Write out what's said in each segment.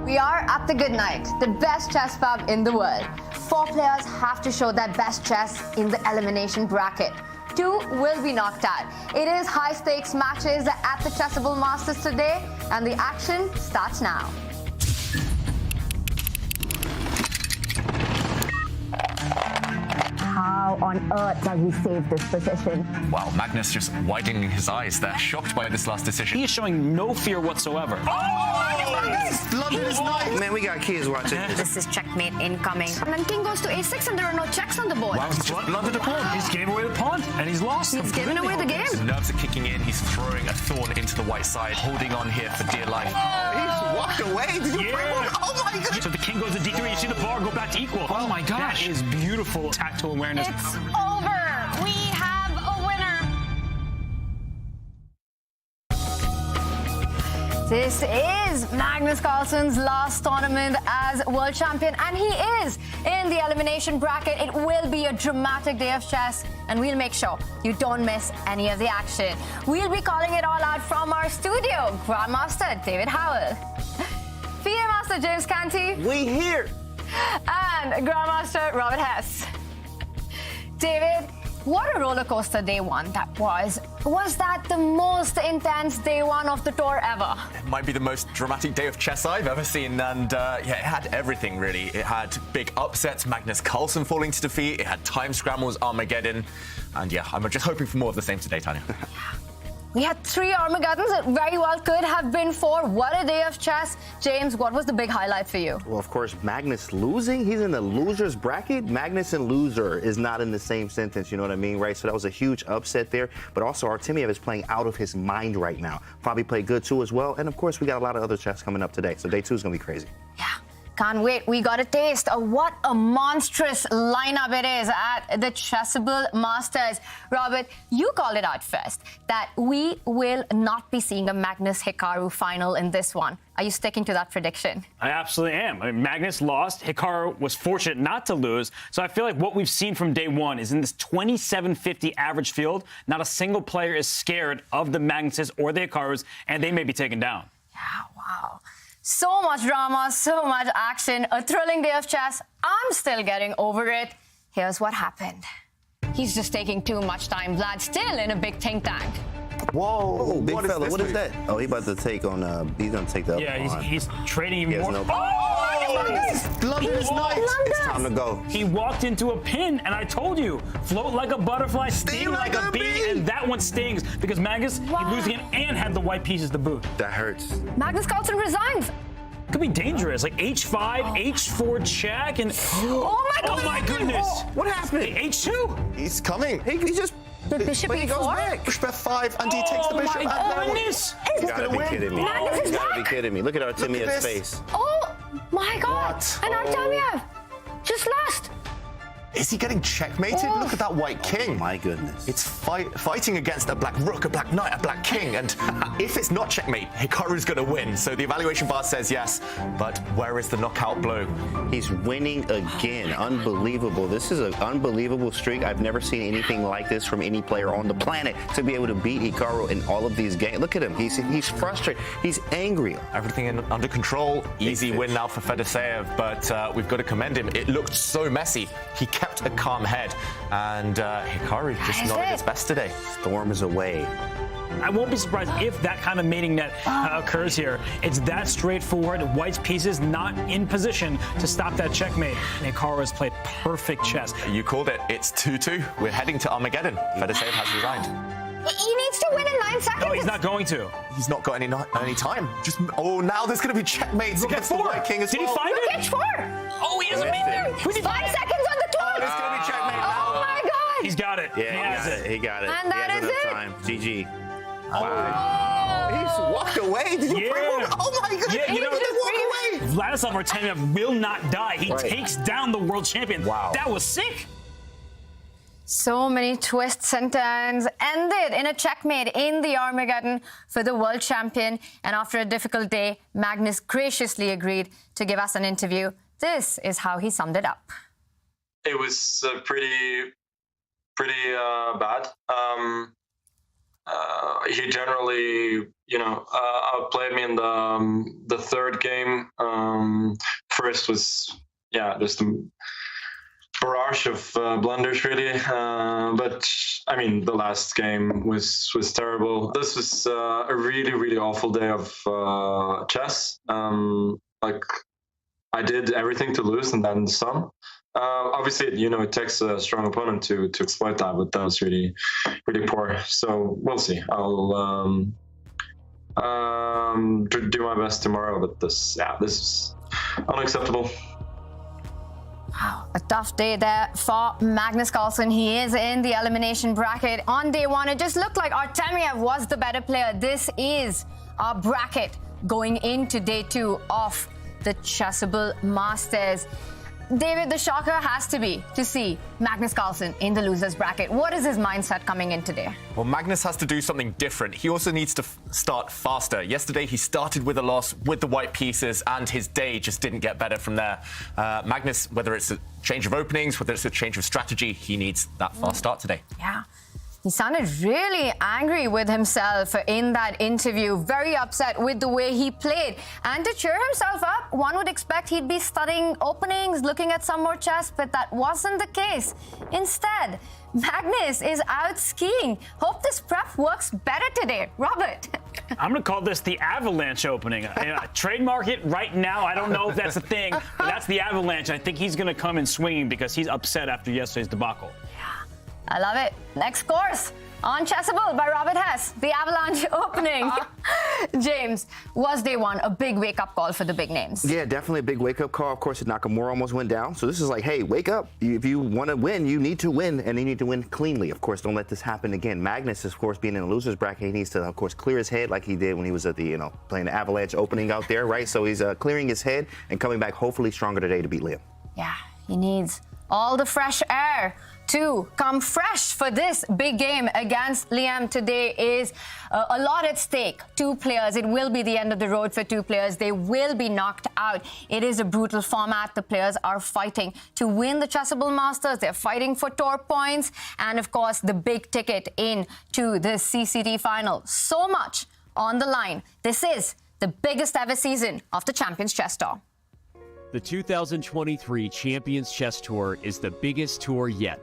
We are at the Good Night, the best chess pub in the world. 4 players have to show their best chess in the elimination bracket. 2 will be knocked out. It is high-stakes matches at the Chessable Masters today, and the action starts now. How on earth have we saved this position? Wow, Magnus just widening his eyes there, shocked by this last decision. He is showing no fear whatsoever. Man, we got kids watching. This is checkmate incoming. And then king goes to a6 and there are no checks on the board. Wow, he's just blundered the pawn. He's gave away the pawn, and he's lost. He's given away the game. His nerves are kicking in. He's throwing a thorn into the white side, holding on here for dear life. He's walked away. Did you bring one? Oh my God. So the king goes to d3. You see the bar go back to equal. Oh my gosh. That is beautiful tactile awareness. It's over. We have a winner. This is Magnus Carlsen's last tournament as world champion, and he is in the elimination bracket. It will be a dramatic day of chess, and we'll make sure you don't miss any of the action. We'll be calling it all out from our studio. Grandmaster David Howell, FIDE Master James Canty, We here. and Grandmaster Robert Hess. David, what a roller coaster day one that was. Was that the most intense day one of the tour ever? It might be the most dramatic day of chess I've ever seen, and yeah, it had everything really. It had big upsets, Magnus Carlsen falling to defeat, it had time scrambles, Armageddon, and yeah, I'm just hoping for more of the same today, Tanya. We had 3 Armageddons. It very well could have been 4. What a day of chess. James, what was the big highlight for you? Well, of course, Magnus losing. He's in the loser's bracket. Magnus and loser is not in the same sentence, you know what I mean, right? So that was a huge upset there. But also, Artemiev is playing out of his mind right now. Fabi played good, too, as well. And, of course, we got a lot of other chess coming up today. So day 2 is going to be crazy. Yeah. Can't wait. We got a taste of what a monstrous lineup it is at the Chessable Masters. Robert, you called it out first, that we will not be seeing a Magnus Hikaru final in this one. Are you sticking to that prediction? I absolutely am. I mean, Magnus lost. Hikaru was fortunate not to lose. So I feel like what we've seen from day one is in this 2750 average field, not a single player is scared of the Magnuses or the Hikarus, and they may be taken down. Yeah, wow. So much drama, so much action, a thrilling day of chess. I'm still getting over it. Here's what happened. He's just taking too much time. Vlad's still in a big think tank. Whoa, big fella, what is that? Oh, he's about to take on, he's going to take the Yeah, upper he's trading even more. No Blunder's night. It's time to go. He walked into a pin, and I told you, float like a butterfly, sting like a bee, and that one stings because Magnus, he's losing it and had the white pieces to boot. That hurts. Magnus Carlsen resigns. Could be dangerous, like H5, H4 check, and Oh my goodness! What happened? H2. He's coming. He just... The bishop But he goes E4? back. Bishop f5, and he takes the bishop. My goodness! You gotta be kidding me. Magnus is You gotta be back. kidding me. Look at Artemiev's this. face. Oh my God. What? And Artemiev just lost. Is he getting checkmated? Oh. Look at that white king. My goodness. It's fighting against a black rook, a black knight, a black king, and if it's not checkmate, Hikaru's going to win. So the evaluation bar says yes, but where is the knockout blow? He's winning again. Unbelievable. This is an unbelievable streak. I've never seen anything like this from any player on the planet to be able to beat Hikaru in all of these games. Look at him. He's frustrated. He's angry. Everything under control. Easy win now for Fedoseev, but we've got to commend him. It looked so messy. He kept kept a calm head. And Hikaru just not at his best today. Storm is away. I won't be surprised if that kind of mating net occurs here. It's that straightforward. White's pieces not in position to stop that checkmate. And Hikaru has played perfect chess. You called it. It's 2-2. We're heading to Armageddon. Fedoseev has resigned. He needs to win in 9 seconds. No, he's not going to. He's not got any time. Now there's going to be checkmates against the White King as well. Did he find it? Look at 4. Oh, he hasn't made it. 5 seconds on the clock. There's going to be checkmate Oh now. my God. He's got it. Yeah, he got it. And that he has is enough it. time. GG. He's walked away. Did you bring him? Oh my goodness. Yeah, you know, He just walked away. Vladislav Artemiev will not die. He Right. takes down the world champion. Wow. That was sick. So many twists and turns ended in a checkmate in the Armageddon for the world champion. And after a difficult day, Magnus graciously agreed to give us an interview. This is how he summed it up. It was pretty bad. He generally, outplayed me in the third game. First was, just a barrage of blunders, really. But I mean, the last game was terrible. This was a really, really awful day of chess. I did everything to lose and then some. Obviously, it takes a strong opponent to exploit that, but that was really, really poor. So we'll see. I'll do my best tomorrow, but this is unacceptable. Wow, a tough day there for Magnus Carlsen. He is in the elimination bracket. On day 1, it just looked like Artemiev was the better player. This is our bracket going into day 2 of the Chessable Masters. David, the shocker has to be to see Magnus Carlsen in the losers bracket. What is his mindset coming in today? Well, Magnus has to do something different. He also needs to start faster. Yesterday, he started with a loss with the white pieces, and his day just didn't get better from there. Magnus, whether it's a change of openings, whether it's a change of strategy, he needs that fast start today. Yeah. He sounded really angry with himself in that interview, very upset with the way he played. And to cheer himself up, one would expect he'd be studying openings, looking at some more chess, but that wasn't the case. Instead, Magnus is out skiing. Hope this prep works better today. Robert. I'm going to call this the avalanche opening. Trademark it right now. I don't know if that's a thing, but that's the avalanche. I think he's going to come in swinging because he's upset after yesterday's debacle. I love it. Next course on Chessable by Robert Hess, the Avalanche opening. James, was day 1 a big wake-up call for the big names? Yeah, definitely a big wake-up call. Of course, Nakamura almost went down. So this is like, hey, wake up. If you want to win, you need to win, and you need to win cleanly. Of course, don't let this happen again. Magnus, of course, being in the loser's bracket, he needs to, of course, clear his head like he did when he was at the, playing the Avalanche opening out there, right? So he's clearing his head and coming back hopefully stronger today to beat Liem. Yeah, he needs all the fresh air to come fresh for this big game against Liem. Today is a lot at stake. 2 players. It will be the end of the road for 2 players. They will be knocked out. It is a brutal format. The players are fighting to win the Chessable Masters. They're fighting for tour points and, of course, the big ticket into the CCT final. So much on the line. This is the biggest ever season of the Champions Chess Tour. The 2023 Champions Chess Tour is the biggest tour yet.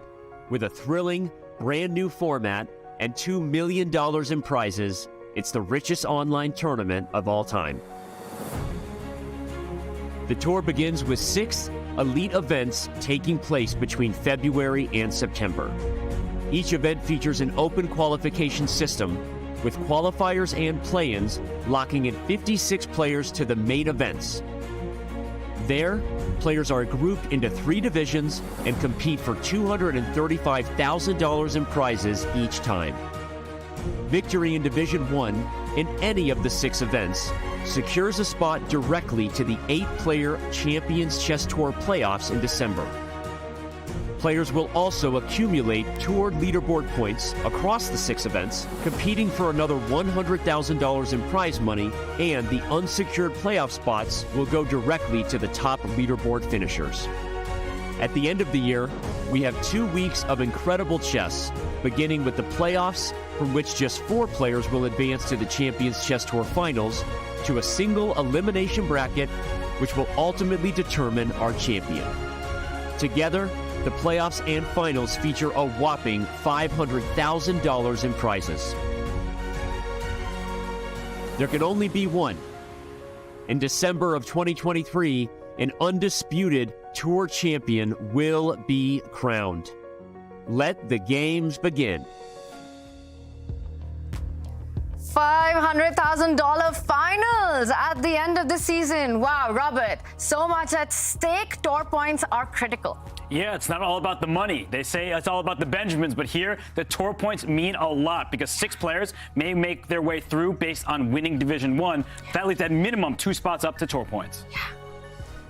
With a thrilling, brand new format and $2 million in prizes, it's the richest online tournament of all time. The tour begins with 6 elite events taking place between February and September. Each event features an open qualification system with qualifiers and play-ins locking in 56 players to the main events. There, players are grouped into 3 divisions and compete for $235,000 in prizes each time. Victory in Division 1 in any of the 6 events secures a spot directly to the 8-player Champions Chess Tour playoffs in December. Players will also accumulate tour leaderboard points across the 6 events, competing for another $100,000 in prize money, and the unsecured playoff spots will go directly to the top leaderboard finishers. At the end of the year, we have 2 weeks of incredible chess, beginning with the playoffs, from which just 4 players will advance to the Champions Chess Tour finals, to a single elimination bracket, which will ultimately determine our champion. Together, The playoffs and finals feature a whopping $500,000 in prizes. There can only be one. In December of 2023, an undisputed tour champion will be crowned. Let the games begin. $500,000 finals at the end of the season. Wow, Robert, so much at stake. Tour points are critical. Yeah, it's not all about the money. They say it's all about the Benjamins, but here the tour points mean a lot because 6 players may make their way through based on winning Division 1. That leaves at minimum 2 spots up to tour points. Yeah.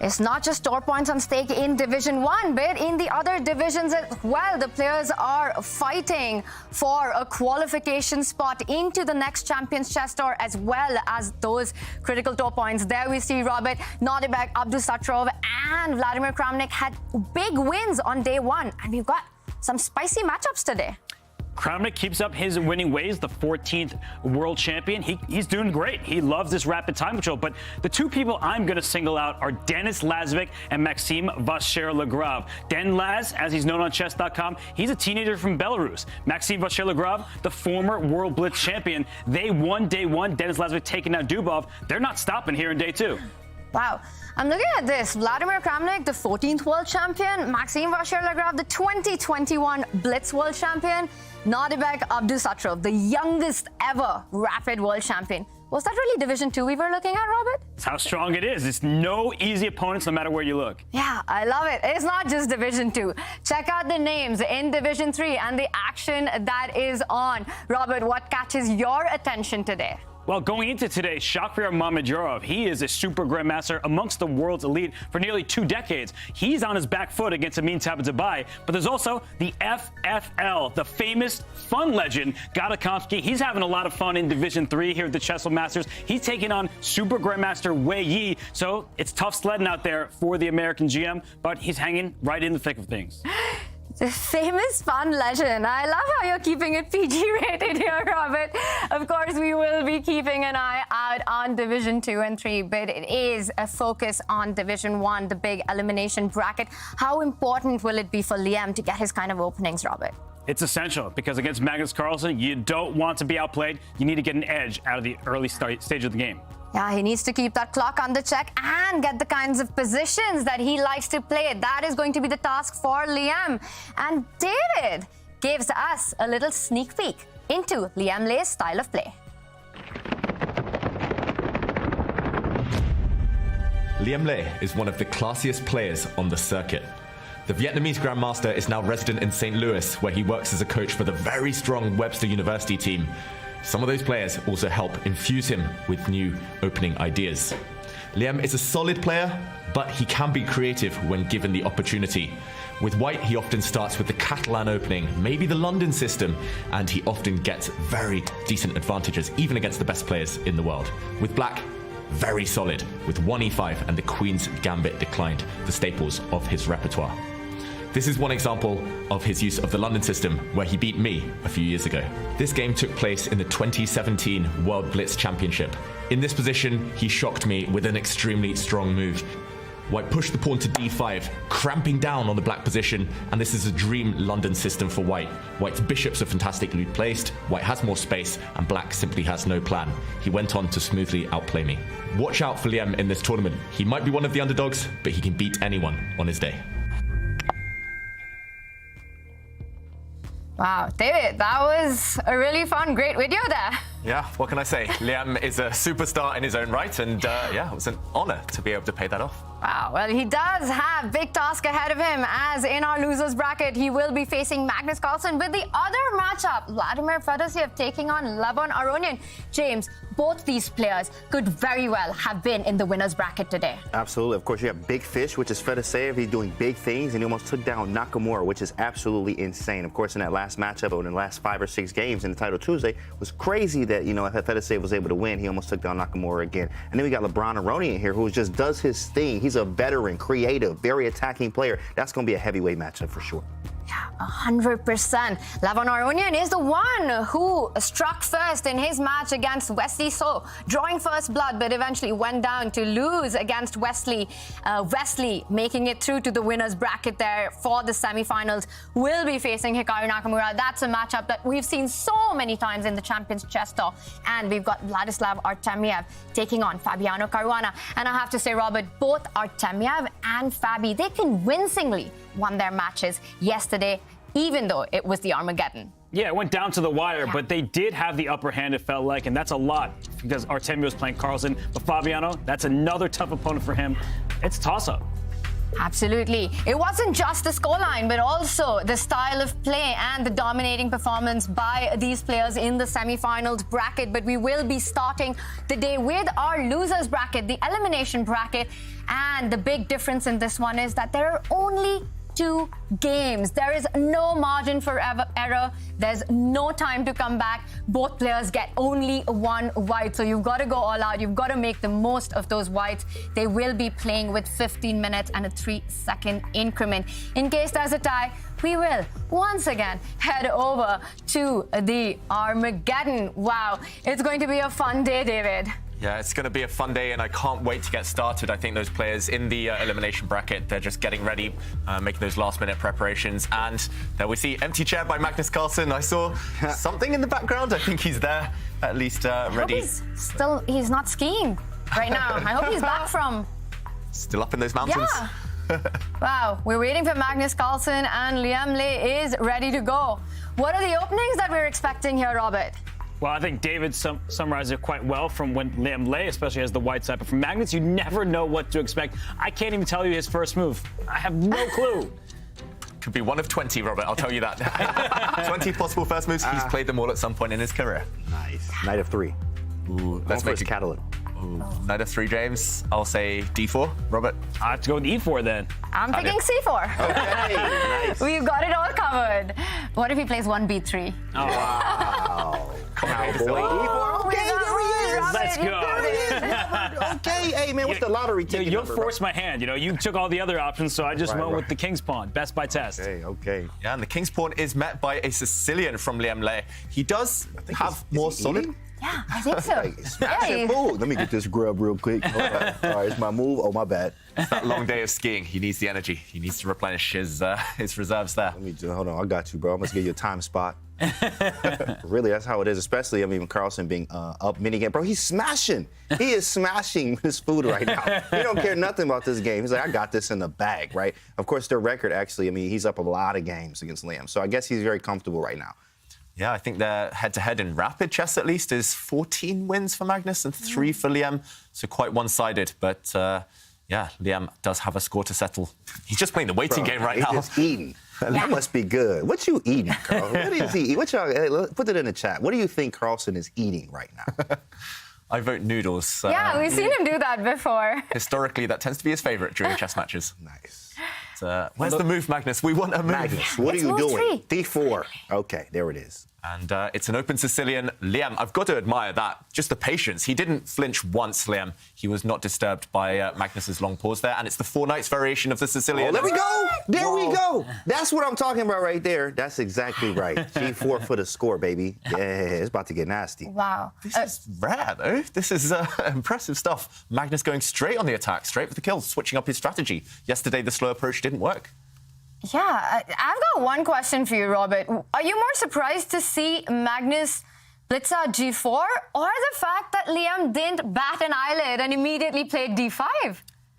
It's not just tour points on stake in Division 1, but in the other divisions as well. The players are fighting for a qualification spot into the next Champions Chess Tour, as well as those critical tour points. There we see Robert Nordebek, Abdusatrov, and Vladimir Kramnik had big wins on day 1. And we've got some spicy matchups today. Kramnik keeps up his winning ways, the 14th world champion. He's doing great. He loves this rapid time control. But the 2 people I'm going to single out are Denis Lazovic and Maxime Vachier-Lagrave. Den Laz, as he's known on Chess.com, he's a teenager from Belarus. Maxime Vachier-Lagrave, the former World Blitz champion. They won day 1. Denis Lazovic taking out Dubov. They're not stopping here in day 2. Wow. I'm looking at this. Vladimir Kramnik, the 14th world champion. Maxime Vachier-Lagrave, the 2021 Blitz world champion. Nordebek Abdusatrov, the youngest ever rapid world champion. Was that really Division 2 we were looking at, Robert? That's how strong it is. It's no easy opponents no matter where you look. Yeah, I love it. It's not just Division 2. Check out the names in Division 3 and the action that is on. Robert, what catches your attention today? Well, going into today, Shakhriyar Mamedyarov, he is a super grandmaster amongst the world's elite for nearly 2 decades. He's on his back foot against Amin Tabatabai, but there's also the FFL, the famous fun legend, Gadakovsky. He's having a lot of fun in Division 3 here at the Chessable Masters. He's taking on super grandmaster Wei Yi, so it's tough sledding out there for the American GM, but he's hanging right in the thick of things. The famous fun legend. I love how you're keeping it PG rated here, Robert. Of course, we will be keeping an eye out on Division 2 and 3, but it is a focus on Division 1, the big elimination bracket. How important will it be for Liem to get his kind of openings, Robert? It's essential because against Magnus Carlsen, you don't want to be outplayed. You need to get an edge out of the early stage of the game. Yeah, he needs to keep that clock under check and get the kinds of positions that he likes to play. That is going to be the task for Liem. And David gives us a little sneak peek into Liem Lei's style of play. Liem Lei is one of the classiest players on the circuit. The Vietnamese Grandmaster is now resident in St. Louis, where he works as a coach for the very strong Webster University team. Some of those players also help infuse him with new opening ideas. Liem is a solid player, but he can be creative when given the opportunity. With white, he often starts with the Catalan opening, maybe the London system, and he often gets very decent advantages, even against the best players in the world. With black, very solid, with 1e5 and the Queen's Gambit declined, the staples of his repertoire. This is one example of his use of the London system, where he beat me a few years ago. This game took place in the 2017 World Blitz Championship. In this position, he shocked me with an extremely strong move. White pushed the pawn to d5, cramping down on the black position, and this is a dream London system for white. White's bishops are fantastically placed, white has more space, and black simply has no plan. He went on to smoothly outplay me. Watch out for Liem in this tournament. He might be one of the underdogs, but he can beat anyone on his day. Wow, David, that was a really fun, great video there. Yeah, what can I say? Liem is a superstar in his own right, and yeah, it was an honor to be able to pay that off. Wow, well, he does have big task ahead of him, as in our losers bracket, he will be facing Magnus Carlsen with the other matchup, Vladimir Fedoseev taking on Levon Aronian. James, both these players could very well have been in the winners bracket today. Absolutely. Of course, you have Big Fish, which is Fedoseev. He's doing big things, and he almost took down Nakamura, which is absolutely insane. Of course, in that last matchup, or in the last 5 or 6 games in the title Tuesday, it was crazy that, you know, Fedoseev was able to win. He almost took down Nakamura again. And then we got LeBron Aronian here, who just does his thing. He's a veteran, creative, very attacking player. That's going to be a heavyweight matchup for sure. 100%. Levon Aronian is the one who struck first in his match against Wesley So, drawing first blood, but eventually went down to lose against Wesley. Wesley making it through to the winner's bracket there for the semifinals. Will be facing Hikaru Nakamura. That's a matchup that we've seen so many times in the Champions Chess Tour. And we've got Vladislav Artemiev taking on Fabiano Caruana. And I have to say, Robert, both Artemiev and Fabi, they convincingly won their matches yesterday, even though it was the Armageddon. Yeah, it went down to the wire, but they did have the upper hand, it felt like, and that's a lot because Artemiev was playing Carlsen. But Fabiano, that's another tough opponent for him. It's a toss-up. Absolutely. It wasn't just the scoreline, but also the style of play and the dominating performance by these players in the semifinals bracket. But we will be starting the day with our losers bracket, the elimination bracket. And the big difference in this one is that there are only 2 games. There is no margin for error. There's no time to come back. Both players get only 1 white. So you've got to go all out. You've got to make the most of those whites. They will be playing with 15 minutes and a 3-second increment. In case there's a tie, we will once again head over to the Armageddon. Wow, it's going to be a fun day, David. Yeah, it's going to be a fun day, and I can't wait to get started. I think those players in the elimination bracket, they're just getting ready, making those last-minute preparations. And there we see empty chair by Magnus Carlsen. I saw something in the background. I think he's there, at least ready. He's not skiing right now. I hope he's back from... Still up in those mountains. Yeah. Wow, we're waiting for Magnus Carlsen, and Liem is ready to go. What are the openings that we're expecting here, Robert? Well, I think David summarized it quite well from when Liem lay, especially as the white side. But from Magnus, you never know what to expect. I can't even tell you his first move. I have no clue. Could be one of 20, Robert, I'll tell you that. 20 possible first moves. He's played them all at some point in his career. Nice. Knight of 3. Ooh, let's make it Catalan. Knight of 3, James. I'll say D4. Robert? I have to go with E4 then. I'm thinking C4. Okay, nice. We've got it all covered. What if he plays 1B3? Oh, Wow. Cowboy Oh, E4. Okay, there he is. let's go. Okay, hey, man, what's the lottery ticket You'll number, force my hand. You know, you took all the other options, so I just went with right. the King's Pawn. Best by test. Okay. Yeah, and the King's Pawn is met by a Sicilian from Liem. He does have more solid... eating? Yeah, I think so. Hey, smashing food. Let me get this grub real quick. All right, it's my move. Oh, my bad. It's that long day of skiing. He needs the energy. He needs to replenish his reserves there. Hold on, I got you, bro. I'm gonna give you a time spot. Really, that's how it is. Especially, I mean, Carlsen being up mini game, bro. He's smashing. He is smashing his food right now. He don't care nothing about this game. He's like, I got this in the bag, right? Of course, their record actually. I mean, he's up a lot of games against Liem, so I guess he's very comfortable right now. Yeah, I think their head-to-head in rapid chess, at least, is 14 wins for Magnus and 3 for Liem, so quite one-sided. But yeah, Liem does have a score to settle. He's just playing the waiting game right now. He's just eating. That must be good. What you eating, Carl? What is he eating? What y'all, put it in the chat. What do you think Carlsen is eating right now? I vote noodles. Yeah, we've seen him do that before. Historically, that tends to be his favorite during chess matches. Nice. Where's the move, Magnus? We want a move. Magnus, what are you doing? D4. Okay, there it is. And it's an open Sicilian. Liem, I've got to admire that. Just the patience. He didn't flinch once, Liem. He was not disturbed by Magnus's long pause there. And it's the 4 knights variation of the Sicilian. Oh, there we go. There we go. That's what I'm talking about right there. That's exactly right. G4 for the score, baby. Yeah, it's about to get nasty. Wow. This is rare, though. This is impressive stuff. Magnus going straight on the attack, straight for the kill, switching up his strategy. Yesterday, the slow approach didn't work. Yeah, I've got one question for you, Robert. Are you more surprised to see Magnus blitz out G4 or the fact that Liem didn't bat an eyelid and immediately played D5?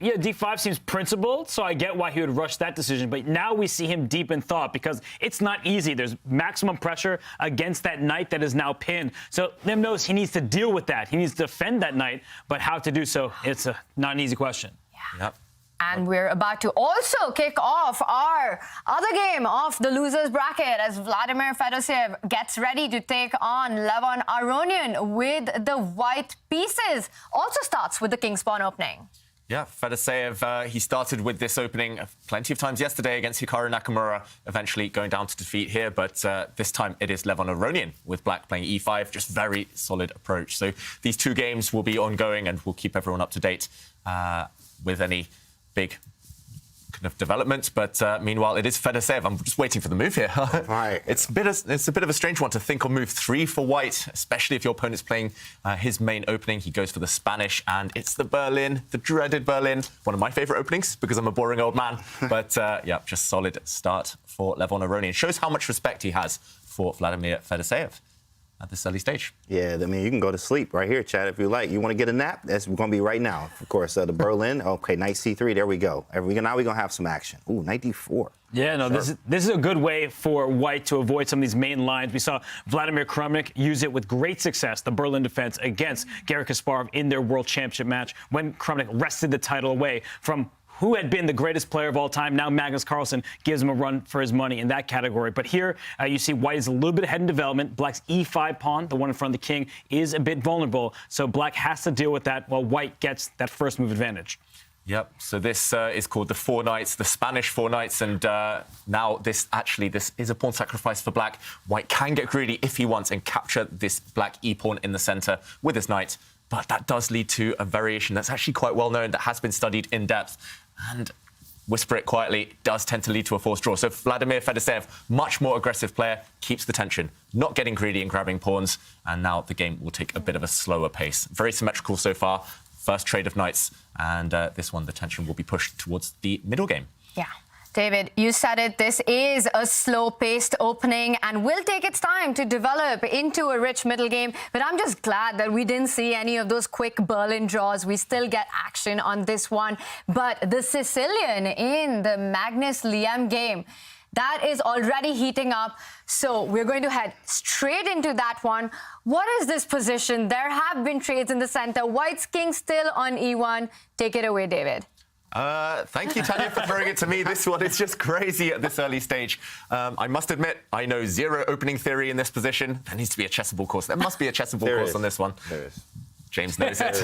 Yeah, D5 seems principled, so I get why he would rush that decision. But now we see him deep in thought because it's not easy. There's maximum pressure against that knight that is now pinned. So Liem knows he needs to deal with that. He needs to defend that knight, but how to do so, it's not an easy question. Yeah. Yep. And we're about to also kick off our other game of the losers bracket as Vladimir Fedoseev gets ready to take on Levon Aronian with the white pieces. Also starts with the King's Pawn opening. Yeah, Fedoseev, he started with this opening plenty of times yesterday against Hikaru Nakamura, eventually going down to defeat here. But this time it is Levon Aronian with black playing E5, just very solid approach. So these 2 games will be ongoing and we'll keep everyone up to date with any big question of development. But meanwhile, it is Fedoseev. I'm just waiting for the move here. Right. It's a bit of a strange one to think on move 3 for White, especially if your opponent's playing his main opening. He goes for the Spanish, and it's the Berlin, the dreaded Berlin. One of my favorite openings because I'm a boring old man. But yeah, just solid start for Levon Aronian. Shows how much respect he has for Vladimir Fedoseev at this early stage. Yeah, I mean, you can go to sleep right here, Chad, if you like. You want to get a nap? That's going to be right now. Of course, the Berlin. Okay, knight c3. There we go. Now we're going to have some action. Ooh, knight d4. Yeah, no, Sure. this is a good way for White to avoid some of these main lines. We saw Vladimir Kramnik use it with great success, the Berlin defense against Garry Kasparov in their World Championship match when Kramnik wrested the title away from who had been the greatest player of all time. Now Magnus Carlsen gives him a run for his money in that category. But here you see White is a little bit ahead in development. Black's e5 pawn, the one in front of the king, is a bit vulnerable. So Black has to deal with that while White gets that first move advantage. Yep, so this is called the Four Knights, the Spanish Four Knights, and now this is a pawn sacrifice for Black. White can get greedy if he wants and capture this Black e-pawn in the center with his knight, but that does lead to a variation that's actually quite well known, that has been studied in depth, and whisper it quietly, does tend to lead to a forced draw. So Vladimir Fedoseev, much more aggressive player, keeps the tension, not getting greedy and grabbing pawns, and now the game will take a bit of a slower pace. Very symmetrical so far. First trade of knights, and this one, the tension will be pushed towards the middle game. Yeah. David, you said it. This is a slow-paced opening and will take its time to develop into a rich middle game. But I'm just glad that we didn't see any of those quick Berlin draws. We still get action on this one. But the Sicilian in the Magnus Liem game, that is already heating up. So we're going to head straight into that one. What is this position? There have been trades in the center. White's king still on e1. Take it away, David. Thank you, Tanya, for throwing it to me. This one is just crazy at this early stage. I must admit, I know zero opening theory in this position. There needs to be a chessable course. There must be a chessable course on this one. There is. James knows it.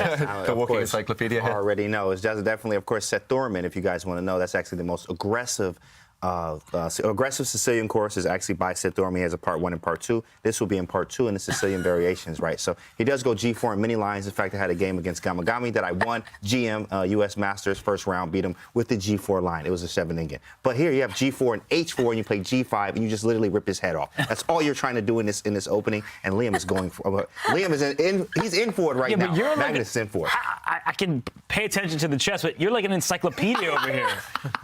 The walking encyclopedia here. Already know. It's just definitely, of course, Seth Thorman, if you guys want to know. That's actually the most aggressive Sicilian course is actually by Seth Thorman. He has a part 1 and part 2. This will be in part 2 in the Sicilian variations, right? So he does go G4 in many lines. In fact, I had a game against Gamagami that I won. GM, U.S. Masters, first round, beat him with the G4 line. It was a 7-ingot. But here you have G4 and H4, and you play G5, and you just literally rip his head off. That's all you're trying to do in this opening. And Liem is going for Liem is he's in for it right now. But Magnus is in for it. I can pay attention to the chess, but you're like an encyclopedia over here.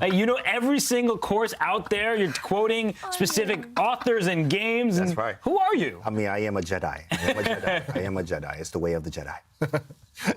Like, you know every single course out there. You're quoting specific authors and games. That's and right. Who are you? I mean, I am a Jedi. I am a Jedi. It's the way of the Jedi.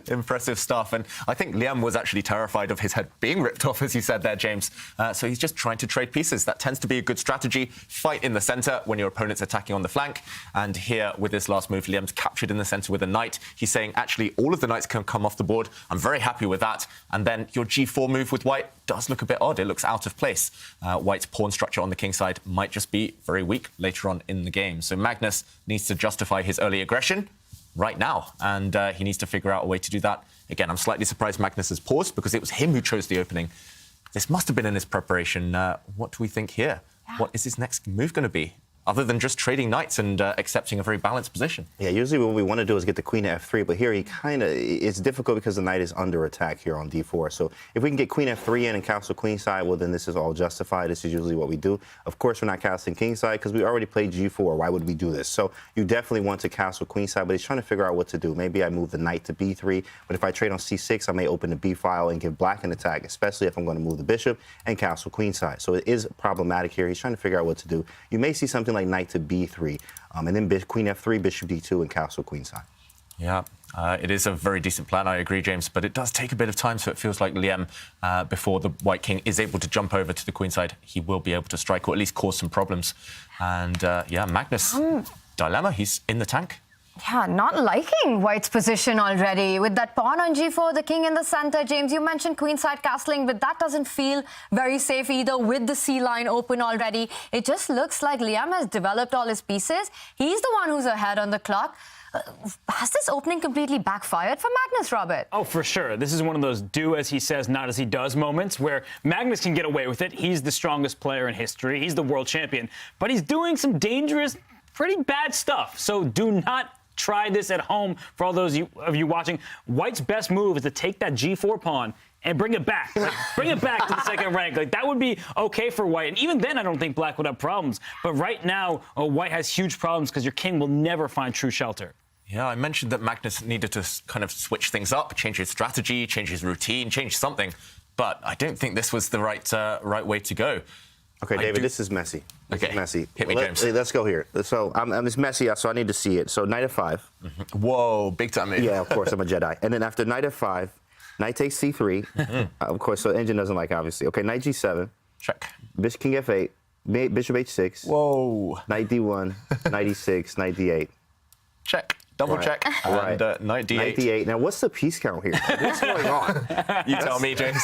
Impressive stuff. And I think Liem was actually terrified of his head being ripped off, as you said there, James. So he's just trying to trade pieces. That tends to be a good strategy. Fight in the center when your opponent's attacking on the flank. And here, with this last move, Liem's captured in the center with a knight. He's saying, actually, all of the knights can come off the board. I'm very happy with that. And then your G4 move with White does look a bit odd. It looks out of place. White's pawn structure on the king side might just be very weak later on in the game. So Magnus needs to justify his early aggression right now, and he needs to figure out a way to do that. Again, I'm slightly surprised Magnus has paused because it was him who chose the opening. This must have been in his preparation. What do we think here? Yeah. What is his next move going to be? Other than just trading knights and accepting a very balanced position. Yeah, usually what we want to do is get the queen at f3, but here it's difficult because the knight is under attack here on d4. So if we can get queen f3 in and castle queenside, well, then this is all justified. This is usually what we do. Of course, we're not castling kingside because we already played g4. Why would we do this? So you definitely want to castle queenside, but he's trying to figure out what to do. Maybe I move the knight to b3, but if I trade on c6, I may open the b file and give black an attack, especially if I'm going to move the bishop and castle queenside. So it is problematic here. He's trying to figure out what to do. You may see something like knight to b3, and then queen f3, bishop d2, and castle queenside. Yeah, it is a very decent plan, I agree, James, but it does take a bit of time, so it feels like Liem, before the white king is able to jump over to the queenside, he will be able to strike or at least cause some problems. And yeah, Magnus, dilemma, he's in the tank. Yeah, not liking White's position already. With that pawn on g4, the king in the center. James, you mentioned queenside castling, but that doesn't feel very safe either with the c-line open already. It just looks like Liem has developed all his pieces. He's the one who's ahead on the clock. Has this opening completely backfired for Magnus, Robert? Oh, for sure. This is one of those do as he says, not as he does moments where Magnus can get away with it. He's the strongest player in history. He's the world champion. But he's doing some dangerous, pretty bad stuff. So do not try this at home for all those of you watching. White's best move is to take that g4 pawn and bring it back. Like, bring it back to the second rank. Like, that would be okay for white. And even then, I don't think black would have problems. But right now, white has huge problems because your king will never find true shelter. Yeah, I mentioned that Magnus needed to kind of switch things up, change his strategy, change his routine, change something. But I don't think this was the right way to go. Okay, David, this is messy. This is messy. Hit me, James. Let's go here. So it's messy, so I need to see it. So knight f5. Whoa, big time move. Yeah, of course, I'm a Jedi. And then after knight f5, knight takes c3. Of course, so engine doesn't like, obviously. Okay, knight g7. Check. Bishop king f8. Bishop h6. Whoa. Knight d1. Knight e6. Knight d8. Check. Double check. And knight d8. Knight d8. Now, what's the piece count here? What's going on? You tell me, James.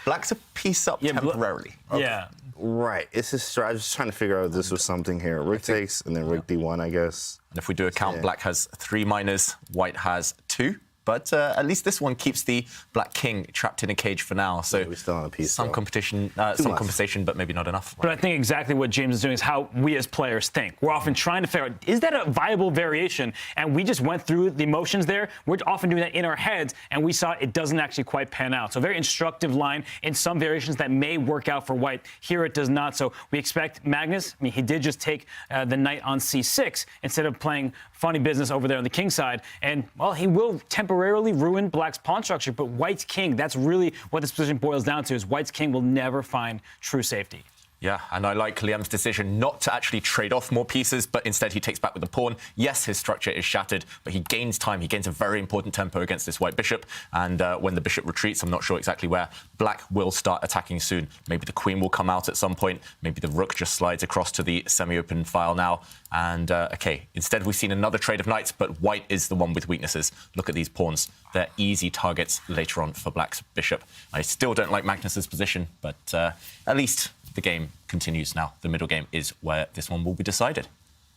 Black's a piece up temporarily. Okay. Yeah. Right. It's just, I was just trying to figure out if this was something here. Rook takes, and then rook d1, I guess. And if we do a count, black has 3 minors, white has 2. But at least this one keeps the black king trapped in a cage for now. So we're still on a piece. Some competition, some compensation, but maybe not enough. But I think exactly what James is doing is how we as players think. We're often trying to figure out, is that a viable variation? And we just went through the emotions there. We're often doing that in our heads, and we saw it doesn't actually quite pan out. So a very instructive line in some variations that may work out for white. Here it does not. So we expect Magnus, I mean, he did just take the knight on c6 instead of playing funny business over there on the king side. And, well, he will temporarily ruin black's pawn structure, but white's king, that's really what this position boils down to, is white's king will never find true safety. Yeah, and I like Liem's decision not to actually trade off more pieces, but instead he takes back with the pawn. Yes, his structure is shattered, but he gains time. He gains a very important tempo against this white bishop. And when the bishop retreats, I'm not sure exactly where, black will start attacking soon. Maybe the queen will come out at some point. Maybe the rook just slides across to the semi-open file now. And, OK, instead we've seen another trade of knights, but white is the one with weaknesses. Look at these pawns. They're easy targets later on for black's bishop. I still don't like Magnus's position, but at least the game continues now. The middle game is where this one will be decided.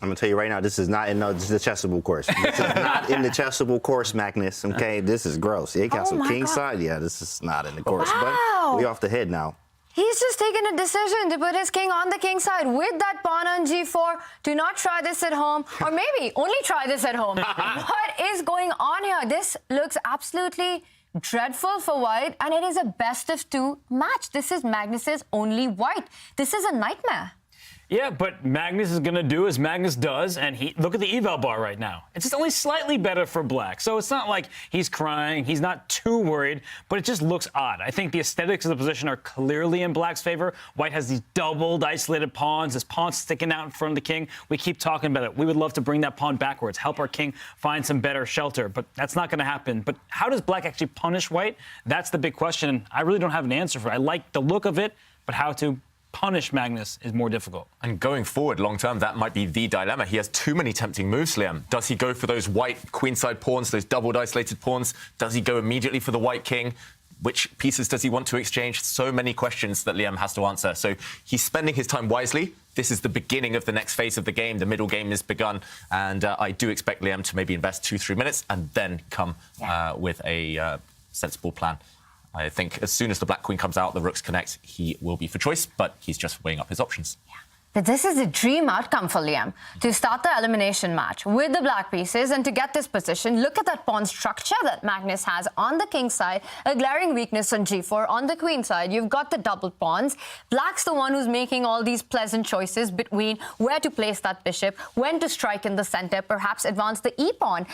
I'm going to tell you right now, this is not in the Chessable course. This is not in the Chessable course, Magnus, okay? This is gross. He got some king side. Yeah, this is not in the course. Wow. But we off the head now. He's just taken a decision to put his king on the king side with that pawn on g4. Do not try this at home, or maybe only try this at home. What is going on here? This looks absolutely dreadful for white, and it is a best-of-2 match. This is Magnus's only white. This is a nightmare. Yeah, but Magnus is going to do as Magnus does, and look at the eval bar right now. It's just only slightly better for black. So it's not like he's crying. He's not too worried, but it just looks odd. I think the aesthetics of the position are clearly in black's favor. White has these doubled, isolated pawns, this pawn sticking out in front of the king. We keep talking about it. We would love to bring that pawn backwards, help our king find some better shelter, but that's not going to happen. But how does black actually punish white? That's the big question, and I really don't have an answer for it. I like the look of it, but how to punish Magnus is more difficult. And going forward, long term, that might be the dilemma. He has too many tempting moves, Liem. Does he go for those white queenside pawns, those doubled isolated pawns? Does he go immediately for the white king? Which pieces does he want to exchange? So many questions that Liem has to answer. So he's spending his time wisely. This is the beginning of the next phase of the game. The middle game is begun. And I do expect Liem to maybe invest 2-3 minutes and then come with a sensible plan. I think as soon as the black queen comes out, the rooks connect, he will be for choice, but he's just weighing up his options. Yeah. But this is a dream outcome for Liem, to start the elimination match with the black pieces and to get this position. Look at that pawn structure that Magnus has on the king side, a glaring weakness on g4. On the queen side, you've got the double pawns. Black's the one who's making all these pleasant choices between where to place that bishop, when to strike in the center, perhaps advance the e-pawn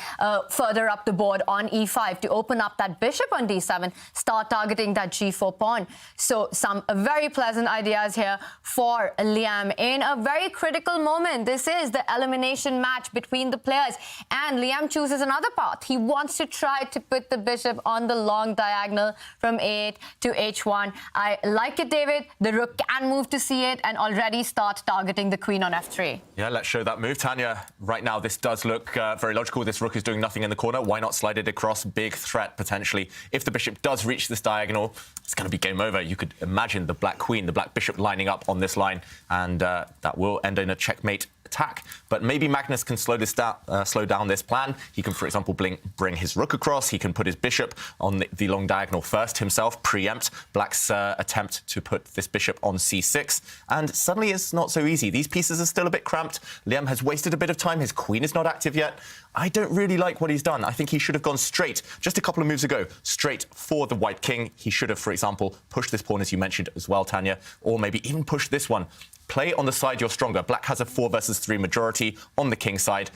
further up the board on e5 to open up that bishop on d7, start targeting that g4 pawn. So some very pleasant ideas here for Liem in a very critical moment. This is the elimination match between the players, and Liem chooses another path. He wants to try to put the bishop on the long diagonal from a8 to h1. I like it, David. The rook can move to c8 and already start targeting the queen on f3. Yeah, let's show that move, Tanya. Right now, this does look very logical. This rook is doing nothing in the corner. Why not slide it across? Big threat, potentially. If the bishop does reach this diagonal, it's going to be game over. You could imagine the black queen, the black bishop lining up on this line, and that will end in a checkmate attack. But maybe Magnus can slow down this plan. He can, for example, bring his rook across. He can put his bishop on the long diagonal first himself, preempt Black's attempt to put this bishop on c6. And suddenly it's not so easy. These pieces are still a bit cramped. Liem has wasted a bit of time. His queen is not active yet. I don't really like what he's done. I think he should have gone straight, just a couple of moves ago, straight for the white king. He should have, for example, pushed this pawn, as you mentioned as well, Tanya, or maybe even pushed this one. Play on the side you're stronger. Black has a 4 versus 3 majority on the king side.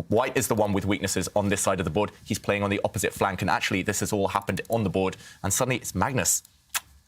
White is the one with weaknesses on this side of the board. He's playing on the opposite flank, and actually this has all happened on the board, and suddenly it's Magnus.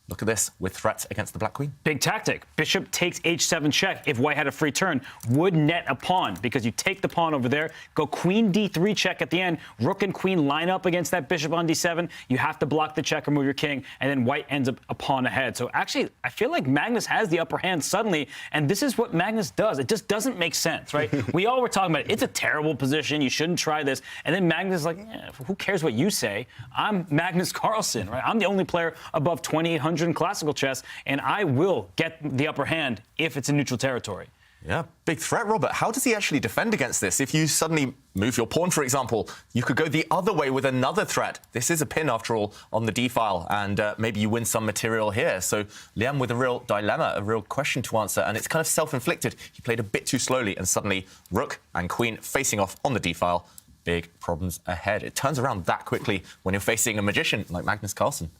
Look at this, with threats against the black queen. Big tactic. Bishop takes h7 check. If white had a free turn, would net a pawn, because you take the pawn over there, go queen d3 check at the end. Rook and queen line up against that bishop on d7. You have to block the check or move your king, and then white ends up a pawn ahead. So actually, I feel like Magnus has the upper hand suddenly, and this is what Magnus does. It just doesn't make sense, right? We all were talking about it. It's a terrible position. You shouldn't try this. And then Magnus is like, who cares what you say? I'm Magnus Carlsen, right? I'm the only player above 2,800 in classical chess, and I will get the upper hand if it's in neutral territory. Yeah, big threat, Robert. How does he actually defend against this? If you suddenly move your pawn, for example, you could go the other way with another threat. This is a pin, after all, on the d-file, and maybe you win some material here. So Liem with a real dilemma, a real question to answer, and it's kind of self-inflicted. He played a bit too slowly, and suddenly rook and queen facing off on the d-file. Big problems ahead. It turns around that quickly when you're facing a magician like Magnus Carlsen.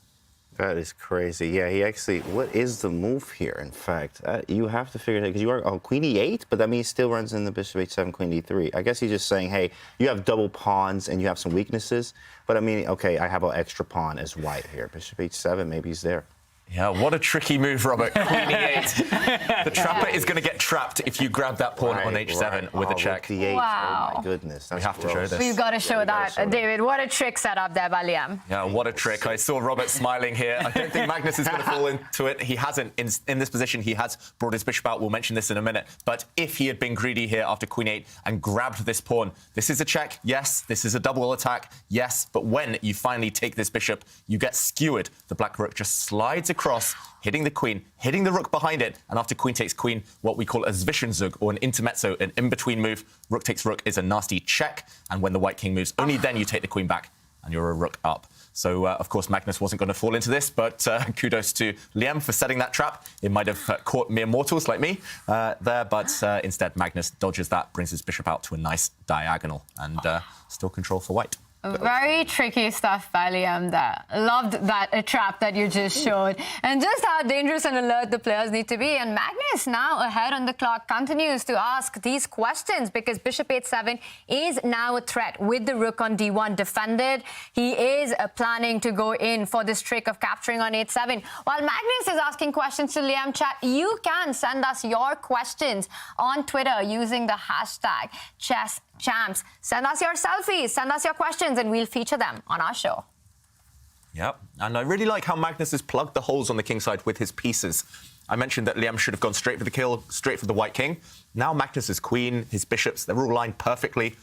That is crazy. Yeah, he actually, what is the move here, in fact? You have to figure it out, because you are on queen e8, but that means he still runs in the bishop h7, queen d3. I guess he's just saying, hey, you have double pawns and you have some weaknesses, but I mean, okay, I have an extra pawn as white here. Bishop h7, maybe he's there. Yeah, what a tricky move, Robert. Queen e8. The trapper is going to get trapped if you grab that pawn on h7 with a check. With d8. Wow. Oh, my goodness. That's We have to show this. We've got to show that, David. What a trick set up there by Liem. Yeah, what a trick. I saw Robert smiling here. I don't think Magnus is going to fall into it. He hasn't. In this position, he has brought his bishop out. We'll mention this in a minute. But if he had been greedy here after queen 8 and grabbed this pawn, this is a check, yes. This is a double attack, yes. But when you finally take this bishop, you get skewered. The black rook just slides across, hitting the queen, hitting the rook behind it, and after queen takes queen, what we call a Zwischenzug, or an intermezzo, an in-between move. Rook takes rook is a nasty check, and when the white king moves, only then you take the queen back, and you're a rook up. So, of course, Magnus wasn't going to fall into this, but kudos to Liem for setting that trap. It might have caught mere mortals like me there, but instead Magnus dodges that, brings his bishop out to a nice diagonal, and still control for white. Very tricky stuff by Liem there. Loved that trap that you just showed. And just how dangerous and alert the players need to be. And Magnus, now ahead on the clock, continues to ask these questions, because bishop h7 is now a threat with the rook on d1 defended. He is planning to go in for this trick of capturing on h7. While Magnus is asking questions to Liem chat, you can send us your questions on Twitter using the hashtag #ChessChamps. Send us your selfies, send us your questions, and we'll feature them on our show. Yep, and I really like how Magnus has plugged the holes on the king side with his pieces. I mentioned that Liem should have gone straight for the kill, straight for the white king. Now Magnus's queen, his bishops, they're all lined perfectly.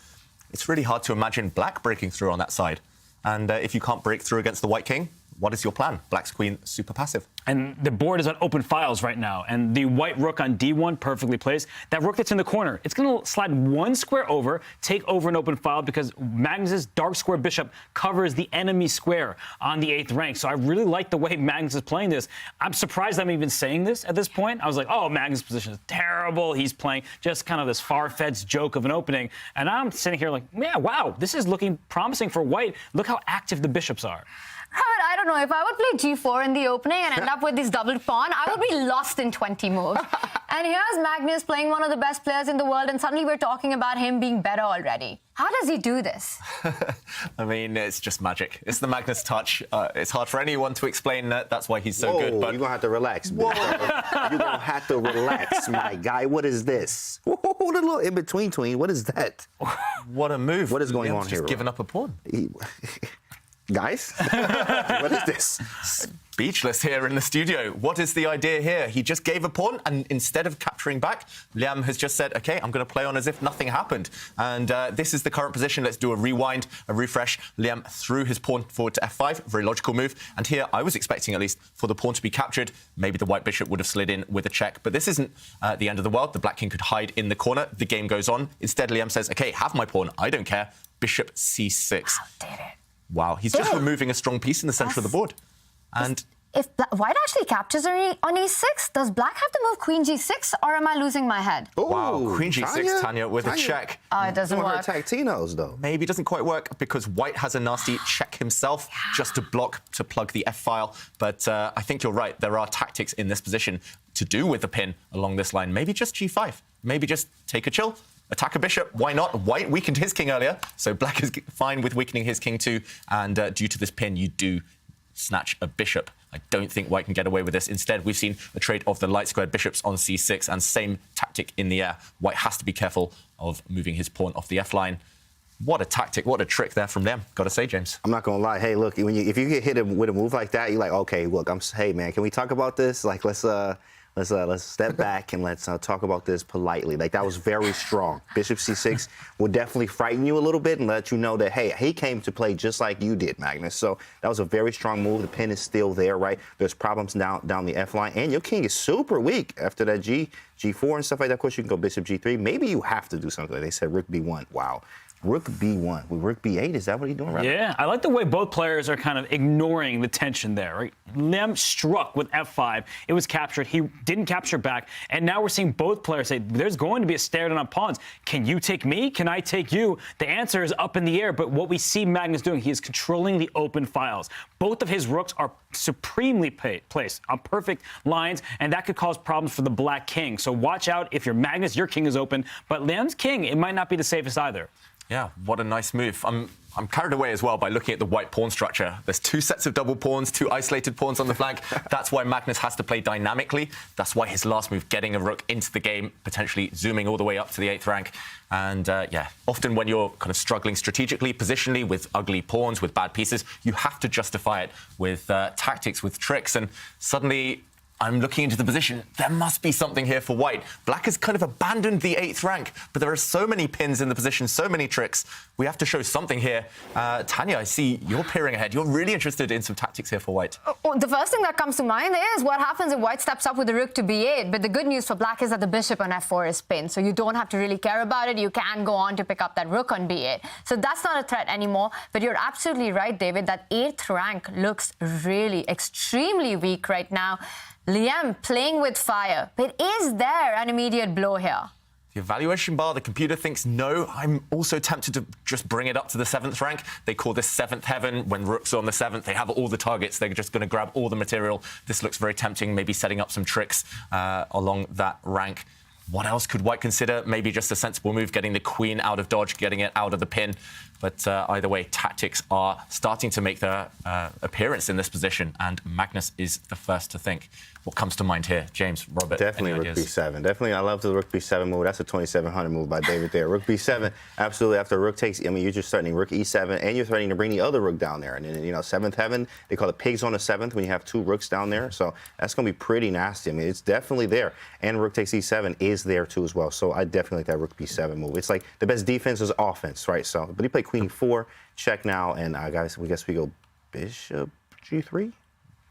It's really hard to imagine black breaking through on that side. And if you can't break through against the white king, what is your plan? Black's queen, super passive. And the board is on open files right now, and the white rook on d1 perfectly placed. That rook that's in the corner, it's going to slide one square over, take over an open file, because Magnus's dark square bishop covers the enemy square on the 8th rank. So I really like the way Magnus is playing this. I'm surprised I'm even saying this at this point. I was like, oh, Magnus' position is terrible. He's playing just kind of this far-fetched joke of an opening. And I'm sitting here like, yeah, wow, this is looking promising for white. Look how active the bishops are. Robert, I don't know. If I would play g4 in the opening and end up with this doubled pawn, I would be lost in 20 moves. And here's Magnus playing one of the best players in the world, and suddenly we're talking about him being better already. How does he do this? I mean, it's just magic. It's the Magnus touch. It's hard for anyone to explain that. That's why he's so good. But You're going to have to relax. Whoa. You're going to have to relax, my guy. What is this? Whoa, the little in-between tween. What is that? what a move. What is going on here? Just giving up a pawn. Guys, what is this? Speechless here in the studio. What is the idea here? He just gave a pawn, and instead of capturing back, Liem has just said, OK, I'm going to play on as if nothing happened. And this is the current position. Let's do a rewind, a refresh. Liem threw his pawn forward to f5, very logical move. And here, I was expecting, at least, for the pawn to be captured. Maybe the white bishop would have slid in with a check. But this isn't the end of the world. The black king could hide in the corner. The game goes on. Instead, Liem says, OK, have my pawn. I don't care. Bishop c6. How did it? Wow, he's just removing a strong piece in the center of the board. And if white actually captures on e6, does black have to move queen g6, or am I losing my head? Ooh, wow, queen g6, Tanya, with a check. Oh, it doesn't work. Attack Tino's, though. Maybe doesn't quite work because white has a nasty check himself just to block, to plug the f-file. But I think you're right. There are tactics in this position to do with the pin along this line. Maybe just g5. Maybe just take a chill. Attack a bishop, why not? White weakened his king earlier, so black is fine with weakening his king too. And due to this pin, you do snatch a bishop. I don't think white can get away with this. Instead, we've seen a trade of the light squared bishops on c6 and same tactic in the air. White has to be careful of moving his pawn off the f-line. What a tactic, what a trick there from them. Got to say, James. I'm not going to lie. Hey, look, if you get hit with a move like that, you're like, OK, look, hey, man, can we talk about this? Like, let's step back and let's talk about this politely. Like, that was very strong. Bishop c6 will definitely frighten you a little bit and let you know that, hey, he came to play just like you did, Magnus. So that was a very strong move. The pin is still there, right? There's problems down the f-line. And your king is super weak after that g4 and stuff like that. Of course, you can go bishop g3. Maybe you have to do something. They said rook b1. Wow. Rook b1. With rook b8, is that what he's doing right now? Yeah, I like the way both players are kind of ignoring the tension there, right? Liem struck with f5. It was captured. He didn't capture back. And now we're seeing both players say, there's going to be a stare down on pawns. Can you take me? Can I take you? The answer is up in the air. But what we see Magnus doing, he is controlling the open files. Both of his rooks are supremely placed on perfect lines, and that could cause problems for the black king. So watch out. If you're Magnus, your king is open. But Liem's king, it might not be the safest either. Yeah, what a nice move. I'm carried away as well by looking at the white pawn structure. There's two sets of double pawns, two isolated pawns on the flank. That's why Magnus has to play dynamically. That's why his last move, getting a rook into the game, potentially zooming all the way up to the 8th rank. And yeah, often when you're kind of struggling strategically, positionally, with ugly pawns, with bad pieces, you have to justify it with tactics, with tricks. And suddenly, I'm looking into the position. There must be something here for white. Black has kind of abandoned the 8th rank, but there are so many pins in the position, so many tricks. We have to show something here. Tanya, I see you're peering ahead. You're really interested in some tactics here for white. The first thing that comes to mind is what happens if white steps up with the rook to b8. But the good news for black is that the bishop on f4 is pinned, so you don't have to really care about it. You can go on to pick up that rook on b8. So that's not a threat anymore. But you're absolutely right, David, that 8th rank looks really extremely weak right now. Liem playing with fire, but is there an immediate blow here? The evaluation bar, the computer thinks no. I'm also tempted to just bring it up to the 7th rank. They call this 7th heaven. When rooks are on the 7th, they have all the targets. They're just going to grab all the material. This looks very tempting, maybe setting up some tricks along that rank. What else could white consider? Maybe just a sensible move, getting the queen out of dodge, getting it out of the pin. But either way, tactics are starting to make their appearance in this position, and Magnus is the first to think. What comes to mind here, James, Robert? Definitely rook b7. Definitely, I love the rook b7 move. That's a 2700 move by David there. Rook b7, absolutely. After rook takes, I mean, you're just threatening rook e7, and you're threatening to bring the other rook down there. And then, you know, 7th heaven, they call it pigs on the 7th when you have two rooks down there. So that's going to be pretty nasty. I mean, it's definitely there. And rook takes e7 is there too as well. So I definitely like that rook b7 move. It's like the best defense is offense, right? So, but he played queen e4, check now, and guys, we guess we go bishop g3.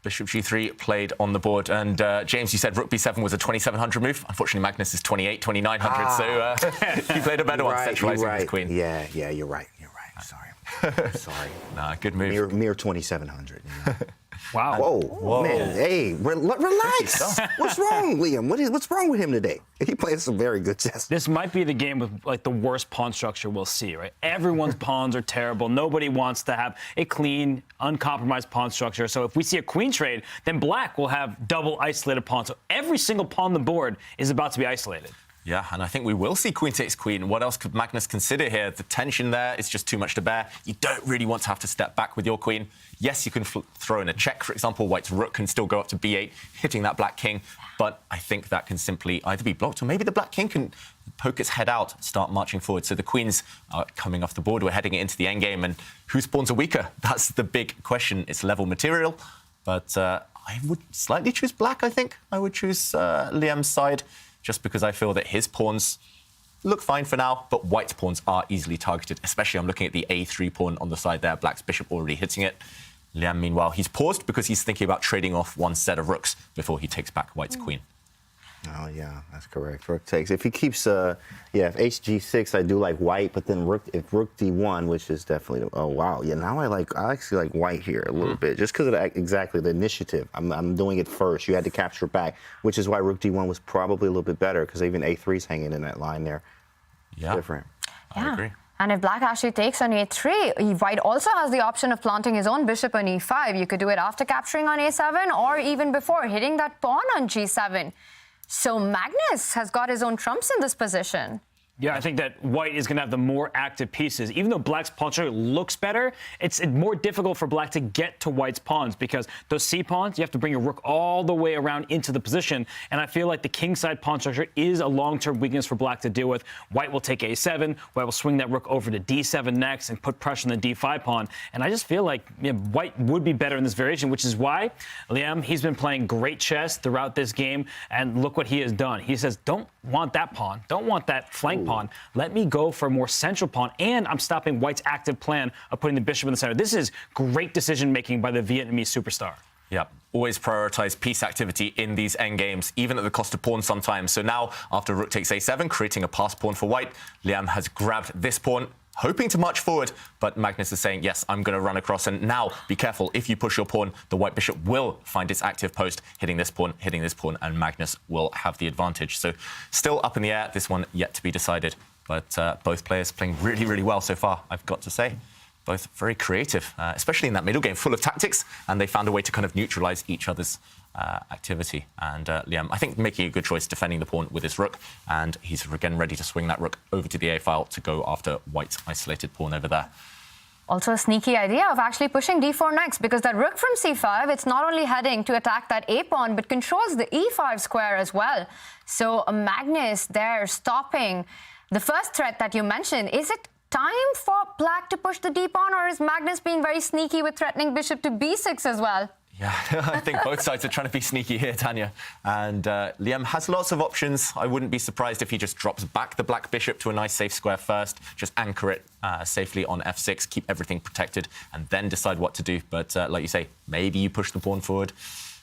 Bishop g3 played on the board. And James, you said rook b7 was a 2700 move. Unfortunately, Magnus is 2900. So he played a better one, centralizing his queen. Yeah, you're right. Sorry. Nah, good move. Mere 2700. You know? Wow. Whoa, man. Hey, relax. What's wrong, Liam? What's wrong with him today? He plays some very good chess. This might be the game with like the worst pawn structure we'll see, right? Everyone's pawns are terrible. Nobody wants to have a clean, uncompromised pawn structure. So if we see a queen trade, then black will have double isolated pawns. So every single pawn on the board is about to be isolated. Yeah, and I think we will see queen takes queen. What else could Magnus consider here? The tension there is just too much to bear. You don't really want to have to step back with your queen. Yes, you can throw in a check, for example. White's rook can still go up to b8, hitting that black king. But I think that can simply either be blocked, or maybe the black king can poke its head out, start marching forward. So the queens are coming off the board. We're heading into the endgame, and whose pawns are weaker? That's the big question. It's level material, but I would slightly choose black, I think. I would choose Liem's side, just because I feel that his pawns look fine for now, but white's pawns are easily targeted, especially I'm looking at the A3 pawn on the side there. Black's bishop already hitting it. Liem, meanwhile, he's paused because he's thinking about trading off one set of rooks before he takes back white's queen. Oh, yeah, that's correct. Rook takes. If he keeps, if HG6, I do like white, but then if rook D1, which is definitely, oh, wow. Yeah, now I actually like white here a little bit, just because of exactly the initiative. I'm doing it first. You had to capture back, which is why rook D1 was probably a little bit better, because even A3's hanging in that line there. Yeah. Different. I agree. And if black actually takes on a3, white also has the option of planting his own bishop on e5. You could do it after capturing on a7 or even before hitting that pawn on g7. So Magnus has got his own trumps in this position. Yeah, I think that white is going to have the more active pieces. Even though black's pawn structure looks better, it's more difficult for black to get to white's pawns because those C pawns, you have to bring your rook all the way around into the position. And I feel like the kingside pawn structure is a long-term weakness for black to deal with. White will take A7. White will swing that rook over to D7 next and put pressure on the D5 pawn. And I just feel like white would be better in this variation, which is why Liem, he's been playing great chess throughout this game. And look what he has done. He says, don't want that pawn. Don't want that flank pawn. Let me go for a more central pawn, and I'm stopping white's active plan of putting the bishop in the center. This is great decision-making by the Vietnamese superstar. Yeah, always prioritize piece activity in these endgames, even at the cost of pawn sometimes. So now, after rook takes a7, creating a pass pawn for white, Liem has grabbed this pawn, hoping to march forward, but Magnus is saying, yes, I'm going to run across. And now, be careful. If you push your pawn, the white bishop will find its active post, hitting this pawn, and Magnus will have the advantage. So still up in the air. This one yet to be decided. But both players playing really, really well so far, I've got to say. Both very creative, especially in that middle game, full of tactics, and they found a way to kind of neutralize each other's activity. And Liem, I think, making a good choice defending the pawn with his rook, and he's again ready to swing that rook over to the A file to go after white's isolated pawn over there. Also a sneaky idea of actually pushing d4 next, because that rook from c5, it's not only heading to attack that a pawn, but controls the e5 square as well. So Magnus there stopping the first threat that you mentioned. Is it time for black to push the d pawn, or is Magnus being very sneaky with threatening bishop to b6 as well? Yeah, I think both sides are trying to be sneaky here, Tanya. And Liem has lots of options. I wouldn't be surprised if he just drops back the black bishop to a nice safe square first, just anchor it safely on f6, keep everything protected, and then decide what to do. But like you say, maybe you push the pawn forward.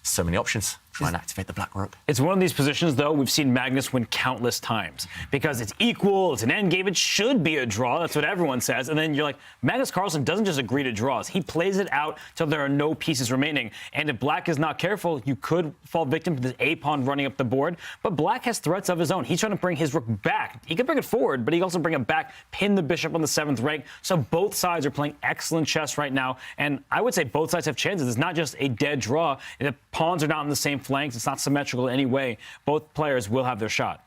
So many options. Try and activate the black rook. It's one of these positions, though, we've seen Magnus win countless times because it's equal, it's an endgame, it should be a draw. That's what everyone says. And then you're like, Magnus Carlsen doesn't just agree to draws. He plays it out till there are no pieces remaining. And if black is not careful, you could fall victim to the a-pawn running up the board. But black has threats of his own. He's trying to bring his rook back. He can bring it forward, but he can also bring it back, pin the bishop on the 7th rank. So both sides are playing excellent chess right now. And I would say both sides have chances. It's not just a dead draw. The pawns are not on the same flanks. It's not symmetrical in any way. Both players will have their shot.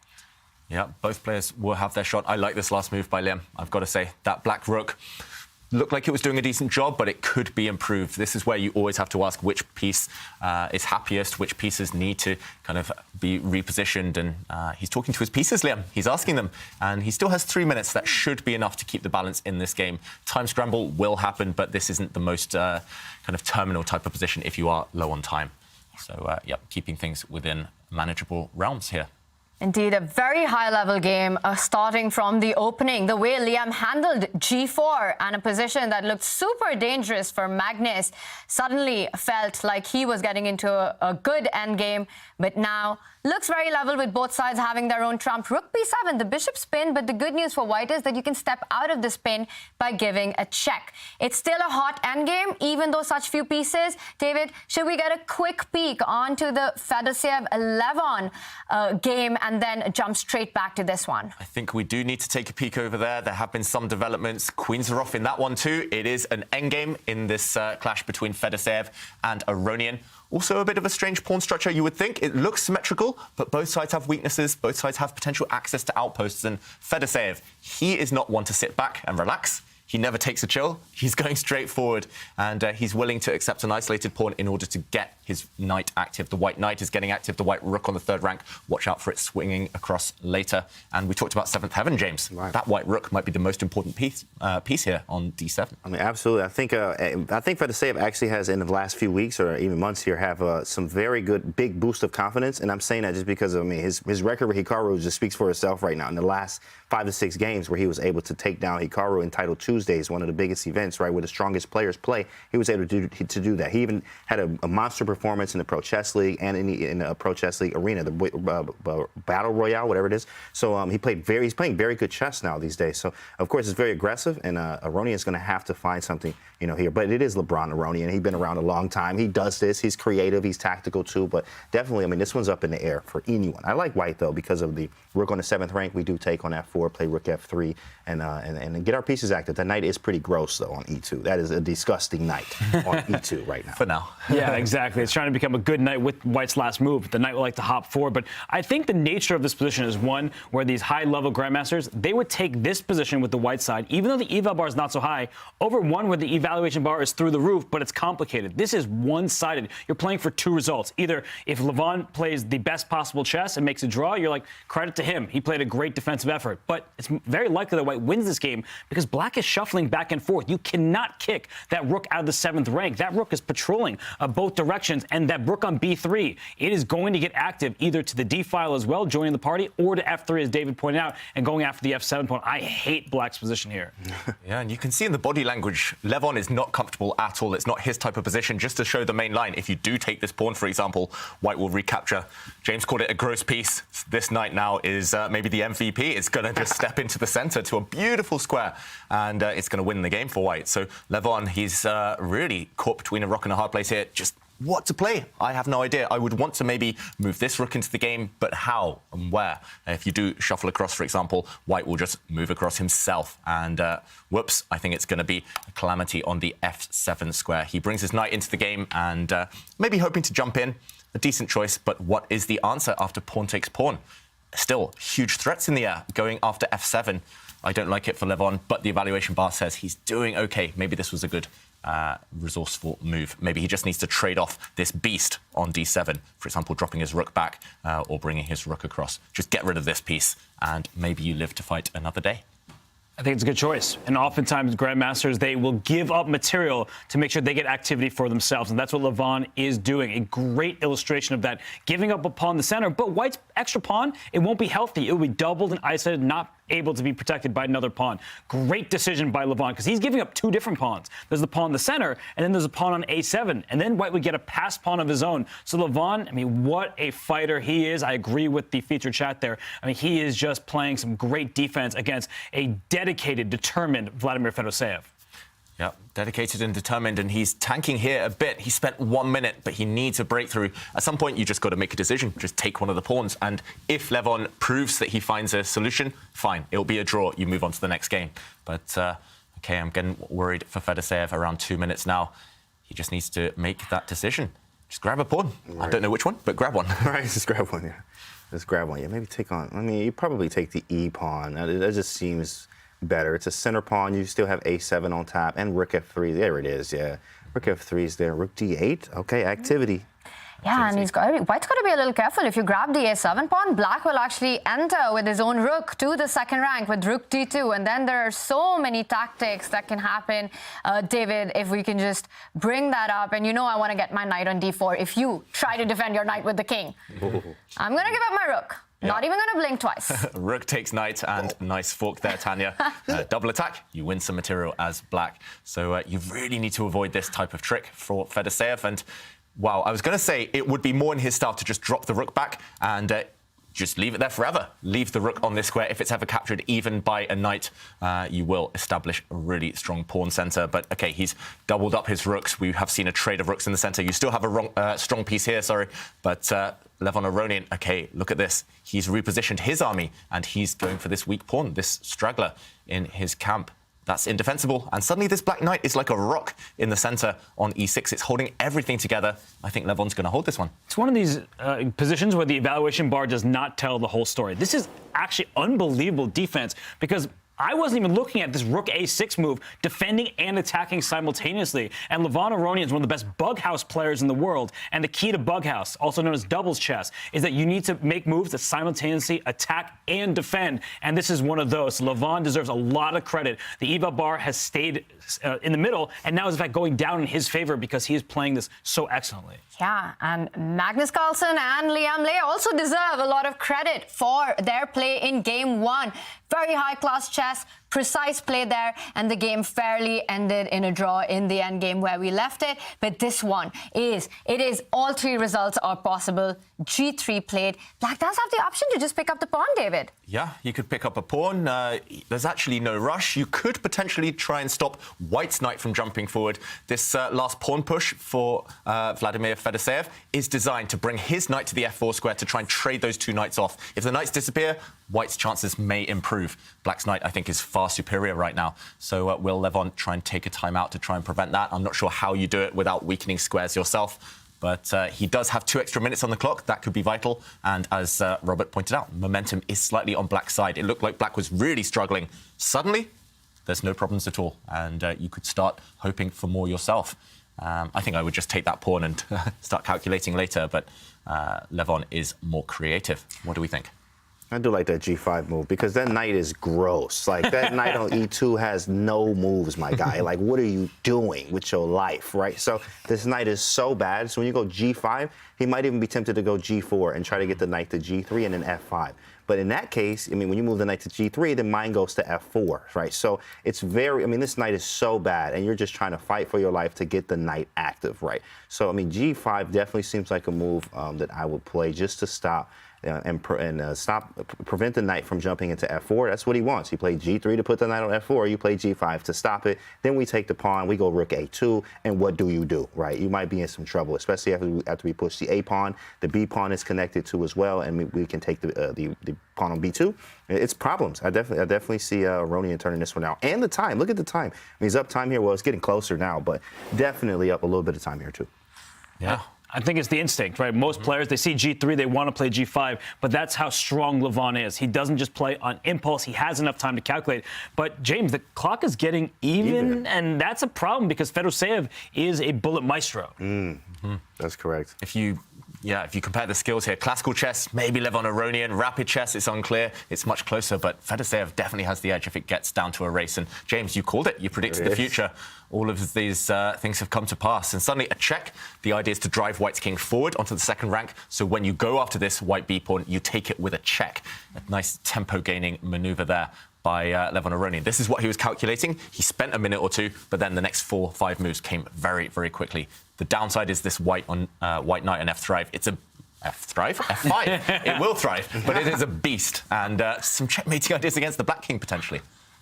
Yeah, both players will have their shot. I like this last move by Liem. I've got to say, that black rook looked like it was doing a decent job, but it could be improved. This is where you always have to ask which piece is happiest, which pieces need to kind of be repositioned. And he's talking to his pieces, Liem. He's asking them. And he still has 3 minutes. That should be enough to keep the balance in this game. Time scramble will happen, but this isn't the most kind of terminal type of position if you are low on time. So, yeah, keeping things within manageable realms here. Indeed, a very high-level game, starting from the opening. The way Liem handled g4 and a position that looked super dangerous for Magnus suddenly felt like he was getting into a good endgame, but now looks very level with both sides having their own trump. Rook b7, the bishop spin, but the good news for white is that you can step out of the spin by giving a check. It's still a hot endgame, even though such few pieces. David, should we get a quick peek onto the Fedoseev Levon game and then jump straight back to this one? I think we do need to take a peek over there. There have been some developments. Queens are off in that one too. It is an endgame in this clash between Fedoseev and Aronian. Also a bit of a strange pawn structure, you would think. It looks symmetrical, but both sides have weaknesses. Both sides have potential access to outposts. And Fedoseev, he is not one to sit back and relax. he never takes a chill. He's going straight forward, and he's willing to accept an isolated pawn in order to get his knight active. The white knight is getting active. The white rook on the third rank. Watch out for it swinging across later. And we talked about seventh heaven, James. Right. That white rook might be the most important piece here on d7. I mean, absolutely. I think Fedoseev actually has, in the last few weeks or even months here, have some very good big boost of confidence. And I'm saying that just because of, his record with Hikaru just speaks for itself right now. In the last 5 to 6 games where he was able to take down Hikaru in Title Tuesdays, one of the biggest events, right, where the strongest players play, he was able to do that. He even had a monster performance in the Pro Chess League and in the Pro Chess League arena, the Battle Royale, whatever it is. So he's playing very good chess now these days. So, of course, it's very aggressive, and Aronian is going to have to find something, here. But it is LeBron Aronian. He's been around a long time. He does this. He's creative. He's tactical, too. But definitely, this one's up in the air for anyone. I like white, though, because of the rook on the 7th rank. We do take on f4, play rook f3, and get our pieces active. That knight is pretty gross, though, on e2. That is a disgusting knight on e2 right now. For now. Yeah, exactly. It's trying to become a good knight with white's last move. The knight would like to hop forward. But I think the nature of this position is one where these high-level grandmasters, they would take this position with the white side, even though the eval bar is not so high, over one where the evaluation bar is through the roof, but it's complicated. This is one-sided. You're playing for 2 results. Either if Levon plays the best possible chess and makes a draw, you're like, credit to him. He played a great defensive effort. But it's very likely that white wins this game because black is shuffling back and forth. You cannot kick that rook out of the 7th rank. That rook is patrolling both directions, and that rook on b3, it is going to get active either to the d file as well, joining the party, or to f3, as David pointed out, and going after the f7 pawn. I hate black's position here. Yeah, and you can see in the body language, Levon is not comfortable at all. It's not his type of position. Just to show the main line, if you do take this pawn, for example, white will recapture. James called it a gross piece. This knight now is maybe the MVP. It's going to just step into the center to a beautiful square, and it's going to win the game for white. So Levon, he's really caught between a rock and a hard place here. Just what to play? I have no idea. I would want to maybe move this rook into the game, but how and where? If you do shuffle across, for example, white will just move across himself. And whoops, I think it's going to be a calamity on the f7 square. He brings his knight into the game and maybe hoping to jump in. A decent choice, but what is the answer after pawn takes pawn? Still, huge threats in the air going after f7. I don't like it for Levon, but the evaluation bar says he's doing okay. Maybe this was a good resourceful move. Maybe he just needs to trade off this beast on d7, for example, dropping his rook back or bringing his rook across. Just get rid of this piece, and maybe you live to fight another day. I think it's a good choice. And oftentimes, grandmasters, they will give up material to make sure they get activity for themselves. And that's what Levon is doing. A great illustration of that. Giving up a pawn in the center. But white's extra pawn, it won't be healthy. It will be doubled and isolated, not able to be protected by another pawn. Great decision by Levon, because he's giving up 2 different pawns. There's the pawn in the center, and then there's a pawn on a7. And then white would get a passed pawn of his own. So Levon, what a fighter he is. I agree with the featured chat there. He is just playing some great defense against a dedicated, determined Vladimir Fedoseev. Yeah, dedicated and determined, and he's tanking here a bit. He spent 1 minute, but he needs a breakthrough. At some point, you just got to make a decision. Just take one of the pawns, and if Levon proves that he finds a solution, fine. It'll be a draw. You move on to the next game. But, OK, I'm getting worried for Fedoseev around 2 minutes now. He just needs to make that decision. Just grab a pawn. Right. I don't know which one, but grab one. Right, just grab one, yeah. Just grab one. Yeah, maybe take on... you probably take the E pawn. That just seems better. It's a center pawn. You still have a7 on top and rook f3. There it is, yeah. Rook f3 is there. Rook d8. OK, activity. Yeah, and white's got to be a little careful. If you grab the a7 pawn, black will actually enter with his own rook to the 2nd rank with rook d2. And then there are so many tactics that can happen. David, if we can just bring that up. And I want to get my knight on d4 if you try to defend your knight with the king. Ooh. I'm going to give up my rook. Yeah. Not even going to blink twice. Rook takes knight, and nice fork there, Tanya. Double attack, you win some material as black. So you really need to avoid this type of trick for Fedoseev. And wow, I was going to say it would be more in his style to just drop the rook back and just leave it there forever. Leave the rook on this square. If it's ever captured, even by a knight, you will establish a really strong pawn center. But, OK, he's doubled up his rooks. We have seen a trade of rooks in the center. You still have a strong piece here, sorry. But Levon Aronian, OK, look at this. He's repositioned his army, and he's going for this weak pawn, this straggler in his camp. That's indefensible. And suddenly this black knight is like a rock in the center on e6. It's holding everything together. I think Levon's going to hold this one. It's one of these positions where the evaluation bar does not tell the whole story. This is actually unbelievable defense because I wasn't even looking at this rook a6 move, defending and attacking simultaneously. And Levon Aronian is one of the best bug house players in the world. And the key to bug house, also known as doubles chess, is that you need to make moves that simultaneously attack and defend. And this is one of those. Levon deserves a lot of credit. The EVA bar has stayed in the middle, and now is in fact going down in his favor because he is playing this so excellently. Yeah, and Magnus Carlsen and Liem also deserve a lot of credit for their play in game one. Very high-class chess, precise play there, and the game fairly ended in a draw in the endgame where we left it. But this one is all three results are possible. G3 played. Black does have the option to just pick up the pawn, David. Yeah, you could pick up a pawn. There's actually no rush. You could potentially try and stop White's knight from jumping forward. This last pawn push for Vladimir Fedoseev is designed to bring his knight to the f4 square to try and trade those two knights off. If the knights disappear, White's chances may improve. Black's knight, I think, is far superior right now. So will Levon try and take a time out to try and prevent that? I'm not sure how you do it without weakening squares yourself. But he does have 2 extra minutes on the clock. That could be vital. And as Robert pointed out, momentum is slightly on Black's side. It looked like Black was really struggling. Suddenly, there's no problems at all. And you could start hoping for more yourself. I think I would just take that pawn and start calculating later. But Levon is more creative. What do we think? I do like that G5 move because that knight is gross. Like, that knight on E2 has no moves, my guy. Like, what are you doing with your life, right? So this knight is so bad. So when you go G5, he might even be tempted to go G4 and try to get the knight to G3 and then F5. But in that case, I mean, when you move the knight to G3, then mine goes to F4, right? So it's very, I mean, this knight is so bad, and you're just trying to fight for your life to get the knight active, right? So, I mean, G5 definitely seems like a move that I would play just to stop prevent the knight from jumping into F4. That's what he wants. He played G3 to put the knight on F4. You play G5 to stop it. Then we take the pawn. We go Rook A2. And what do you do, right? You might be in some trouble, especially after we push the A pawn. The B pawn is connected too as well, and we can take the pawn on B2. It's problems. I definitely see Aronian turning this one out. And the time. Look at the time. I mean, he's up time here. Well, it's getting closer now, but definitely up a little bit of time here too. Yeah. I think it's the instinct, right? Most players, they see G3, they want to play G5, but that's how strong Levon is. He doesn't just play on impulse. He has enough time to calculate. But, James, the clock is getting even. And that's a problem because Fedoseev is a bullet maestro. That's correct. If you compare the skills here, classical chess, maybe Levon Aronian. Rapid chess, it's unclear. It's much closer, but Fedoseev definitely has the edge if it gets down to a race. And, James, you called it. You predicted the future. All of these things have come to pass. And suddenly a check. The idea is to drive White's king forward onto the second rank. So when you go after this White B pawn, you take it with a check. A nice tempo-gaining maneuver there by Levon Aronian. This is what he was calculating. He spent a minute or two, but then the next 4-5 moves came very, very quickly. The downside is this white knight on F thrive. It's a F thrive? F5. It will thrive, but it is a beast. And some checkmating ideas against the Black king, potentially.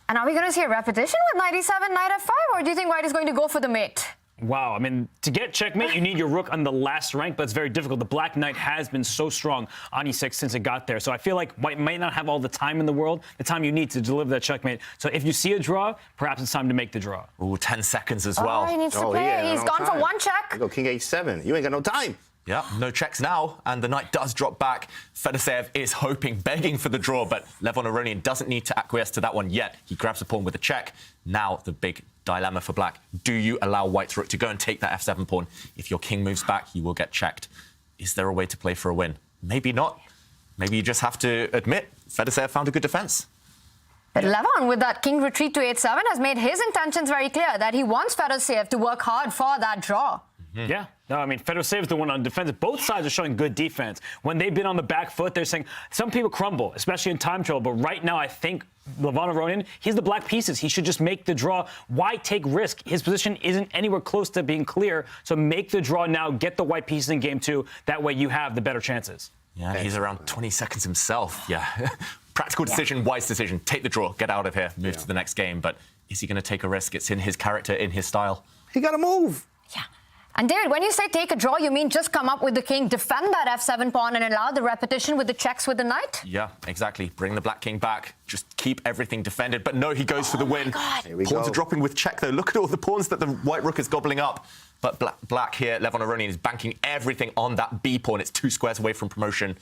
And are we going to see a repetition with knight e7, knight f5, or do you think White is going to go for the mate? Wow, I mean, to get checkmate, you need your rook on the last rank, but it's very difficult. The Black Knight has been so strong on e6 since it got there. So I feel like White might not have all the time in the world, the time you need to deliver that checkmate. So if you see a draw, perhaps it's time to make the draw. Ooh, 10 seconds as well. Oh, he needs to play. He's gone for one check. You go king h7. You ain't got no time. Yeah, no checks now, and the knight does drop back. Fedoseev is hoping, begging for the draw, but Levon Aronian doesn't need to acquiesce to that one yet. He grabs the pawn with a check. Now the big dilemma for Black. Do you allow White's rook to go and take that f7 pawn? If your king moves back, you will get checked. Is there a way to play for a win? Maybe not. Maybe you just have to admit Fedoseev found a good defense. But Levon, with that king retreat to h7, has made his intentions very clear that he wants Fedoseev to work hard for that draw. Yeah. No, I mean, Fedoseev is the one on defense. Both sides are showing good defense. When they've been on the back foot, they're saying some people crumble, especially in time trouble. But right now, I think Levon Aronian, he's the black pieces. He should just make the draw. Why take risk? His position isn't anywhere close to being clear. So make the draw now. Get the white pieces in game two. That way you have the better chances. Yeah, he's around 20 seconds himself. Yeah. Practical decision, wise decision. Take the draw, get out of here, move to the next game. But is he going to take a risk? It's in his character, in his style. He got to move. Yeah. And David, when you say take a draw, you mean just come up with the king, defend that f7 pawn and allow the repetition with the checks with the knight? Yeah, exactly. Bring the black king back. Just keep everything defended. But no, he goes for the win. Pawns are dropping with check, though. Look at all the pawns that the white rook is gobbling up. But black here, Levon Aronian, is banking everything on that b pawn. It's 2 squares away from promotion.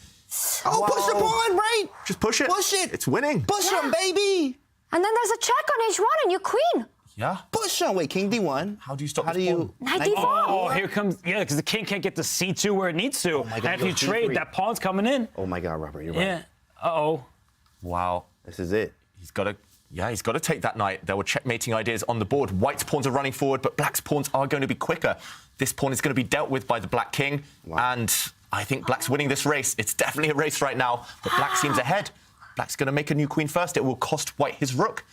Oh, push the pawn, right? Just push it. Push it. It's winning. Push him, baby. And then there's a check on h1 and you queen. Yeah. Push on. Wait, king d1. How do you stop How do this you? pawn? Knight d4. Oh, here comes, yeah, because the king can't get to c2 where it needs to. my God, and if you goes trade, d3. that pawn's coming in. Oh my God, Robert, you're right. Yeah. Uh-oh. Wow. This is it. He's got to take that knight. There were checkmating ideas on the board. White's pawns are running forward, but black's pawns are going to be quicker. This pawn is going to be dealt with by the black king, and I think black's winning this race. It's definitely a race right now, but black seems ahead. Black's going to make a new queen first. It will cost white his rook.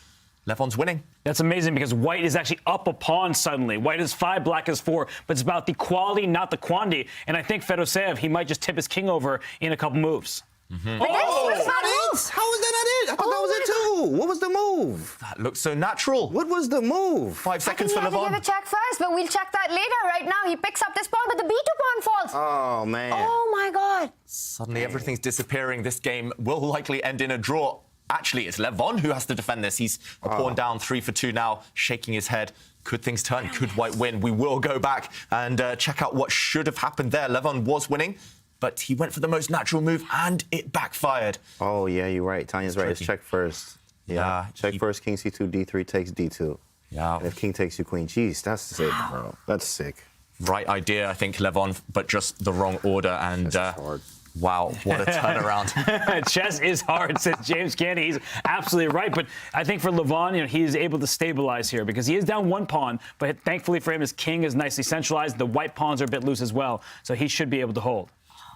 Levon's winning. That's amazing because white is actually up a pawn suddenly. White is 5, black is 4, but it's about the quality, not the quantity. And I think Fedoseev, he might just tip his king over in a couple moves. But this is not it. How is that not it? I thought that was it too. What was the move? That looks so natural. What was the move? 5 I think seconds he for had to give Levon. a check first, but we'll check that later. Right now, he picks up this pawn, but the b2 pawn falls. Oh man. Oh my God. Suddenly everything's disappearing. This game will likely end in a draw. Actually, it's Levon who has to defend this. He's a pawn down, 3 for 2 now, shaking his head. Could things turn? Could white win? We will go back and check out what should have happened there. Levon was winning, but he went for the most natural move and it backfired. Oh yeah, you're right. Tanya's right. It's tricky. check first. Yeah, Check first. King c2, d3 takes d2. Yeah. And if king takes you queen, jeez, that's sick, bro. That's sick. Right idea, I think, Levon, but just the wrong order. And That's hard. wow, what a turnaround. Chess is hard, says James Candy. He's absolutely right. But I think for Levon, he is able to stabilize here because he is down 1 pawn. But thankfully for him, his king is nicely centralized. The white pawns are a bit loose as well. So he should be able to hold.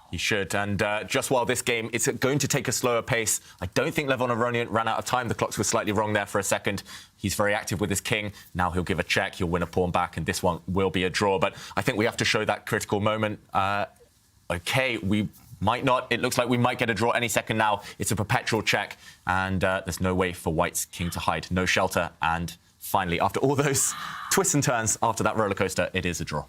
He should. And just while this game, it's going to take a slower pace. I don't think Levon Aronian ran out of time. The clocks were slightly wrong there for a second. He's very active with his king. Now he'll give a check. He'll win a pawn back. And this one will be a draw. But I think we have to show that critical moment. OK, we might not. It looks like we might get a draw any second now. It's a perpetual check. And there's no way for white's king to hide. No shelter. And finally, after all those twists and turns after that roller coaster, it is a draw.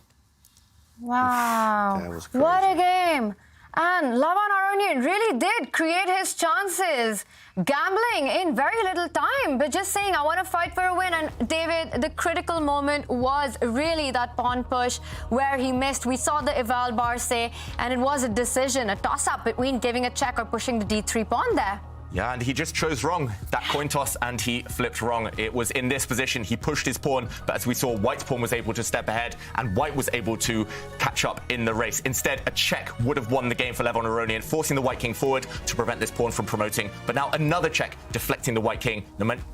Wow. That was crazy. What a game. And Levon Aronian really did create his chances, gambling in very little time, but just saying, I want to fight for a win. And David, the critical moment was really that pawn push where he missed. We saw the eval bar say, and it was a decision, a toss-up between giving a check or pushing the d3 pawn there. Yeah, and he just chose wrong. That coin toss, and he flipped wrong. It was in this position. He pushed his pawn, but as we saw, white's pawn was able to step ahead, and white was able to catch up in the race. Instead, a check would have won the game for Levon Aronian, forcing the white king forward to prevent this pawn from promoting. But now another check, deflecting the white king.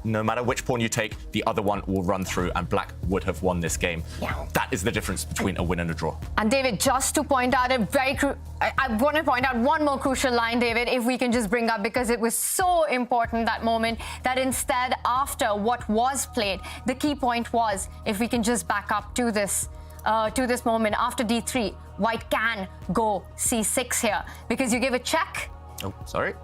No matter which pawn you take, the other one will run through, and black would have won this game. Yeah. That is the difference between a win and a draw. And David, just to point out I want to point out one more crucial line, David, if we can just bring up, because it was so important that moment, that instead, after what was played, the key point was, if we can just back up to this moment, after d3, white can go c6 here, because you give a check. Oh, sorry.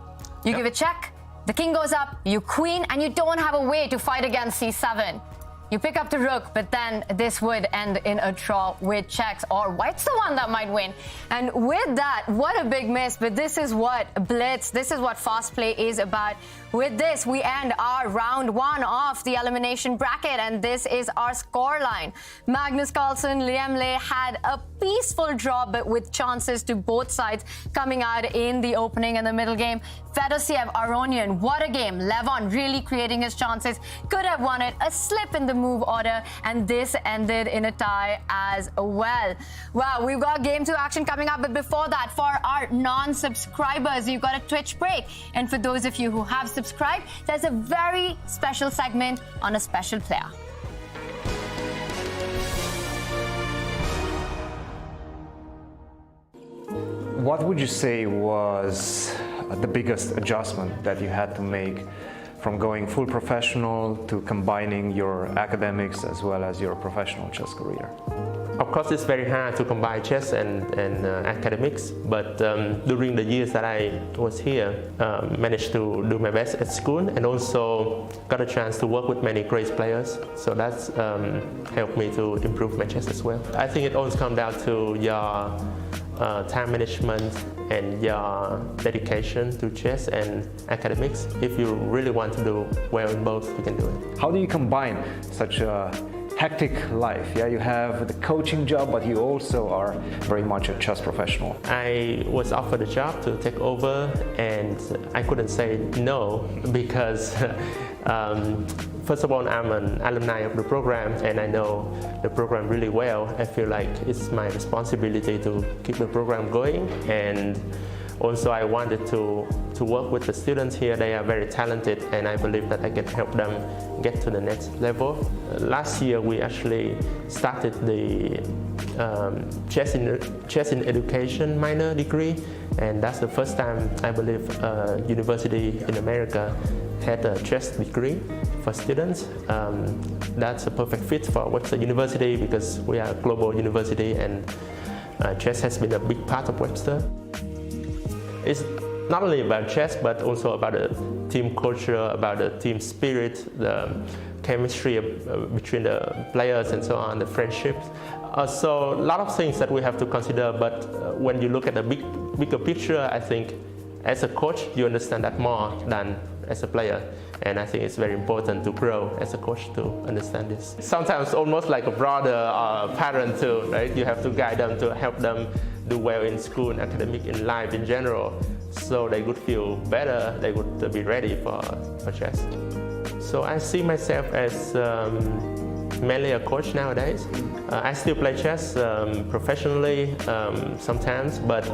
You give a check, the king goes up, you queen, and you don't have a way to fight against c7. You pick up the rook, but then this would end in a draw with checks, or white's the one that might win. And with that, what a big miss, but this is what blitz, this is what fast play is about. With this, we end our round 1 of the elimination bracket, and this is our scoreline. Magnus Carlsen, Liem had a peaceful draw, but with chances to both sides coming out in the opening and the middle game. Fedoseev, Aronian, what a game. Levon really creating his chances, could have won it, a slip in the move order, and this ended in a tie as well. Wow, we've got game 2 action coming up, but before that, for our non-subscribers, you've got a Twitch break. And for those of you who have subscribed, there's a very special segment on a special player. What would you say was the biggest adjustment that you had to make from going full professional to combining your academics as well as your professional chess career? Of course, it's very hard to combine chess and academics, but during the years that I was here, managed to do my best at school and also got a chance to work with many great players. So that's helped me to improve my chess as well. I think it always comes down to your time management and your dedication to chess and academics. If you really want to do well in both, you can do it. How do you combine such a hectic life. Yeah, you have the coaching job, but you also are very much a chess professional. I was offered a job to take over, and I couldn't say no because first of all, I'm an alumni of the program and I know the program really well. I feel like it's my responsibility to keep the program going, and also I wanted to work with the students here. They are very talented and I believe that I can help them get to the next level. Last year we actually started the chess in education minor degree, and that's the first time I believe a university in America had a chess degree for students. That's a perfect fit for Webster University because we are a global university and chess has been a big part of Webster. It's not only about chess but also about the team culture, about the team spirit, the chemistry between the players and so on, the friendships. So a lot of things that we have to consider, but when you look at the bigger picture, I think as a coach you understand that more than as a player, and I think it's very important to grow as a coach to understand this. Sometimes almost like a brother or a parent too, right? You have to guide them to help them do well in school and academic, in life in general, so they would feel better, they would be ready for chess. So I see myself as mainly a coach nowadays. I still play chess professionally sometimes, but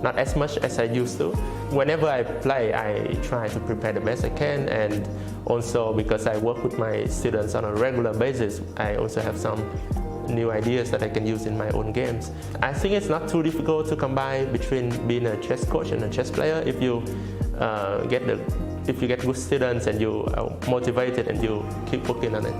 not as much as I used to. Whenever I play, I try to prepare the best I can, and also because I work with my students on a regular basis, I also have some new ideas that I can use in my own games. I think it's not too difficult to combine between being a chess coach and a chess player if you get good students and you are motivated and you keep working on it.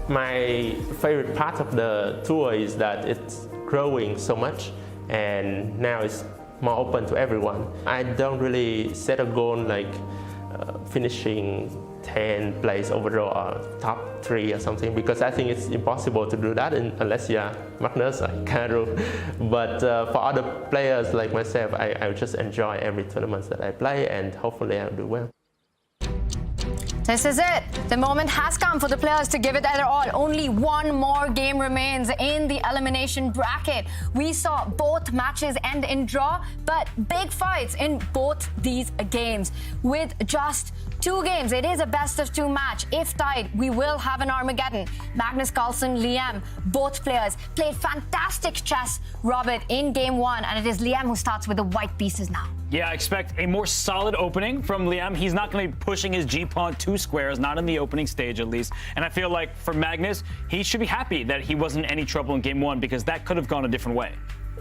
My favorite part of the tour is that it's growing so much and now it's more open to everyone. I don't really set a goal like finishing 10th place overall or top 3 or something, because I think it's impossible to do that unless you're Magnus or Hikaru. But for other players like myself, I just enjoy every tournament that I play and hopefully I'll do well. This is it. The moment has come for the players to give it their all. Only one more game remains in the elimination bracket. We saw both matches end in draw, but big fights in both these games. With just 2 games, it is a best-of-2 match. If tied, we will have an Armageddon. Magnus Carlsen, Liem, both players played fantastic chess, Robert, in game 1, and it is Liem who starts with the white pieces now. Yeah, I expect a more solid opening from Liem. He's not going to be pushing his G-pawn 2 squares, not in the opening stage at least. And I feel like for Magnus, he should be happy that he wasn't in any trouble in game 1 because that could have gone a different way.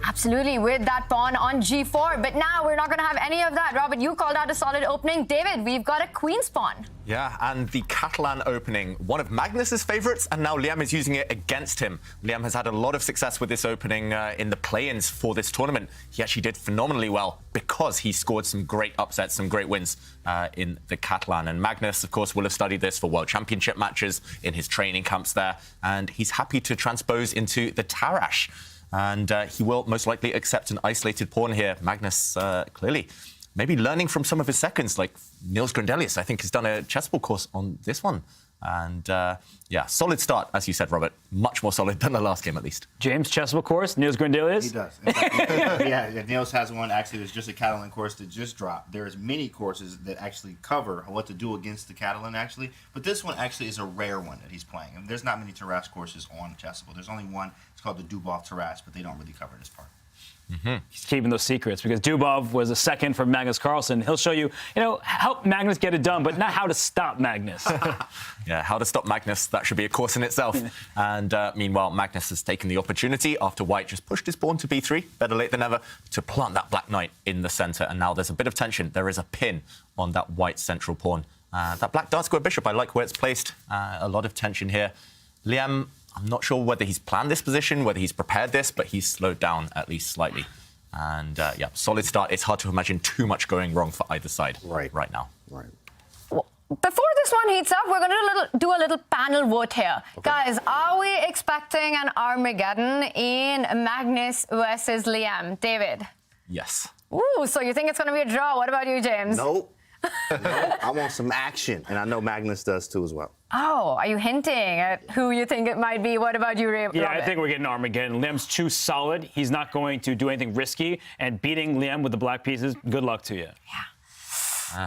Absolutely, with that pawn on G4. But now we're not going to have any of that. Robert, you called out a solid opening. David, we've got a queen's pawn. Yeah, and the Catalan opening, one of Magnus's favorites, and now Liem is using it against him. Liem has had a lot of success with this opening in the play-ins for this tournament. He actually did phenomenally well because he scored some great upsets, some great wins in the Catalan. And Magnus, of course, will have studied this for World Championship matches in his training camps there, and he's happy to transpose into the Tarrasch. And he will most likely accept an isolated pawn here. Magnus, clearly, maybe learning from some of his seconds, like Niels Grandelius, I think, has done a chessable course on this one. And, yeah, solid start, as you said, Robert. Much more solid than the last game, at least. James, chessable course, Niels Grandelius? He does. In fact, yeah, Niels has one. Actually, there's just a Catalan course that just dropped. There's many courses that actually cover what to do against the Catalan, actually. But this one actually is a rare one that he's playing. I mean, there's not many Tarrasch courses on Chessable. There's only one. It's called the Dubov Tarrasch, but they don't really cover this part. Mm-hmm. He's keeping those secrets because Dubov was a second for Magnus Carlsen. He'll show you, help Magnus get it done, but not how to stop Magnus. Yeah, how to stop Magnus, that should be a course in itself. And meanwhile, Magnus has taken the opportunity after White just pushed his pawn to b3, better late than ever, to plant that black knight in the centre. And now there's a bit of tension. There is a pin on that white central pawn. That black dark square bishop, I like where it's placed. A lot of tension here. Liem, I'm not sure whether he's planned this position, whether he's prepared this, but he's slowed down at least slightly. And, yeah, solid start. It's hard to imagine too much going wrong for either side right now. Right. Before this one heats up, we're going to do a little panel vote here. Okay. Guys, are we expecting an Armageddon in Magnus versus Liem? David? Yes. Ooh, so you think it's going to be a draw. What about you, James? Nope. I want some action, and I know Magnus does too as well. Oh, are you hinting at who you think it might be? What about you, Robert? Yeah, I think we're getting Armageddon. Liem's too solid. He's not going to do anything risky. And beating Liem with the black pieces, good luck to you. Yeah.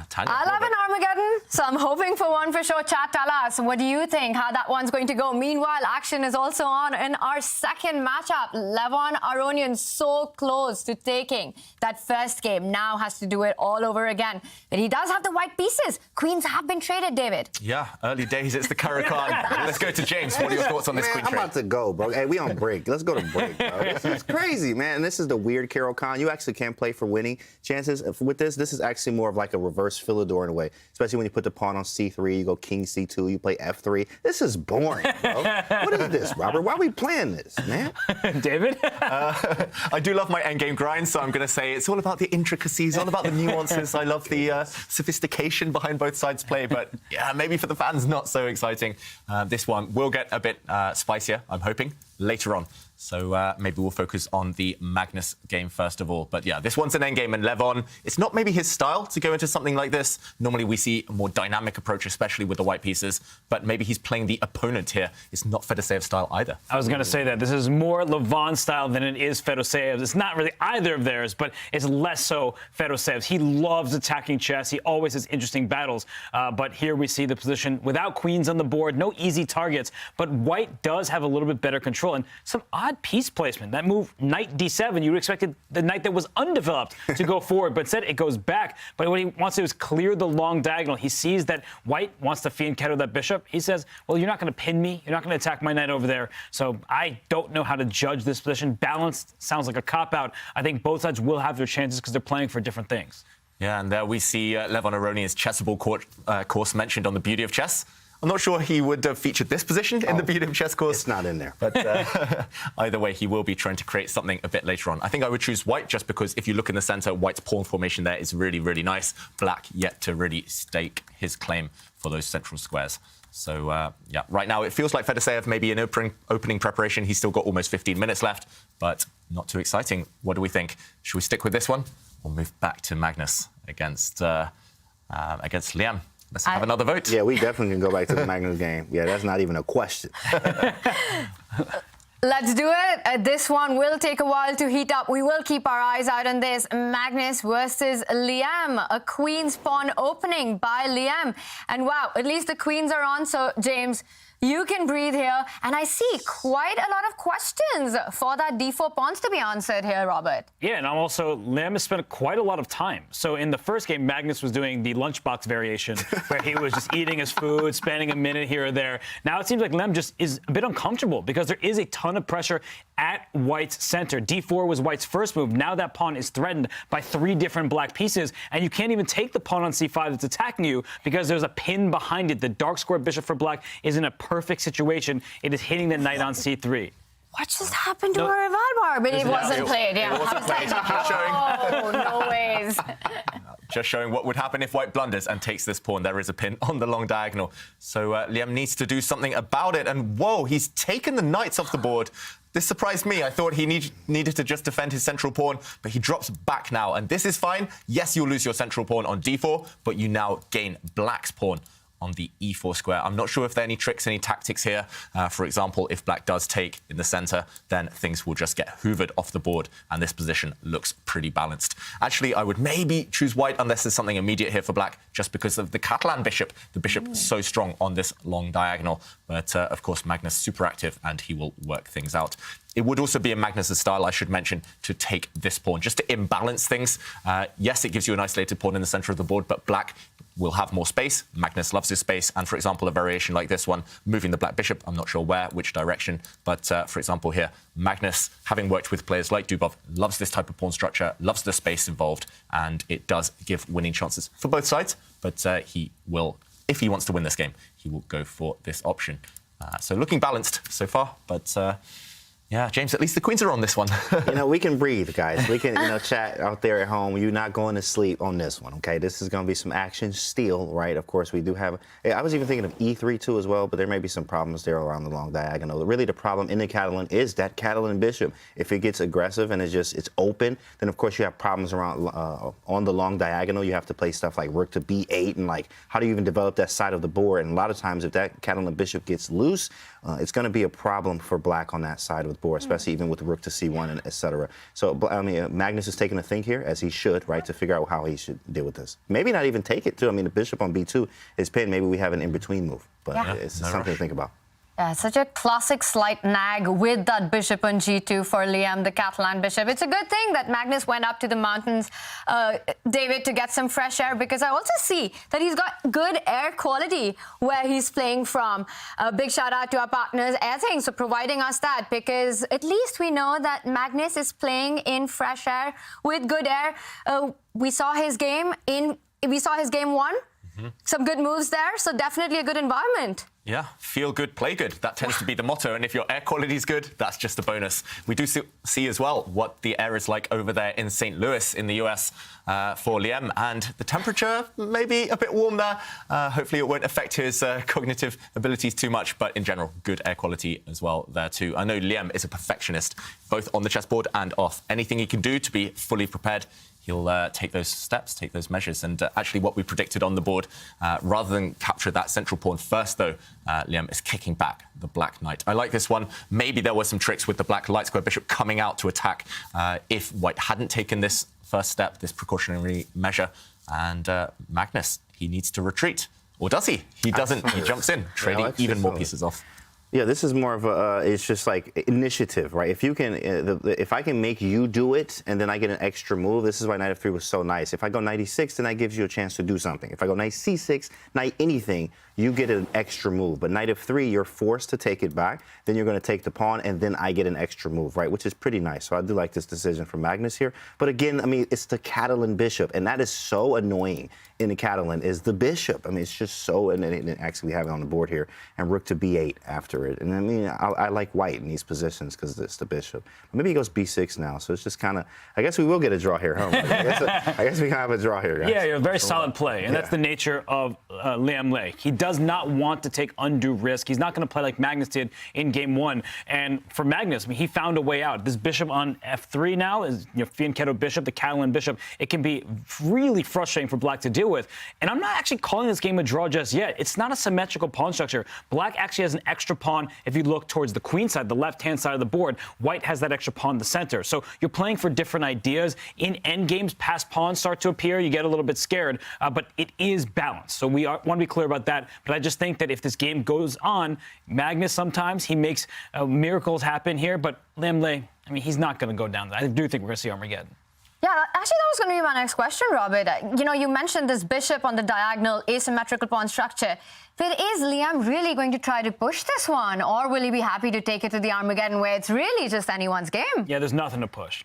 Tanya, I love an Armageddon, so I'm hoping for one for sure. Chat, tell us, what do you think, how that one's going to go? Meanwhile, action is also on in our second matchup. Levon Aronian so close to taking that first game, now has to do it all over again. But he does have the white pieces. Queens have been traded, David. Yeah, early days, it's the Caruana. Let's go to James. What are your thoughts on this queen I'm trade? about to go, bro. Hey, we on break. Let's go to break, bro. This is crazy, man. And this is the weird Caruana. You actually can't play for winning chances. With this is actually more of like a reverse Philidor in a way, especially when you put the pawn on c3, you go king c2, you play f3. This is boring, bro. What is this, Robert? Why are we playing this, man? David? I do love my endgame grind, so I'm going to say it's all about the intricacies, all about the nuances. I love the sophistication behind both sides' play, but yeah, maybe for the fans, not so exciting. This one will get a bit spicier, I'm hoping, later on. So maybe we'll focus on the Magnus game first of all. But yeah, this one's an endgame, and Levon, it's not maybe his style to go into something like this. Normally we see a more dynamic approach, especially with the white pieces, but maybe he's playing the opponent here. It's not Fedoseev style either. I was going to say that. This is more Levon style than it is Fedoseev's. It's not really either of theirs, but it's less so Fedoseev's. He loves attacking chess. He always has interesting battles. But here we see the position without queens on the board, no easy targets, but white does have a little bit better control and some odd piece placement. That move, knight d7, you would expected the knight that was undeveloped to go forward, but instead it goes back. But what he wants to do is clear the long diagonal. He sees that white wants to fianchetto that bishop. He says, well, you're not going to pin me. You're not going to attack my knight over there. So I don't know how to judge this position. Balanced sounds like a cop-out. I think both sides will have their chances because they're playing for different things. Yeah, and there we see Levon Aronian's Chessable course mentioned on the Beauty of Chess. I'm not sure he would have featured this position in the Beauty of Chess course. It's not in there. But either way, he will be trying to create something a bit later on. I think I would choose white just because if you look in the center, white's pawn formation there is really, really nice. Black yet to really stake his claim for those central squares. So, yeah, right now it feels like Fedoseev maybe in opening preparation. He's still got almost 15 minutes left, but not too exciting. What do we think? Should we stick with this one or move back to Magnus against Liem? Let's have another vote. Yeah, we definitely can go back to the Magnus game. Yeah, that's not even a question. Let's do it. This one will take a while to heat up. We will keep our eyes out on this. Magnus versus Liem. A queen's pawn opening by Liem. And wow, at least the queens are on. So, James, you can breathe here. And I see quite a lot of questions for that d4 pawns to be answered here, Robert. Yeah, and also, Liem has spent quite a lot of time. So in the first game, Magnus was doing the lunchbox variation, where he was just eating his food, spending a minute here or there. Now it seems like Liem just is a bit uncomfortable because there is a ton of pressure at white's center. d4 was white's first move. Now that pawn is threatened by 3 different black pieces, and you can't even take the pawn on c5 that's attacking you because there's a pin behind it. The dark square bishop for black is in a perfect situation. It is hitting the knight on c3. What just happened to our revolver? But it wasn't played. Yeah, it wasn't played. Just showing. Oh, no ways. Just showing what would happen if white blunders and takes this pawn. There is a pin on the long diagonal. So Liem needs to do something about it. And whoa, he's taken the knights off the board. This surprised me. I thought he needed to just defend his central pawn, but he drops back now. And this is fine. Yes, you'll lose your central pawn on d4, but you now gain black's pawn on the e4 square. I'm not sure if there are any tricks, any tactics here. For example, if black does take in the center, then things will just get hoovered off the board, and this position looks pretty balanced. Actually, I would maybe choose white unless there's something immediate here for black, just because of the Catalan bishop. The bishop is so strong on this long diagonal. But, of course, Magnus super active, and he will work things out. It would also be in Magnus' style, I should mention, to take this pawn, just to imbalance things. Yes, it gives you an isolated pawn in the center of the board, but black will have more space. Magnus loves his space. And, for example, a variation like this one, moving the black bishop, I'm not sure where, which direction. But, for example, here, Magnus, having worked with players like Dubov, loves this type of pawn structure, loves the space involved, and it does give winning chances for both sides. But he will, if he wants to win this game, he will go for this option. So looking balanced so far, but Yeah, James, at least the queens are on this one. We can breathe, guys. We can, chat out there at home. You're not going to sleep on this one, okay? This is going to be some action still, right? Of course, we do have... I was even thinking of E3 too as well, but there may be some problems there around the long diagonal. Really, the problem in the Catalan is that Catalan bishop. If it gets aggressive and it's open, then of course you have problems around on the long diagonal. You have to play stuff like rook to B8 and how do you even develop that side of the board? And a lot of times if that Catalan bishop gets loose, it's going to be a problem for black on that side of the board, especially even with the rook to C1 and etc. So, Magnus is taking a think here, as he should, right, to figure out how he should deal with this. Maybe not even take it, too. The bishop on B2 is pinned. Maybe we have an in-between move, but it's something to think about. Yeah, such a classic slight nag with that bishop on G2 for Liem, the Catalan bishop. It's a good thing that Magnus went up to the mountains, David, to get some fresh air, because I also see that he's got good air quality where he's playing from. Big shout out to our partners, Airthings, for providing us that, because at least we know that Magnus is playing in fresh air with good air. We saw his game one. Mm-hmm. Some good moves there, so definitely a good environment. Yeah, feel good, play good. That tends to be the motto. And if your air quality is good, that's just a bonus. We do see as well what the air is like over there in St. Louis in the US for Liem. And the temperature may be a bit warm there. Hopefully it won't affect his cognitive abilities too much. But in general, good air quality as well there too. I know Liem is a perfectionist, both on the chessboard and off. Anything he can do to be fully prepared, he'll take those steps, take those measures. And actually what we predicted on the board, rather than capture that central pawn first, though, Liem is kicking back the black knight. I like this one. Maybe there were some tricks with the black light square bishop coming out to attack if white hadn't taken this first step, this precautionary measure. And Magnus, he needs to retreat. Or does he? He doesn't. He jumps in, trading even more pieces off. Yeah, this is more of a, it's just like initiative, right? If you can, if I can make you do it and then I get an extra move, this is why knight f3 was so nice. If I go knight e6, then that gives you a chance to do something. If I go knight c6, knight anything, you get an extra move. But knight f3, you're forced to take it back. Then you're going to take the pawn, and then I get an extra move, right? Which is pretty nice. So I do like this decision from Magnus here. But again, it's the Catalan bishop, and that is so annoying in the Catalan, is the bishop. It's just so, and actually we have it on the board here, and rook to b8 after it. And I like white in these positions because it's the bishop. Maybe he goes b6 now, so it's just kind of, I guess we will get a draw here, huh? I guess we can have a draw here, guys. Yeah, you're a very solid play, and that's the nature of Liem Le. He does not want to take undue risk. He's not going to play like Magnus did in game one. And for Magnus, he found a way out. This bishop on f3 now is Fianchetto bishop, the Catalan bishop. It can be really frustrating for black to deal with. And I'm not actually calling this game a draw just yet. It's not a symmetrical pawn structure. Black actually has an extra pawn if you look towards the queen side, the left-hand side of the board. White has that extra pawn in the center. So you're playing for different ideas. In endgames, passed pawns start to appear. You get a little bit scared, but it is balanced. So we want to be clear about that. But I just think that if this game goes on, Magnus sometimes, he makes miracles happen here. But Liem Le, he's not going to go down. I do think we're going to see Armageddon. Yeah, actually, that was going to be my next question, Robert. You mentioned this bishop on the diagonal asymmetrical pawn structure. But is Liem really going to try to push this one? Or will he be happy to take it to the Armageddon where it's really just anyone's game? Yeah, there's nothing to push.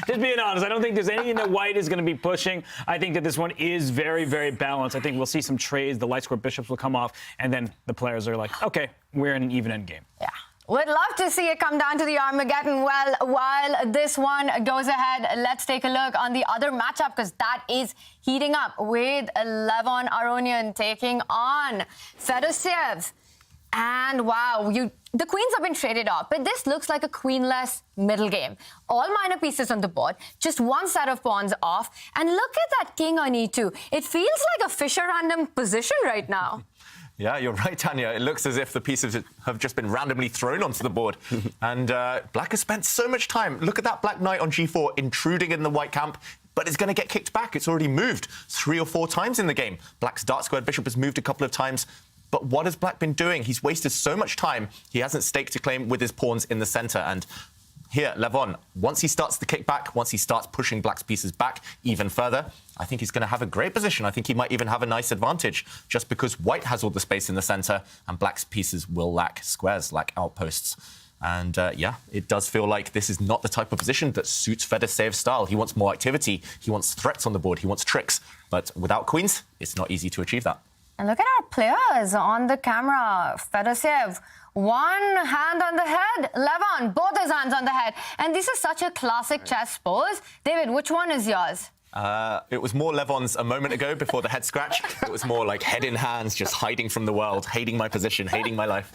Just being honest, I don't think there's anything that white is going to be pushing. I think that this one is very, very balanced. I think we'll see some trades. The light square bishops will come off. And then the players are like, OK, we're in an even end game. Yeah. Would love to see it come down to the Armageddon. Well, while this one goes ahead, let's take a look on the other matchup, because that is heating up with Levon Aronian taking on Fedoseev. And wow, the queens have been traded off, but this looks like a queenless middle game. All minor pieces on the board, just one set of pawns off. And look at that king on e2. It feels like a Fischer random position right now. Yeah, you're right, Tanya. It looks as if the pieces have just been randomly thrown onto the board. And black has spent so much time. Look at that black knight on g4 intruding in the white camp, but it's going to get kicked back. It's already moved 3 or 4 times in the game. Black's dark squared bishop has moved a couple of times. But what has black been doing? He's wasted so much time. He hasn't staked a claim with his pawns in the center. And here, Levon, once he starts the kickback, once he starts pushing black's pieces back even further, I think he's going to have a great position. I think he might even have a nice advantage just because white has all the space in the center and black's pieces will lack squares, lack outposts. And yeah, it does feel like this is not the type of position that suits Fedoseev's style. He wants more activity. He wants threats on the board. He wants tricks. But without queens, it's not easy to achieve that. And look at our players on the camera. Fedoseev One hand on the head. Levon, both his hands on the head. And this is such a classic chess pose. David, which one is yours? It was more Levon's a moment ago before the head scratch. It was more like head in hands, just hiding from the world, hating my position, hating my life.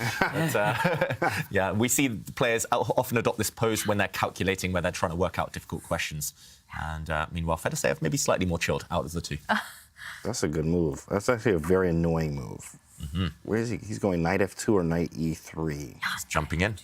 But, yeah, we see players often adopt this pose when they're calculating, when they're trying to work out difficult questions. And meanwhile, Fedoseev maybe slightly more chilled out of the two. That's a good move. That's actually a very annoying move. Where is he? He's going knight f2 or knight e3. He's jumping in.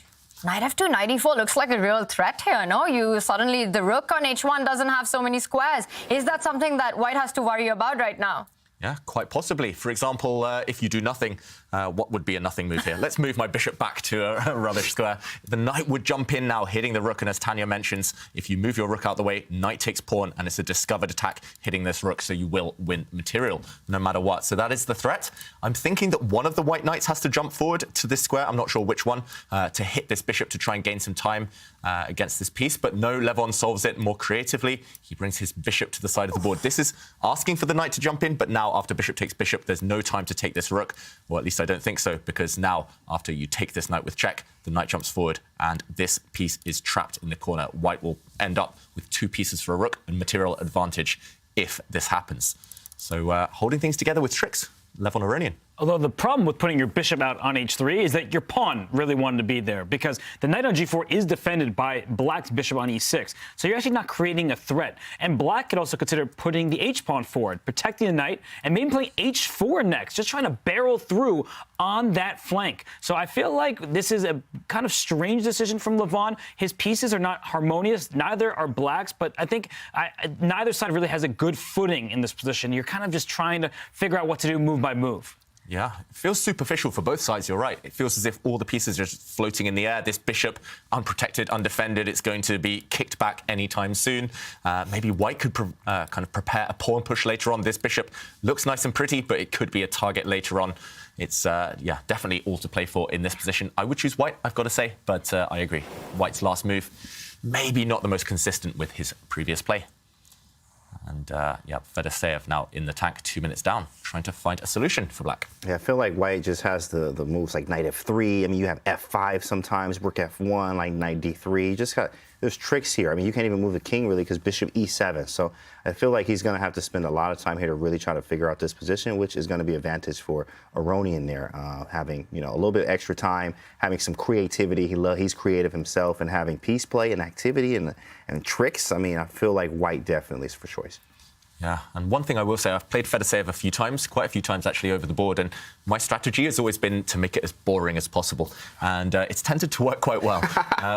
Knight f2, knight e4 looks like a real threat here, no? Suddenly, the rook on h1 doesn't have so many squares. Is that something that White has to worry about right now? Yeah, quite possibly. For example, if you do nothing, what would be a nothing move here? Let's move my bishop back to a rubbish square. The knight would jump in now, hitting the rook, and as Tanya mentions, if you move your rook out the way, knight takes pawn, and it's a discovered attack hitting this rook, so you will win material no matter what. So that is the threat. I'm thinking that one of the white knights has to jump forward to this square. I'm not sure which one, to hit this bishop to try and gain some time against this piece. But no, Levon solves it more creatively. He brings his bishop to the side of the board. This is asking for the knight to jump in, but now after bishop takes bishop, there's no time to take this rook, or at least I don't think so, because now after you take this knight with check, the knight jumps forward and this piece is trapped in the corner. White will end up with two pieces for a rook and material advantage if this happens. So holding things together with tricks, Levon Aronian. Although the problem with putting your bishop out on h3 is that your pawn really wanted to be there, because the knight on g4 is defended by black's bishop on e6. So you're actually not creating a threat. And black could also consider putting the h-pawn forward, protecting the knight, and maybe playing h4 next, just trying to barrel through on that flank. So I feel like this is a kind of strange decision from Levon. His pieces are not harmonious. Neither are black's, but I think neither side really has a good footing in this position. You're kind of just trying to figure out what to do move by move. Yeah, it feels superficial for both sides, you're right. It feels as if all the pieces are just floating in the air. This bishop, unprotected, undefended, it's going to be kicked back anytime soon. Maybe White could kind of prepare a pawn push later on. This bishop looks nice and pretty, but it could be a target later on. It's, yeah, definitely all to play for in this position. I would choose White, I've got to say, but I agree. White's last move, maybe not the most consistent with his previous play. And, yeah, Fedoseev now in the tank, 2 minutes down, trying to find a solution for black. Yeah, I feel like White just has the moves like knight f3. I mean, you have f5 sometimes, rook f1, like knight d3. You just got, there's tricks here. I mean, you can't even move the king really because bishop e7. So I feel like he's going to have to spend a lot of time here to really try to figure out this position, which is going to be advantage for Aronian there, having, you know, a little bit of extra time, having some creativity. He's creative himself, and having piece play and activity and tricks. I mean, I feel like White definitely is for choice. Yeah, and one thing I will say, I've played Fedoseev a few times, quite a few times actually over the board, and my strategy has always been to make it as boring as possible. And it's tended to work quite well.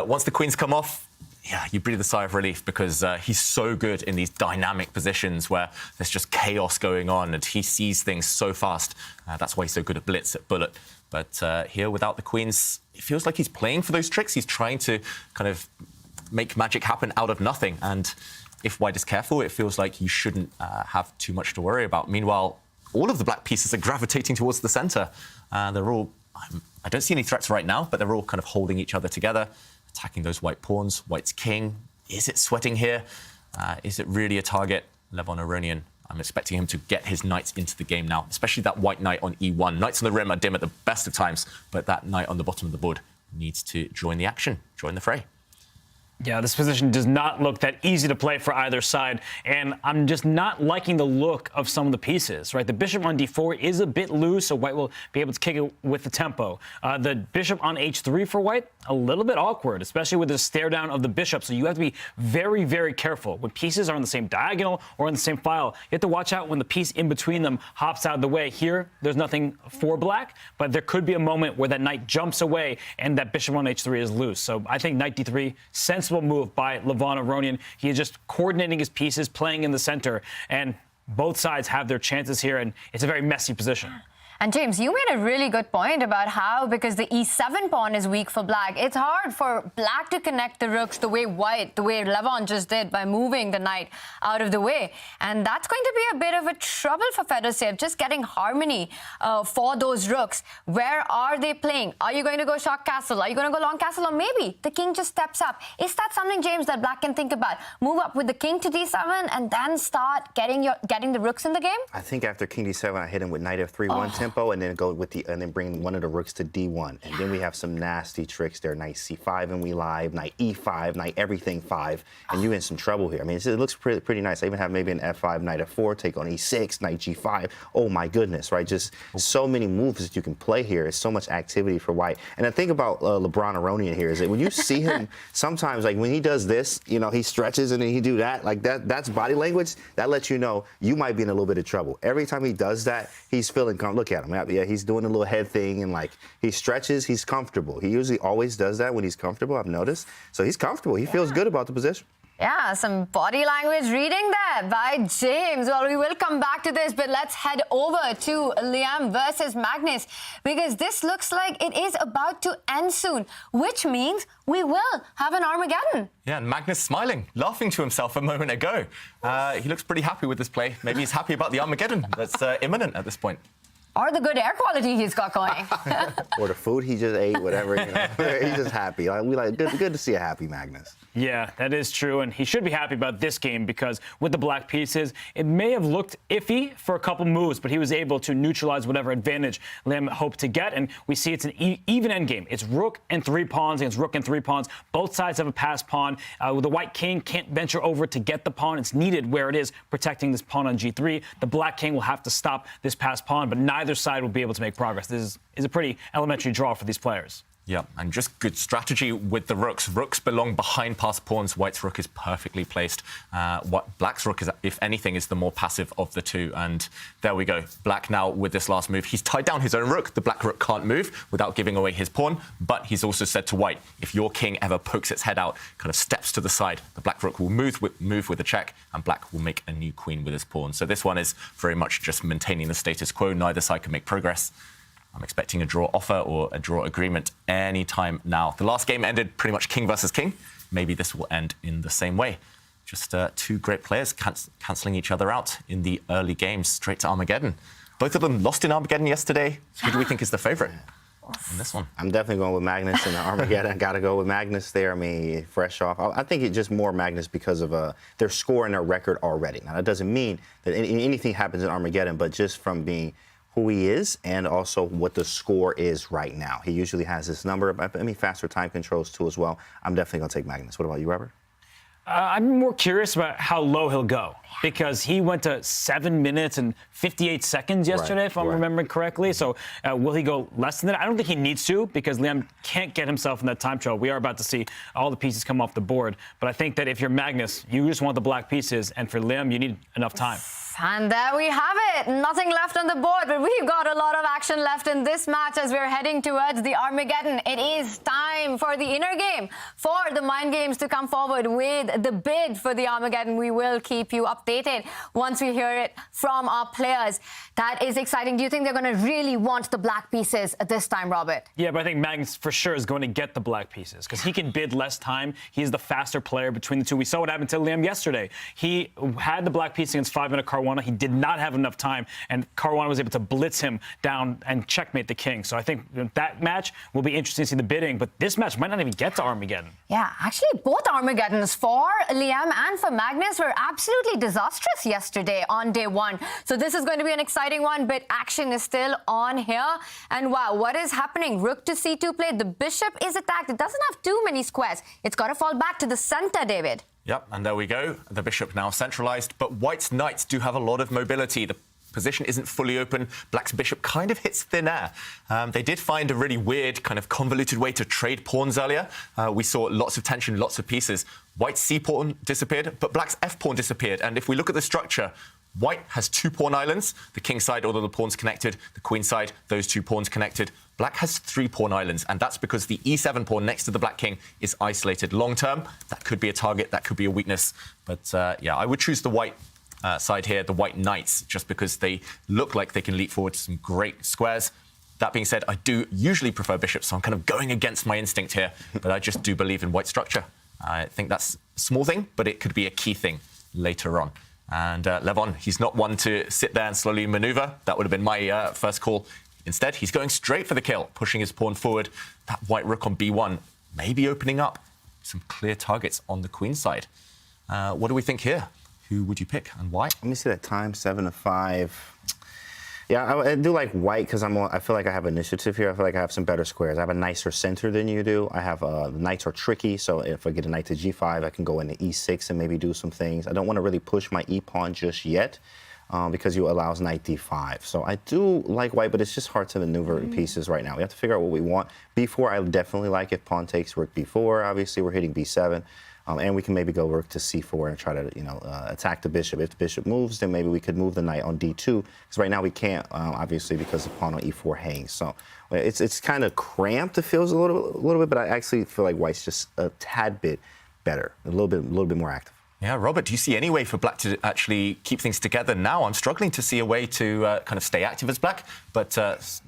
Once the queens come off, yeah, you breathe a sigh of relief, because he's so good in these dynamic positions where there's just chaos going on and he sees things so fast. That's why he's so good at blitz, at bullet. But here, without the queens, it feels like he's playing for those tricks. He's trying to kind of make magic happen out of nothing. And if White is careful, it feels like you shouldn't have too much to worry about. Meanwhile, all of the black pieces are gravitating towards the center. They're all, I don't see any threats right now, but they're all kind of holding each other together, attacking those white pawns. White's king, is it sweating here? Is it really a target? Levon Aronian, I'm expecting him to get his knights into the game now, especially that white knight on e1. Knights on the rim are dim at the best of times, but that knight on the bottom of the board needs to join the action, join the fray. Yeah, this position does not look that easy to play for either side, and I'm just not liking the look of some of the pieces, right? The bishop on d4 is a bit loose, so White will be able to kick it with the tempo. The bishop on h3 for White, a little bit awkward, especially with the stare down of the bishop, so you have to be very, very careful. When pieces are on the same diagonal or on the same file, you have to watch out when the piece in between them hops out of the way. Here, there's nothing for black, but there could be a moment where that knight jumps away and that bishop on h3 is loose. So I think knight d3, sensible move by Levon Aronian. He is just coordinating his pieces, playing in the center, and both sides have their chances here, and it's a very messy position. And James, you made a really good point about how, because the e7 pawn is weak for black, it's hard for black to connect the rooks the way Levon just did by moving the knight out of the way. And that's going to be a bit of a trouble for Fedoseev, just getting harmony for those rooks. Where are they playing? Are you going to go short castle? Are you going to go long castle? Or maybe the king just steps up. Is that something, James, that black can think about? Move up with the king to d7 and then start getting the rooks in the game? I think after king d7, I hit him with knight f3, 110. tempo and then go with and then bring one of the rooks to D1. And then we have some nasty tricks there. Knight C5 and we live, knight E5, knight everything 5. And you're in some trouble here. I mean, it looks pretty nice. I even have maybe an F5, knight F4, take on E6, knight G5. Oh my goodness, right? Just so many moves that you can play here. It's so much activity for white. And the thing about LeBron Aronian here is that when you see him, sometimes like when he does this, you know, he stretches and then he do that, like that's body language. That lets you know you might be in a little bit of trouble. Every time he does that, he's feeling comfortable. Look at him. Yeah, he's doing a little head thing and like he stretches, he's comfortable. He usually always does that when he's comfortable, I've noticed. So he's comfortable. He feels good about the position. Yeah, some body language reading there by James. Well, we will come back to this, but let's head over to Liem versus Magnus, because this looks like it is about to end soon, which means we will have an Armageddon. Yeah, and Magnus smiling, laughing to himself a moment ago. He looks pretty happy with this play. Maybe he's happy about the Armageddon that's imminent at this point. Or the good air quality he's got going. Or the food he just ate, whatever. You know. He's just happy. Good to see a happy Magnus. Yeah, that is true, and he should be happy about this game because with the black pieces, it may have looked iffy for a couple moves, but he was able to neutralize whatever advantage Liem hoped to get, and we see it's an even endgame. It's rook and 3 pawns against rook and 3 pawns. Both sides have a passed pawn. The white king can't venture over to get the pawn. It's needed where it is, protecting this pawn on g3. The black king will have to stop this passed pawn, but neither side will be able to make progress. This is a pretty elementary draw for these players. Yeah, and just good strategy with the rooks. Rooks belong behind passed pawns. White's rook is perfectly placed. Black's rook, is, if anything, is the more passive of the two. And there we go. Black now with this last move. He's tied down his own rook. The black rook can't move without giving away his pawn. But he's also said to white, if your king ever pokes its head out, kind of steps to the side, the black rook will move with a check, and black will make a new queen with his pawn. So this one is very much just maintaining the status quo. Neither side can make progress. I'm expecting a draw offer or a draw agreement any time now. The last game ended pretty much king versus king. Maybe this will end in the same way. Just 2 great players cancelling each other out in the early games, straight to Armageddon. Both of them lost in Armageddon yesterday. Who do we think is the favourite in this one? I'm definitely going with Magnus in the Armageddon. Got to go with Magnus there. I mean, fresh off. I think it's just more Magnus because of their score and their record already. Now, that doesn't mean that anything happens in Armageddon, but just from being who he is and also what the score is right now. He usually has this number. I mean, faster time controls too as well. I'm definitely going to take Magnus. What about you, Robert? I'm more curious about how low he'll go because he went to 7 minutes and 58 seconds yesterday, if I'm remembering correctly. So will he go less than that? I don't think he needs to because Liem can't get himself in that time trial. We are about to see all the pieces come off the board. But I think that if you're Magnus, you just want the black pieces. And for Liem, you need enough time. And there we have it. Nothing left on the board, but we've got a lot of action left in this match as we're heading towards the Armageddon. It is time for the inner game, for the mind games to come forward with the bid for the Armageddon. We will keep you updated once we hear it from our players. That is exciting. Do you think they're going to really want the black pieces at this time, Robert? Yeah, but I think Magnus for sure is going to get the black pieces because he can bid less time. He's the faster player between the two. We saw what happened to Liem yesterday. He had the black piece against 5-minute Caruana. He did not have enough time, and Caruana was able to blitz him down and checkmate the king. So I think that match will be interesting to see the bidding, but this match might not even get to Armageddon. Yeah, actually, both Armageddons for Liem and for Magnus were absolutely disastrous yesterday on day 1. So this is going to be an exciting one, but action is still on here. And wow, what is happening? Rook to c2 play. The bishop is attacked. It doesn't have too many squares. It's got to fall back to the center, David. Yep, and there we go. The bishop now centralized, but white's knights do have a lot of mobility. The position isn't fully open. Black's bishop kind of hits thin air. They did find a really weird, kind of convoluted way to trade pawns earlier. We saw lots of tension, lots of pieces. White's c-pawn disappeared, but black's f-pawn disappeared. And if we look at the structure, white has 2 pawn islands. The king side, all of the pawns connected. The queen side, those 2 pawns connected. Black has 3 pawn islands, and that's because the e7 pawn next to the black king is isolated. Long term, that could be a target, that could be a weakness. But yeah, I would choose the white side here, the white knights, just because they look like they can leap forward to some great squares. That being said, I do usually prefer bishops, so I'm kind of going against my instinct here, but I just do believe in white structure. I think that's a small thing, but it could be a key thing later on. And Levon, he's not one to sit there and slowly maneuver. That would have been my first call. Instead, he's going straight for the kill, pushing his pawn forward. That white rook on b1 maybe opening up some clear targets on the queen side. What do we think here? Who would you pick and why? Let me see that time, 7 to 5. Yeah, I do like white because I feel like I have initiative here. I feel like I have some better squares. I have a nicer center than you do. I have knights are tricky, so if I get a knight to g5, I can go into e6 and maybe do some things. I don't want to really push my e pawn just yet because you allows knight d5. So I do like white, but it's just hard to maneuver pieces right now. We have to figure out what we want. b4, I definitely like if pawn takes rook b4. Obviously, we're hitting b7. And we can maybe go rook to c4 and try to, attack the bishop. If the bishop moves, then maybe we could move the knight on d2. Because right now we can't, obviously, because the pawn on e4 hangs. So it's kind of cramped. It feels a little bit, but I actually feel like white's just a tad bit better, a little bit more active. Yeah, Robert, do you see any way for black to actually keep things together now? I'm struggling to see a way to kind of stay active as black, but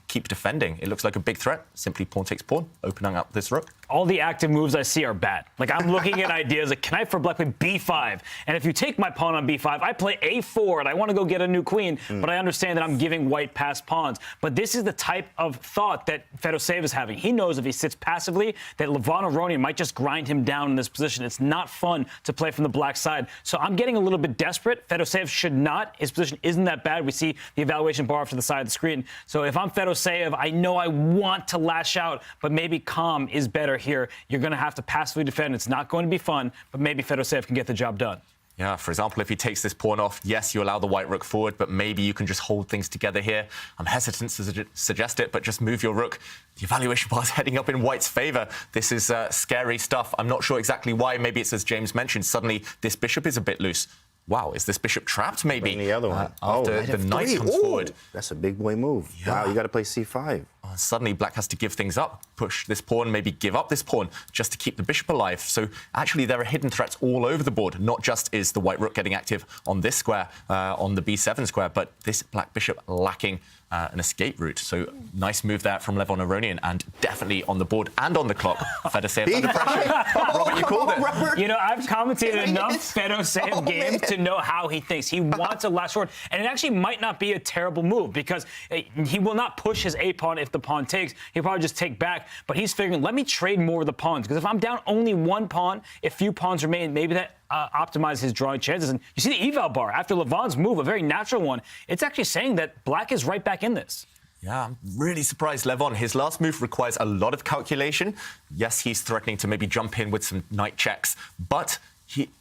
keep defending. It looks like a big threat. Simply pawn takes pawn, opening up this rook. All the active moves I see are bad. Like, I'm looking at ideas like, can I for black play b5? And if you take my pawn on b5, I play a4, and I want to go get a new queen, but I understand that I'm giving white past pawns. But this is the type of thought that Fedoseev is having. He knows if he sits passively, that Aronian might just grind him down in this position. It's not fun to play from the black side. So I'm getting a little bit desperate. Fedoseev should not. His position isn't that bad. We see the evaluation bar off to the side of the screen. So if I'm Fedoseev, I know I want to lash out, but maybe calm is better here. You're going to have to passively defend. It's not going to be fun, but maybe Fedoseev can get the job done. Yeah, for example, if he takes this pawn off, yes, you allow the white rook forward, but maybe you can just hold things together here. I'm hesitant to suggest it, but just move your rook. The evaluation bar is heading up in white's favour. This is scary stuff. I'm not sure exactly why. Maybe it's as James mentioned, suddenly this bishop is a bit loose. Wow, is this bishop trapped maybe? Bring the other one. After the knight comes forward. That's a big boy move. Yeah. Wow, you got to play c5. Suddenly black has to give things up, push this pawn, maybe give up this pawn just to keep the bishop alive. So actually there are hidden threats all over the board. Not just is the white rook getting active on this square, on the b7 square, but this black bishop lacking an escape route. So nice move there from Aronian, and definitely on the board and on the clock. Fedoseev under pressure. Robert, you called it. You know, I've commentated enough Fedoseev games to know how he thinks. He wants a last forward, and it actually might not be a terrible move because he will not push his a pawn if the pawn takes. He'll probably just take back, but he's figuring, let me trade more of the pawns, because if I'm down only one pawn, if few pawns remain, maybe that optimizes his drawing chances. And you see the eval bar after Levon's move, a very natural one. It's actually saying that black is right back in this. Yeah, I'm really surprised Levon. His last move requires a lot of calculation. Yes, he's threatening to maybe jump in with some knight checks, but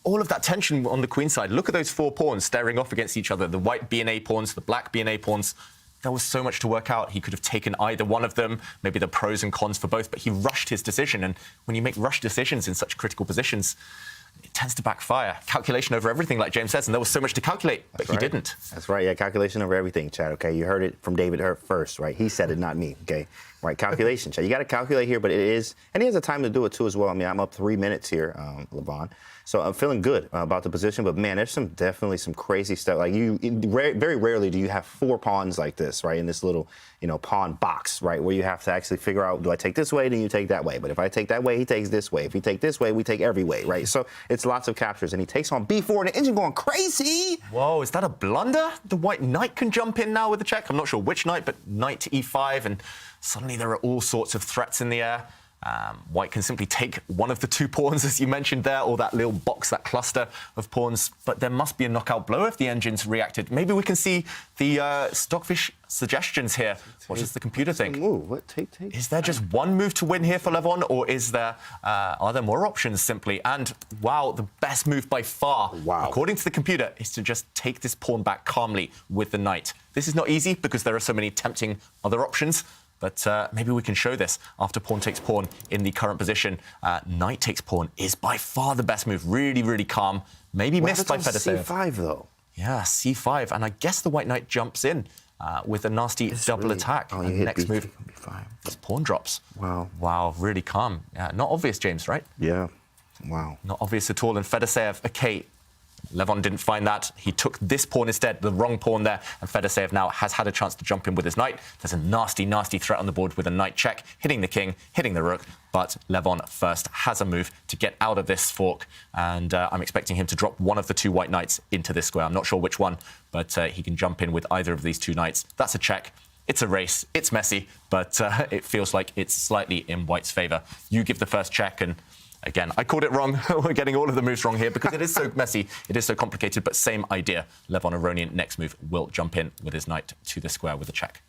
all of that tension on the queen side. Look at those four pawns staring off against each other. The white B and A pawns, the black B and A pawns. There was so much to work out. He could have taken either one of them, maybe the pros and cons for both, but he rushed his decision. And when you make rushed decisions in such critical positions, it tends to backfire. Calculation over everything, like James says, and there was so much to calculate, but he didn't. That's right, yeah, calculation over everything, Chad, okay? You heard it from David first, right? He said it, not me, okay? Right, calculation, Chad. You got to calculate here, but it is, and he has the time to do it too as well. I mean, I'm up 3 minutes here, Levon. So I'm feeling good about the position, but man, there's definitely some crazy stuff. Like very rarely do you have four pawns like this, right? In this little, pawn box, right? Where you have to actually figure out, do I take this way? Then you take that way. But if I take that way, he takes this way. If he take this way, we take every way, right? So it's lots of captures, and he takes on b4, and the engine going crazy. Whoa, is that a blunder? The white knight can jump in now with the check. I'm not sure which knight, but knight to e5, and suddenly there are all sorts of threats in the air. White can simply take one of the two pawns, as you mentioned there, or that little box, that cluster of pawns. But there must be a knockout blow if the engine's reacted. Maybe we can see the Stockfish suggestions here. What does the computer think? Move. What? Take. Is there just one move to win here for Levon, or are there more options simply? And wow, the best move by far, according to the computer, is to just take this pawn back calmly with the knight. This is not easy because there are so many tempting other options. But maybe we can show this after pawn takes pawn in the current position. Knight takes pawn is by far the best move. Really, really calm. Maybe missed by Fedoseev. c5, though. Yeah, c5. And I guess the white knight jumps in with a nasty double attack. Oh, and next move, b5. this pawn drops. Wow. Wow, really calm. Yeah, not obvious, James, right? Yeah. Wow. Not obvious at all. And Fedoseev, okay, Levon didn't find that. He took this pawn instead, the wrong pawn there, and Fedoseev now has had a chance to jump in with his knight. There's a nasty, nasty threat on the board with a knight check, hitting the king, hitting the rook, but Levon first has a move to get out of this fork, and I'm expecting him to drop one of the two white knights into this square. I'm not sure which one, but he can jump in with either of these two knights. That's a check. It's a race. It's messy, but it feels like it's slightly in white's favour. You give the first check, and Again, I called it wrong. We're getting all of the moves wrong here because it is so messy, it is so complicated, but same idea. Levon Aronian, next move, will jump in with his knight to the square with a check.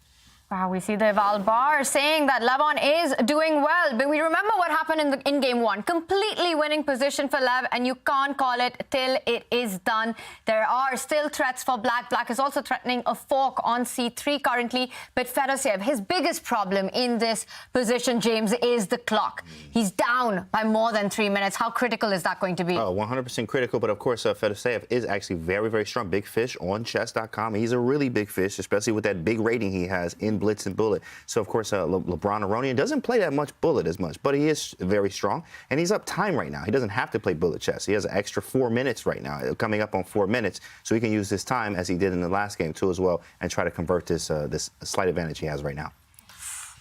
Wow, we see the Eval bar saying that Levon is doing well, but we remember what happened in game one. Completely winning position for Lev, and you can't call it till it is done. There are still threats for Black. Black is also threatening a fork on c3 currently, but Fedoseev, his biggest problem in this position, James, is the clock. He's down by more than 3 minutes. How critical is that going to be? Oh, 100% critical, but of course, Fedoseev is actually very, very strong. Big fish on Chess.com. He's a really big fish, especially with that big rating he has in Blitz and Bullet. So, of course, LeBron Aronian doesn't play that much Bullet as much, but he is very strong, and he's up time right now. He doesn't have to play Bullet chess. He has an extra 4 minutes right now, coming up on 4 minutes, so he can use this time, as he did in the last game, too, as well, and try to convert this this slight advantage he has right now.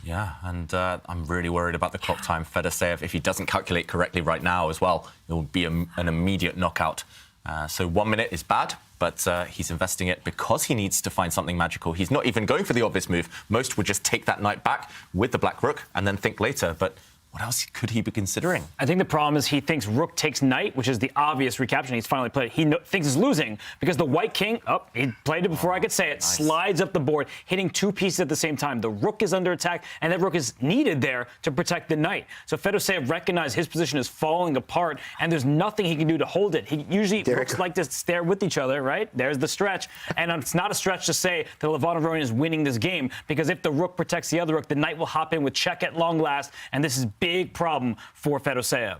Yeah, and I'm really worried about the clock time. Fedoseev, if he doesn't calculate correctly right now as well, it will be an immediate knockout. So 1 minute is bad, but he's investing it because he needs to find something magical. He's not even going for the obvious move. Most would just take that knight back with the black rook and then think later, but what else could he be considering? I think the problem is he thinks rook takes knight, which is the obvious recapture. He's finally played. He thinks he's losing because the white king, he played it before I could say it, nice. Slides up the board, hitting 2 pieces at the same time. The rook is under attack, and that rook is needed there to protect the knight. So Fedoseev recognized his position is falling apart, and there's nothing he can do to hold it. He usually rooks like to stare with each other, right? There's the stretch. And it's not a stretch to say that Levon Aronian is winning this game, because if the rook protects the other rook, the knight will hop in with check at long last, and this is big problem for Fedoseev.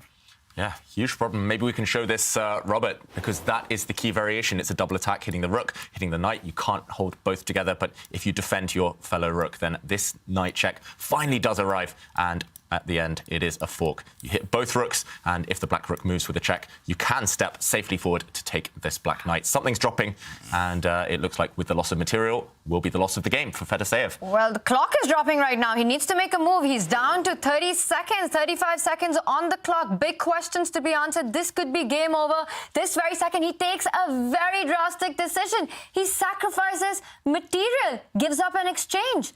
Yeah, huge problem. Maybe we can show this, Robert, because that is the key variation. It's a double attack, hitting the rook, hitting the knight. You can't hold both together, but if you defend your fellow rook, then this knight check finally does arrive, and at the end, it is a fork. You hit both rooks, and if the black rook moves with a check, you can step safely forward to take this black knight. Something's dropping, and it looks like with the loss of material will be the loss of the game for Fedoseev. Well, the clock is dropping right now. He needs to make a move. He's down to 30 seconds, 35 seconds on the clock. Big questions to be answered. This could be game over. This very second, he takes a very drastic decision. He sacrifices material, gives up an exchange.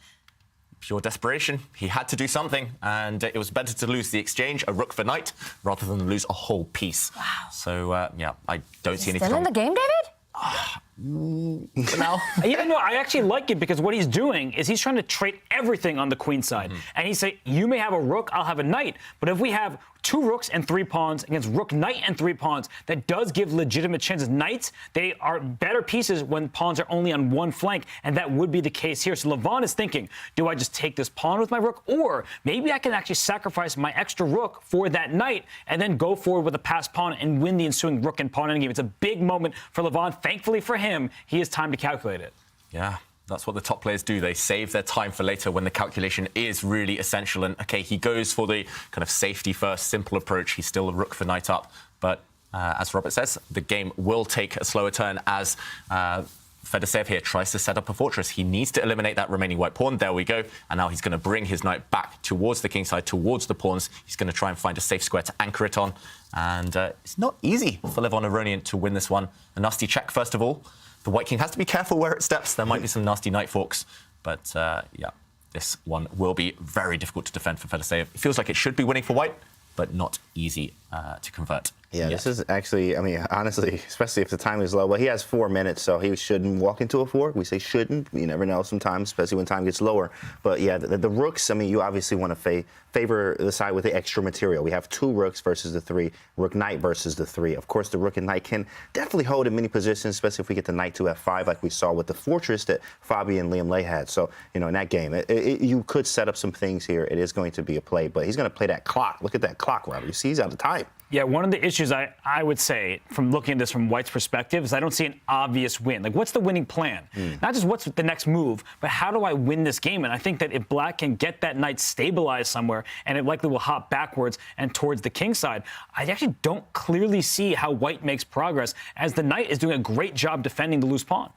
Pure desperation. He had to do something, and it was better to lose the exchange, a rook for knight, rather than lose a whole piece. Wow. So, yeah, I don't see anything. Still in the game, David? No. You know, I actually like it because what he's doing is he's trying to trade everything on the queen side. And he's saying, you may have a rook, I'll have a knight. But if we have 2 rooks and 3 pawns against rook, knight, and 3 pawns, that does give legitimate chances. Knights, they are better pieces when pawns are only on one flank, and that would be the case here. So Levon is thinking, do I just take this pawn with my rook, or maybe I can actually sacrifice my extra rook for that knight and then go forward with a passed pawn and win the ensuing rook and pawn endgame. It's a big moment for Levon. Thankfully for him, he has time to calculate it. Yeah. That's what the top players do. They save their time for later when the calculation is really essential. And, OK, he goes for the kind of safety first, simple approach. He's still a rook for knight up. But as Robert says, the game will take a slower turn as Fedoseev here tries to set up a fortress. He needs to eliminate that remaining white pawn. There we go. And now he's going to bring his knight back towards the king side, towards the pawns. He's going to try and find a safe square to anchor it on. And it's not easy for Levon Aronian to win this one. A nasty check, first of all. The white king has to be careful where it steps. There might be some nasty knight forks. But, yeah, this one will be very difficult to defend for Fedoseev. It feels like it should be winning for white, but not easy to convert. Yeah, this is actually, I mean, honestly, especially if the time is low. Well, he has 4 minutes, so he shouldn't walk into a fork. We say shouldn't. You never know sometimes, especially when time gets lower. But, yeah, the rooks, I mean, you obviously want to favor the side with the extra material. We have 2 rooks versus the 3, rook knight versus the 3. Of course, the rook and knight can definitely hold in many positions, especially if we get the knight to f5 like we saw with the fortress that Fabi and Liem had. So, you know, in that game, you could set up some things here. It is going to be a play, but he's going to play that clock. Look at that clock, Robert. You see he's out of time. Yeah, one of the issues I would say from looking at this from White's perspective is I don't see an obvious win. Like, what's the winning plan? Not just what's the next move, but how do I win this game? And I think that if Black can get that knight stabilized somewhere, and it likely will hop backwards and towards the king side, I actually don't clearly see how White makes progress, as the knight is doing a great job defending the loose pawn.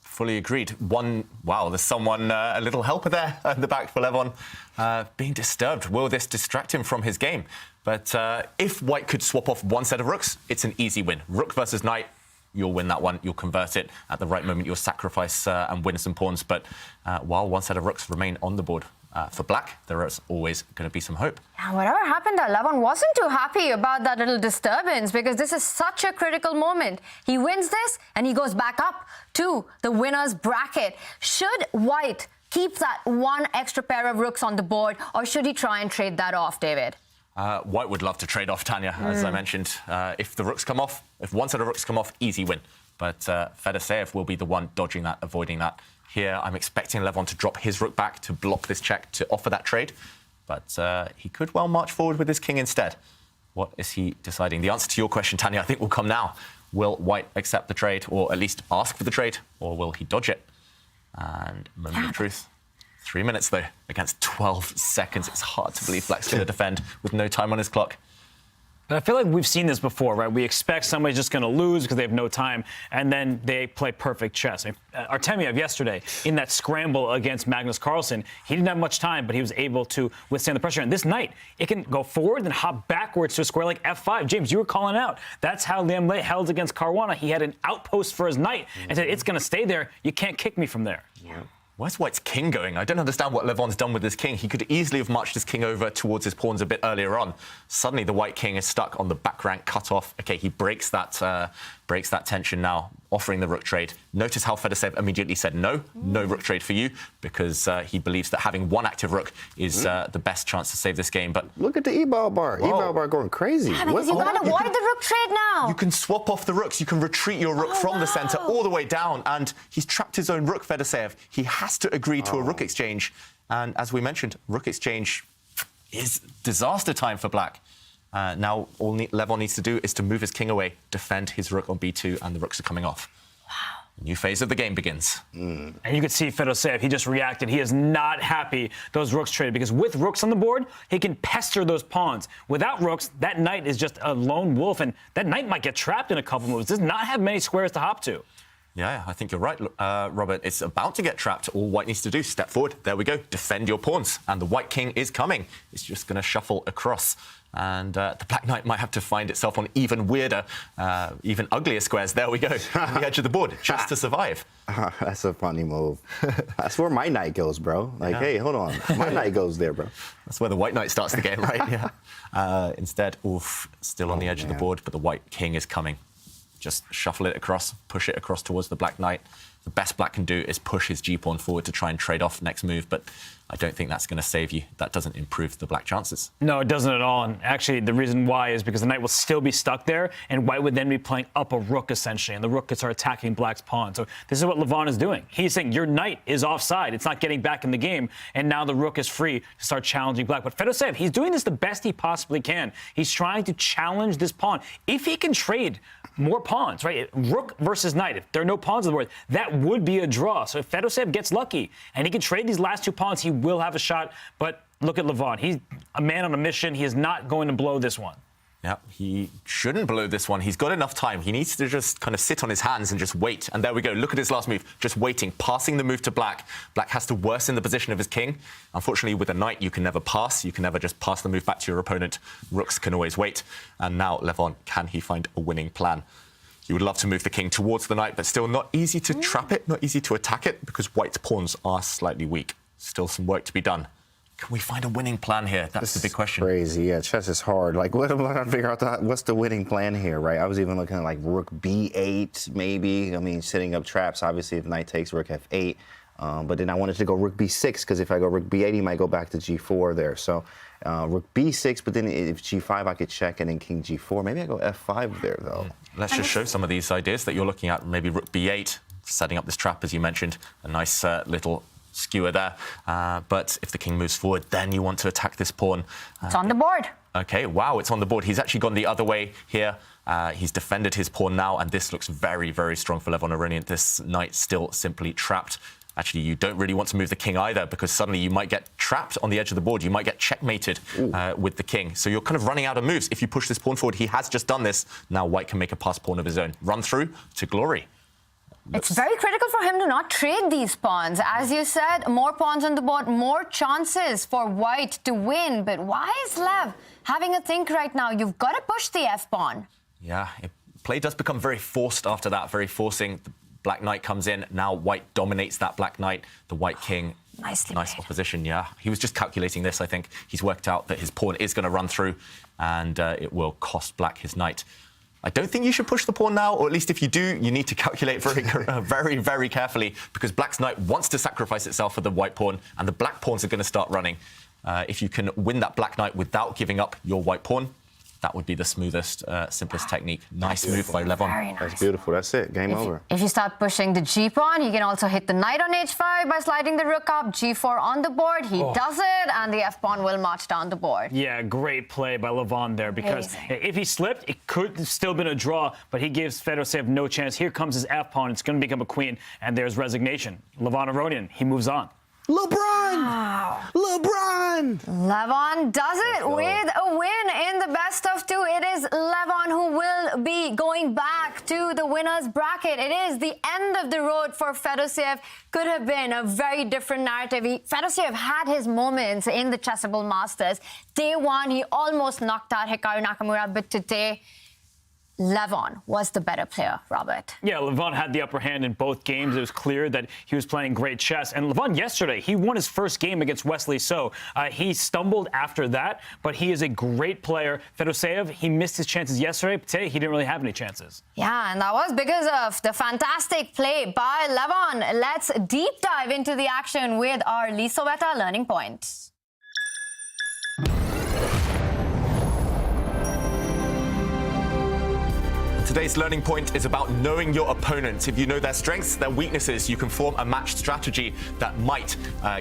Fully agreed. Wow, there's someone, a little helper there at the back for Levon, being disturbed. Will this distract him from his game? But if White could swap off one set of rooks, it's an easy win. Rook versus knight, you'll win that one. You'll convert it at the right moment. You'll sacrifice and win some pawns. But while one set of rooks remain on the board, For black, there is always going to be some hope. And whatever happened, Levon wasn't too happy about that little disturbance because this is such a critical moment. He wins this and he goes back up to the winner's bracket. Should White keep that one extra pair of rooks on the board, or should he try and trade that off, David? White would love to trade off, Tanya, as I mentioned. If the rooks come off, if one set of rooks come off, easy win. But Fedoseev will be the one dodging that, avoiding that. Here, I'm expecting Levon to drop his rook back to block this check, to offer that trade. But he could well march forward with his king instead. What is he deciding? The answer to your question, Tanya, I think will come now. Will White accept the trade, or at least ask for the trade, or will he dodge it? And moment of truth. 3 minutes, though, against 12 seconds. It's hard to believe Black's going to defend with no time on his clock. But I feel like we've seen this before, right? We expect somebody's just going to lose because they have no time, and then they play perfect chess. I mean, Artemiev yesterday, in that scramble against Magnus Carlsen, he didn't have much time, but he was able to withstand the pressure. And this night, it can go forward and hop backwards to a square like F5. James, you were calling out. That's how Liem held against Caruana. He had an outpost for his knight and said, it's going to stay there. You can't kick me from there. Yeah. Where's White's king going? I don't understand what Levon's done with his king. He could easily have marched his king over towards his pawns a bit earlier on. Suddenly, the white king is stuck on the back rank cutoff. OK, he breaks that tension now, offering the rook trade. Notice how Fedoseev immediately said no rook trade for you, because he believes that having one active rook is the best chance to save this game. But look at the e-ball bar. E-ball bar going crazy. Yeah, because you can't avoid the rook trade now. You can swap off the rooks. You can retreat your rook from the centre all the way down. And he's trapped his own rook, Fedoseev. He has to agree to a rook exchange. And as we mentioned, rook exchange is disaster time for black. Now, all Levon needs to do is to move his king away, defend his rook on b2, and the rooks are coming off. Wow. A new phase of the game begins. And you could see Fedoseev, he just reacted. He is not happy those rooks traded, because with rooks on the board, he can pester those pawns. Without rooks, that knight is just a lone wolf, and that knight might get trapped in a couple moves. Does not have many squares to hop to. Yeah, I think you're right, Robert. It's about to get trapped. All White needs to do, step forward. There we go. Defend your pawns. And the White king is coming. It's just going to shuffle across. And the Black Knight might have to find itself on even weirder, even uglier squares. There we go, on the edge of the board, just to survive. That's a funny move. That's where my knight goes, bro. Like, hey, hold on. My knight goes there, bro. That's where the White Knight starts the game, right? Yeah. Instead, still on the edge of the board, but the White King is coming. Just shuffle it across, push it across towards the Black Knight. The best Black can do is push his g-pawn forward to try and trade off next move, but I don't think that's going to save you. That doesn't improve the Black chances. No, it doesn't at all. And actually, the reason why is because the knight will still be stuck there, and White would then be playing up a rook, essentially, and the rook could start attacking Black's pawn. So this is what Levon is doing. He's saying your knight is offside. It's not getting back in the game, and now the rook is free to start challenging Black. But Fedoseev, he's doing this the best he possibly can. He's trying to challenge this pawn. If he can trade more pawns, right? Rook versus knight. If there are no pawns on the board, that would be a draw. So if Fedoseev gets lucky and he can trade these last two pawns, he will have a shot. But look at Levon. He's a man on a mission. He is not going to blow this one. Yeah, he shouldn't blow this one. He's got enough time. He needs to just kind of sit on his hands and just wait. And there we go. Look at his last move. Just waiting, passing the move to Black. Black has to worsen the position of his king. Unfortunately, with a knight, you can never pass. You can never just pass the move back to your opponent. Rooks can always wait. And now, Levon, can he find a winning plan? You would love to move the king towards the knight, but still not easy to trap it, not easy to attack it, because White's pawns are slightly weak. Still some work to be done. Can we find a winning plan here? That's the big question. Crazy, yeah. Chess is hard. Like, what am I trying to figure out? What's the winning plan here, right? I was even looking at like rook b8, maybe. I mean, setting up traps. Obviously, if knight takes rook f8, but then I wanted to go rook b6 because if I go rook b8, he might go back to g4 there. So rook b6, but then if g5, I could check, and then king g4. Maybe I go f5 there though. Let's just show some of these ideas that you're looking at. Maybe rook b8, setting up this trap as you mentioned. A nice little skewer there. But if the king moves forward, then you want to attack this pawn. It's on the board. OK, wow, it's on the board. He's actually gone the other way here. He's defended his pawn now, and this looks very, very strong for Levon Aronian. This knight still simply trapped. Actually, you don't really want to move the king either, because suddenly you might get trapped on the edge of the board. You might get checkmated with the king. So you're kind of running out of moves. If you push this pawn forward, he has just done this. Now White can make a pass pawn of his own. Run through to glory. It's very critical for him to not trade these pawns. As you said, more pawns on the board, more chances for White to win. But why is Lev having a think right now? You've got to push the f-pawn. Yeah, play does become very forced after that, very forcing. The Black Knight comes in. Now White dominates that Black Knight. The White King Nicely Nice played. opposition, yeah. He was just calculating this, I think. He's worked out that his pawn is going to run through, and it will cost black his knight. I don't think you should push the pawn now, or at least if you do, you need to calculate very, very carefully, because black's knight wants to sacrifice itself for the white pawn, and the black pawns are going to start running. If you can win that black knight without giving up your white pawn, that would be the smoothest, simplest technique. Nice move by Levon. Very nice. That's beautiful. That's it. Game over. If you start pushing the g-pawn, he can also hit the knight on h5 by sliding the rook up, g4 on the board. He does it, and the f-pawn will march down the board. Yeah, great play by Levon there, because Amazing. if he slipped, it could have still been a draw, but he gives Fedoseev no chance. Here comes his f-pawn. It's going to become a queen, and there's resignation. Levon Aronian, he moves on. LeBron! Wow. LeBron! Levon does it with a win in the best of two. It is Levon who will be going back to the winner's bracket. It is the end of the road for Fedoseev. Could have been a very different narrative. Fedoseev had his moments in the Chessable Masters. Day one, he almost knocked out Hikaru Nakamura, but today, Levon was the better player, Robert. Yeah, Levon had the upper hand in both games. It was clear that he was playing great chess. And Levon yesterday, he won his first game against Wesley So. He stumbled after that, but he is a great player. Fedoseev, he missed his chances yesterday, but today he didn't really have any chances. Yeah, and that was because of the fantastic play by Levon. Let's deep dive into the action with our Lisoveta learning points. Today's learning point is about knowing your opponents. If you know their strengths, their weaknesses, you can form a matched strategy that might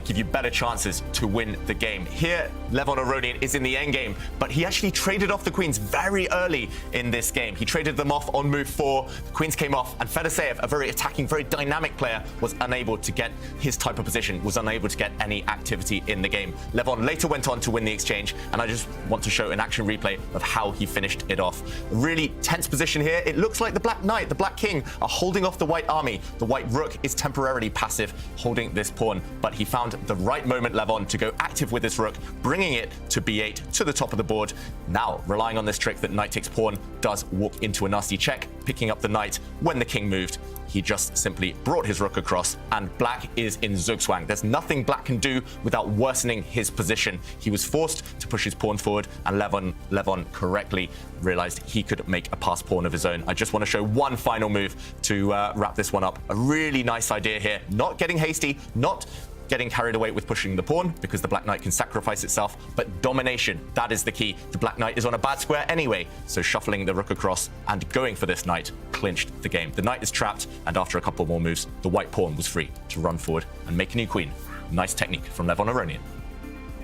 give you better chances to win the game. Here, Levon Aronian is in the endgame, but he actually traded off the queens very early in this game. He traded them off on move 4, the queens came off, and Fedoseev, a very attacking, very dynamic player, was unable to get his type of position, was unable to get any activity in the game. Levon later went on to win the exchange, and I just want to show an action replay of how he finished it off. A really tense position here. It looks like the black knight, the black king are holding off the white army. The white rook is temporarily passive, holding this pawn, but he found the right moment, Levon, to go active with this rook, bringing it to b8 to the top of the board. Now, relying on this trick that knight takes pawn does walk into a nasty check, picking up the knight when the king moved. He just simply brought his rook across, and black is in zugzwang. There's nothing black can do without worsening his position. He was forced to push his pawn forward, and Levon correctly realized he could make a pass pawn of his own. I just want to show one final move to wrap this one up. A really nice idea here. Not getting hasty, not getting carried away with pushing the pawn, because the black knight can sacrifice itself, but domination, that is the key. The black knight is on a bad square anyway, so shuffling the rook across and going for this knight clinched the game. The knight is trapped, and after a couple more moves, the white pawn was free to run forward and make a new queen. Nice technique from Levon Aronian.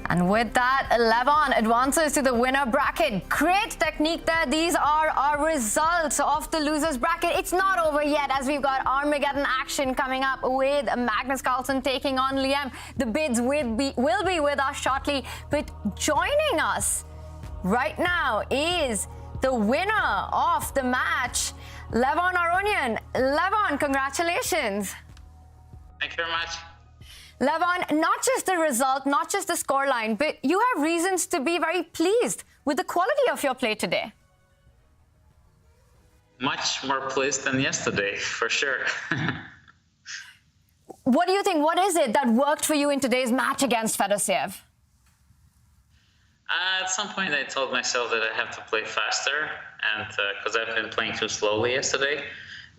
And with that, Levon advances to the winner bracket. Great technique there. These are our results of the losers bracket. It's not over yet, as we've got Armageddon action coming up with Magnus Carlsen taking on Liem. The bids will be with us shortly. But joining us right now is the winner of the match, Levon Aronian. Levon, congratulations. Thank you very much. Levon, not just the result, not just the scoreline, but you have reasons to be very pleased with the quality of your play today. Much more pleased than yesterday, for sure. What do you think? What is it that worked for you in today's match against Fedoseev? At some point, I told myself that I have to play faster, and because I've been playing too slowly yesterday.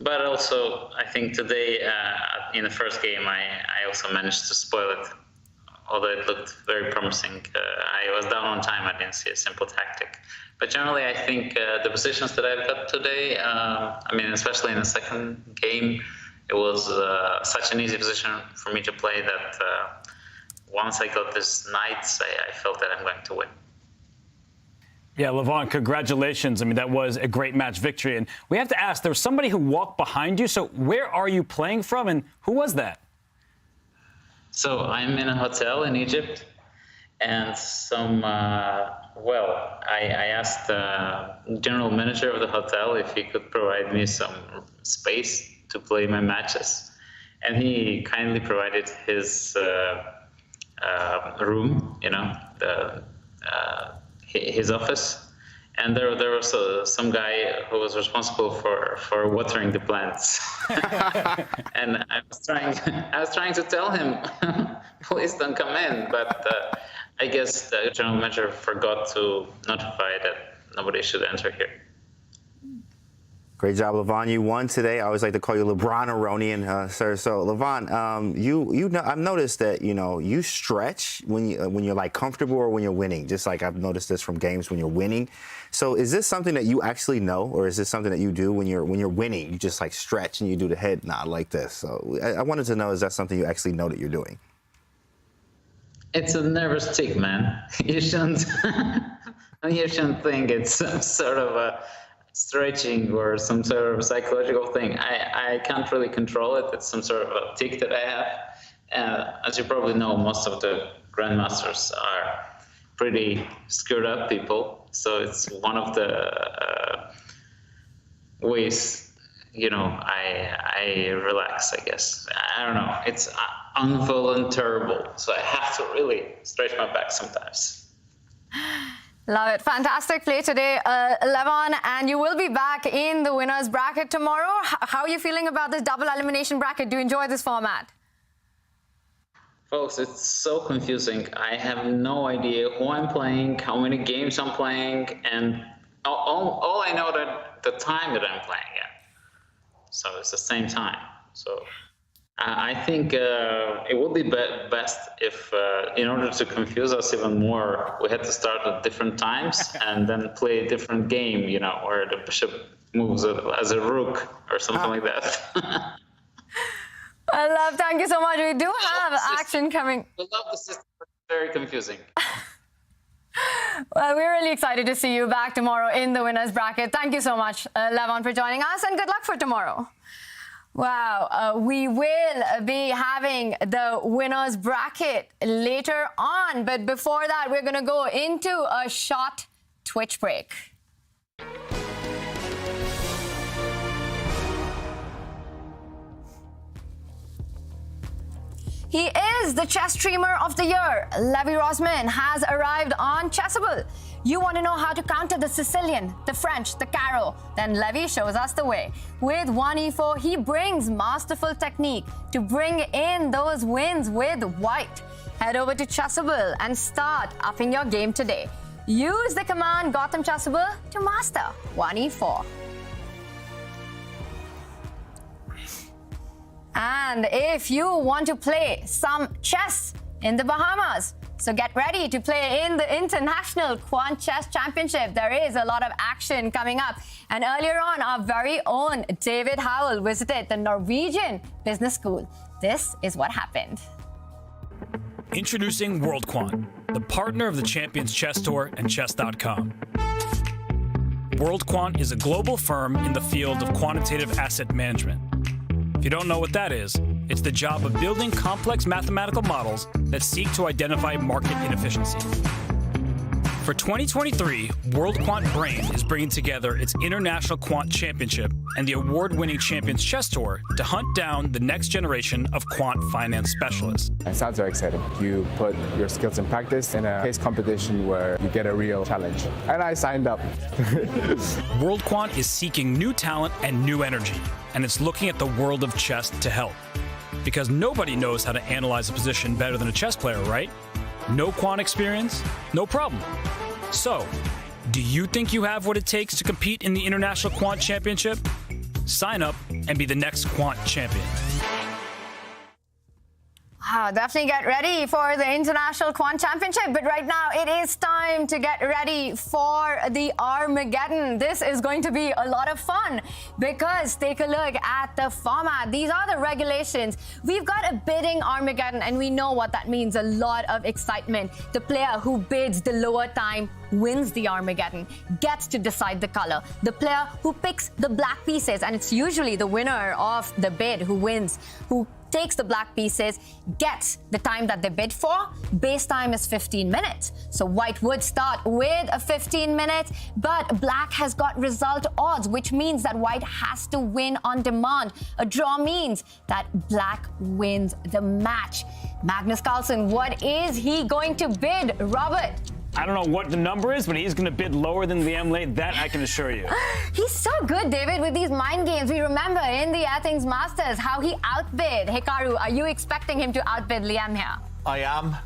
But also, I think today, in the first game, I also managed to spoil it. Although it looked very promising, I was down on time. I didn't see a simple tactic. But generally, I think the positions that I've got today, especially in the second game, it was such an easy position for me to play that once I got this knights, I felt that I'm going to win. Yeah, Levon, congratulations. That was a great match victory. And we have to ask, there was somebody who walked behind you. So where are you playing from, and who was that? So I'm in a hotel in Egypt, and I asked the general manager of the hotel if he could provide me some space to play my matches. And he kindly provided his room, his office, and there was some guy who was responsible for watering the plants. And I was trying to tell him, please don't come in. But I guess the general manager forgot to notify that nobody should enter here. Great job, Levon. You won today. I always like to call you LeBron Aronian, sir. So, Levon, I've noticed that you stretch when you're like comfortable or when you're winning. Just like I've noticed this from games when you're winning. So, is this something that you actually know, or is this something that you do when you're winning? You just like stretch and you do the head nod like this. So, I wanted to know, is that something you actually know that you're doing? It's a nervous tick, man. You shouldn't think it's some sort of a stretching or some sort of psychological thing. I can't really control it. It's some sort of a tick that I have. As you probably know, most of the grandmasters are pretty screwed up people. So it's one of the ways, I relax, I guess. I don't know. It's involuntary. So I have to really stretch my back sometimes. Love it. Fantastic play today, Levon, and you will be back in the winner's bracket tomorrow. How are you feeling about this double elimination bracket? Do you enjoy this format? Folks, it's so confusing. I have no idea who I'm playing, how many games I'm playing, and all I know that the time that I'm playing at. So it's the same time. So I think it would be best if, in order to confuse us even more, we had to start at different times and then play a different game, where the bishop moves as a rook or something like that. Thank you so much. We do have action coming. I love the system. It's very confusing. Well, we're really excited to see you back tomorrow in the winner's bracket. Thank you so much, Levon, for joining us, and good luck for tomorrow. Wow, we will be having the winner's bracket later on. But before that, we're going to go into a short Twitch break. He is the chess streamer of the year. Levi Rosman has arrived on Chessable. You want to know how to counter the Sicilian, the French, the Caro? Then Levi shows us the way. With 1e4, he brings masterful technique to bring in those wins with white. Head over to Chessable and start upping your game today. Use the command Gotham Chessable to master 1e4. And if you want to play some chess in the Bahamas, so get ready to play in the International Quant Chess Championship. There is a lot of action coming up. And earlier on, our very own David Howell visited the Norwegian Business School. This is what happened. Introducing World Quant, the partner of the Champions Chess Tour and Chess.com. World Quant is a global firm in the field of quantitative asset management. If you don't know what that is, it's the job of building complex mathematical models that seek to identify market inefficiencies. For 2023, World Quant Brain is bringing together its International Quant Championship and the award-winning Champions Chess Tour to hunt down the next generation of quant finance specialists. It sounds very exciting. You put your skills in practice in a case competition where you get a real challenge. And I signed up. World Quant is seeking new talent and new energy, and it's looking at the world of chess to help. Because nobody knows how to analyze a position better than a chess player, right? No quant experience? No problem. So, do you think you have what it takes to compete in the International Quant Championship? Sign up and be the next quant champion. Definitely get ready for the International Quant Championship. But right now, it is time to get ready for the Armageddon. This is going to be a lot of fun because take a look at the format. These are the regulations. We've got a bidding Armageddon, and we know what that means. A lot of excitement. The player who bids the lower time wins the Armageddon, gets to decide the color. The player who picks the black pieces, and it's usually the winner of the bid who wins, who takes the black pieces, gets the time that they bid for. Base time is 15 minutes. So white would start with a 15 minutes, but black has got result odds, which means that white has to win on demand. A draw means that black wins the match. Magnus Carlsen, what is he going to bid, Robert? I don't know what the number is, but he's going to bid lower than Liem late. That I can assure you. He's so good, David, with these mind games. We remember in the Athens Masters how he outbid Hikaru. Are you expecting him to outbid Liem here? I am.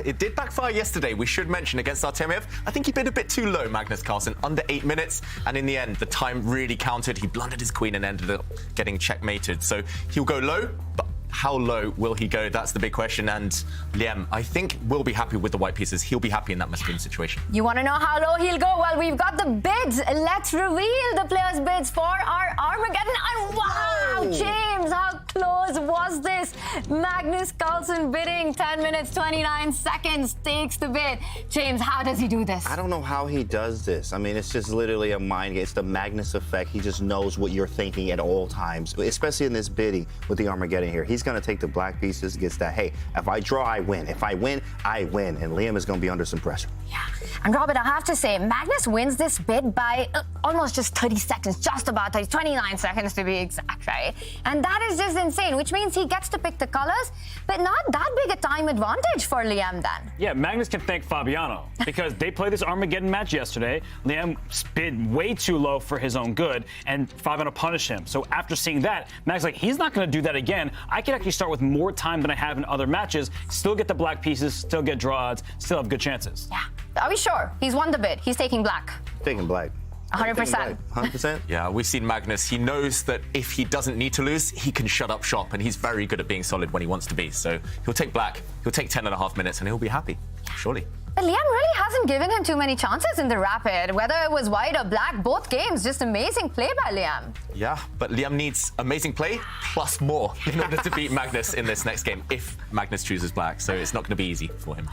It did backfire yesterday, we should mention, against Artemiev. I think he bid a bit too low, Magnus Carlsen, under 8 minutes. And in the end, the time really counted. He blundered his queen and ended up getting checkmated. So he'll go low, but how low will he go? That's the big question. And Liem, I think, will be happy with the white pieces. He'll be happy in that Muslim situation. You want to know how low he'll go? Well, we've got the bids. Let's reveal the players' bids for our Armageddon. And wow, James, how close was this? Magnus Carlsen bidding 10 minutes, 29 seconds, takes the bid. James, how does he do this? I don't know how he does this. I mean, it's just literally a mind game. It's the Magnus effect. He just knows what you're thinking at all times, especially in this bidding with the Armageddon here. He's going to take the black pieces, gets that, hey, if I draw, I win. If I win, I win. And Liem is going to be under some pressure. Yeah. And Robert, I have to say, Magnus wins this bid by almost just 30 seconds, just about 30, 29 seconds to be exact, right? And that is just insane, which means he gets to pick the colors, but not that big a time advantage for Liem then. Yeah, Magnus can thank Fabiano because they played this Armageddon match yesterday. Liem bid way too low for his own good, and Fabiano punished him. So after seeing that, Magnus like, he's not going to do that again. I can actually start with more time than I have in other matches, still get the black pieces, still get draw odds, still have good chances. Yeah. Are we sure? He's won the bid. He's taking black. Taking black. 100%. 100%? Yeah, we've seen Magnus. He knows that if he doesn't need to lose, he can shut up shop, and he's very good at being solid when he wants to be. So he'll take black, he'll take 10.5 minutes, and he'll be happy, surely. But Liem really hasn't given him too many chances in the rapid. Whether it was white or black, both games, just amazing play by Liem. Yeah, but Liem needs amazing play plus more in order to beat Magnus in this next game, if Magnus chooses black. So it's not going to be easy for him.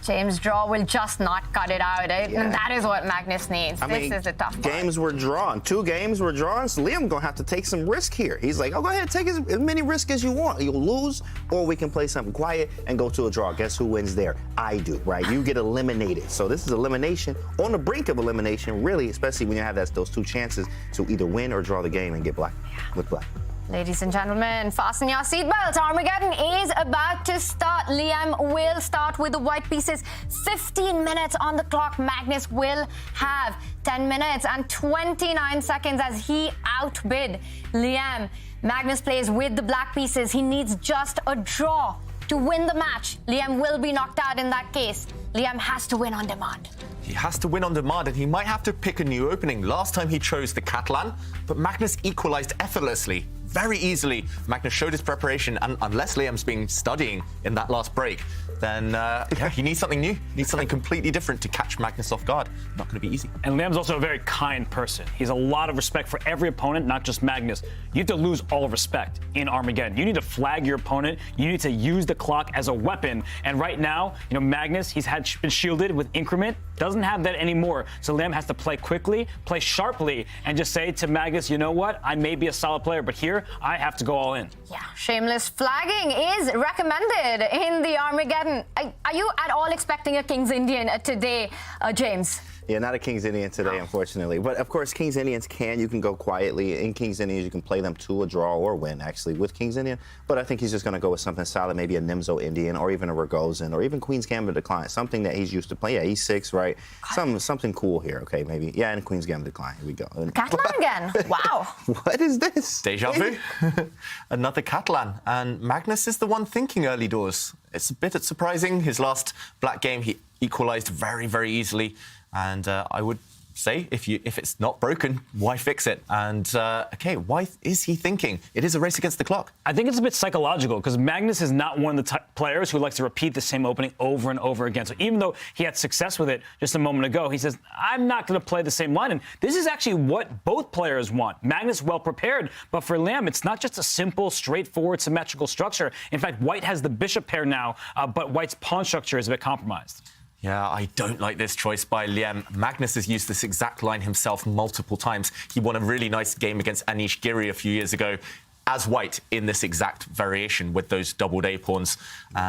James' draw will just not cut it out. And that is what Magnus needs. This is the tough part. Games were drawn. 2 games were drawn, so Liem going to have to take some risk here. He's like, oh, go ahead, take as many risks as you want. You'll lose, or we can play something quiet and go to a draw. Guess who wins there? I do, right? You get eliminated. So this is elimination, on the brink of elimination, really, especially when you have those 2 chances to either win or draw the game and get black with black. Ladies and gentlemen, fasten your seatbelts. Armageddon is about to start. Liem will start with the white pieces. 15 minutes on the clock. Magnus will have 10 minutes and 29 seconds as he outbid Liem. Magnus plays with the black pieces. He needs just a draw to win the match. Liem will be knocked out in that case. Liem has to win on demand. He has to win on demand, and he might have to pick a new opening. Last time he chose the Catalan, but Magnus equalized effortlessly, very easily. Magnus showed his preparation, and unless Liem's been studying in that last break, then he needs something new, needs something completely different to catch Magnus off guard. Not going to be easy. And Liem's also a very kind person. He has a lot of respect for every opponent, not just Magnus. You have to lose all respect in Armageddon. You need to flag your opponent. You need to use the clock as a weapon. And right now, Magnus, he's been shielded with increment, doesn't have that anymore. So Liem has to play quickly, play sharply, and just say to Magnus, you know what? I may be a solid player, but here I have to go all in. Yeah, shameless flagging is recommended in the Armageddon. Are you at all expecting a King's Indian today, James? Yeah, not a King's Indian today, unfortunately. But, of course, King's Indians you can go quietly. In King's Indians, you can play them to a draw or win, actually, with King's Indian. But I think he's just going to go with something solid, maybe a Nimzo Indian or even a Rogozin or even Queen's Gambit Decline, something that he's used to play. Yeah, E6, right? Something cool here, okay, maybe. Yeah, and Queen's Gambit Decline. Here we go. Catalan again. Wow. What is this? Deja vu. Another Catalan. And Magnus is the one thinking early doors. It's a bit surprising. His last black game, he equalized very, very easily. And I would say, if it's not broken, why fix it? And, why is he thinking? It is a race against the clock. I think it's a bit psychological because Magnus is not one of the players who likes to repeat the same opening over and over again. So even though he had success with it just a moment ago, he says, I'm not going to play the same line. And this is actually what both players want. Magnus well prepared, but for Liem, it's not just a simple, straightforward, symmetrical structure. In fact, white has the bishop pair now, but white's pawn structure is a bit compromised. Yeah, I don't like this choice by Liem. Magnus has used this exact line himself multiple times. He won a really nice game against Anish Giri a few years ago as white in this exact variation with those doubled A pawns.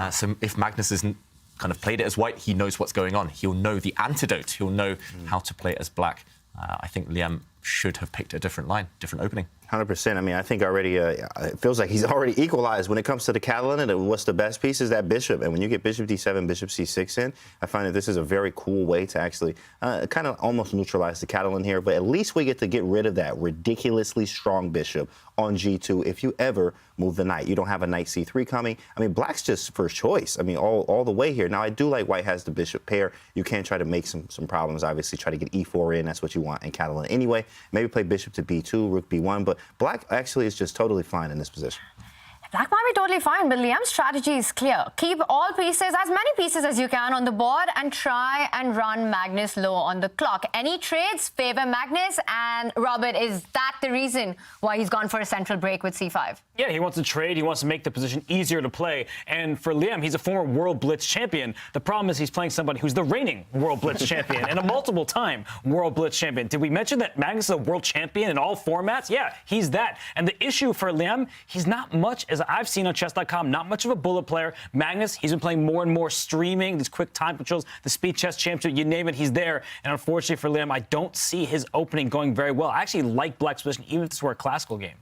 So if Magnus hasn't kind of played it as white, he knows what's going on. He'll know the antidote. He'll know how to play it as black. I think Liem should have picked a different line, different opening. 100%. I mean, I think already it feels like he's already equalized when it comes to the Catalan. And what's the best piece is that bishop. And when you get bishop d7, bishop c6 in, I find that this is a very cool way to actually kind of almost neutralize the Catalan here. But at least we get to get rid of that ridiculously strong bishop on G2 if you ever move the knight. You don't have a knight C3 coming. I mean, black's just first choice. I mean, all the way here. Now, I do like white has the bishop pair. You can try to make some problems, obviously. Try to get E4 in. That's what you want in Catalan anyway. Maybe play bishop to B2, rook B1. But black actually is just totally fine in this position. Black might be totally fine, but Liem's strategy is clear. Keep all pieces, as many pieces as you can on the board, and try and run Magnus low on the clock. Any trades favor Magnus, and Robert, is that the reason why he's gone for a central break with C5? Yeah, he wants to trade. He wants to make the position easier to play. And for Liem, he's a former World Blitz champion. The problem is he's playing somebody who's the reigning World Blitz champion and a multiple-time World Blitz champion. Did we mention that Magnus is a world champion in all formats? Yeah, he's that. And the issue for Liem, he's not much, as I've seen on Chess.com, not much of a bullet player. Magnus, he's been playing more and more streaming, these quick time controls, the speed chess championship, you name it, he's there. And unfortunately for Liem, I don't see his opening going very well. I actually like black's position, even if this were a classical game.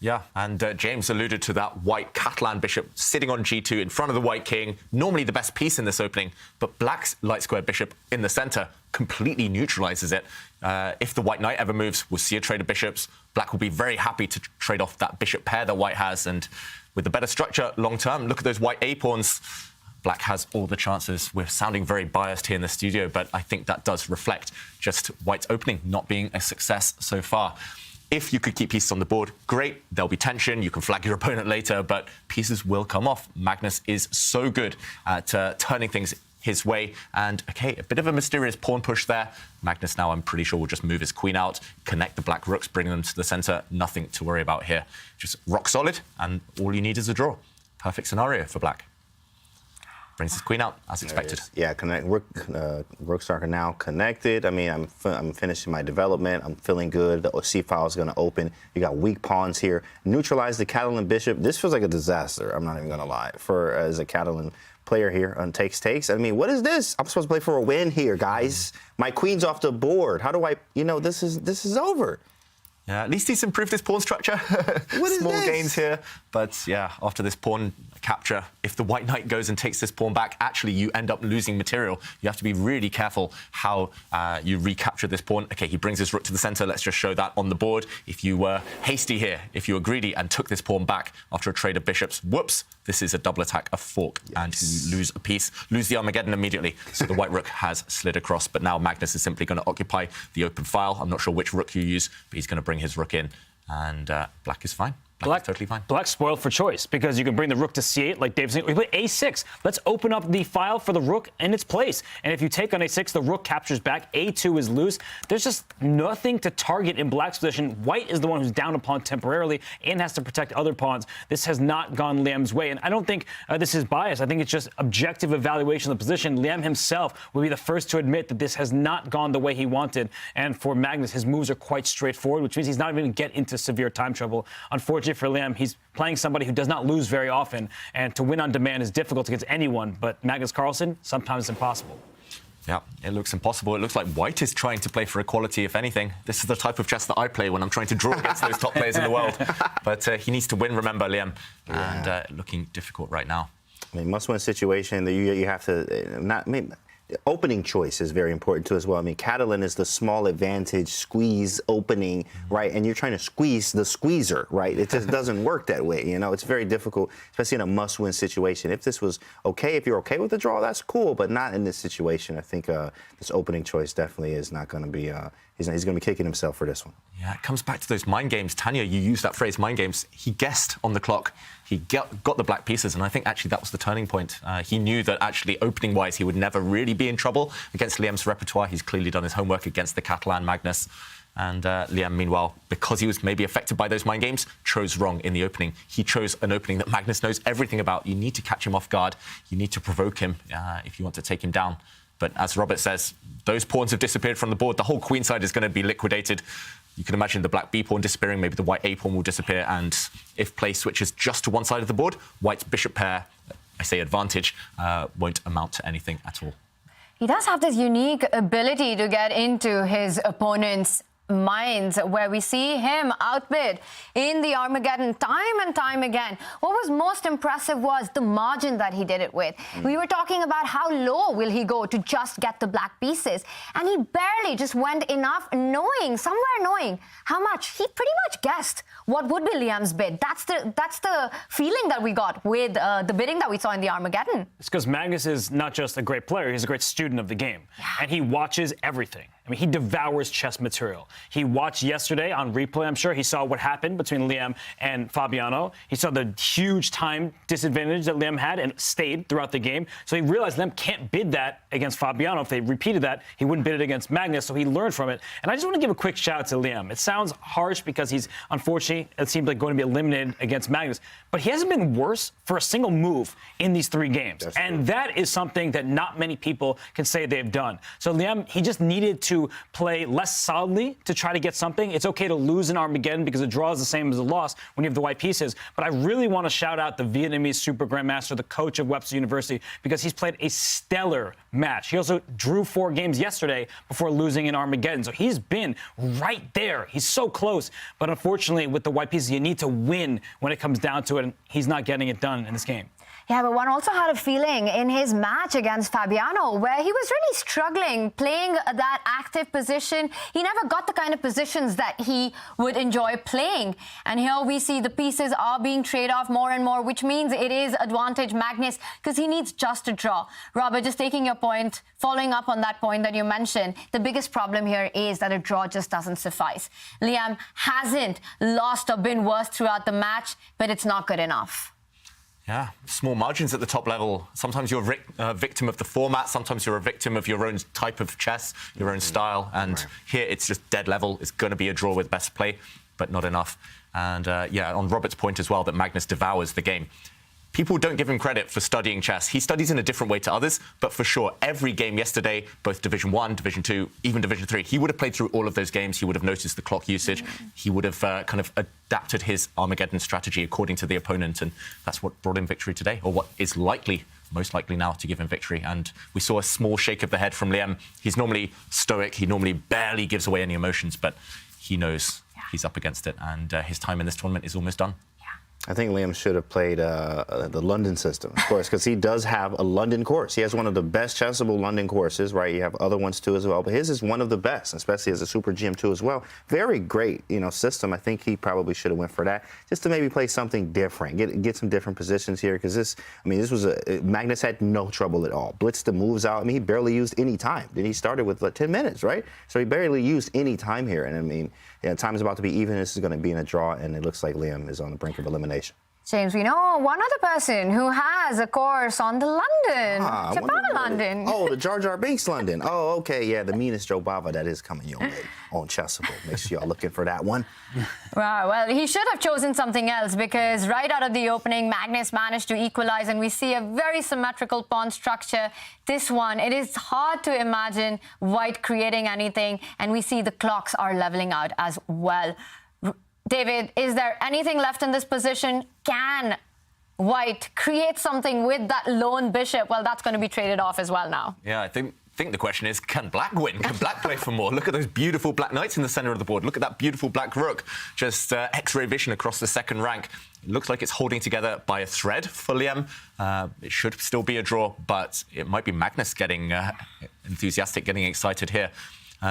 Yeah, and James alluded to that white Catalan bishop sitting on G2 in front of the white king. Normally the best piece in this opening, but black's light squared bishop in the center completely neutralizes it. If the white knight ever moves, we'll see a trade of bishops. Black will be very happy to trade off that bishop pair that white has, and with the better structure long term, look at those white A pawns. Black has all the chances. We're sounding very biased here in the studio, but I think that does reflect just white's opening not being a success so far. If you could keep pieces on the board, great. There'll be tension. You can flag your opponent later, but pieces will come off. Magnus is so good at turning things his way. And, okay, a bit of a mysterious pawn push there. Magnus now, I'm pretty sure, will just move his queen out, connect the black rooks, bring them to the center. Nothing to worry about here. Just rock solid, and all you need is a draw. Perfect scenario for black. Brings his queen out, as expected. Yeah, rooks are now connected. I mean, I'm finishing my development. I'm feeling good. The C file is going to open. You got weak pawns here. Neutralize the Catalan bishop. This feels like a disaster. I'm not even going to lie. As a Catalan player here on takes. I mean, what is this? I'm supposed to play for a win here, guys. My queen's off the board. How do I? You know, this is over. Yeah, at least he's improved his pawn structure. Small gains here. But yeah, after this pawn capture, if the white knight goes and takes this pawn back, actually you end up losing material. You have to be really careful how you recapture this pawn. Okay, he brings his rook to the center. Let's just show that on the board. If you were hasty here, if you were greedy and took this pawn back after a trade of bishops, whoops, this is a double attack, a fork, and you lose a piece, lose the Armageddon immediately. So the white rook has slid across, but now Magnus is simply going to occupy the open file. I'm not sure which rook you use, but he's going to bring his rook in, and black is fine. Black, totally fine. Black's spoiled for choice because you can bring the rook to c8, like Dave's saying. We play a6. Let's open up the file for the rook in its place. And if you take on a6, the rook captures back. a2 is loose. There's just nothing to target in black's position. White is the one who's down a pawn temporarily and has to protect other pawns. This has not gone Liem's way. And I don't think this is bias. I think it's just objective evaluation of the position. Liem himself will be the first to admit that this has not gone the way he wanted. And for Magnus, his moves are quite straightforward, which means he's not even going to get into severe time trouble. Unfortunately for Liem, he's playing somebody who does not lose very often, and to win on demand is difficult against anyone, but Magnus Carlsen, sometimes impossible. Yeah, it looks impossible. It looks like white is trying to play for equality, if anything. This is the type of chess that I play when I'm trying to draw against those top players in the world. But he needs to win, remember, Liem, and looking difficult right now. I mean, must-win situation. You have to opening choice is very important too as well. I mean, Catalan is the small advantage squeeze opening, right? And you're trying to squeeze the squeezer, right? It just doesn't work that way. You know, it's very difficult, especially in a must-win situation. If this was okay, if you're okay with the draw, that's cool, but not in this situation. I think this opening choice definitely is not going to be. He's going to be kicking himself for this one. Yeah, it comes back to those mind games. Tanya, you used that phrase, mind games. He guessed on the clock. He got the black pieces, and I think actually that was the turning point. He knew that actually opening-wise he would never really be in trouble against Liem's repertoire. He's clearly done his homework against the Catalan Magnus. And Liem, meanwhile, because he was maybe affected by those mind games, chose wrong in the opening. He chose an opening that Magnus knows everything about. You need to catch him off guard. You need to provoke him if you want to take him down. But as Robert says, those pawns have disappeared from the board. The whole queen side is going to be liquidated. You can imagine the black B pawn disappearing. Maybe the white A pawn will disappear. And if play switches just to one side of the board, white's bishop pair, I say advantage, won't amount to anything at all. He does have this unique ability to get into his opponent's minds, where we see him outbid in the Armageddon time and time again. What was most impressive was the margin that he did it with. We were talking about how low will he go to just get the black pieces, and he barely just went enough, somewhere knowing how much. He pretty much guessed what would be Liem's bid. That's the feeling that we got with the bidding that we saw in the Armageddon. It's because Magnus is not just a great player, he's a great student of the game. And he watches everything. I mean, he devours chess material. He watched yesterday on replay, I'm sure. He saw what happened between Liem and Fabiano. He saw the huge time disadvantage that Liem had and stayed throughout the game. So he realized Liem can't bid that against Fabiano. If they repeated that, he wouldn't bid it against Magnus, so he learned from it. And I just want to give a quick shout out to Liem. It sounds harsh because he's, unfortunately, it seems like going to be eliminated against Magnus. But he hasn't been worse for a single move in these 3 games. And that is something that not many people can say they've done. So Liem, he just needed to play less solidly to try to get something. It's okay to lose in Armageddon because a draw is the same as a loss when you have the white pieces. But I really want to shout out the Vietnamese Super Grandmaster, the coach of Webster University, because he's played a stellar match. He also drew 4 games yesterday before losing in Armageddon. So he's been right there. He's so close. But unfortunately, with the white pieces, you need to win when it comes down to it, and he's not getting it done in this game. Yeah, but one also had a feeling in his match against Fabiano where he was really struggling playing that active position. He never got the kind of positions that he would enjoy playing. And here we see the pieces are being traded off more and more, which means it is advantage Magnus because he needs just a draw. Robert, just taking your point, following up on that point that you mentioned, the biggest problem here is that a draw just doesn't suffice. Liem hasn't lost or been worse throughout the match, but it's not good enough. Yeah, small margins at the top level. Sometimes you're a victim of the format. Sometimes you're a victim of your own type of chess, your own style. And here it's just dead level. It's going to be a draw with best play, but not enough. And yeah, on Robert's point as well, that Magnus devours the game. People don't give him credit for studying chess. He studies in a different way to others, but for sure, every game yesterday, both Division 1, Division 2, even Division 3, he would have played through all of those games. He would have noticed the clock usage. He would have kind of adapted his Armageddon strategy according to the opponent, and that's what brought him victory today, or what is likely, most likely now, to give him victory. And we saw a small shake of the head from Liem. He's normally stoic. He normally barely gives away any emotions, but he knows he's up against it, and his time in this tournament is almost done. I think Liem should have played the London system, of course, because he does have a London course. He has one of the best chessable London courses, right? You have other ones too as well, but his is one of the best, especially as a Super GM2 as well. Very great, system. I think he probably should have went for that, just to maybe play something different, get some different positions here, because this was Magnus had no trouble at all. Blitzed the moves out. I mean, he barely used any time. Then he started with 10 minutes, right? So he barely used any time here, and time is about to be even. This is going to be in a draw, and it looks like Liem is on the brink of elimination. James, we know one other person who has a course on the London. Chapala London. Oh, the Jar Jar Binks London. Oh, okay, yeah, the meanest Joe Bava that is coming your way on Chessable. Make sure y'all looking for that one. Wow, well, he should have chosen something else because right out of the opening, Magnus managed to equalize, and we see a very symmetrical pawn structure. This one, it is hard to imagine White creating anything, and we see the clocks are leveling out as well. David, is there anything left in this position? Can White create something with that lone bishop? Well, that's going to be traded off as well now. Yeah, I think the question is, can Black win? Can Black play for more? Look at those beautiful Black knights in the center of the board. Look at that beautiful Black rook. Just X-ray vision across the second rank. It looks like it's holding together by a thread for Liem. It should still be a draw, but it might be Magnus getting enthusiastic, getting excited here.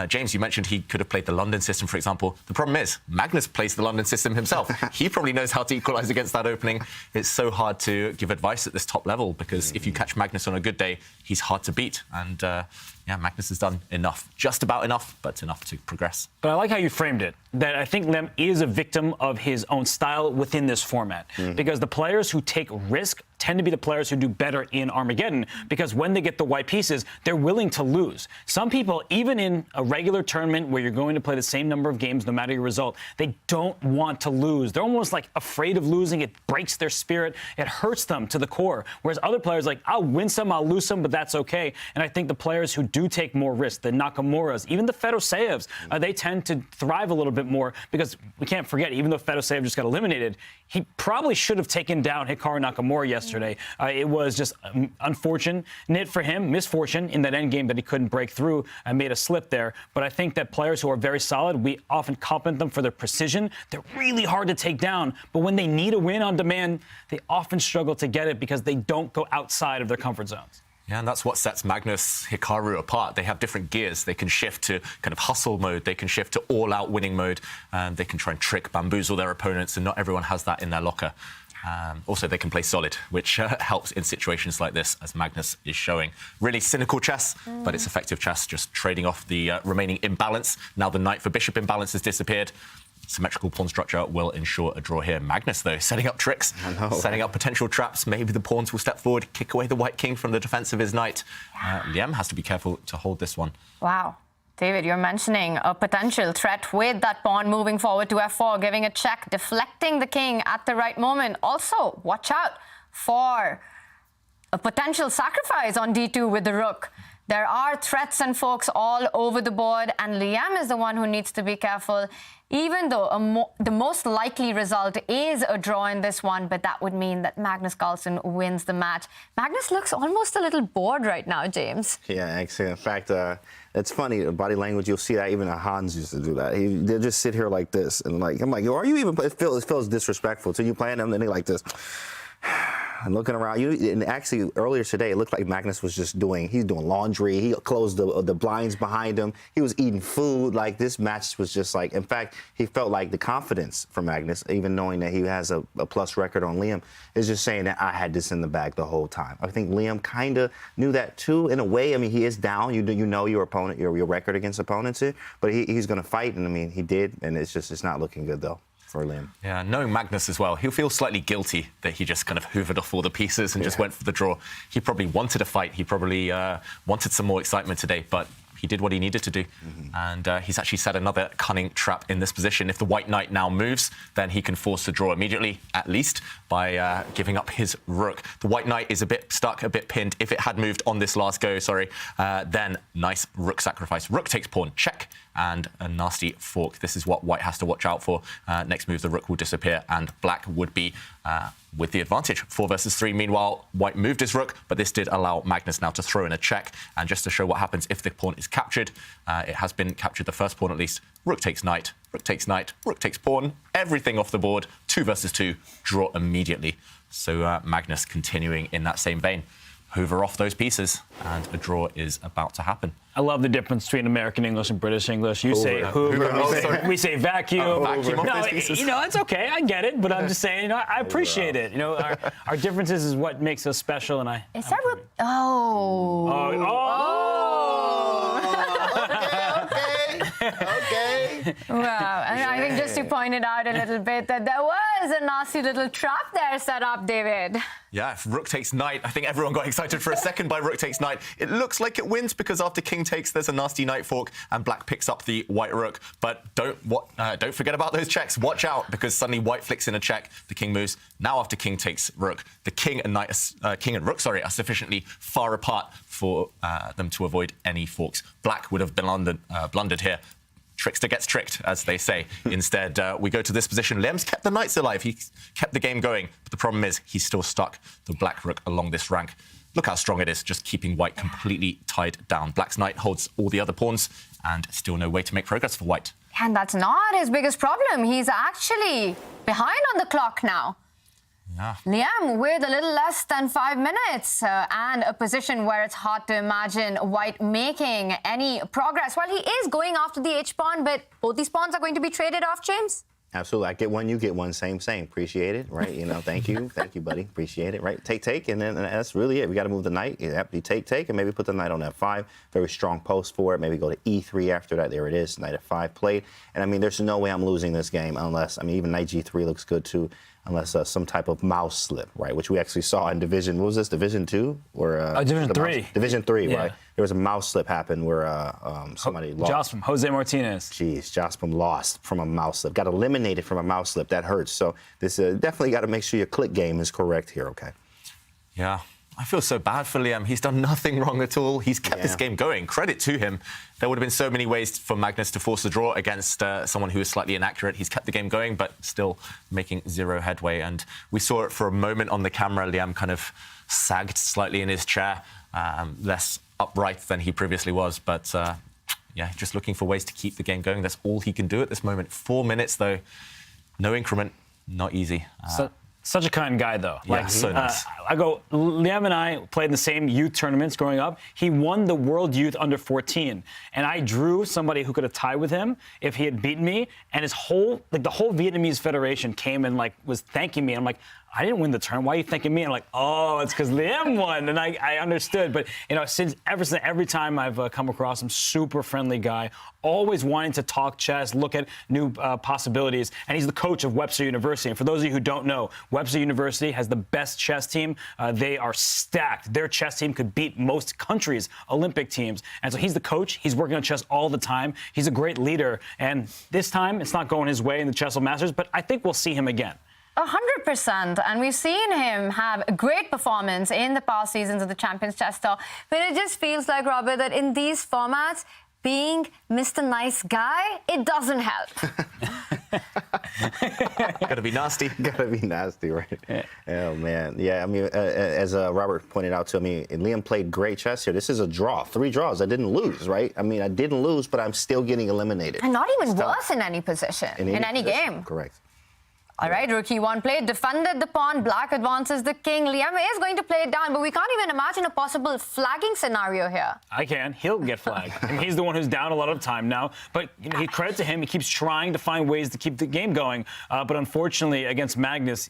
James, you mentioned he could have played the London system, for example. The problem is, Magnus plays the London system himself. He probably knows how to equalize against that opening. It's so hard to give advice at this top level because if you catch Magnus on a good day, he's hard to beat. And yeah, Magnus has done enough. Just about enough, but enough to progress. But I like how you framed it, that I think Liem is a victim of his own style within this format. Because the players who take risk tend to be the players who do better in Armageddon, because when they get the white pieces, they're willing to lose. Some people, even in a regular tournament where you're going to play the same number of games no matter your result, they don't want to lose. They're almost like afraid of losing. It breaks their spirit. It hurts them to the core. Whereas other players like, I'll win some, I'll lose some, but that's okay. And I think the players who do take more risks, the Nakamuras, even the Fedoseevs, they tend to thrive a little bit more because we can't forget, even though Fedoseev just got eliminated, he probably should have taken down Hikaru Nakamura yesterday. yesterday. It was just unfortunate for him, misfortune in that endgame that he couldn't break through and made a slip there. But I think that players who are very solid, we often compliment them for their precision. They're really hard to take down, but when they need a win on demand, they often struggle to get it because they don't go outside of their comfort zones. Yeah, and that's what sets Magnus, Hikaru apart. They have different gears. They can shift to kind of hustle mode. They can shift to all-out winning mode. They can try and trick, bamboozle their opponents, and not everyone has that in their locker. Also, they can play solid, which helps in situations like this, as Magnus is showing. Really cynical chess, but it's effective chess, just trading off the remaining imbalance. Now the knight for bishop imbalance has disappeared. Symmetrical pawn structure will ensure a draw here. Magnus, though, setting up tricks, setting up potential traps. Maybe the pawns will step forward, kick away the white king from the defense of his knight. Liem has to be careful to hold this one. Wow. David, you're mentioning a potential threat with that pawn moving forward to f4, giving a check, deflecting the king at the right moment. Also, watch out for a potential sacrifice on d2 with the rook. There are threats and forks all over the board, and Liem is the one who needs to be careful, even though the most likely result is a draw in this one, but that would mean that Magnus Carlsen wins the match. Magnus looks almost a little bored right now, James. Yeah, actually, in fact, it's funny, body language, you'll see that even Hans used to do that. They'll just sit here like this, and like, I'm like, are you even, it feels disrespectful. So you playing them, and they like this. And looking around, and actually earlier today, it looked like Magnus was just he's doing laundry. He closed the blinds behind him. He was eating food. Like, this match was just like, in fact, he felt like the confidence for Magnus, even knowing that he has a plus record on Liem, is just saying that I had this in the bag the whole time. I think Liem kind of knew that too, in a way. I mean, he is down. You know your opponent, your record against opponents here, but he's going to fight, and I mean, he did, and it's not looking good though for Liem. Yeah, knowing Magnus as well, he'll feel slightly guilty that he just kind of hoovered off all the pieces and just went for the draw. He probably wanted a fight. He probably wanted some more excitement today, but he did what he needed to do. And he's actually set another cunning trap in this position. If the white knight now moves, then he can force the draw immediately, at least, by giving up his rook. The white knight is a bit stuck, a bit pinned. If it had moved on this last go, then nice rook sacrifice. Rook takes pawn, check, and a nasty fork. This is what white has to watch out for. Next move, the rook will disappear, and black would be with the advantage. 4 versus 3. Meanwhile, white moved his rook, but this did allow Magnus now to throw in a check. And just to show what happens if the pawn is captured, it has been captured, the first pawn at least. Rook takes knight, rook takes knight, rook takes pawn, everything off the board. 2 versus 2, draw immediately. So Magnus continuing in that same vein. Hoover off those pieces, and a draw is about to happen. I love the difference between American English and British English. You say hoover, we say vacuum. Vacuum off those pieces. It's okay, I get it, but I'm just saying, I appreciate it. Our differences is what makes us special, and I... Is that what... Okay. Wow, and I think just to point it out a little bit, that there was a nasty little trap there set up, David. Yeah, if rook takes knight, I think everyone got excited for a second by rook takes knight. It looks like it wins because after king takes, there's a nasty knight fork, and black picks up the white rook. But don't forget about those checks. Watch out, because suddenly white flicks in a check. The king moves. Now after king takes rook, the king and rook are sufficiently far apart for them to avoid any forks. Black would have blundered here. Trickster gets tricked, as they say. Instead, we go to this position. Liem's kept the knights alive. He kept the game going. But the problem is he's still stuck the black rook along this rank. Look how strong it is, just keeping white completely tied down. Black's knight holds all the other pawns, and still no way to make progress for white. And that's not his biggest problem. He's actually behind on the clock now. Yeah. Liem with a little less than 5 minutes and a position where it's hard to imagine white making any progress. Well, he is going after the H-pawn, but both these pawns are going to be traded off, James? Absolutely. I get one, you get one. Same. Appreciate it, right? Thank you. Thank you, buddy. Appreciate it, right? Take, and then that's really it. We got to move the knight. Yep, you take, and maybe put the knight on F5. Very strong post for it. Maybe go to E3 after that. There it is. Knight F5 played. And, I mean, there's no way I'm losing this game unless, even knight G3 looks good, too, unless some type of mouse slip, right? Which we actually saw in Division, what was this, Division 2? Or Division 3. Division 3, yeah. Right? There was a mouse slip happen where somebody lost. Jospin, Jose Martinez. Jeez, Jospin lost from a mouse slip. Got eliminated from a mouse slip. That hurts. So this definitely got to make sure your click game is correct here, okay? Yeah. I feel so bad for Liem. He's done nothing wrong at all. He's kept this game going. Credit to him. There would have been so many ways for Magnus to force the draw against someone who is slightly inaccurate. He's kept the game going, but still making zero headway. And we saw it for a moment on the camera. Liem kind of sagged slightly in his chair, less upright than he previously was. But yeah, just looking for ways to keep the game going. That's all he can do at this moment. 4 minutes, though. No increment. Not easy. Such a kind guy, though. Yeah, so nice. Liem and I played in the same youth tournaments growing up. He won the World Youth Under 14, and I drew somebody who could have tied with him if he had beaten me. And the whole Vietnamese Federation came and was thanking me. I'm like, I didn't win the tournament. Why are you thanking me? And I'm like, oh, it's because Liem won. And I understood. But, every time I've come across him, super friendly guy, always wanting to talk chess, look at new possibilities. And he's the coach of Webster University. And for those of you who don't know, Webster University has the best chess team. They are stacked. Their chess team could beat most countries' Olympic teams. And so he's the coach. He's working on chess all the time. He's a great leader. And this time, it's not going his way in the Chessable Masters, but I think we'll see him again. 100%, and we've seen him have a great performance in the past seasons of the Champions Chess Tour, but it just feels like, Robert, that in these formats, being Mr. Nice Guy, it doesn't help. Gotta be nasty. Gotta be nasty, right? Yeah. Oh, man. Yeah, I mean, as Robert pointed out to me, Liem played great chess here. This is a draw. 3 draws. I didn't lose, right? I mean, I didn't lose, but I'm still getting eliminated. And not even worse in any position, in any game. Correct. All right, rook e1 played, defended the pawn, black advances the king. Liem is going to play it down, but we can't even imagine a possible flagging scenario here. I can. He'll get flagged. And he's the one who's down a lot of time now. But credit to him, he keeps trying to find ways to keep the game going. But unfortunately, against Magnus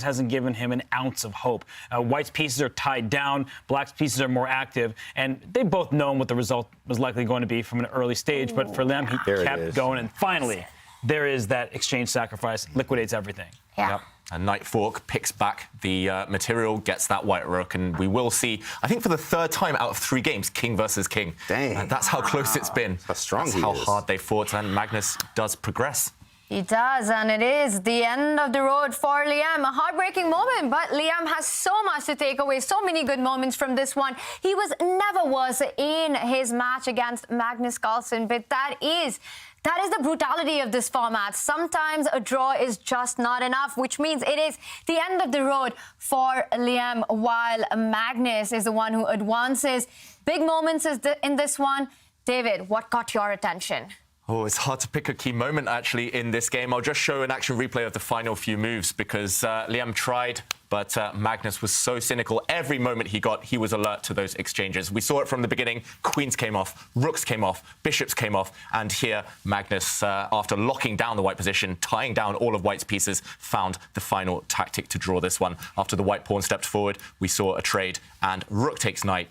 hasn't given him an ounce of hope. White's pieces are tied down, black's pieces are more active, and they both known what the result was likely going to be from an early stage. But for Liem, he kept going, and finally, there is that exchange sacrifice, liquidates everything. Yeah. Yep. And Knight Fork picks back the material, gets that white rook, and we will see, I think for the 3rd time out of 3 games, king versus king. Dang. That's how close it's been. How strong That's he how is. hard they fought, and Magnus does progress. He does, and it is the end of the road for Liem. A heartbreaking moment, but Liem has so much to take away, so many good moments from this one. He never was in his match against Magnus Carlsen, but that is the brutality of this format. Sometimes a draw is just not enough, which means it is the end of the road for Liem, while Magnus is the one who advances. Big moments in this one. David, what caught your attention? Oh, it's hard to pick a key moment, actually, in this game. I'll just show an action replay of the final few moves because Liem tried, but Magnus was so cynical. Every moment he got, he was alert to those exchanges. We saw it from the beginning. Queens came off, rooks came off, bishops came off, and here Magnus, after locking down the white position, tying down all of white's pieces, found the final tactic to draw this one. After the white pawn stepped forward, we saw a trade, and rook takes knight.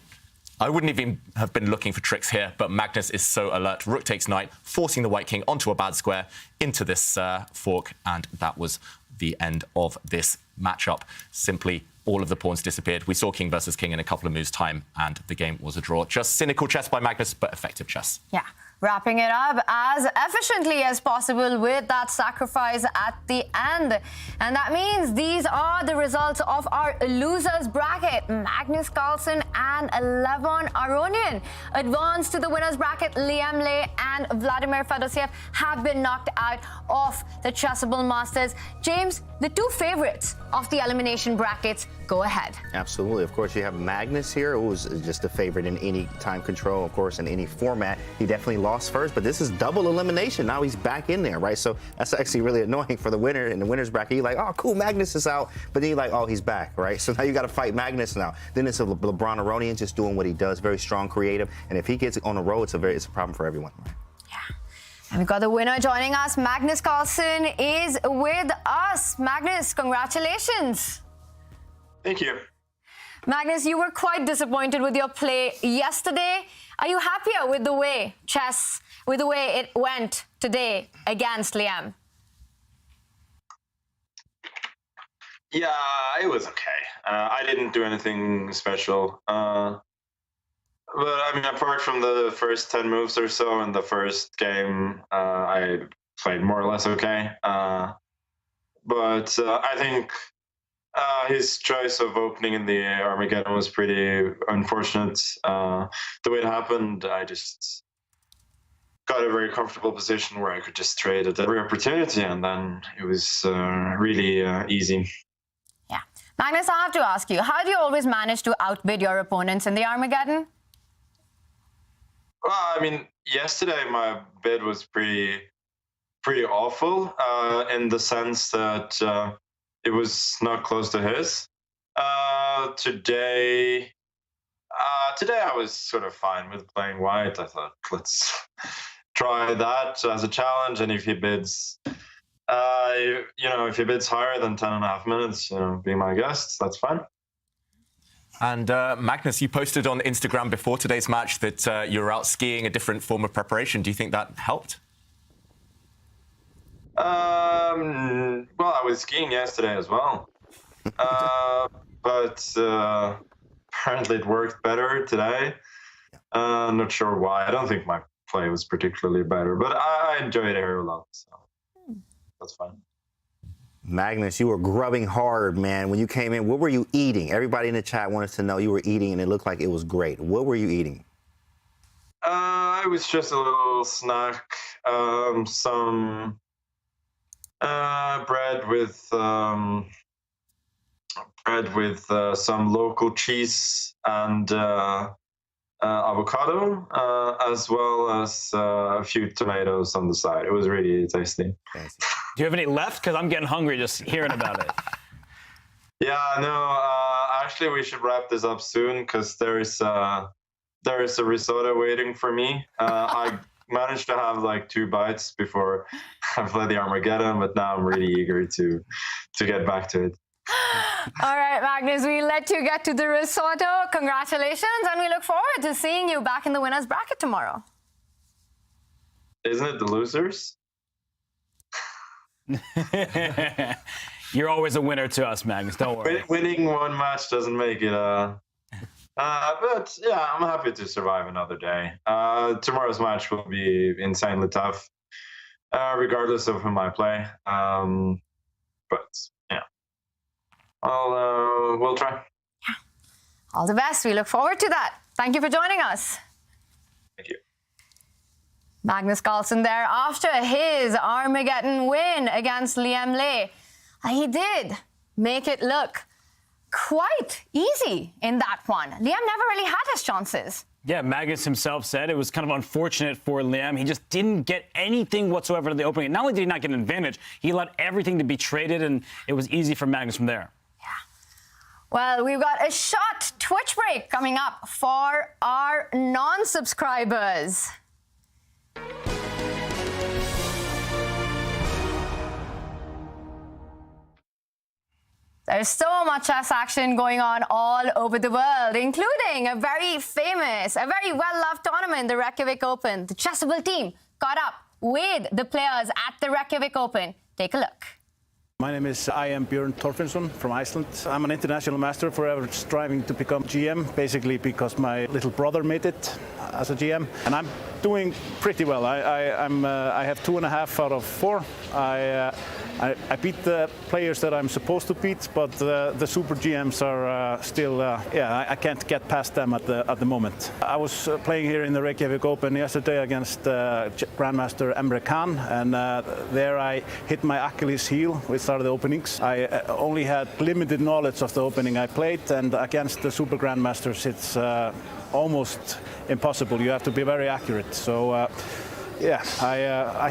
I wouldn't even have been looking for tricks here, but Magnus is so alert. Rook takes knight, forcing the white king onto a bad square into this fork, and that was the end of this matchup. Simply, all of the pawns disappeared. We saw king versus king in a couple of moves' time, and the game was a draw. Just cynical chess by Magnus, but effective chess. Yeah. Wrapping it up as efficiently as possible with that sacrifice at the end. And that means these are the results of our losers bracket. Magnus Carlsen and Levon Aronian advance to the winners bracket. Liem Le and Vladimir Fedoseev have been knocked out of the Chessable Masters. James, the 2 favorites of the elimination brackets, go ahead. Absolutely. Of course, you have Magnus here, who was just a favorite in any time control, of course, in any format. He definitely lost first, but this is double elimination. Now he's back in there, right? So that's actually really annoying for the winner in the winner's bracket. You're like, oh, cool, Magnus is out. But then you're like, oh, he's back, right? So now you got to fight Magnus now. Then it's a LeBron Aronian just doing what he does, very strong, creative. And if he gets on the road, it's a problem for everyone. And we've got the winner joining us. Magnus Carlsen is with us. Magnus, congratulations. Thank you. Magnus, you were quite disappointed with your play yesterday. Are you happier with the way it went today against Liem? Yeah, it was okay. I didn't do anything special. But I mean, apart from the first 10 moves or so in the first game, I played more or less okay. But I think His choice of opening in the Armageddon was pretty unfortunate. The way it happened, I just got a very comfortable position where I could just trade at every opportunity, and then it was really easy. Yeah. Magnus, I have to ask you, how do you always manage to outbid your opponents in the Armageddon? Well, I mean, yesterday my bid was pretty awful in the sense that it was not close to his. Today I was sort of fine with playing white. I thought, let's try that as a challenge, and if he bids, if he bids higher than 10.5 minutes, being my guest, that's fine. And Magnus, you posted on Instagram before today's match that you were out skiing, a different form of preparation. Do you think that helped? Well, I was skiing yesterday as well, but apparently it worked better today. I'm not sure why. I don't think my play was particularly better, but I enjoyed it a lot, so that's fine. Magnus, you were grubbing hard, man. When you came in, what were you eating? Everybody in the chat wanted to know you were eating, and it looked like it was great. What were you eating? It was just a little snack, some bread with some local cheese and avocado, as well as a few tomatoes on the side. It was really tasty. Fancy. Do you have any left? Because I'm getting hungry just hearing about it. Yeah, no. Actually, we should wrap this up soon because there is a risotto waiting for me. I managed to have like 2 bites before I played the Armageddon, but now I'm really eager to get back to it. All right, Magnus, we'll let you get to the risotto. Congratulations, and we look forward to seeing you back in the winner's bracket tomorrow. Isn't it the losers? You're always a winner to us, Magnus. Don't worry. Winning one match doesn't make it. But yeah, I'm happy to survive another day. Tomorrow's match will be insanely tough, regardless of whom I play. But yeah, we'll try. Yeah. All the best. We look forward to that. Thank you for joining us. Thank you. Magnus Carlsen there after his Armageddon win against Liem. He did make it look quite easy in that one. Liem never really had his chances. Yeah, Magnus himself said it was kind of unfortunate for Liem. He just didn't get anything whatsoever to the opening. Not only did he not get an advantage, he allowed everything to be traded, and it was easy for Magnus from there. Yeah. Well, we've got a short Twitch break coming up for our non-subscribers. There's so much chess action going on all over the world, including a very famous, a very well-loved tournament, the Reykjavik Open. The Chessable team caught up with the players at the Reykjavik Open. Take a look. My name is Björn Torfinsson from Iceland. I'm an international master, forever striving to become GM, basically because my little brother made it as a GM. And I'm doing pretty well. I have 2.5 out of 4. I beat the players that I'm supposed to beat, but the super GMs are still, I can't get past them at the moment. I was playing here in the Reykjavik Open yesterday against Grandmaster Emre Can, and there I hit my Achilles heel with the openings. I only had limited knowledge of the opening I played, and against the super Grandmasters it's almost impossible. You have to be very accurate. So I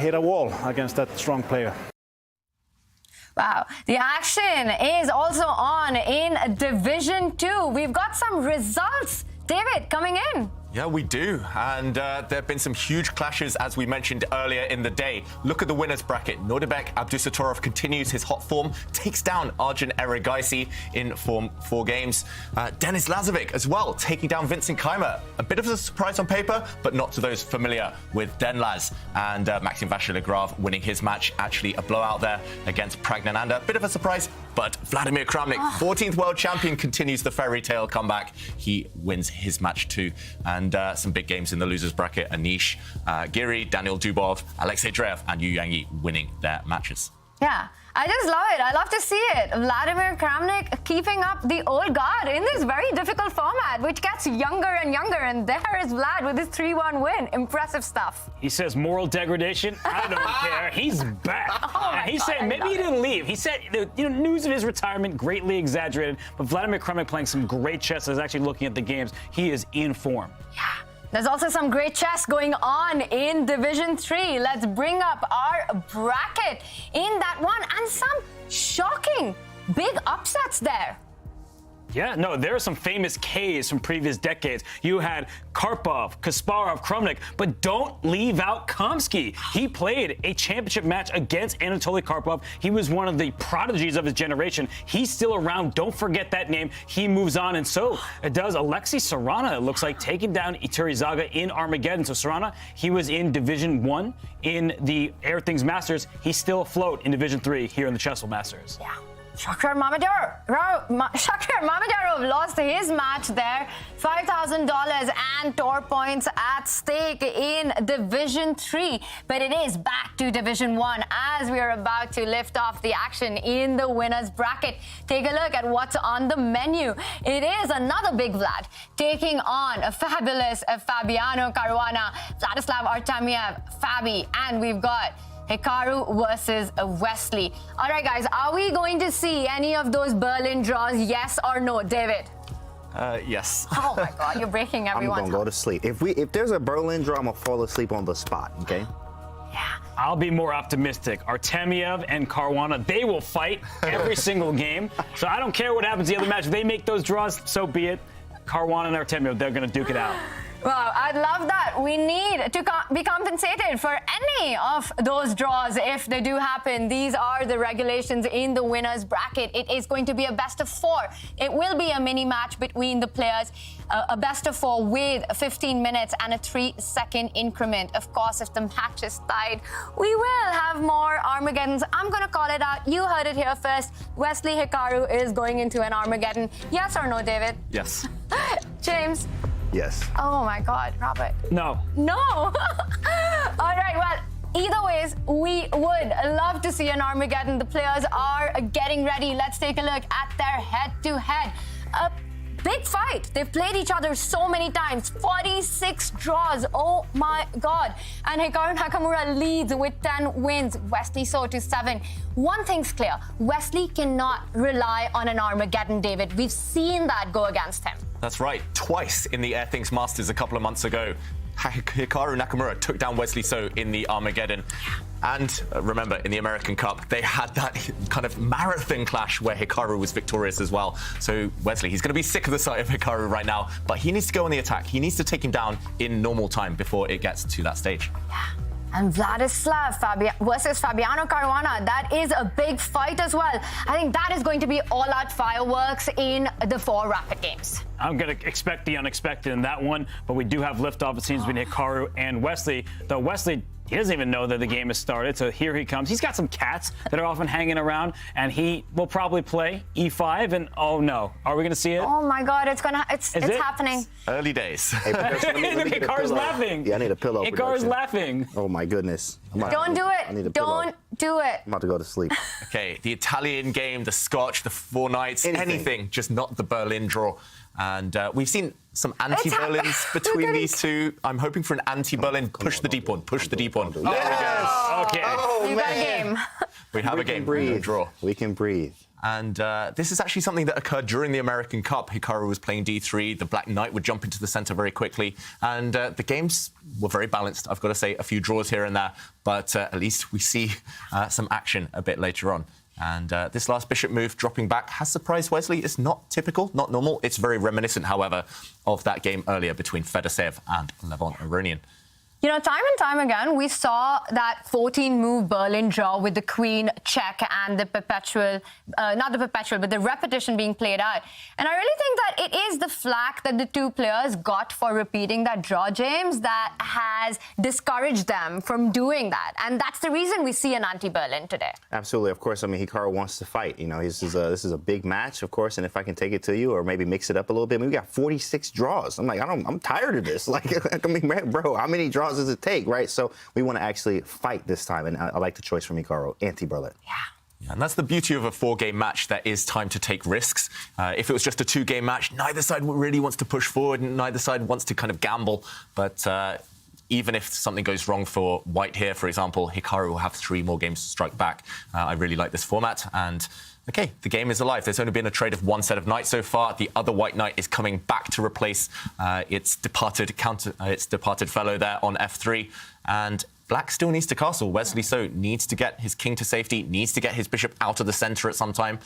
hit a wall against that strong player. Wow. The action is also on in Division 2. We've got some results, David, coming in. Yeah, we do. And there have been some huge clashes, as we mentioned earlier in the day. Look at the winners bracket. Nordebek Abdusattorov continues his hot form, takes down Arjun Erigaisi in form 4 games. Denis Lazovic as well, taking down Vincent Keimer. A bit of a surprise on paper, but not to those familiar with Denlaz. And Maxim Vachier-Lagrave winning his match, actually a blowout there against Pragnananda. Bit of a surprise, but Vladimir Kramnik, 14th world champion, continues the fairy tale comeback. He wins his match too. And some big games in the losers bracket. Anish Giri, Daniel Dubov, Alexei Dreyev and Yu Yangyi winning their matches. Yeah. I just love it. I love to see it. Vladimir Kramnik keeping up the old guard in this very difficult format, which gets younger and younger. And there is Vlad with his 3-1 win. Impressive stuff. He says moral degradation. I don't care. He's back. He said maybe he didn't leave. He said the news of his retirement greatly exaggerated, but Vladimir Kramnik playing some great chess. Is actually looking at the games. He is in form. Yeah. There's also some great chess going on in Division 3. Let's bring up our bracket in that one and some shocking big upsets there. Yeah, no, there are some famous Ks from previous decades. You had Karpov, Kasparov, Kramnik, but don't leave out Kamsky. He played a championship match against Anatoly Karpov. He was one of the prodigies of his generation. He's still around. Don't forget that name. He moves on, and so it does Alexei Sarana, it looks like, taking down Iturrizaga in Armageddon. So Sarana, he was in Division 1 in the Everything's Masters. He's still afloat in Division 3 here in the Chessable Masters. Yeah. Shakhtar Mamedyarov lost his match there. $5,000 and tour points at stake in Division 3. But it is back to Division 1 as we are about to lift off the action in the winner's bracket. Take a look at what's on the menu. It is another big Vlad taking on a fabulous Fabiano Caruana, Vladislav Artemiev, Fabi, and we've got Hikaru versus Wesley. All right, guys, are we going to see any of those Berlin draws, yes or no? David? Yes. Oh, my God, you're breaking everyone's I'm going to go to sleep. If there's a Berlin draw, I'm going to fall asleep on the spot, okay? Yeah. I'll be more optimistic. Artemiev and Caruana, they will fight every single game. So I don't care what happens in the other match. If they make those draws, so be it. Caruana and Artemiev, they're going to duke it out. Well, I'd love that. We need to be compensated for any of those draws if they do happen. These are the regulations in the winner's bracket. It is going to be a best of 4. It will be a mini match between the players, a best of 4 with 15 minutes and a 3-second increment. Of course, if the match is tied, we will have more Armageddons. I'm going to call it out. You heard it here first. Wesley Hikaru is going into an Armageddon. Yes or no, David? Yes. James? Yes. Oh my God, Robert. No. No. All right, well, either ways, we would love to see an Armageddon. The players are getting ready. Let's take a look at their head-to-head. A big fight. They've played each other so many times. 46 draws. Oh my God. And Hikaru Nakamura leads with 10 wins. Wesley So to 7. One thing's clear. Wesley cannot rely on an Armageddon, David. We've seen that go against him. That's right. Twice in the Everything's Masters a couple of months ago, Hikaru Nakamura took down Wesley So in the Armageddon. And remember, in the American Cup, they had that kind of marathon clash where Hikaru was victorious as well. So Wesley, he's going to be sick of the sight of Hikaru right now, but he needs to go on the attack. He needs to take him down in normal time before it gets to that stage. Yeah. And Vladislav versus Fabiano Caruana, that is a big fight as well. I think that is going to be all-out fireworks in the 4 rapid games. I'm going to expect the unexpected in that one, but we do have liftoff, it seems, between Hikaru and Wesley. Though Wesley, he doesn't even know that the game has started, so here he comes. He's got some cats that are often hanging around, and he will probably play E5, and oh no, are we going to see it? Oh my God, it's happening. Early days. Hey, Hikaru's laughing. Yeah, I need a pillow. Hikaru's laughing. Oh my goodness. Don't do it. Don't do it. I'm about to go to sleep. Okay, the Italian game, the Scotch, the 4 nights, anything, just not the Berlin draw. And we've seen some anti-Berlins between these two. I'm hoping for an anti-Berlin. Push the deep one. Push the deep one. There we go. Okay. Oh, You got a game. We have a game. We draw. We can breathe. And this is actually something that occurred during the American Cup. Hikaru was playing D3. The Black Knight would jump into the center very quickly. And the games were very balanced. I've got to say, a few draws here and there. But at least we see some action a bit later on. And this last bishop move, dropping back, has surprised Wesley. It's not typical, not normal. It's very reminiscent, however, of that game earlier between Fedoseev and Levon Aronian. You know, time and time again, we saw that 14-move Berlin draw with the queen check and the perpetual, not the perpetual, but the repetition being played out. And I really think that it is the flack that the two players got for repeating that draw, James, that has discouraged them from doing that. And that's the reason we see an anti-Berlin today. Absolutely. Of course, I mean, Hikaru wants to fight. You know, this is a big match, of course, and if I can take it to you or maybe mix it up a little bit, we got 46 draws. I'm like, I'm tired of this. Like, I mean, bro, how many draws does it take, right? So we want to actually fight this time, and I like the choice from Hikaru, anti-Berlin. Yeah. Yeah, and that's the beauty of a 4-game match. There is time to take risks. If it was just a 2-game match, neither side really wants to push forward and neither side wants to kind of gamble. But even if something goes wrong for White here, for example, Hikaru will have 3 more games to strike back. I really like this format. And OK, the game is alive. There's only been a trade of 1 set of knights so far. The other white knight is coming back to replace its departed fellow there on f3. And Black still needs to castle. Wesley So needs to get his king to safety, needs to get his bishop out of the center at sometime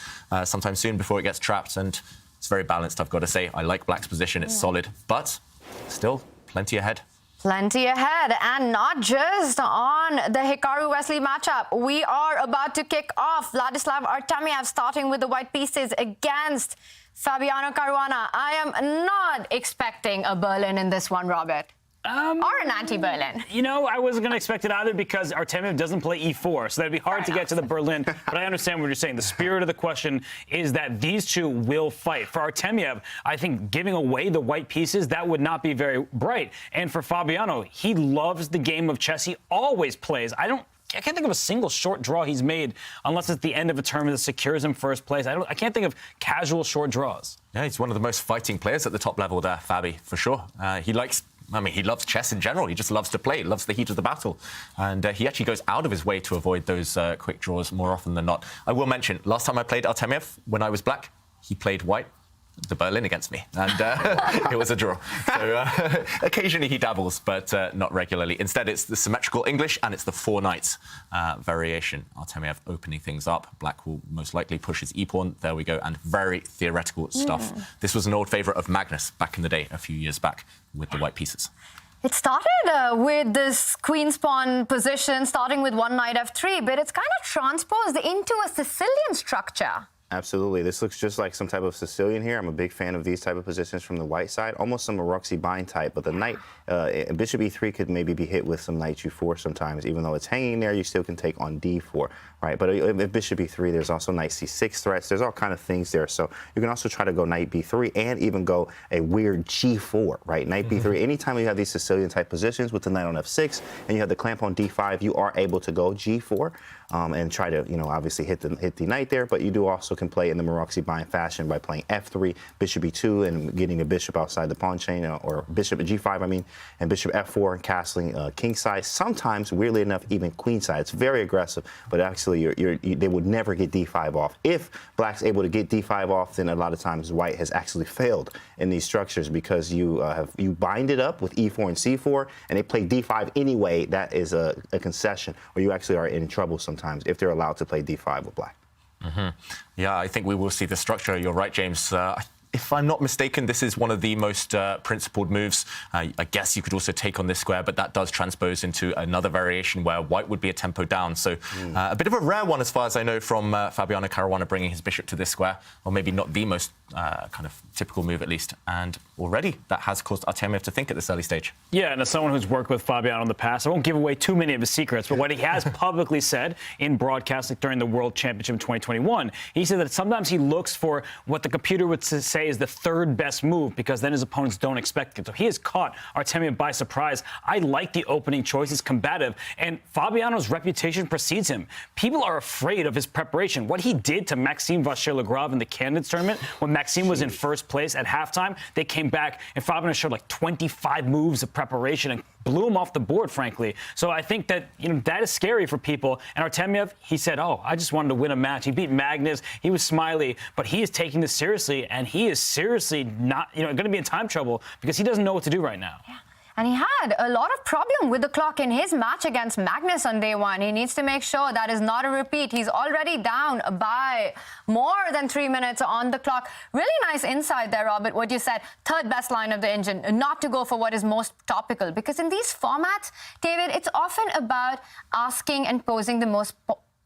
soon before it gets trapped. And it's very balanced, I've got to say. I like Black's position. It's solid, but still plenty ahead. Plenty ahead, and not just on the Hikaru-Wesley matchup. We are about to kick off. Vladislav Artemiev starting with the white pieces against Fabiano Caruana. I am not expecting a Berlin in this one, Robert. Or an anti-Berlin. You know, I wasn't going to expect it either because Artemiev doesn't play e4, so that'd be hard to get to the Berlin. But I understand what you're saying. The spirit of the question is that these two will fight. For Artemiev, I think giving away the white pieces, that would not be very bright. And for Fabiano, he loves the game of chess. He always plays. I can't think of a single short draw he's made unless it's the end of a tournament that secures him first place. I can't think of casual short draws. Yeah, he's one of the most fighting players at the top level there, Fabi, for sure. He loves chess in general. He just loves to play, loves the heat of the battle. And he actually goes out of his way to avoid those quick draws more often than not. I will mention, last time I played Artemiev, when I was black, he played white, the Berlin against me. And it was a draw. So occasionally he dabbles, but not regularly. Instead, it's the symmetrical English and it's the 4 knights variation. Artemiev opening things up. Black will most likely push his e-pawn. There we go. And very theoretical stuff. This was an old favourite of Magnus back in the day, a few years back, with the white pieces. It started with this queen's pawn position, starting with 1 knight f3, but it's kind of transposed into a Sicilian structure. Absolutely. This looks just like some type of Sicilian here. I'm a big fan of these type of positions from the white side, almost some Maroczy bind type, but the knight, bishop e3 could maybe be hit with some knight u4 sometimes. Even though it's hanging there, you still can take on d4, right? But if bishop e3, there's also knight c6 threats. There's all kind of things there. So you can also try to go knight b3 and even go a weird g4, right? Knight b3. Anytime you have these Sicilian type positions with the knight on f6 and you have the clamp on d5, you are able to go g4 and try to, obviously hit the knight there. But you do also can play in the Maroczy bind fashion by playing f3, bishop e2, and getting a bishop outside the pawn chain, or bishop at g5, I mean, and bishop f4 and castling king side. Sometimes, weirdly enough, even queen side. It's very aggressive, but actually they would never get d5 off. If black's able to get d5 off, then a lot of times white has actually failed in these structures because you bind it up with e4 and c4, and they play d5 anyway. That is a concession, or you actually are in trouble sometimes if they're allowed to play d5 with black. Yeah, I think we will see the structure. You're right, James. If I'm not mistaken, this is one of the most principled moves. I guess you could also take on this square, but that does transpose into another variation where white would be a tempo down. So a bit of a rare one, as far as I know, from Fabiano Caruana bringing his bishop to this square, or maybe not the most kind of typical move, at least. And already that has caused Artemiev to think at this early stage. Yeah, and as someone who's worked with Fabiano in the past, I won't give away too many of his secrets, but what he has publicly said in broadcasting during the World Championship in 2021, he said that sometimes he looks for what the computer would say is the 3rd best move, because then his opponents don't expect it. So he has caught Artemiev by surprise. I like the opening choice. It's combative, and Fabiano's reputation precedes him. People are afraid of his preparation. What he did to Maxime Vachier-Lagrave in the Candidates tournament, when Maxime was in first place at halftime, they came back, and Fabiano showed like 25 moves of preparation and blew him off the board, frankly. So I think that, that is scary for people. And Artemiev, he said, I just wanted to win a match. He beat Magnus. He was smiley, but he is taking this seriously, and he is seriously not, going to be in time trouble because he doesn't know what to do right now. Yeah. And he had a lot of problem with the clock in his match against Magnus on day 1. He needs to make sure that is not a repeat. He's already down by more than 3 minutes on the clock. Really nice insight there, Robert, what you said. 3rd best line of the engine, not to go for what is most topical. Because in these formats, David, it's often about asking and posing the most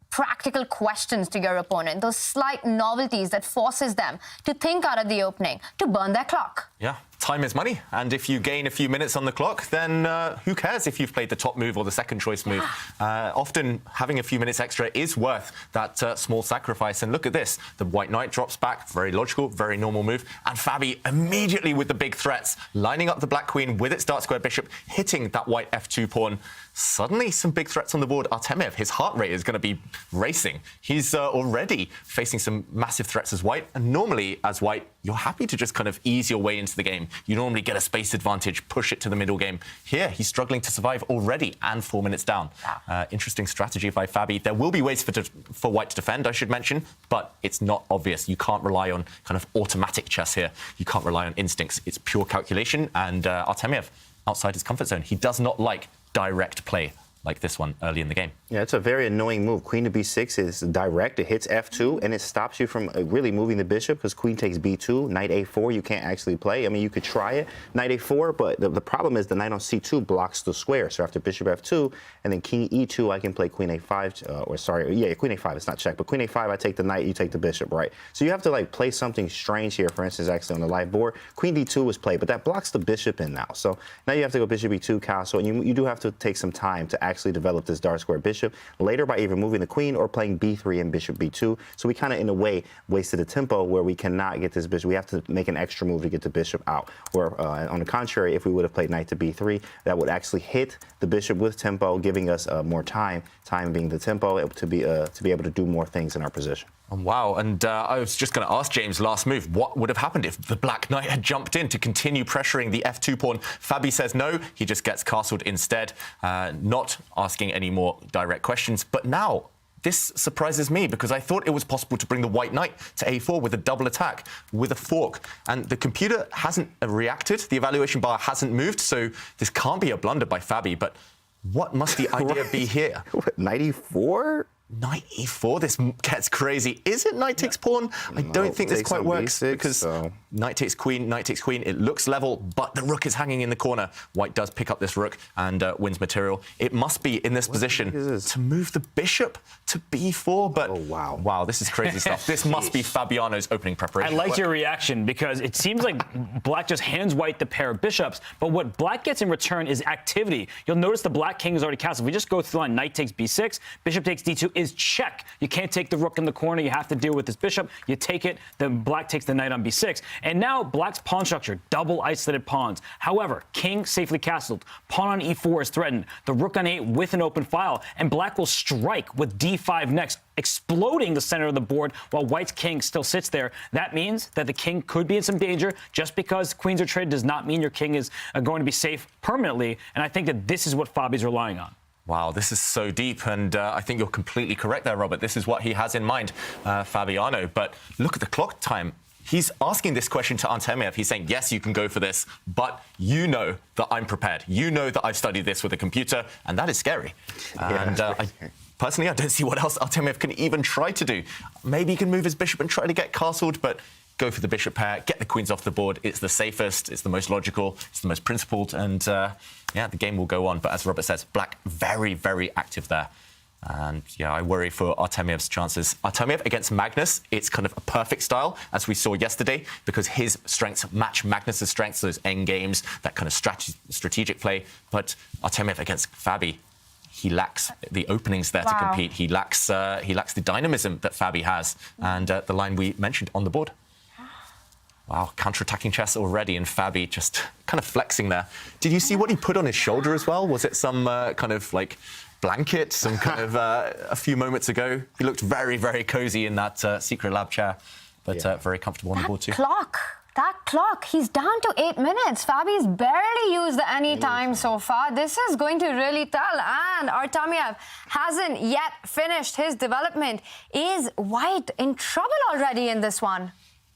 practical questions to your opponent, those slight novelties that forces them to think out of the opening, to burn their clock. Yeah, time is money, and if you gain a few minutes on the clock, then who cares if you've played the top move or the second choice move? Often having a few minutes extra is worth that small sacrifice. And look at this, the white knight drops back, very logical, very normal move, and Fabi immediately with the big threats, lining up the black queen with its dark square bishop, hitting that white f2 pawn. Suddenly some big threats on the board. Artemiev, his heart rate is going to be racing. He's already facing some massive threats as white, and normally as white you're happy to just kind of ease your way into the game. You normally get a space advantage, push it to the middle game. Here he's struggling to survive already and 4 minutes down. Interesting strategy by Fabi. There will be ways for white to defend, I should mention, but it's not obvious. You can't rely on kind of automatic chess here. You can't rely on instincts. It's pure calculation, and Artemiev outside his comfort zone. He does not like direct play like this one early in the game. Yeah, it's a very annoying move. Queen to b6 is direct. It hits f2, and it stops you from really moving the bishop because queen takes b2, knight a4, you can't actually play. I mean, you could try it, knight a4, but the problem is the knight on c2 blocks the square. So after bishop f2 and then king e2, I can play queen a5, queen a5, it's not check, but queen a5, I take the knight, you take the bishop, right? So you have to like play something strange here, for instance, actually on the live board. Queen d2 was played, but that blocks the bishop in now. So now you have to go bishop e2, castle, and you do have to take some time to actually develop this dark square bishop later by either moving the queen or playing b3 and bishop b2. So we kind of, in a way, wasted a tempo where we cannot get this bishop. We have to make an extra move to get the bishop out. Where, on the contrary, if we would have played knight to b3, that would actually hit the bishop with tempo, giving us more time being the tempo, to be able to do more things in our position. Wow, and I was just going to ask James, last move, what would have happened if the black knight had jumped in to continue pressuring the f2 pawn? Fabi says no, he just gets castled instead, not asking any more direct questions. But now, this surprises me because I thought it was possible to bring the white knight to a4 with a double attack, with a fork. And the computer hasn't reacted, the evaluation bar hasn't moved, so this can't be a blunder by Fabi. But what must the idea be here? What, knight e4? Knight e4, this gets crazy. Is it knight takes pawn? I don't think this quite works because knight takes queen, it looks level, but the rook is hanging in the corner. White does pick up this rook and wins material. It must be in this position to move the bishop to b4, but wow, this is crazy stuff. This must be Fabiano's opening preparation. I liked your reaction because it seems like black just hands white the pair of bishops, but what black gets in return is activity. You'll notice the black king is already castled. If we just go through the line, knight takes b6, bishop takes d2, is check. You can't take the rook in the corner. You have to deal with this bishop. You take it. Then black takes the knight on b6. And now black's pawn structure, double isolated pawns. However, king safely castled. Pawn on e4 is threatened. The rook on 8 with an open file. And black will strike with d5 next, exploding the center of the board while white's king still sits there. That means that the king could be in some danger. Just because queens are traded does not mean your king is going to be safe permanently. And I think that this is what Fabi's relying on. Wow, this is so deep, and I think you're completely correct there, Robert. This is what he has in mind, Fabiano. But look at the clock time. He's asking this question to Artemiev. He's saying, yes, you can go for this, but you know that I'm prepared. You know that I've studied this with a computer, and that is scary. And personally, I don't see what else Artemiev can even try to do. Maybe he can move his bishop and try to get castled, but go for the bishop pair, get the queens off the board. It's the safest, it's the most logical, it's the most principled, and yeah, the game will go on. But as Robert says, black very, very active there. And yeah, I worry for Artemiev's chances. Artemiev against Magnus, it's kind of a perfect style, as we saw yesterday, because his strengths match Magnus's strengths, those end games, that kind of strategic play. But Artemiev against Fabi, he lacks the openings there to compete. He lacks the dynamism that Fabi has, and the line we mentioned on the board. Wow, counter-attacking chess already, and Fabi just kind of flexing there. Did you see what he put on his shoulder as well? Was it some kind of like blanket, some kind of a few moments ago? He looked very, very cozy in that secret lab chair, but very comfortable on the board too. That clock, he's down to 8 minutes. Fabi's barely used the any time so far. This is going to really tell. And Artemiev hasn't yet finished his development. Is white in trouble already in this one?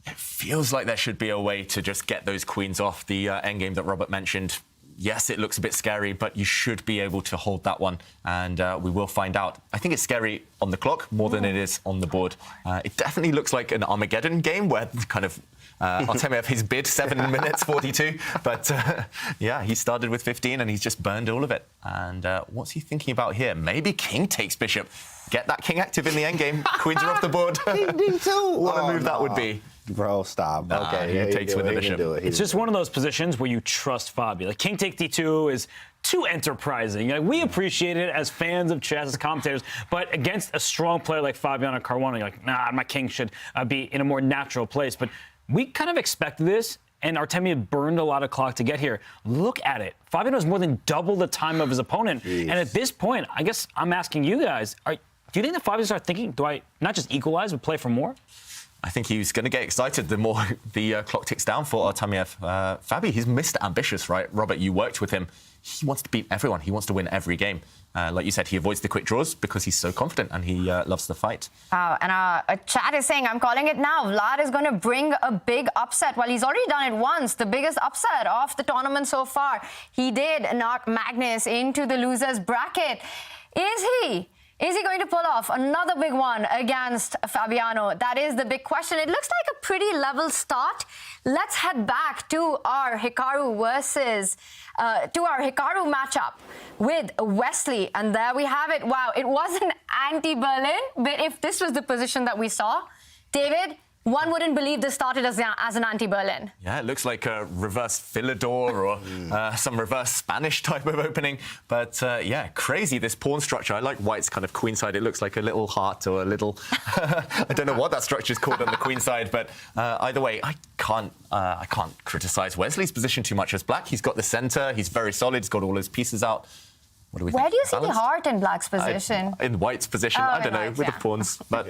It feels like there should be a way to just get those queens off the endgame that Robert mentioned. Yes, it looks a bit scary, but you should be able to hold that one, and we will find out. I think it's scary on the clock more than it is on the board. It definitely looks like an Armageddon game where kind of Artemiev, his bid, 7 minutes 42, but yeah, he started with 15 and he's just burned all of it. And what's he thinking about here? Maybe king takes bishop. Get that king active in the endgame. Queens are off the board. D2. What a move that would be. Bro, stop. Nah, Okay, he takes with the bishop. It's just one of those positions where you trust Fabi. Like, king take d2 is too enterprising. Like, we appreciate it as fans of chess, as commentators, but against a strong player like Fabiano Caruana, you're like, nah, my king should be in a more natural place. But we kind of expected this, and Artemiev burned a lot of clock to get here. Look at it. Fabiano has more than double the time of his opponent. Jeez. And at this point, I guess I'm asking you guys, do you think that Fabi start thinking, do I not just equalize, but play for more? I think he's going to get excited the more the clock ticks down for Artemiev. Fabi, he's Mr. Ambitious, right? Robert, you worked with him. He wants to beat everyone. He wants to win every game. Like you said, he avoids the quick draws because he's so confident and he loves the fight. And a chat is saying, I'm calling it now. Vlad is going to bring a big upset. Well, he's already done it once. The biggest upset of the tournament so far. He did knock Magnus into the loser's bracket. Is he going to pull off another big one against Fabiano? That is the big question. It looks like a pretty level start. Let's head back to our Hikaru matchup with Wesley. And there we have it. Wow, it wasn't anti-Berlin, but if this was the position that we saw, David, one wouldn't believe this started as an anti-Berlin. Yeah, it looks like a reverse Philidor or some reverse Spanish type of opening. But yeah, crazy, this pawn structure. I like White's kind of queenside. It looks like a little heart or a little... I don't know what that structure is called on the queenside. But either way, I can't criticize Wesley's position too much as Black. He's got the center. He's very solid. He's got all his pieces out. What do we think? Where do you see the heart in Black's position? In White's position, I don't know, with the pawns. But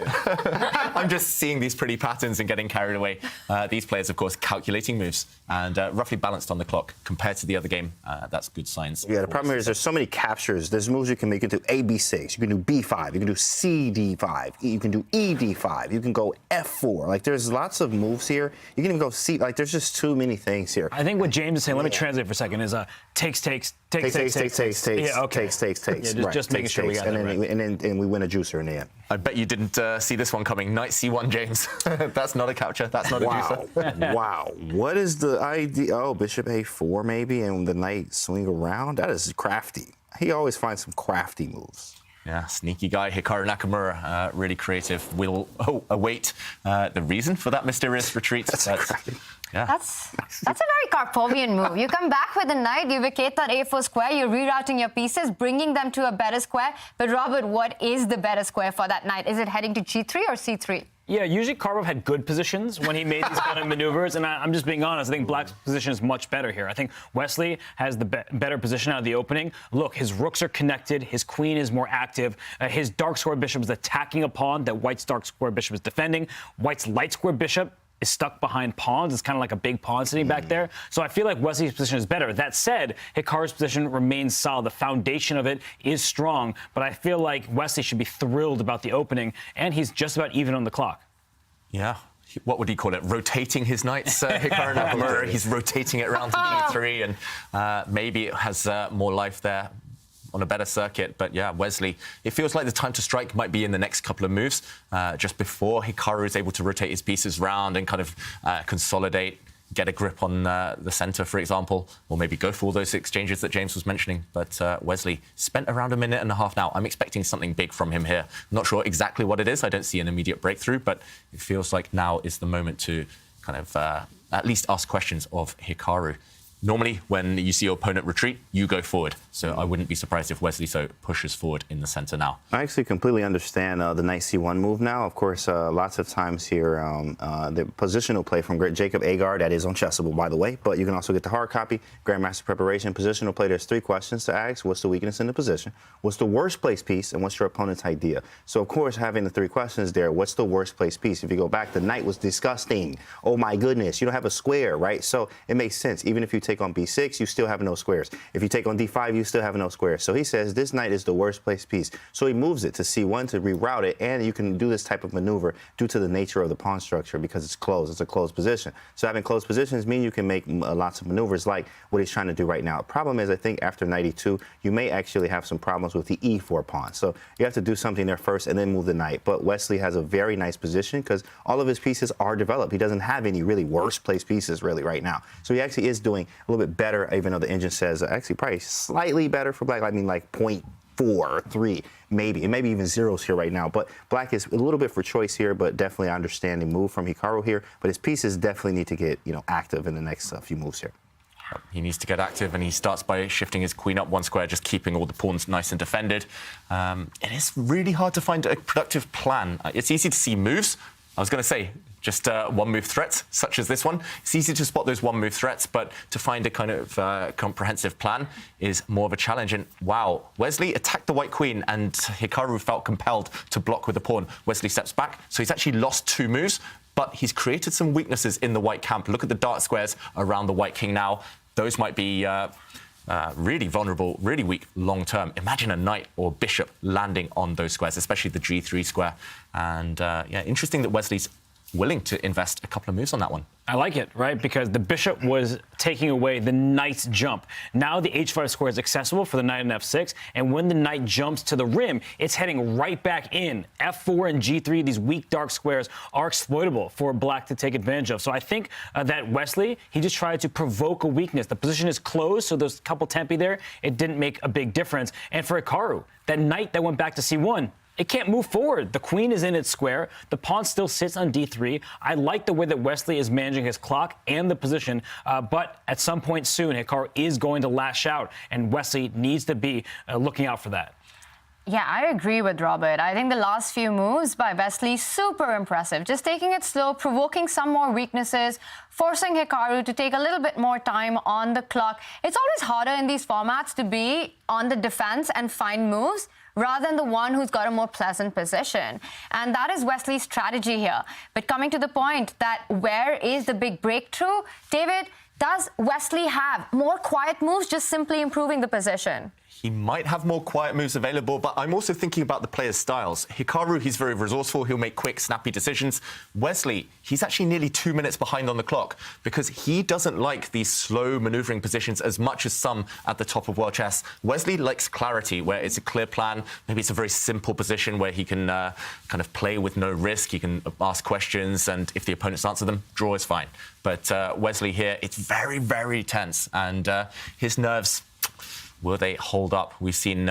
I'm just seeing these pretty patterns and getting carried away. These players, of course, calculating moves and roughly balanced on the clock compared to the other game. That's good signs. Yeah, the problem is there's so many captures. There's moves you can make. You can do A, B6. You can do B5. You can do C, D5. You can do E, D5. You can go F4. Like, there's lots of moves here. You can even go C. Like, there's just too many things here. I think what James is saying, let me translate for a second, is takes. Yeah, okay. Takes. Yeah, just making sure we got that right. And we win a juicer in the end. I bet you didn't see this one coming. Knight C1, James. That's not a capture. That's not a juicer. Wow. What is the idea? Oh, Bishop A4 maybe, and the knight swing around? That is crafty. He always finds some crafty moves. Yeah, sneaky guy, Hikaru Nakamura, really creative. We'll await the reason for that mysterious retreat. Yeah. That's a very Karpovian move. You come back with a knight, you vacate that A4 square, you're rerouting your pieces, bringing them to a better square. But Robert, what is the better square for that knight? Is it heading to G3 or C3? Yeah, usually Karpov had good positions when he made these kind of maneuvers, and I'm just being honest. I think Black's position is much better here. I think Wesley has the better position out of the opening. Look, his rooks are connected. His queen is more active. His dark square bishop is attacking a pawn that White's dark square bishop is defending. White's light square bishop is stuck behind pawns. It's kind of like a big pawn sitting back there. So I feel like Wesley's position is better. That said, Hikaru's position remains solid. The foundation of it is strong, but I feel like Wesley should be thrilled about the opening, and he's just about even on the clock. Yeah. What would he call it? Rotating his knights, Hikaru Nakamura. He's rotating it around to G3, and maybe it has more life there on a better circuit. But yeah, Wesley, it feels like the time to strike might be in the next couple of moves, just before Hikaru is able to rotate his pieces around and kind of consolidate, get a grip on the center, for example, or maybe go for all those exchanges that James was mentioning. But Wesley spent around a minute and a half now. I'm expecting something big from him here. I'm not sure exactly what it is. I don't see an immediate breakthrough, but it feels like now is the moment to kind of at least ask questions of Hikaru. Normally, when you see your opponent retreat, you go forward. So I wouldn't be surprised if Wesley So pushes forward in the center now. I actually completely understand the knight C1 move now. Of course, lots of times here, the positional play from Jacob Agard, that is on Chessable, by the way, but you can also get the hard copy, Grandmaster Preparation. Positional play, there's 3 questions to ask. What's the weakness in the position? What's the worst place piece? And what's your opponent's idea? So, of course, having the 3 questions there, what's the worst place piece? If you go back, the knight was disgusting. Oh, my goodness, you don't have a square, right? So it makes sense. Even if you take on B6, you still have no squares. If you take on D5, you still have no squares. So he says this knight is the worst placed piece. So he moves it to C1 to reroute it, and you can do this type of maneuver due to the nature of the pawn structure because it's closed. It's a closed position. So having closed positions mean you can make lots of maneuvers like what he's trying to do right now. The problem is, I think after knight E2, you may actually have some problems with the E4 pawn. So you have to do something there first and then move the knight. But Wesley has a very nice position because all of his pieces are developed. He doesn't have any really worst placed pieces really right now. So he actually is doing a little bit better, even though the engine says actually probably slightly better for Black. I mean, like 0.2 4 or 3, maybe. And maybe even zeros here right now. But black is a little bit for choice here, but definitely an understanding move from Hikaru here. But his pieces definitely need to get, active in the next few moves here. He needs to get active, and he starts by shifting his queen up 1 square, just keeping all the pawns nice and defended. It is really hard to find a productive plan. It's easy to see moves. I was going to say, just one-move threats, such as this one. It's easy to spot those one-move threats, but to find a kind of comprehensive plan is more of a challenge. And wow, Wesley attacked the white queen, and Hikaru felt compelled to block with the pawn. Wesley steps back, so he's actually lost 2 moves, but he's created some weaknesses in the white camp. Look at the dark squares around the white king now. Those might be really vulnerable, really weak long-term. Imagine a knight or bishop landing on those squares, especially the G3 square. And yeah, interesting that Wesley's willing to invest a couple of moves on that one. I like it, right? Because the bishop was taking away the knight's jump. Now the h5 square is accessible for the knight in f6, and when the knight jumps to the rim, it's heading right back in. f4 and g3, these weak dark squares, are exploitable for black to take advantage of. So I think that Wesley, he just tried to provoke a weakness. The position is closed, so there's a couple tempi there. It didn't make a big difference. And for Hikaru, that knight that went back to c1, it can't move forward. The queen is in its square. The pawn still sits on d3. I like the way that Wesley is managing his clock and the position, but at some point soon, Hikaru is going to lash out, and Wesley needs to be looking out for that. Yeah, I agree with Robert. I think the last few moves by Wesley, super impressive. Just taking it slow, provoking some more weaknesses, forcing Hikaru to take a little bit more time on the clock. It's always harder in these formats to be on the defense and find moves, rather than the one who's got a more pleasant position. And that is Wesley's strategy here. But coming to the point that where is the big breakthrough? David, does Wesley have more quiet moves, just simply improving the position? He might have more quiet moves available, but I'm also thinking about the players' styles. Hikaru, he's very resourceful. He'll make quick, snappy decisions. Wesley, he's actually nearly 2 minutes behind on the clock because he doesn't like these slow maneuvering positions as much as some at the top of world chess. Wesley likes clarity, where it's a clear plan. Maybe it's a very simple position where he can kind of play with no risk. He can ask questions, and if the opponents answer them, draw is fine. But Wesley here, it's very, very tense, and his nerves, will they hold up? We've seen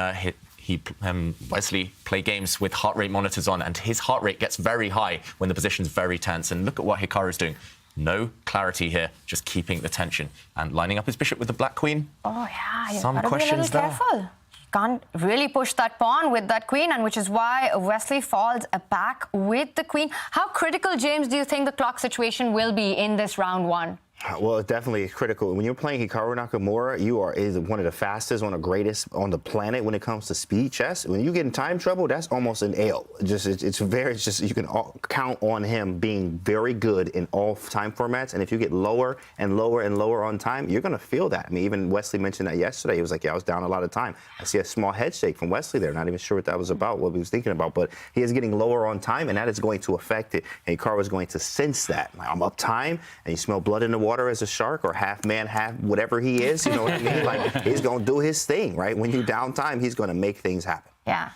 Wesley play games with heart rate monitors on, and his heart rate gets very high when the position's very tense. And look at what Hikaru's doing. No clarity here, just keeping the tension and lining up his bishop with the black queen. Oh, yeah. Some questions there. Careful. Can't really push that pawn with that queen, and which is why Wesley falls back with the queen. How critical, James, do you think the clock situation will be in this round 1? Well, it's definitely critical. When you're playing Hikaru Nakamura, you is one of the fastest, one of the greatest on the planet when it comes to speed chess. When you get in time trouble, that's almost an L. You can count on him being very good in all time formats. And if you get lower and lower and lower on time, you're going to feel that. I mean, even Wesley mentioned that yesterday. He was like, yeah, I was down a lot of time. I see a small head shake from Wesley there. Not even sure what that was about, what he was thinking about. But he is getting lower on time, and that is going to affect it. And Hikaru is going to sense that. Like, I'm up time, and you smell blood in the water as a shark, or half man, half whatever he is, you know what I mean? Like, he's going to do his thing, right? When you downtime, he's going to make things happen. Yeah.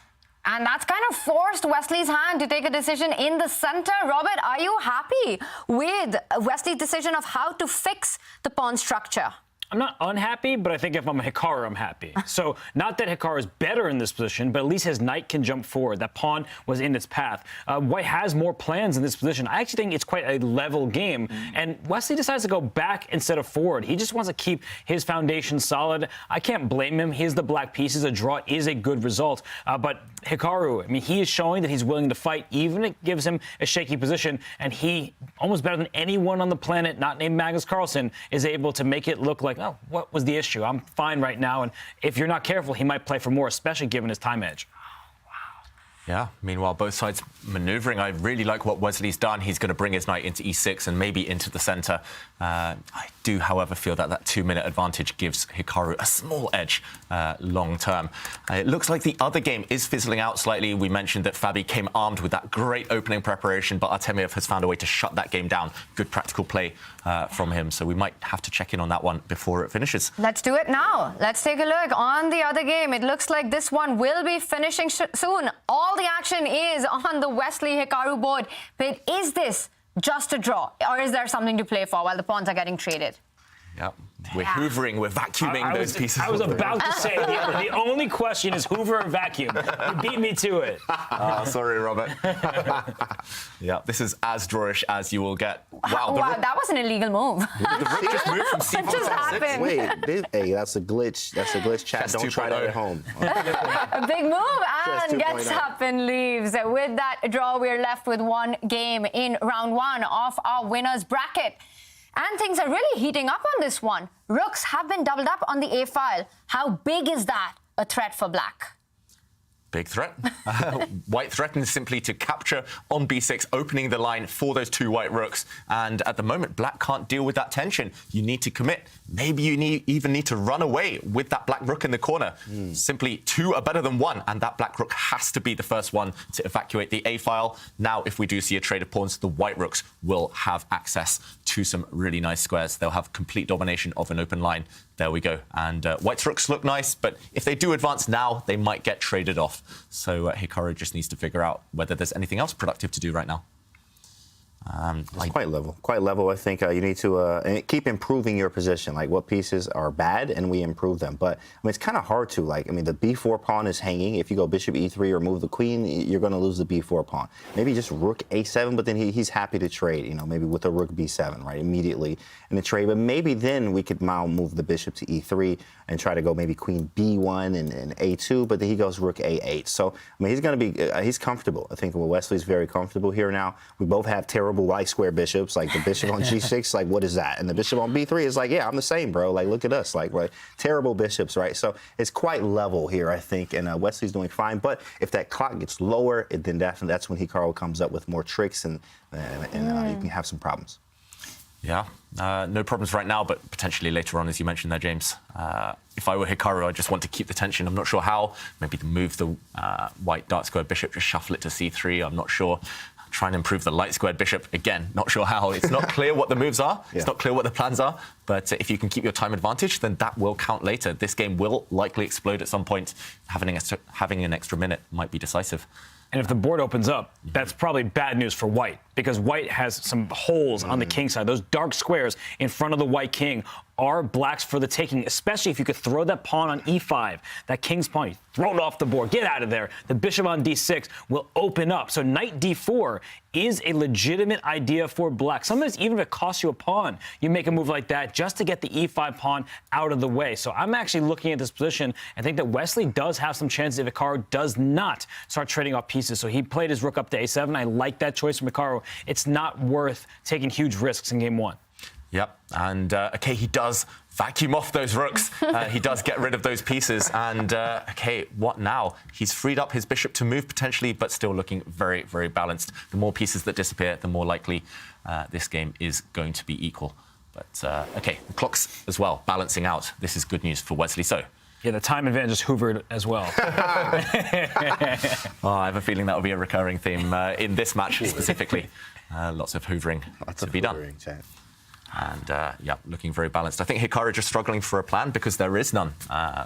And that's kind of forced Wesley's hand to take a decision in the center. Robert, are you happy with Wesley's decision of how to fix the pawn structure? I'm not unhappy, but I think if I'm Hikaru, I'm happy. So not that Hikaru is better in this position, but at least his knight can jump forward. That pawn was in its path. White has more plans in this position. I actually think it's quite a level game. And Wesley decides to go back instead of forward. He just wants to keep his foundation solid. I can't blame him. He has the black pieces. A draw is a good result. But Hikaru, I mean, he is showing that he's willing to fight, even if it gives him a shaky position. And he, almost better than anyone on the planet, not named Magnus Carlsen, is able to make it look like, oh, what was the issue? I'm fine right now. And if you're not careful, he might play for more, especially given his time edge. Yeah, meanwhile, both sides maneuvering. I really like what Wesley's done. He's going to bring his knight into e6 and maybe into the center. I do, however, feel that that 2-minute advantage gives Hikaru a small edge long term. It looks like the other game is fizzling out slightly. We mentioned that Fabi came armed with that great opening preparation, but Artemiev has found a way to shut that game down. Good practical play from him. So we might have to check in on that one before it finishes. Let's do it now. Let's take a look on the other game. It looks like this one will be finishing soon. All the action is on the Wesley Hikaru board. But is this just a draw, or is there something to play for while the pawns are getting traded? Yeah, We're hoovering, we're vacuuming those pieces. I was about to say, the only question is hoover or vacuum. You beat me to it. Sorry, Robert. Yeah, this is as drawish as you will get. Wow, that was an illegal move. The rook just moved from c4 What just to happened? Wait, hey, that's a glitch. That's a glitch, chat. Chess Don't try that at home. A big move, and gets up and leaves. With that draw, we're left with one game in round one of our winner's bracket. And things are really heating up on this one. Rooks have been doubled up on the A file. How big is that a threat for black? Big threat. White threatens simply to capture on b6, opening the line for those two white rooks. And at the moment, black can't deal with that tension. You need to commit. Maybe you even need to run away with that black rook in the corner. Simply two are better than one, and that black rook has to be the first one to evacuate the A file. Now, if we do see a trade of pawns, the white rooks will have access to some really nice squares. They'll have complete domination of an open line. There we go. And white's rooks look nice, but if they do advance now, they might get traded off. So Hikaru just needs to figure out whether there's anything else productive to do right now. It's quite level. I think you need to keep improving your position. Like, what pieces are bad, and we improve them. But I mean, it's kind of hard to, like, I mean, the b4 pawn is hanging. If you go bishop e3 or move the queen, you're going to lose the b4 pawn. Maybe just rook a7, but then he's happy to trade. You know, maybe with a rook b7, right, immediately in the trade. But maybe then we could now move the bishop to e3 and try to go maybe queen b1 and a2. But then he goes rook a8. So I mean, he's going to be he's comfortable. I think Wesley's very comfortable here now. We both have terrible white square bishops, like the bishop on g6, like, what is that? And the bishop on b3 is like, yeah, I'm the same, bro. Like, look at us, like terrible bishops, right? So it's quite level here, I think, and Wesley's doing fine. But if that clock gets lower, then that's when Hikaru comes up with more tricks, and you can have some problems. Yeah, no problems right now, but potentially later on, as you mentioned there, James. If I were Hikaru, I just want to keep the tension. I'm not sure how. Maybe move the white dark square bishop, just shuffle it to c3. I'm not sure. Try and improve the light squared bishop. Again, not sure how. It's not clear what the moves are. It's not clear what the plans are. But if you can keep your time advantage, then that will count later. This game will likely explode at some point. Having an extra minute might be decisive. And if the board opens up, that's probably bad news for white, because white has some holes on the king side. Those dark squares in front of the white king are blacks for the taking, especially if you could throw that pawn on e5. That king's pawn, throw it off the board, get out of there. The bishop on d6 will open up. So knight d4 is a legitimate idea for black. Sometimes even if it costs you a pawn, you make a move like that just to get the e5 pawn out of the way. So I'm actually looking at this position and think that Wesley does have some chances if Hikaru does not start trading off pieces. So he played his rook up to a7. I like that choice from Hikaru. It's not worth taking huge risks in game one. Yep, and okay, he does vacuum off those rooks. He does get rid of those pieces, and okay, what now? He's freed up his bishop to move potentially, but still looking very, very balanced. The more pieces that disappear, the more likely this game is going to be equal. But okay, the clock's as well balancing out. This is good news for Wesley So. Yeah, the time advantage is hoovered as well. I have a feeling that will be a recurring theme in this match specifically. Lots of hoovering to be done. And yeah, looking very balanced. I think Hikaru just struggling for a plan because there is none,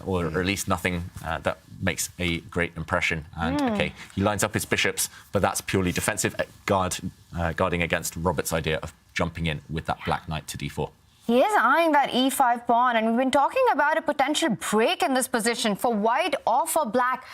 or at least nothing that makes a great impression. And okay, he lines up his bishops, but that's purely defensive, guarding against Robert's idea of jumping in with that black knight to d4. He is eyeing that e5 pawn, and we've been talking about a potential break in this position for white or for black.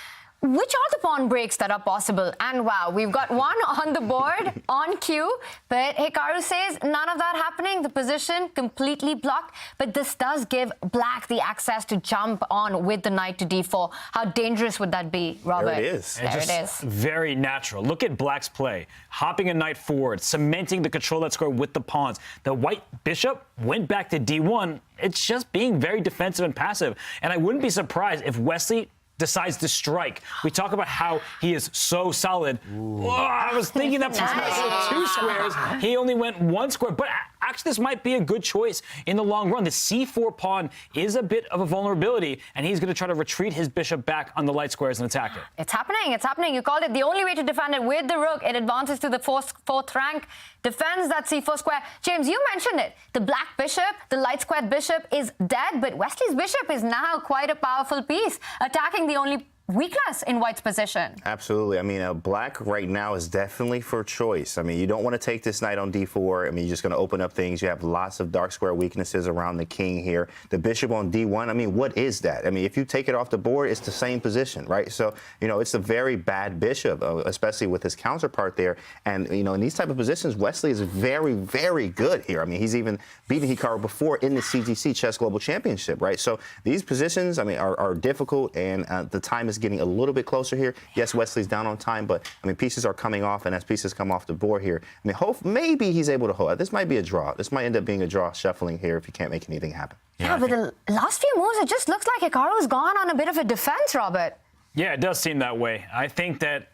Which are the pawn breaks that are possible? And wow, we've got one on the board on cue, but Hikaru says none of that happening. The position completely blocked, but this does give black the access to jump on with the knight to d4. How dangerous would that be, Robert? There it is. There it is. Very natural. Look at black's play. Hopping a knight forward, cementing the control of that square with the pawns. The white bishop went back to d1. It's just being very defensive and passive. And I wouldn't be surprised if Wesley decides to strike. We talk about how he is so solid. Whoa, I was thinking that nice. 2 squares. He only went 1 square, but actually this might be a good choice in the long run. The c4 pawn is a bit of a vulnerability, and he's going to try to retreat his bishop back on the light squares and attack it. It's happening. It's happening. You called it. The only way to defend it with the rook, it advances to the fourth rank, defends that c4 square. James, you mentioned it. The black bishop, the light squared bishop is dead, but Wesley's bishop is now quite a powerful piece, attacking the only weakness in White's position. Absolutely. I mean, black right now is definitely for choice. I mean, you don't want to take this knight on d4. I mean, you're just going to open up things. You have lots of dark square weaknesses around the king here. The bishop on d1, I mean, what is that? I mean, if you take it off the board, it's the same position, right? So, you know, it's a very bad bishop, especially with his counterpart there. And, you know, in these type of positions, Wesley is very, very good here. I mean, he's even beaten Hikaru before in the CGC Chess Global Championship, right? So these positions, I mean, are difficult, and the time is getting a little bit closer here. Yes, Wesley's down on time, but I mean, pieces are coming off, and as pieces come off the board here, I mean, maybe he's able to hold. This might be a draw. This might end up being a draw shuffling here if he can't make anything happen. Yeah, but the last few moves, it just looks like Hikaru's gone on a bit of a defense, Robert. Yeah, it does seem that way. I think that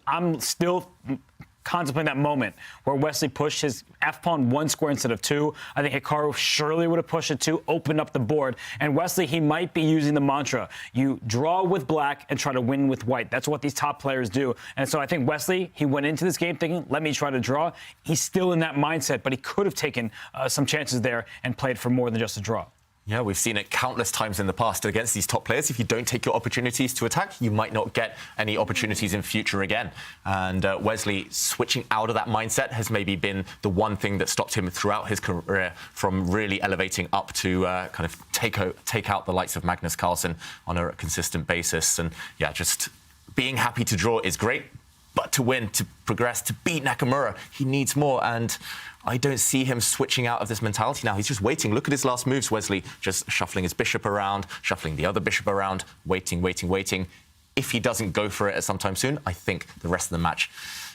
I'm still contemplating that moment where Wesley pushed his f-pawn 1 square instead of 2. I think Hikaru surely would have pushed it 2, opened up the board. And Wesley, he might be using the mantra, you draw with black and try to win with white. That's what these top players do. And so I think Wesley, he went into this game thinking, let me try to draw. He's still in that mindset, but he could have taken some chances there and played for more than just a draw. Yeah, we've seen it countless times in the past against these top players. If you don't take your opportunities to attack, you might not get any opportunities in future again. And Wesley switching out of that mindset has maybe been the one thing that stopped him throughout his career from really elevating up to kind of take out the likes of Magnus Carlsen on a consistent basis. And yeah, just being happy to draw is great, but to win, to progress, to beat Nakamura, he needs more. And I don't see him switching out of this mentality now. He's just waiting. Look at his last moves, Wesley, just shuffling his bishop around, shuffling the other bishop around, waiting, waiting, waiting. If he doesn't go for it at some time soon, I think the rest of the match,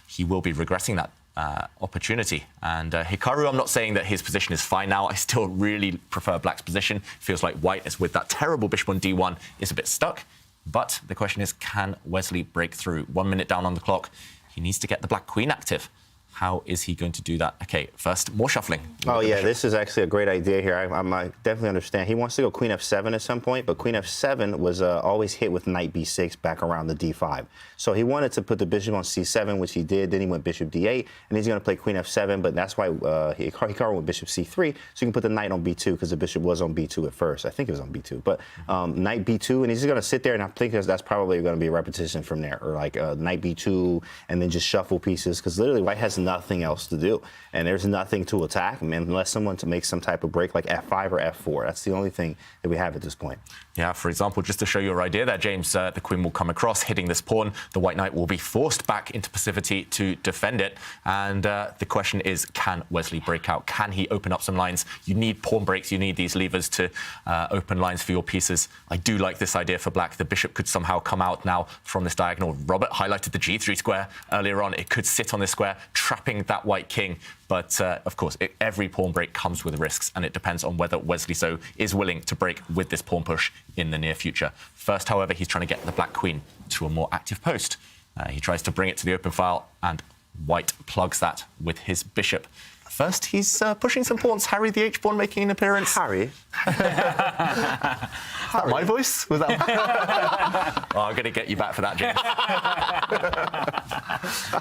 he will be regressing that opportunity. And Hikaru, I'm not saying that his position is fine now. I still really prefer black's position. Feels like white is with that terrible bishop on d1 is a bit stuck. But the question is, can Wesley break through? 1 minute down on the clock. He needs to get the black queen active. How is he going to do that? Okay, first, more shuffling. Oh, yeah, this is actually a great idea here. I definitely understand. He wants to go queen f7 at some point, but queen f7 was always hit with knight b6 back around the d5. So he wanted to put the bishop on c7, which he did. Then he went bishop d8, and he's going to play queen f7, but that's why Hikaru went bishop c3, so you can put the knight on b2, because the bishop was on b2 at first. I think it was on b2, but knight b2, and he's just going to sit there, and I think that's probably going to be a repetition from there, or like knight b2, and then just shuffle pieces, because literally white has nothing else to do, and there's nothing to attack unless someone to make some type of break like f5 or f4. That's the only thing that we have at this point. Yeah, for example, just to show your idea there, James, the queen will come across, hitting this pawn. The white knight will be forced back into passivity to defend it. And the question is, can Wesley break out? Can he open up some lines? You need pawn breaks. You need these levers to open lines for your pieces. I do like this idea for black. The bishop could somehow come out now from this diagonal. Robert highlighted the g3 square earlier on. It could sit on this square, trapping that white king. But, of course, every pawn break comes with risks, and it depends on whether Wesley So is willing to break with this pawn push in the near future. First, however, he's trying to get the black queen to a more active post. He tries to bring it to the open file, and white plugs that with his bishop. First, he's pushing some pawns. Harry the H-pawn making an appearance. Harry? Harry. My voice? Was that? Oh, I'm going to get you back for that, James.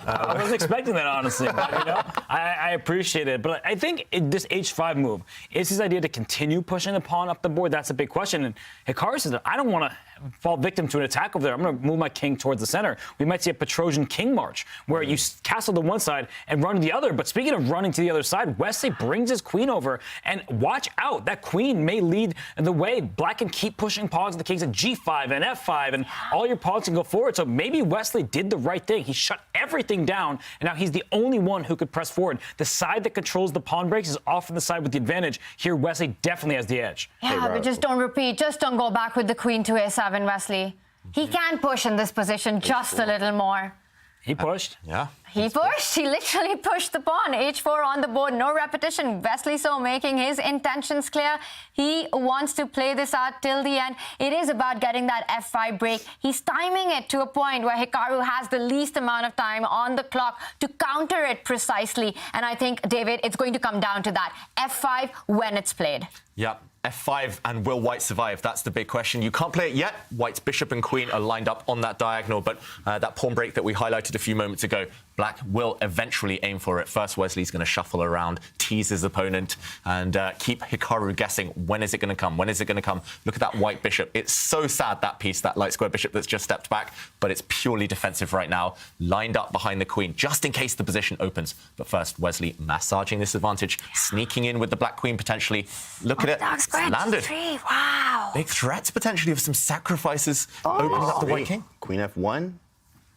I wasn't expecting that, honestly. But, you know, I appreciate it. But I think this h5 move is his idea to continue pushing the pawn up the board. That's a big question. And Hikaru says, I don't want to fall victim to an attack over there. I'm going to move my king towards the center. We might see a Petrosian king march where you castle to one side and run to the other. But speaking of running to the other side, Wesley brings his queen over, and watch out. That queen may lead the way. Black can keep pushing pawns to the kings at g5 and f5, and all your pawns can go forward. So maybe Wesley did the right thing. He shut everything down, and now he's the only one who could press forward. The side that controls the pawn breaks is often the side with the advantage. Here, Wesley definitely has the edge. Yeah, but just don't repeat. Just don't go back with the queen to a7, Wesley. He can push in this position just a little more. He pushed. Yeah. He pushed. He literally pushed the pawn. H4 on the board. No repetition. Wesley So making his intentions clear. He wants to play this out till the end. It is about getting that f5 break. He's timing it to a point where Hikaru has the least amount of time on the clock to counter it precisely. And I think, David, it's going to come down to that. f5 when it's played. Yeah. F5, and will White survive? That's the big question. You can't play it yet. White's bishop and queen are lined up on that diagonal, but that pawn break that we highlighted a few moments ago, Black will eventually aim for it. First, Wesley's going to shuffle around, tease his opponent, and keep Hikaru guessing. When is it going to come? When is it going to come? Look at that white bishop. It's so sad, that piece, that light square bishop that's just stepped back, but it's purely defensive right now, lined up behind the queen, just in case the position opens. But first, Wesley massaging this advantage, sneaking in with the black queen potentially. Look at it. It's landed. Wow. Big threats potentially of some sacrifices opening up the white king. Queen F1.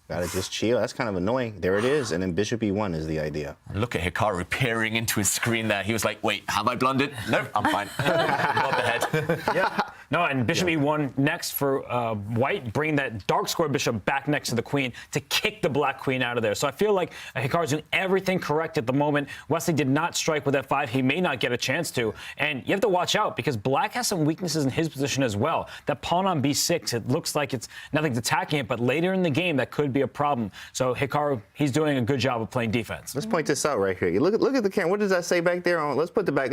Gotta just chill. That's kind of annoying. There it is. And then bishop E1 is the idea. And look at Hikaru peering into his screen there. He was like, wait, have I blundered? No, I'm fine. Nod the head. Yeah. No, and bishop E1 next for White, bringing that dark square bishop back next to the queen to kick the black queen out of there. So I feel like Hikaru's doing everything correct at the moment. Wesley did not strike with F5. He may not get a chance to. And you have to watch out because Black has some weaknesses in his position as well. That pawn on B6, it looks like it's nothing's attacking it, but later in the game, that could be a problem. So Hikaru, he's doing a good job of playing defense. Let's point this out right here. You look at the camera. What does that say back there? Let's put the back.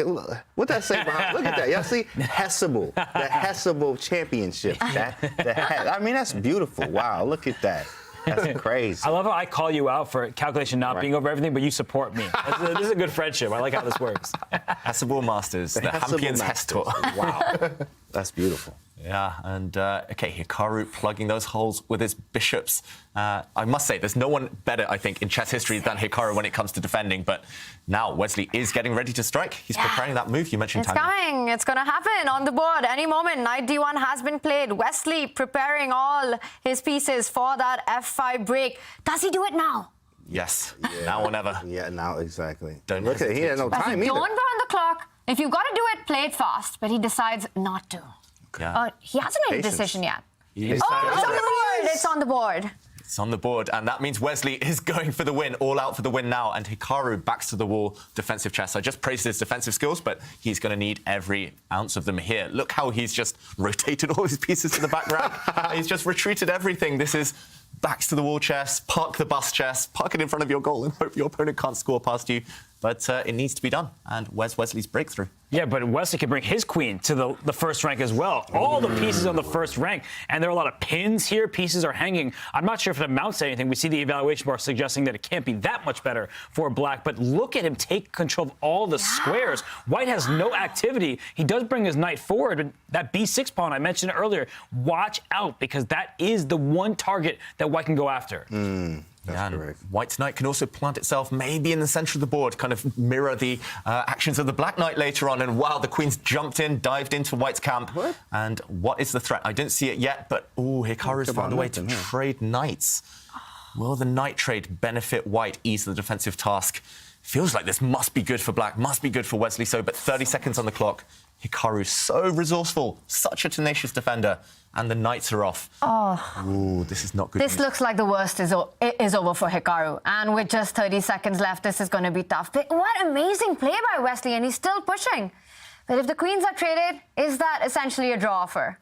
What does that say behind? Look at that. Y'all see? Chessable. The Chessable Championship. I mean, that's beautiful. Wow, look at that. That's crazy. I love how I call you out for calculation not being over everything, but you support me. This is a good friendship. I like how this works. Chessable Masters, the Champions Chess Tour. Wow, that's beautiful. Yeah, and okay, Hikaru plugging those holes with his bishops. I must say, there's no one better, I think, in chess history than Hikaru when it comes to defending. But now Wesley is getting ready to strike. He's preparing that move you mentioned, Tanya. It's coming. It's going to happen on the board any moment. Knight D1 has been played. Wesley preparing all his pieces for that F5 break. Does he do it now? Yes, now or never. Yeah, now exactly. Don't look at it. He has no time either. Don't burn the clock. If you've got to do it, play it fast. But he decides not to. Yeah. He hasn't made a decision yet. It's on the board. It's on the board. It's on the board, and that means Wesley is going for the win, all out for the win now, and Hikaru backs to the wall, defensive chess. I just praised his defensive skills, but he's going to need every ounce of them here. Look how he's just rotated all his pieces to the back rack. He's just retreated everything. This is backs to the wall chess, park the bus chess, park it in front of your goal and hope your opponent can't score past you. But it needs to be done. And where's Wesley's breakthrough? Yeah, but Wesley can bring his queen to the first rank as well. All the pieces on the first rank. And there are a lot of pins here. Pieces are hanging. I'm not sure if it amounts to anything. We see the evaluation bar suggesting that it can't be that much better for Black. But look at him take control of all the squares. White has no activity. He does bring his knight forward. But that B6 pawn, I mentioned earlier, watch out because that is the one target that White can go after. That's correct. White's knight can also plant itself maybe in the center of the board, kind of mirror the actions of the black knight later on. And wow, the queen's jumped in, dived into White's camp. What? And what is the threat? I didn't see it yet, but Hikaru's found a way to trade knights. Will the knight trade benefit White, ease the defensive task? Feels like this must be good for Black, must be good for Wesley So, but 30 seconds on the clock. Hikaru's so resourceful, such a tenacious defender, and the knights are off. Ooh, this is not good. This looks like the worst is over for Hikaru. And with just 30 seconds left, this is going to be tough. But what amazing play by Wesley, and he's still pushing. But if the queens are traded, is that essentially a draw offer?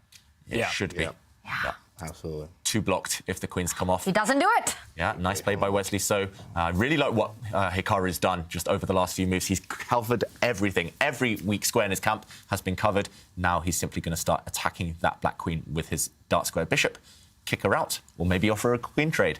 It should be. Yeah. Absolutely. Two blocked if the queens come off. He doesn't do it. Yeah, nice play by Wesley So. I really like what Hikaru's done just over the last few moves. He's covered everything. Every weak square in his camp has been covered. Now he's simply going to start attacking that black queen with his dark square bishop, kick her out, or maybe offer a queen trade.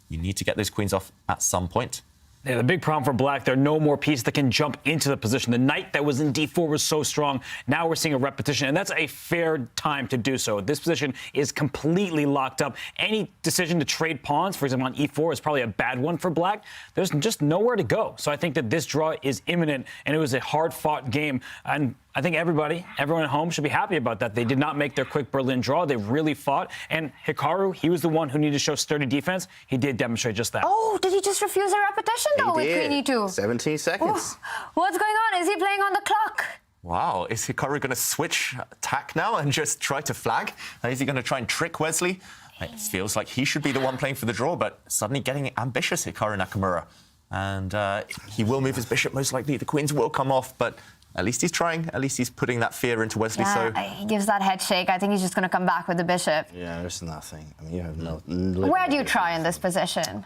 You need to get those queens off at some point. Yeah, the big problem for Black, there are no more pieces that can jump into the position. The knight that was in D4 was so strong. Now we're seeing a repetition, and that's a fair time to do so. This position is completely locked up. Any decision to trade pawns, for example, on E4 is probably a bad one for Black. There's just nowhere to go. So I think that this draw is imminent, and it was a hard-fought game. And I think everyone at home should be happy about that. They did not make their quick Berlin draw. They really fought. And Hikaru, he was the one who needed to show sturdy defense. He did demonstrate just that. Oh, did he just refuse a repetition, though, with Queen E2? 17 seconds. What's going on? Is he playing on the clock? Wow, is Hikaru going to switch tack now and just try to flag? Is he going to try and trick Wesley? It feels like he should be the one playing for the draw, but suddenly getting ambitious, Hikaru Nakamura. And he will move his bishop, most likely. The queens will come off, but at least he's trying. At least he's putting that fear into Wesley So. He gives that head shake. I think he's just going to come back with the bishop. Yeah, there's nothing. I mean, you have no... Where do you try in this position?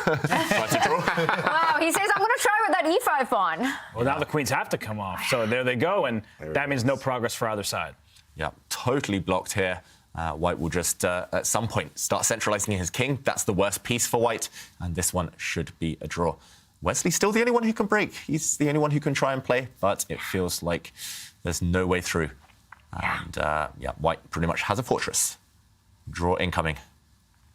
That's a draw. Wow, he says, I'm going to try with that e5 pawn. Well, now the queens have to come off. So there they go, and that means no progress for either side. Yeah, totally blocked here. White will just, at some point, start centralizing his king. That's the worst piece for White, and this one should be a draw. Wesley's still the only one who can break. He's the only one who can try and play, but it feels like there's no way through. And, yeah, White pretty much has a fortress. Draw incoming.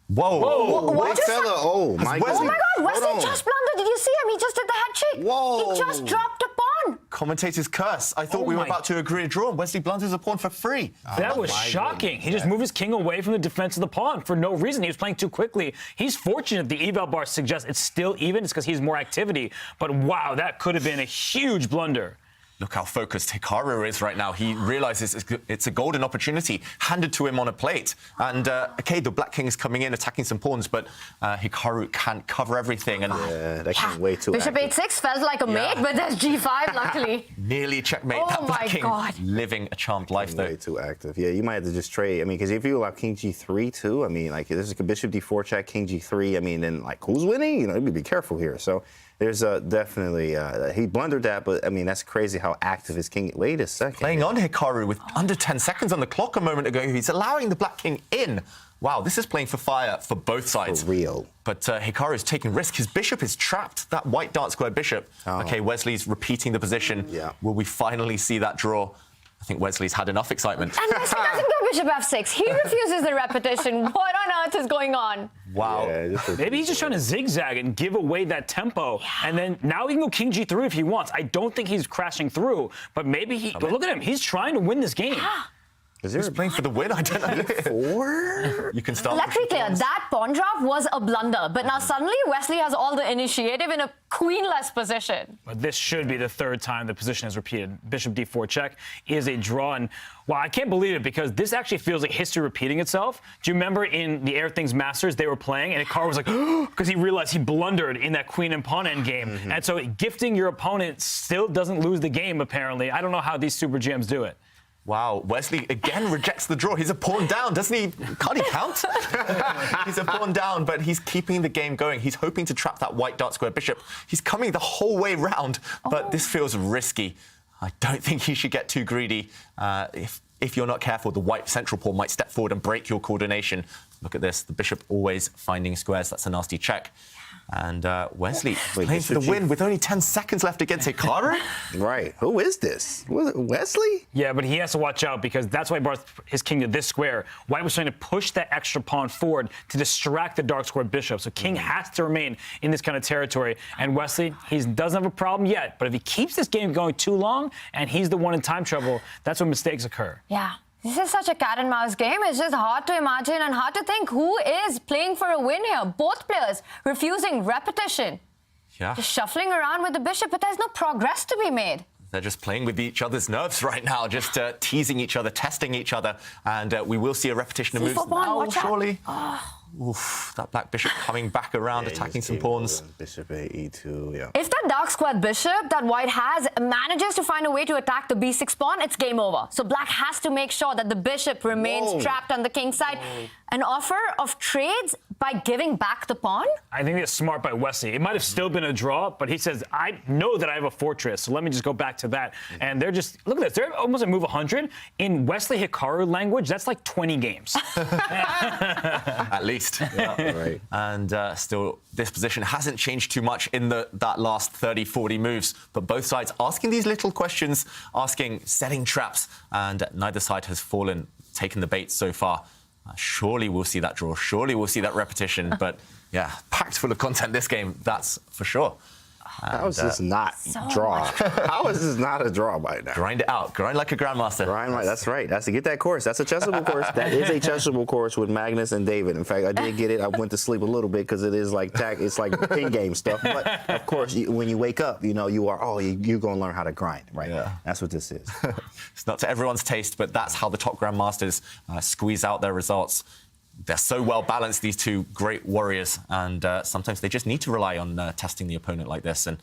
Whoa! What fella? Oh, my God. Oh, my God, Wesley just blundered. Did you see him? He just did the head check. Whoa. He just dropped a pawn. Commentator's curse. I thought we were about to agree a draw, and Wesley blunders a pawn for free. That was shocking. He just moved his king away from the defense of the pawn for no reason. He was playing too quickly. He's fortunate the eval bar suggests it's still even. It's because he's more activity. But wow, that could have been a huge blunder. Look how focused Hikaru is right now. He realizes it's a golden opportunity handed to him on a plate. And, okay, the black king is coming in, attacking some pawns, but Hikaru can't cover everything. And yeah, that king way too Bishop active. h6 felt like a mate, but there's g5, luckily. Nearly checkmate. Oh, that black my king God. living a charmed life, though. Way too active. Yeah, you might have to just trade. I mean, because if you allow king g3 too, I mean, like, this is a bishop d4 check, king g3. I mean, then, like, who's winning? You know, you be careful here. So there's definitely, he blundered that, but, I mean, that's crazy how active his king. Wait a second. Playing on Hikaru with under 10 seconds on the clock a moment ago. He's allowing the black king in. Wow, this is playing for fire for both sides. For real. But Hikaru is taking risk. His bishop is trapped. That white dark square bishop. Okay, Wesley's repeating the position. Yeah. Will we finally see that draw? I think Wesley's had enough excitement. And Wesley doesn't go bishop f6. He refuses the repetition. What on earth is going on? Wow. Yeah, Maybe he's just trying to zigzag and give away that tempo. Yeah. And then now he can go king g3 if he wants. I don't think he's crashing through, but maybe he... But look at him. He's trying to win this game. Is there He's playing for the win? I don't know. four? You can start. Let's be clear, that pawn drop was a blunder, but now suddenly Wesley has all the initiative in a queenless position. But this should be the third time the position is repeated. Bishop d4 check is a draw, and well, I can't believe it because this actually feels like history repeating itself. Do you remember in the Everything's Masters they were playing, and Hikaru was like, because he realized he blundered in that queen and pawn endgame, and so gifting your opponent still doesn't lose the game. Apparently, I don't know how these super GMs do it. Wow, Wesley again rejects the draw. He's a pawn down, doesn't he? Can't he count? He's a pawn down, but he's keeping the game going. He's hoping to trap that white dark square bishop. He's coming the whole way round, but this feels risky. I don't think he should get too greedy. If you're not careful, the white central pawn might step forward and break your coordination. Look at this, the bishop always finding squares. That's a nasty check. And Wesley playing for the win with only 10 seconds left against Hikaru. Right. Who is this? Was it Wesley? Yeah, but he has to watch out because that's why he brought his king to this square. White was trying to push that extra pawn forward to distract the dark square bishop. So king has to remain in this kind of territory. And Wesley, he doesn't have a problem yet. But if he keeps this game going too long and he's the one in time trouble, that's when mistakes occur. Yeah. This is such a cat and mouse game. It's just hard to imagine and hard to think who is playing for a win here. Both players refusing repetition. Yeah. Just shuffling around with the bishop, but there's no progress to be made. They're just playing with each other's nerves right now, just teasing each other, testing each other, and we will see a repetition of moves. Oh, surely. Oof, that black bishop coming back around, attacking some pawns. Bishop e2, yeah. If that dark square bishop that white has manages to find a way to attack the b6 pawn, it's game over. So black has to make sure that the bishop remains trapped on the king side. An offer of trades by giving back the pawn? I think it's smart by Wesley. It might have still been a draw, but he says, I know that I have a fortress, so let me just go back to that. And they're just, look at this, they're almost at move 100. In Wesley Hikaru language, that's like 20 games. At least. Yeah, right. And still, this position hasn't changed too much in that last 30, 40 moves. But both sides asking these little questions, setting traps, and neither side has taken the bait so far. Surely we'll see that draw. Surely we'll see that repetition. But yeah, packed full of content this game, that's for sure. How is this not draw? How is this not a draw by now? Grind it out. Grind like a grandmaster. Grind right. That's right. That's to get that course. That's a Chessable course. That is a Chessable course with Magnus and David. In fact, I did get it. I went to sleep a little bit because it is like it's like pin game stuff. But of course, when you wake up, you know you're going to learn how to grind, right? Yeah. That's what this is. It's not to everyone's taste, but that's how the top grandmasters squeeze out their results. They're so well balanced, these two great warriors, and sometimes they just need to rely on testing the opponent like this. And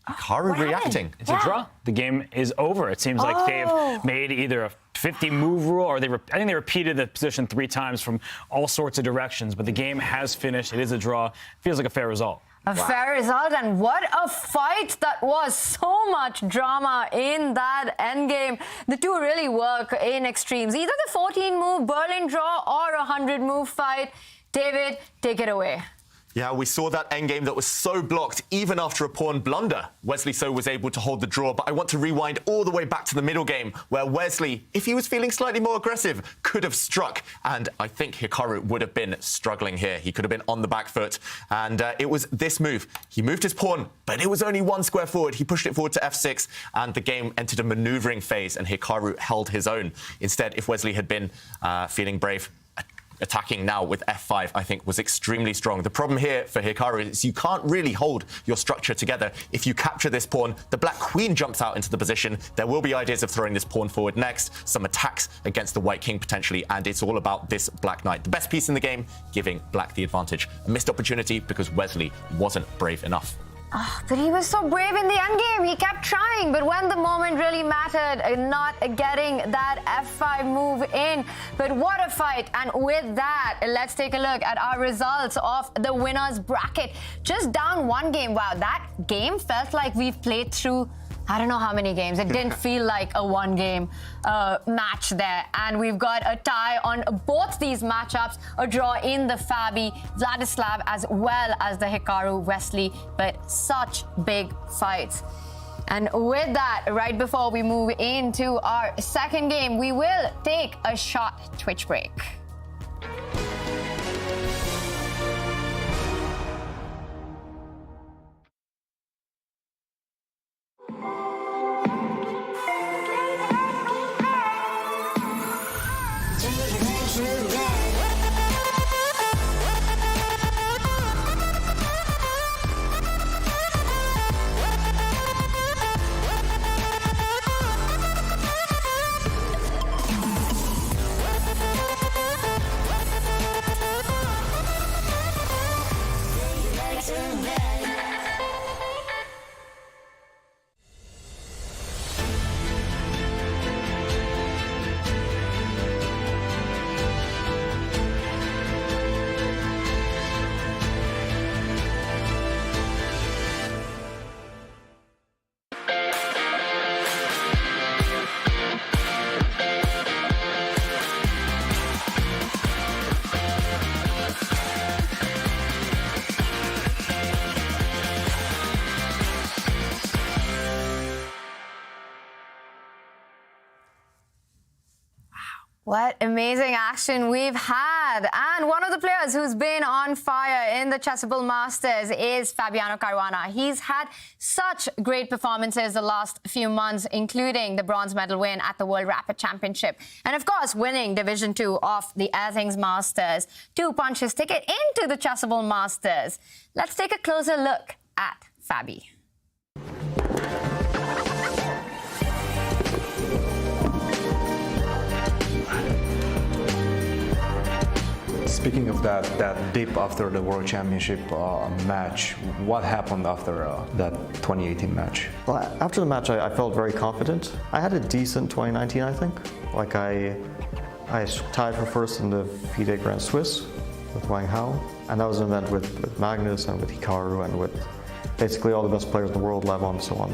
Hikaru reacting. It's a draw. The game is over. It seems like they've made either a 50-move rule, or I think they repeated the position 3 times from all sorts of directions. But the game has finished. It is a draw. Feels like a fair result. A fair result, and what a fight that was. So much drama in that endgame. The two really work in extremes. Either the 14-move Berlin draw or a 100-move fight. David, take it away. Yeah, we saw that endgame that was so blocked even after a pawn blunder. Wesley So was able to hold the draw, but I want to rewind all the way back to the middle game where Wesley, if he was feeling slightly more aggressive, could have struck. And I think Hikaru would have been struggling here. He could have been on the back foot. And it was this move. He moved his pawn, but it was only 1 square forward. He pushed it forward to f6, and the game entered a maneuvering phase, and Hikaru held his own. Instead, if Wesley had been feeling brave, attacking now with f5, I think, was extremely strong. The problem here for Hikaru is you can't really hold your structure together. If you capture this pawn, the black queen jumps out into the position. There will be ideas of throwing this pawn forward next, some attacks against the white king potentially, and it's all about this black knight. The best piece in the game, giving black the advantage. A missed opportunity because Wesley wasn't brave enough. But he was so brave in the endgame. He kept trying, but when the moment really mattered, not getting that f5 move in. But what a fight. And with that, let's take a look at our results of the winner's bracket. Just down 1 game. Wow, that game felt like we've played through I don't know how many games. It didn't feel like a 1-game match there. And we've got a tie on both these matchups, a draw in the Fabi, Vladislav, as well as the Hikaru Wesley, but such big fights. And with that, right before we move into our second game, we will take a short Twitch break. What amazing action we've had. And one of the players who's been on fire in the Chessable Masters is Fabiano Caruana. He's had such great performances the last few months, including the bronze medal win at the World Rapid Championship. And of course, winning Division 2 of the Athens Masters to punch his ticket into the Chessable Masters. Let's take a closer look at Fabi. Speaking of that dip after the World Championship match, what happened after that 2018 match? Well, after the match, I felt very confident. I had a decent 2019, I think. Like I tied for first in the FIDE Grand Swiss with Wang Hao, and that was an event with Magnus and with Hikaru and with basically all the best players in the world, Liem and so on.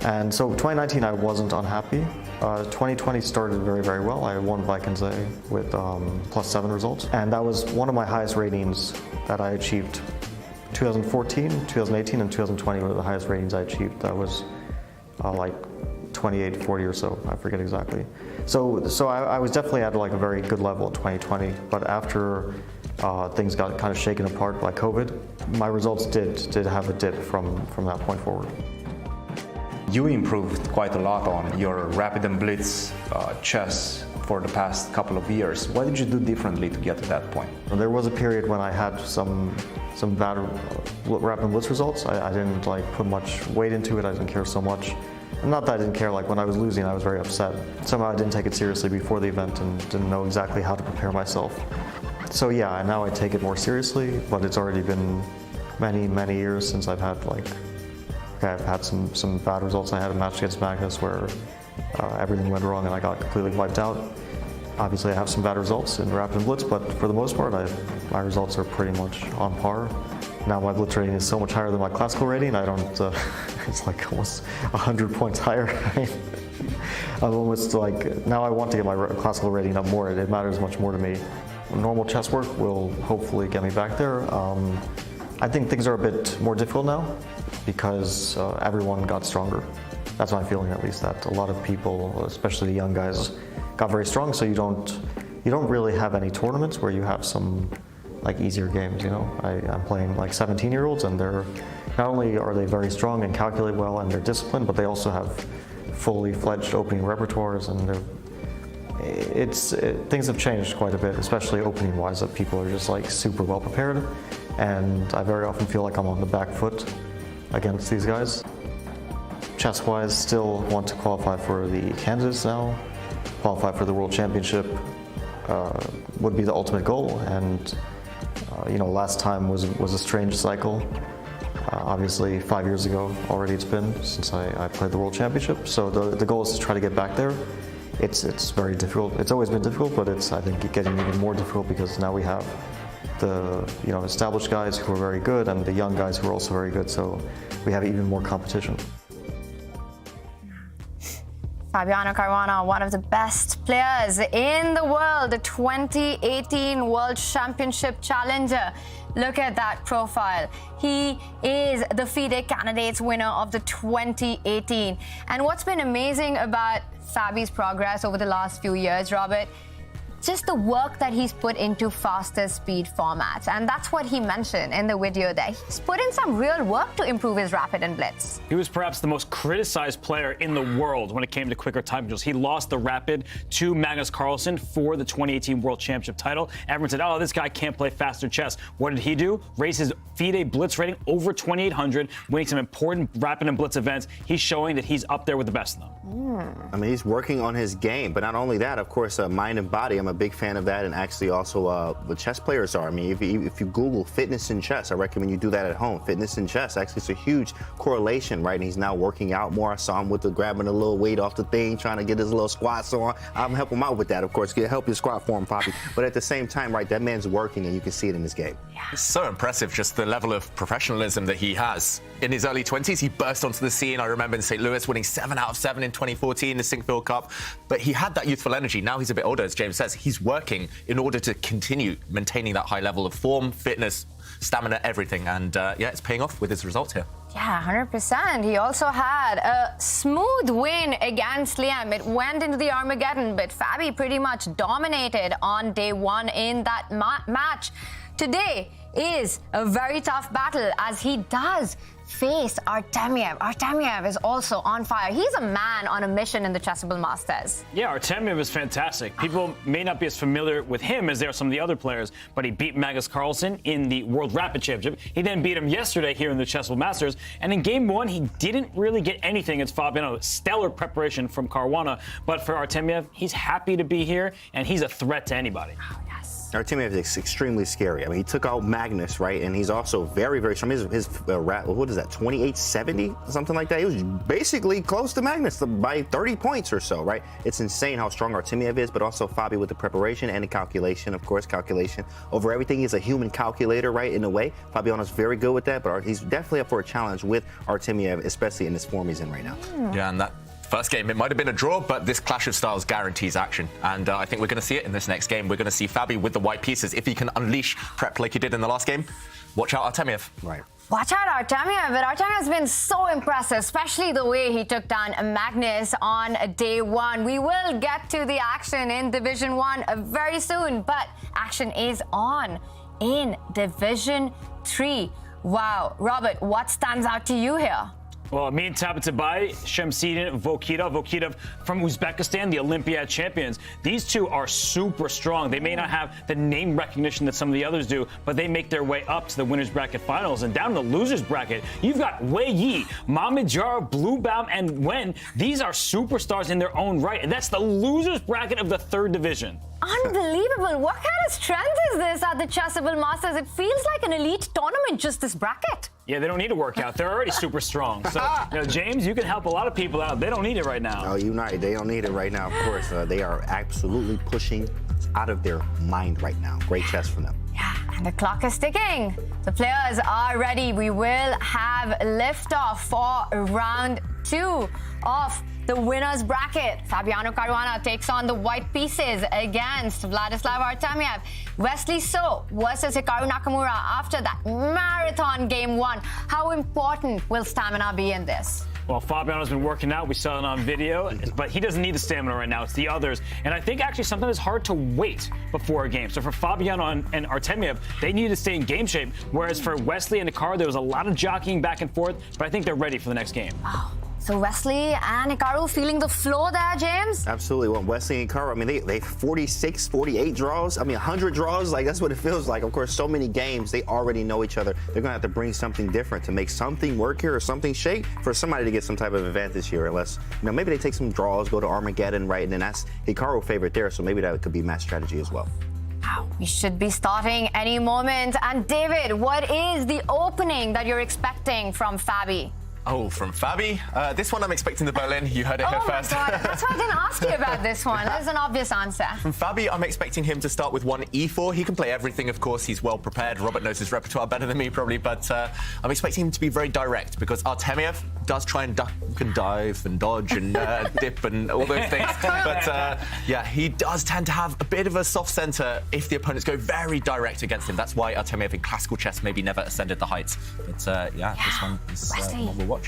And so 2019, I wasn't unhappy. 2020 started very, very well. I won Vikings with +7 results. And that was one of my highest ratings that I achieved. 2014, 2018, and 2020 were the highest ratings I achieved. That was like 28, 40 or so. I forget exactly. So I was definitely at like a very good level in 2020. But after things got kind of shaken apart by COVID, my results did have a dip from that point forward. You improved quite a lot on your rapid and blitz chess for the past couple of years. What did you do differently to get to that point? There was a period when I had some bad rapid and blitz results. I didn't like put much weight into it. I didn't care so much. Not that I didn't care. Like when I was losing, I was very upset. Somehow I didn't take it seriously before the event and didn't know exactly how to prepare myself. So yeah, now I take it more seriously. But it's already been many, many years since I've had like Okay, I've had some bad results. I had a match against Magnus where everything went wrong and I got completely wiped out. Obviously, I have some bad results in Rapid and Blitz, but for the most part, my results are pretty much on par. Now my Blitz rating is so much higher than my classical rating. I don't. It's like almost 100 points higher. I'm almost like now I want to get my classical rating up more. It matters much more to me. Normal chess work will hopefully get me back there. I think things are a bit more difficult now because everyone got stronger. That's my feeling, at least, that a lot of people, especially the young guys, got very strong. So you don't really have any tournaments where you have some like easier games. You know, I'm playing like 17-year-olds, and they're not only are they very strong and calculate well and they're disciplined, but they also have fully fledged opening repertoires, and things have changed quite a bit, especially opening wise. That people are just like super well prepared, and I very often feel like I'm on the back foot against these guys. Chess-wise, still want to qualify for the candidates now. Qualify for the World Championship would be the ultimate goal, and you know, last time was a strange cycle. Obviously, 5 years ago already it's been since I played the World Championship. So the goal is to try to get back there. It's very difficult. It's always been difficult, but it's, I think, getting even more difficult because now we have the established guys who are very good and the young guys who are also very good. So we have even more competition. Fabiano Caruana, one of the best players in the world, the 2018 World Championship challenger. Look at that profile. He is the FIDE Candidates winner of the 2018. And what's been amazing about Fabi's progress over the last few years, Robert, just the work that he's put into faster speed formats. And that's what he mentioned in the video there. He's put in some real work to improve his Rapid and Blitz. He was perhaps the most criticized player in the world when it came to quicker time controls. He lost the Rapid to Magnus Carlsen for the 2018 World Championship title. Everyone said, oh, this guy can't play faster chess. What did he do? Raise his FIDE Blitz rating over 2,800, winning some important Rapid and Blitz events. He's showing that he's up there with the best of them. I mean, he's working on his game, but not only that, of course, mind and body. I'm a big fan of that, and actually also what chess players are. I mean, if you Google fitness in chess, I recommend you do that at home. Fitness in chess, actually, it's a huge correlation, right? And he's now working out more. I saw him with grabbing a little weight off the thing, trying to get his little squats on. I'm helping him out with that, of course. Help your squat form, Fabi. But at the same time, right, that man's working, and you can see it in his game. Yeah. It's so impressive, just the level of professionalism that he has. In his early 20s, he burst onto the scene. I remember in St. Louis winning 7 out of 7 in 2014, the Sinkfield Cup. But he had that youthful energy. Now he's a bit older, as James says. He's working in order to continue maintaining that high level of form, fitness, stamina, everything. And yeah, it's paying off with his results here. Yeah, 100%. He also had a smooth win against Liem. It went into the Armageddon, but Fabi pretty much dominated on day one in that match. Today is a very tough battle as he does face Artemiev. Artemiev is also on fire. He's a man on a mission in the Chessable Masters. Yeah, Artemiev is fantastic. People may not be as familiar with him as they are some of the other players, but he beat Magnus Carlsen in the World Rapid Championship. He then beat him yesterday here in the Chessable Masters, and in game one, he didn't really get anything against Fabiano. Stellar preparation from Caruana, but for Artemiev, he's happy to be here, and he's a threat to anybody. Artemiev is extremely scary. I mean, he took out Magnus, right? And he's also very, very strong. His what is that, 2870? Something like that. He was basically close to Magnus by 30 points or so, right? It's insane how strong Artemiev is, but also Fabi with the preparation and the calculation, of course, calculation over everything. He's a human calculator, right, in a way. Fabiano's very good with that, but he's definitely up for a challenge with Artemiev, especially in this form he's in right now. Yeah, and that first game, it might have been a draw, but this clash of styles guarantees action. And I think we're going to see it in this next game. We're going to see Fabi with the white pieces. If he can unleash prep like he did in the last game, watch out Artemiev. Right. Watch out Artemiev, but Artemiev's been so impressive, especially the way he took down Magnus on day one. We will get to the action in Division 1 very soon, but action is on in Division 3. Wow. Robert, what stands out to you here? Well, Amin Tabatabai, Shamsidin Vokitov from Uzbekistan, the Olympiad champions. These two are super strong. They may not have the name recognition that some of the others do, but they make their way up to the winner's bracket finals. And down in the loser's bracket, you've got Wei Yi, Mamidjar, Bluebaum, and Wen. These are superstars in their own right, and that's the loser's bracket of the 3rd division. Unbelievable. What kind of strength is this at the Chessable Masters? It feels like an elite tournament, just this bracket. Yeah, they don't need to work out. They're already super strong. So, James, you can help a lot of people out. They don't need it right now. Oh, you're right. They don't need it right now, of course. They are absolutely pushing out of their mind right now. Great chess from them. Yeah, and the clock is ticking. The players are ready. We will have liftoff for round 2 of the winner's bracket. Fabiano Caruana takes on the white pieces against Vladislav Artemiev. Wesley So versus Hikaru Nakamura after that marathon game 1. How important will stamina be in this? Well, Fabiano's been working out. We saw it on video, but he doesn't need the stamina right now. It's the others. And I think actually sometimes it's hard to wait before a game. So for Fabiano and Artemiev, they need to stay in game shape. Whereas for Wesley and Hikaru, there was a lot of jockeying back and forth, but I think they're ready for the next game. So Wesley and Hikaru feeling the flow there, James? Absolutely. Well, Wesley and Hikaru, I mean, they 46, 48 draws. I mean, 100 draws. Like, that's what it feels like. Of course, so many games, they already know each other. They're going to have to bring something different to make something work here or something shake for somebody to get some type of advantage here. Unless, maybe they take some draws, go to Armageddon, right? And then that's Hikaru's favorite there. So maybe that could be match strategy as well. Wow, we should be starting any moment. And David, what is the opening that you're expecting from Fabi? Oh, from Fabi? This one I'm expecting the Berlin. You heard it here first. Oh my God, that's why I didn't ask you about this one. There's an obvious answer. From Fabi, I'm expecting him to start with one e4. He can play everything, of course. He's well prepared. Robert knows his repertoire better than me, probably. But I'm expecting him to be very direct because Artemiev does try and duck and dive and dodge and dip and all those things. But yeah, he does tend to have a bit of a soft center if the opponents go very direct against him. That's why Artemiev in classical chess maybe never ascended the heights. But yeah, this one is one we'll watch.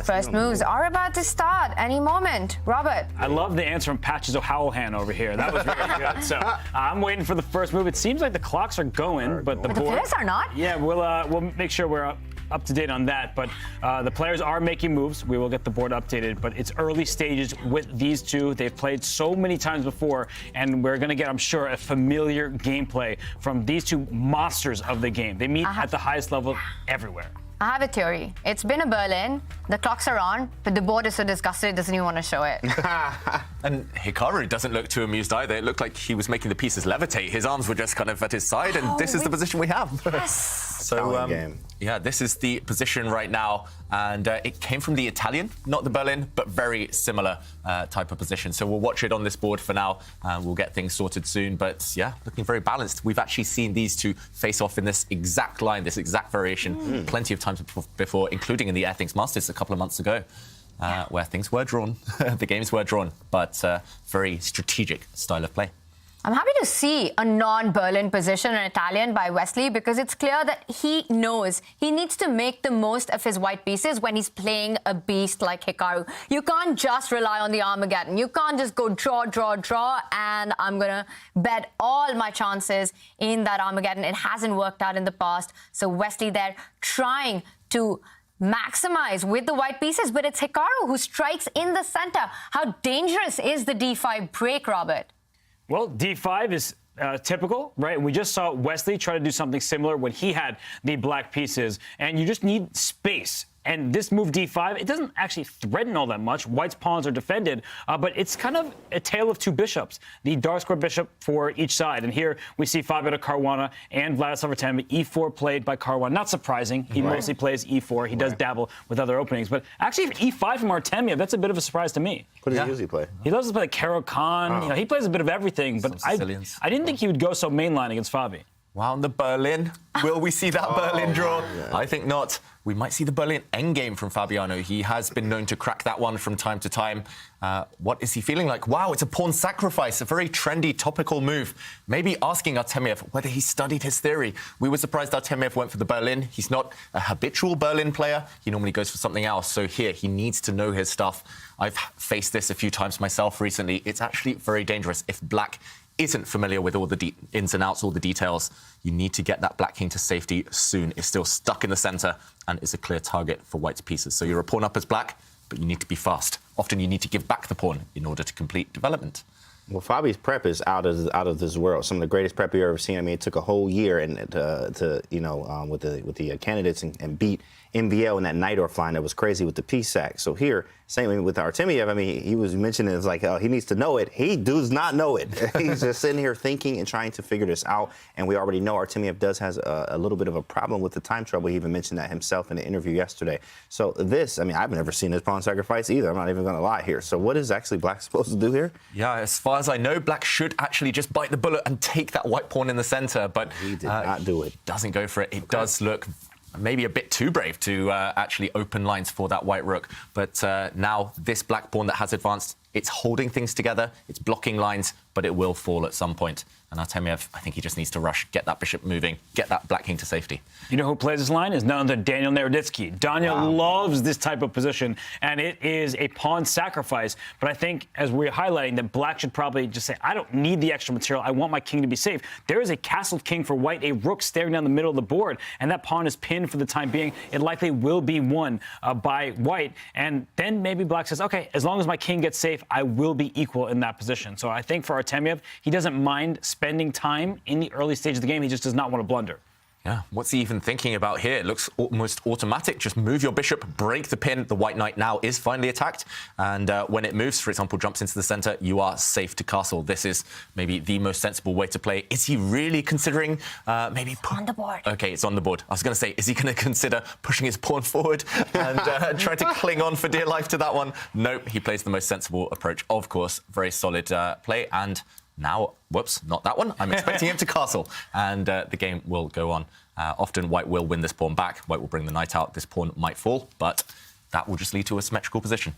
First moves are about to start any moment. Robert. I love the answer from Patches O'Howelhan over here. That was very good. So I'm waiting for the first move. It seems like the clocks are going, but the board... The players are not? Yeah, we'll make sure we're up to date on that. But the players are making moves. We will get the board updated, but it's early stages with these two. They've played so many times before, and we're going to get, I'm sure, a familiar gameplay from these two monsters of the game. They meet at the highest level everywhere. I have a theory. It's been a Berlin, the clocks are on, but the board is so disgusted it doesn't even want to show it. And Hikaru doesn't look too amused either. It looked like he was making the pieces levitate. His arms were just kind of at his side, and this is the position we have. Yes. So, yeah, this is the position right now, and it came from the Italian, not the Berlin, but very similar type of position. So we'll watch it on this board for now, and we'll get things sorted soon. But yeah, looking very balanced. We've actually seen these two face off in this exact line, this exact variation, plenty of times before, including in the Air Masters a couple of months ago, where things were drawn, the games were drawn, but very strategic style of play. I'm happy to see a non-Berlin position in Italian by Wesley because it's clear that he knows he needs to make the most of his white pieces when he's playing a beast like Hikaru. You can't just rely on the Armageddon. You can't just go draw, draw, draw, and I'm going to bet all my chances in that Armageddon. It hasn't worked out in the past. So Wesley there trying to maximize with the white pieces, but it's Hikaru who strikes in the center. How dangerous is the d5 break, Robert? Well, d5 is typical, right? We just saw Wesley try to do something similar when he had the black pieces, and you just need space. And this move d5, it doesn't actually threaten all that much. White's pawns are defended, but it's kind of a tale of two bishops, the dark square bishop for each side. And here we see Fabiano Caruana and Vladislav Artemiev, e4 played by Caruana. Not surprising. He mostly plays e4. He does dabble with other openings. But actually, e5 from Artemiev, that's a bit of a surprise to me. What does he usually play? He loves to play Karo Khan. He plays a bit of everything. But I didn't think he would go so mainline against Fabi. Wow, and the Berlin. Will we see that Berlin draw? I think not. We might see the Berlin endgame from Fabiano. He has been known to crack that one from time to time. What is he feeling like? Wow, it's a pawn sacrifice, a very trendy, topical move. Maybe asking Artemiev whether he studied his theory. We were surprised Artemiev went for the Berlin. He's not a habitual Berlin player. He normally goes for something else. So here, he needs to know his stuff. I've faced this a few times myself recently. It's actually very dangerous. If black isn't familiar with all the ins and outs, all the details, you need to get that black king to safety soon. It's still stuck in the center and is a clear target for white's pieces. So you're a pawn up as black, but you need to be fast. Often you need to give back the pawn in order to complete development. Well, Fabi's prep is out of this world. Some of the greatest prep you've ever seen. I mean, it took a whole year and with the candidates and beat MVL in that Najdorf line that was crazy with the piece sack. So here, Same with Artemiev. I mean, he was mentioning it's like he needs to know it. He does not know it. He's just sitting here thinking and trying to figure this out. And we already know Artemiev does has a little bit of a problem with the time trouble. He even mentioned that himself in the interview yesterday. So this, I mean, I've never seen this pawn sacrifice either. I'm not even going to lie here. So what is actually Black supposed to do here? Yeah, as far as I know, Black should actually just bite the bullet and take that white pawn in the center, but he did not do it. Doesn't go for it. It does look maybe a bit too brave to actually open lines for that white rook. But now this black pawn that has advanced, it's holding things together, it's blocking lines, but it will fall at some point. And Artemiev, I think he just needs to rush, get that bishop moving, get that black king to safety. You know who plays this line? Is none other than Daniel Naroditsky. Daniel loves this type of position, and it is a pawn sacrifice. But I think, as we're highlighting, that Black should probably just say, I don't need the extra material. I want my king to be safe. There is a castled king for white, a rook staring down the middle of the board, and that pawn is pinned for the time being. It likely will be won by white. And then maybe Black says, OK, as long as my king gets safe, I will be equal in that position. So I think for Artemiev, he doesn't mind spending time in the early stage of the game. He just does not want to blunder. Yeah, what's he even thinking about here? It looks almost automatic. Just move your bishop, break the pin. The white knight now is finally attacked. And when it moves, for example, jumps into the center, you are safe to castle. This is maybe the most sensible way to play. Is he really considering maybe... on the board. OK, it's on the board. I was going to say, is he going to consider pushing his pawn forward and trying to cling on for dear life to that one? Nope, he plays the most sensible approach. Of course, very solid play. And now, whoops, not that one. I'm expecting him to castle, and the game will go on. Often, white will win this pawn back. White will bring the knight out. This pawn might fall, but that will just lead to a symmetrical position.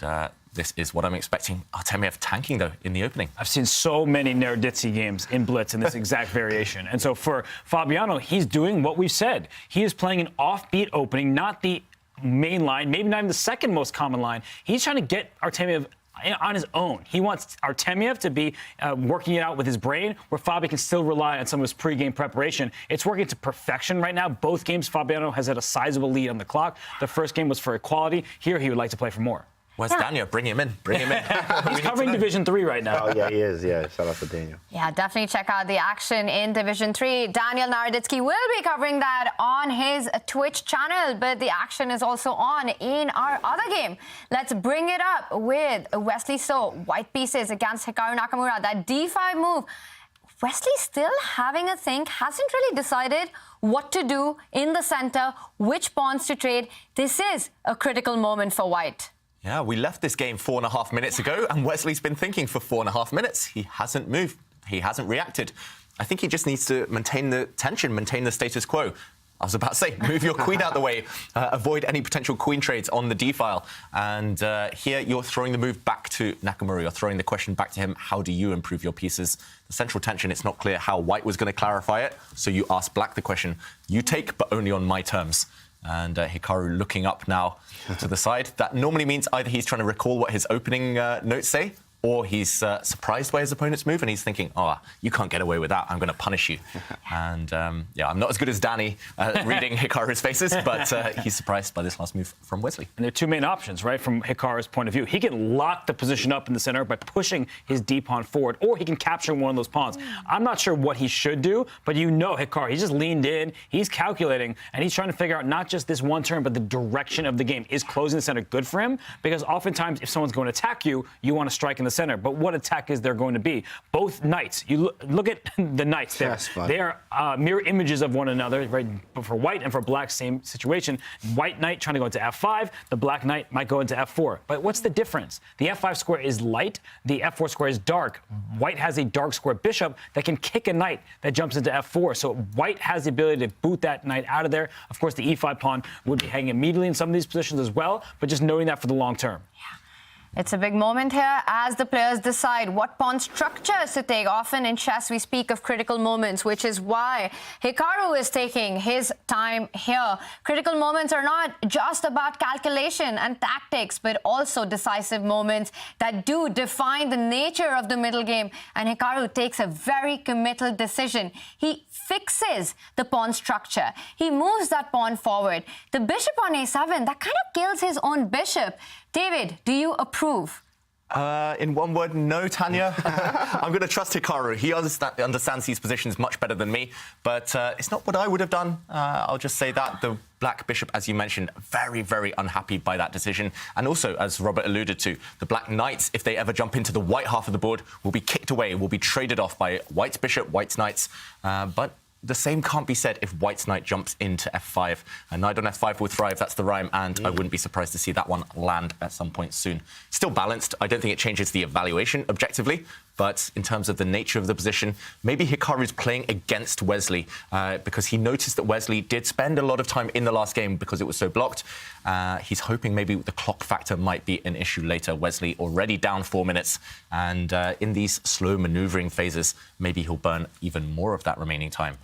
And this is what I'm expecting. Artemiev tanking, though, in the opening. I've seen so many Naroditsky games in Blitz in this exact variation. And so for Fabiano, he's doing what we've said. He is playing an offbeat opening, not the main line, maybe not even the second most common line. He's trying to get Artemiev on his own. He wants Artemiev to be working it out with his brain, where Fabi can still rely on some of his pre-game preparation. It's working to perfection right now. Both games, Fabiano has had a sizable lead on the clock. The first game was for equality. Here, he would like to play for more. Where's Daniel? Bring him in. Bring him in. He's covering Division 3 right now. Oh, yeah, he is. Yeah, shout out to Daniel. Yeah, definitely check out the action in Division 3. Daniel Naroditsky will be covering that on his Twitch channel, but the action is also on in our other game. Let's bring it up with Wesley So. White pieces against Hikaru Nakamura. That D5 move. Wesley still having a think, hasn't really decided what to do in the center, which pawns to trade. This is a critical moment for white. Yeah, we left this game 4.5 minutes ago, and Wesley's been thinking for 4.5 minutes. He hasn't moved. He hasn't reacted. I think he just needs to maintain the tension, maintain the status quo. I was about to say, move your queen out the way, avoid any potential queen trades on the d-file. And here you're throwing the move back to Nakamura. You're throwing the question back to him, how do you improve your pieces? The central tension, it's not clear how white was going to clarify it. So you ask black the question, you take, but only on my terms. And Hikaru looking up now to the side. That normally means either he's trying to recall what his opening notes say, or he's surprised by his opponent's move and he's thinking, oh, you can't get away with that. I'm going to punish you. And, yeah, I'm not as good as Danny reading Hikaru's faces, but he's surprised by this last move from Wesley. And there are two main options, right, from Hikaru's point of view. He can lock the position up in the center by pushing his d-pawn forward, or he can capture one of those pawns. I'm not sure what he should do, but you know Hikaru, he just leaned in, he's calculating, and he's trying to figure out not just this one turn, but the direction of the game. Is closing the center good for him? Because oftentimes, if someone's going to attack you, you want to strike in the center. But what attack is there going to be? Both knights. You look at the knights there. They are mirror images of one another, right? For white and for black, same situation. White knight trying to go into f5. The black knight might go into f4. But what's the difference? The f5 square is light. The f4 square is dark. White has a dark square bishop that can kick a knight that jumps into f4. So white has the ability to boot that knight out of there. Of course, the e5 pawn would be hanging immediately in some of these positions as well. But just knowing that for the long term. It's a big moment here as the players decide what pawn structures to take. Often in chess, we speak of critical moments, which is why Hikaru is taking his time here. Critical moments are not just about calculation and tactics, but also decisive moments that do define the nature of the middle game. And Hikaru takes a very committal decision. He fixes the pawn structure. He moves that pawn forward. The bishop on a7, that kind of kills his own bishop. David, do you approve? In one word, no, Tanya. I'm going to trust Hikaru. He understands these positions much better than me, but it's not what I would have done. I'll just say that. The black bishop, as you mentioned, very, very unhappy by that decision. And also, as Robert alluded to, the black knights, if they ever jump into the white half of the board, will be kicked away, will be traded off by white's bishop, white's knights. But the same can't be said if white's knight jumps into f5. A knight on f5 will thrive, that's the rhyme, and I wouldn't be surprised to see that one land at some point soon. Still balanced. I don't think it changes the evaluation objectively, but in terms of the nature of the position, maybe Hikaru's playing against Wesley because he noticed that Wesley did spend a lot of time in the last game because it was so blocked. He's hoping maybe the clock factor might be an issue later. Wesley already down 4 minutes, and in these slow maneuvering phases, maybe he'll burn even more of that remaining time.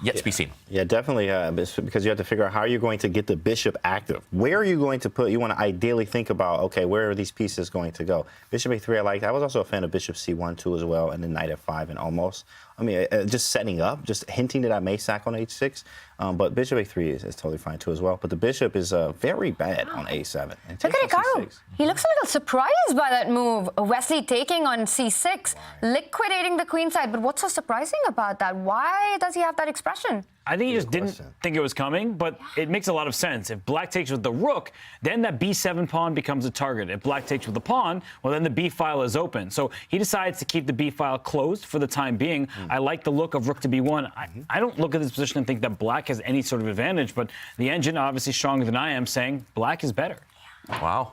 Yet to be seen. Yeah, definitely, because you have to figure out how you're going to get the bishop active. Where are you going to put? You want to ideally think about, okay, where are these pieces going to go? Bishop a3, I liked. I was also a fan of bishop c1 too as well, and then knight f5 and almost. I mean, just setting up, just hinting that I may sack on h6. But bishop a3 is totally fine too as well. But the bishop is very bad on a7. Look at Hikaru. He looks a little surprised by that move. Wesley taking on c6, liquidating the queen side. But what's so surprising about that? Why does he have that expression? I think he just didn't think it was coming, but it makes a lot of sense. If black takes with the rook, then that b7 pawn becomes a target. If black takes with the pawn, well, then the b file is open. So he decides to keep the b file closed for the time being. I like the look of rook to b1. I don't look at this position and think that black has any sort of advantage, but the engine obviously stronger than I am, saying black is better. Wow.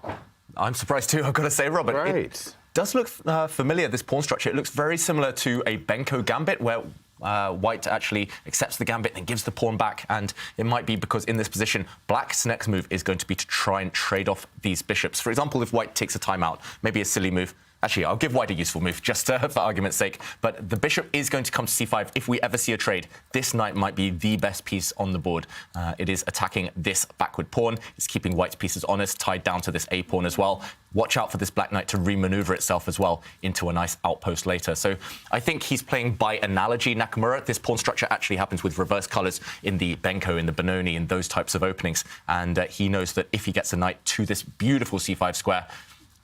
I'm surprised too, I've got to say, Robert. Right. It does look familiar, this pawn structure. It looks very similar to a Benko gambit, where white actually accepts the gambit and gives the pawn back, and it might be because in this position, black's next move is going to be to try and trade off these bishops. For example, if white takes a timeout, maybe a silly move. Actually, I'll give white a useful move, just for argument's sake. But the bishop is going to come to c5. If we ever see a trade, this knight might be the best piece on the board. It is attacking this backward pawn. It's keeping white's pieces honest, tied down to this a pawn as well. Watch out for this black knight to remaneuver itself as well into a nice outpost later. So I think he's playing by analogy, Nakamura. This pawn structure actually happens with reverse colors in the Benko, in the Benoni, in those types of openings. And he knows that if he gets a knight to this beautiful c5 square,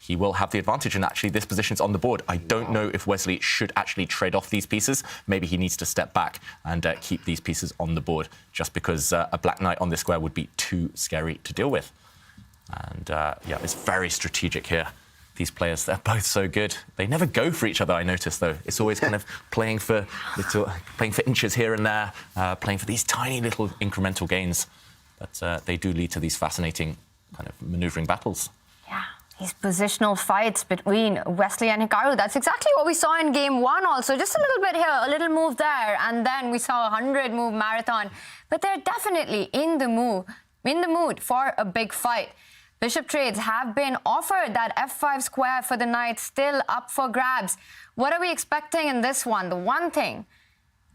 he will have the advantage, and actually this position's on the board. I don't know if Wesley should actually trade off these pieces. Maybe he needs to step back and keep these pieces on the board, just because a black knight on this square would be too scary to deal with. And yeah, it's very strategic here. These players, they're both so good. They never go for each other, I notice, though. It's always kind of playing for inches here and there, playing for these tiny little incremental gains. But they do lead to these fascinating kind of maneuvering battles. Yeah. These positional fights between Wesley and Hikaru, that's exactly what we saw in game one also. Just a little bit here, a little move there, and then we saw a 100-move marathon. But they're definitely in the mood for a big fight. Bishop trades have been offered. That f5 square for the knight still up for grabs. What are we expecting in this one? The one thing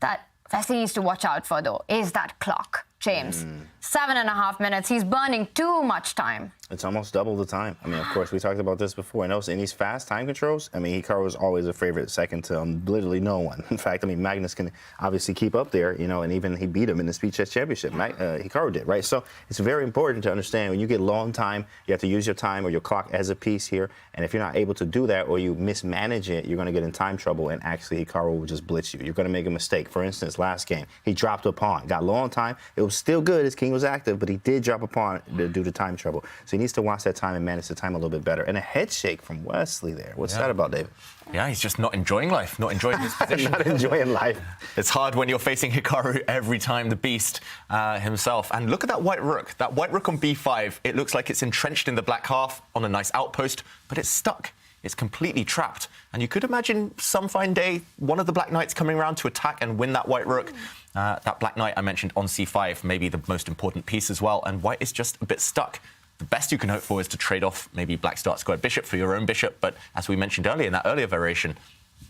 that Wesley needs to watch out for, though, is that clock. James, 7.5 minutes. He's burning too much time. It's almost double the time. I mean, of course, we talked about this before. And in these fast time controls, I mean, Hikaru is always a favorite, second to literally no one. In fact, I mean, Magnus can obviously keep up there, you know, and even he beat him in the Speed Chess Championship. Hikaru did, right? So it's very important to understand when you get long time, you have to use your time or your clock as a piece here. And if you're not able to do that or you mismanage it, you're going to get in time trouble. And actually, Hikaru will just blitz you. You're going to make a mistake. For instance, last game, he dropped a pawn, got low on time. It was still good. His king was active, but he did drop a pawn due to time trouble. So he needs to watch that time and manage the time a little bit better. And a head shake from Wesley there. What's that about, David? Yeah, he's just not enjoying life, not enjoying his position. Not enjoying life. It's hard when you're facing Hikaru every time, the beast himself. And look at that white rook. That white rook on b5, it looks like it's entrenched in the black half on a nice outpost, but it's stuck. It's completely trapped. And you could imagine some fine day, one of the black knights coming around to attack and win that white rook. That black knight I mentioned on c5, maybe the most important piece as well, and white is just a bit stuck. The best you can hope for is to trade off maybe black start square bishop for your own bishop, but as we mentioned earlier in that earlier variation,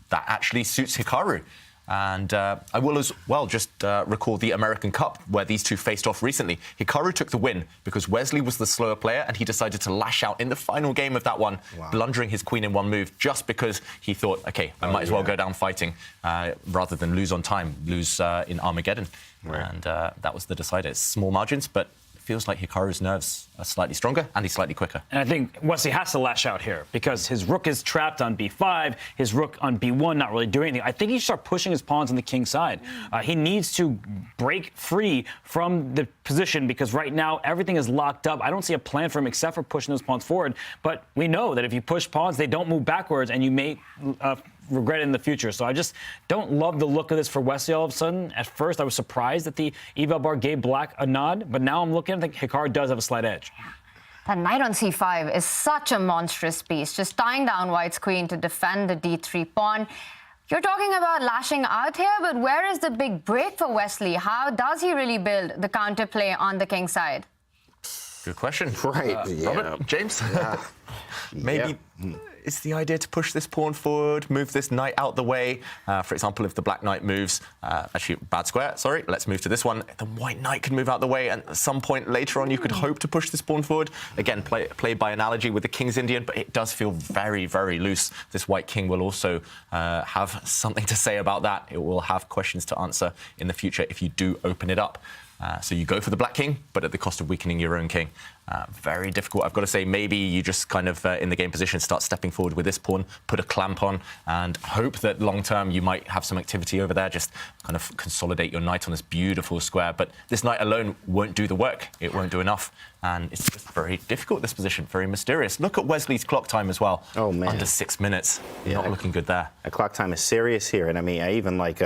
that actually suits Hikaru. And I will as well just recall the American Cup where these two faced off recently. Hikaru took the win because Wesley was the slower player and he decided to lash out in the final game of that one, blundering his queen in one move just because he thought, OK, I might as well go down fighting rather than lose on time, lose in Armageddon. Right. And that was the decider. It's small margins, but feels like Hikaru's nerves are slightly stronger and he's slightly quicker. And I think Wesley has to lash out here because his rook is trapped on b5, his rook on b1 not really doing anything. I think he should start pushing his pawns on the king side. He needs to break free from the position because right now everything is locked up. I don't see a plan for him except for pushing those pawns forward. But we know that if you push pawns, they don't move backwards and you may regret it in the future. So I just don't love the look of this for Wesley all of a sudden. At first, I was surprised that the eval bar gave black a nod, but now I'm looking, I think Hikaru does have a slight edge. That knight on c5 is such a monstrous piece, just tying down white's queen to defend the d3 pawn. You're talking about lashing out here, but where is the big break for Wesley? How does he really build the counterplay on the king side? Good question. Right, yeah. Robert, James? Maybe it's the idea to push this pawn forward, move this knight out the way. For example, if the black knight moves, actually, bad square, sorry, let's move to this one. The white knight could move out the way, and at some point later on, you could hope to push this pawn forward. Again, play by analogy with the king's Indian, but it does feel very, very loose. This white king will also have something to say about that. It will have questions to answer in the future if you do open it up. So you go for the black king, but at the cost of weakening your own king. Very difficult. I've got to say, maybe you just kind of, in the game position, start stepping forward with this pawn, put a clamp on, and hope that long-term you might have some activity over there. Just kind of consolidate your knight on this beautiful square. But this knight alone won't do the work. It won't do enough. And it's just very difficult, this position, very mysterious. Look at Wesley's clock time as well. Oh, man. Under 6 minutes. Yeah, not looking good there. The clock time is serious here. And I mean, I even like...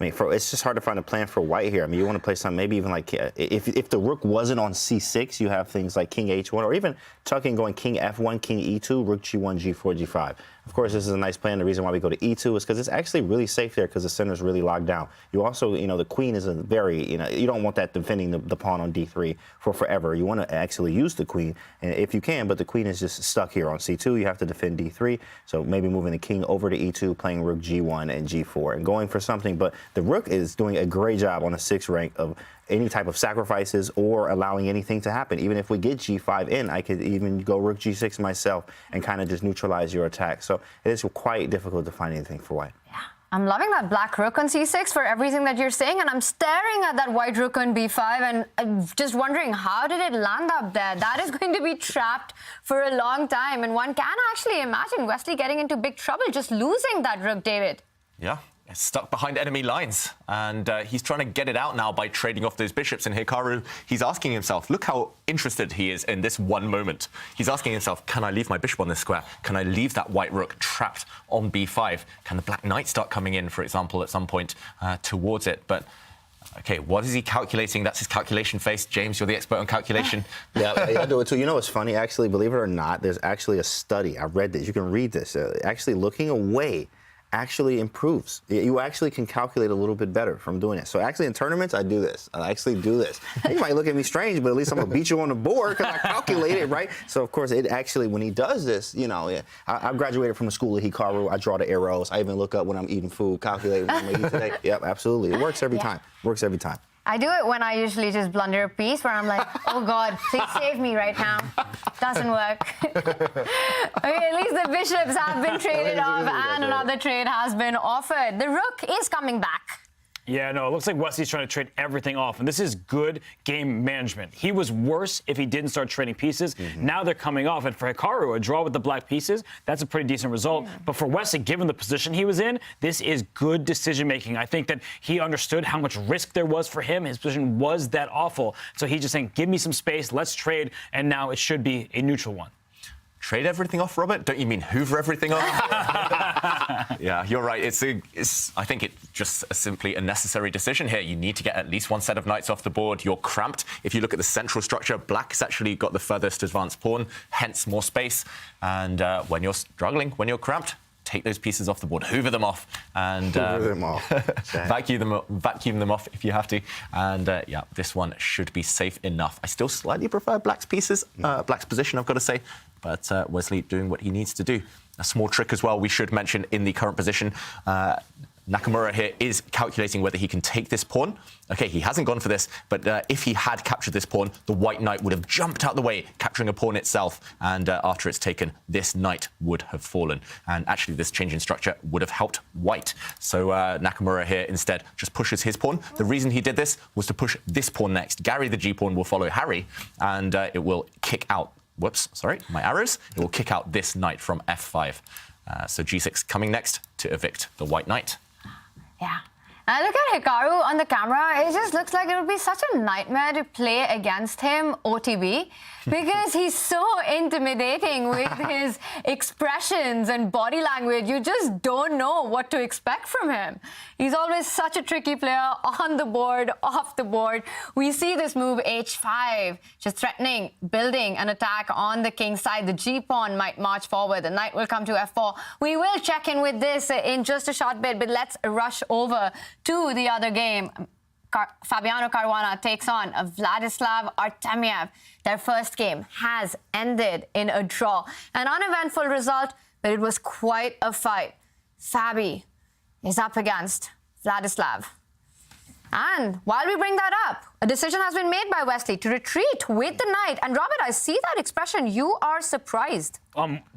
it's just hard to find a plan for white here. I mean, you want to play something, maybe even like, if the rook wasn't on c6, you have things like king h1, or even tucking going king f1, king e2, rook g1, g4, g5. Of course, this is a nice plan. The reason why we go to e2 is because it's actually really safe there because the center is really locked down. You also, the queen is a very, you don't want that defending the pawn on d3 for forever. You want to actually use the queen, and if you can, but the queen is just stuck here on c2. You have to defend d3. So maybe moving the king over to e2, playing rook g1 and g4, and going for something. But the rook is doing a great job on a 6th rank of any type of sacrifices or allowing anything to happen. Even if we get g5 in, I could even go rook g6 myself and kind of just neutralize your attack. So it is quite difficult to find anything for white. Yeah. I'm loving that black rook on c6 for everything that you're saying, and I'm staring at that white rook on b5 and I'm just wondering, how did it land up there? That is going to be trapped for a long time, and one can actually imagine Wesley getting into big trouble just losing that rook, David. Yeah. Stuck behind enemy lines, and he's trying to get it out now by trading off those bishops. And Hikaru, he's asking himself, look how interested he is in this one moment. He's asking himself, can I leave my bishop on this square? Can I leave that white rook trapped on b5? Can the black knight start coming in, for example, at some point towards it? But okay, what is he calculating? That's his calculation face. James, you're the expert on calculation. Yeah, I do it too. You know what's funny? Actually, believe it or not, there's actually a study. I read this. You can read this. Actually, looking away actually improves. You actually can calculate a little bit better from doing it. So actually in tournaments, I do this. I actually do this. You might look at me strange, but at least I'm going to beat you on the board because I calculated, right? So of course, it actually, when he does this, I graduated from the school of Hikaru. I draw the arrows. I even look up when I'm eating food, calculate what I'm going to eat today. Yep, absolutely. It works every time. Works every time. I do it when I usually just blunder a piece where I'm like, oh God, please save me right now. Doesn't work. Okay, at least the bishops have been traded off and another trade has been offered. The rook is coming back. Yeah, no, it looks like Wesley's trying to trade everything off, and this is good game management. He was worse if he didn't start trading pieces. Now they're coming off, and for Hikaru, a draw with the black pieces, that's a pretty decent result. But for Wesley, given the position he was in, this is good decision-making. I think that he understood how much risk there was for him. His position was that awful. So he's just saying, give me some space, let's trade, and now it should be a neutral one. Trade everything off, Robert? Don't you mean hoover everything off? Yeah, you're right. I think it's just simply a necessary decision here. You need to get at least one set of knights off the board. You're cramped. If you look at the central structure, black's actually got the furthest advanced pawn, hence more space. And when you're struggling, when you're cramped, take those pieces off the board, hoover them off, and hoover them off. vacuum them off if you have to. And yeah, this one should be safe enough. I still slightly prefer black's pieces, black's position, I've got to say. But Wesley doing what he needs to do. A small trick as well we should mention in the current position. Nakamura here is calculating whether he can take this pawn. Okay, he hasn't gone for this, but if he had captured this pawn, the white knight would have jumped out the way, capturing a pawn itself, and after it's taken, this knight would have fallen. And actually, this change in structure would have helped white. So Nakamura here instead just pushes his pawn. The reason he did this was to push this pawn next. Gary, the g-pawn, will follow Harry, and it will kick out, whoops, sorry, my arrows. It will kick out this knight from f5. So g6 coming next to evict the white knight. Yeah. And look at Hikaru on the camera. It just looks like it would be such a nightmare to play against him OTB because he's so intimidating with his expressions and body language. You just don't know what to expect from him. He's always such a tricky player on the board, off the board. We see this move h5, just threatening, building an attack on the king side. The g-pawn might march forward. The knight will come to f4. We will check in with this in just a short bit, but let's rush over to the other game. Fabiano Caruana takes on Vladislav Artemiev. Their first game has ended in a draw. An uneventful result, but it was quite a fight. Fabi is up against Vladislav. And while we bring that up, a decision has been made by Wesley to retreat with the knight. And Robert, I see that expression. You are surprised.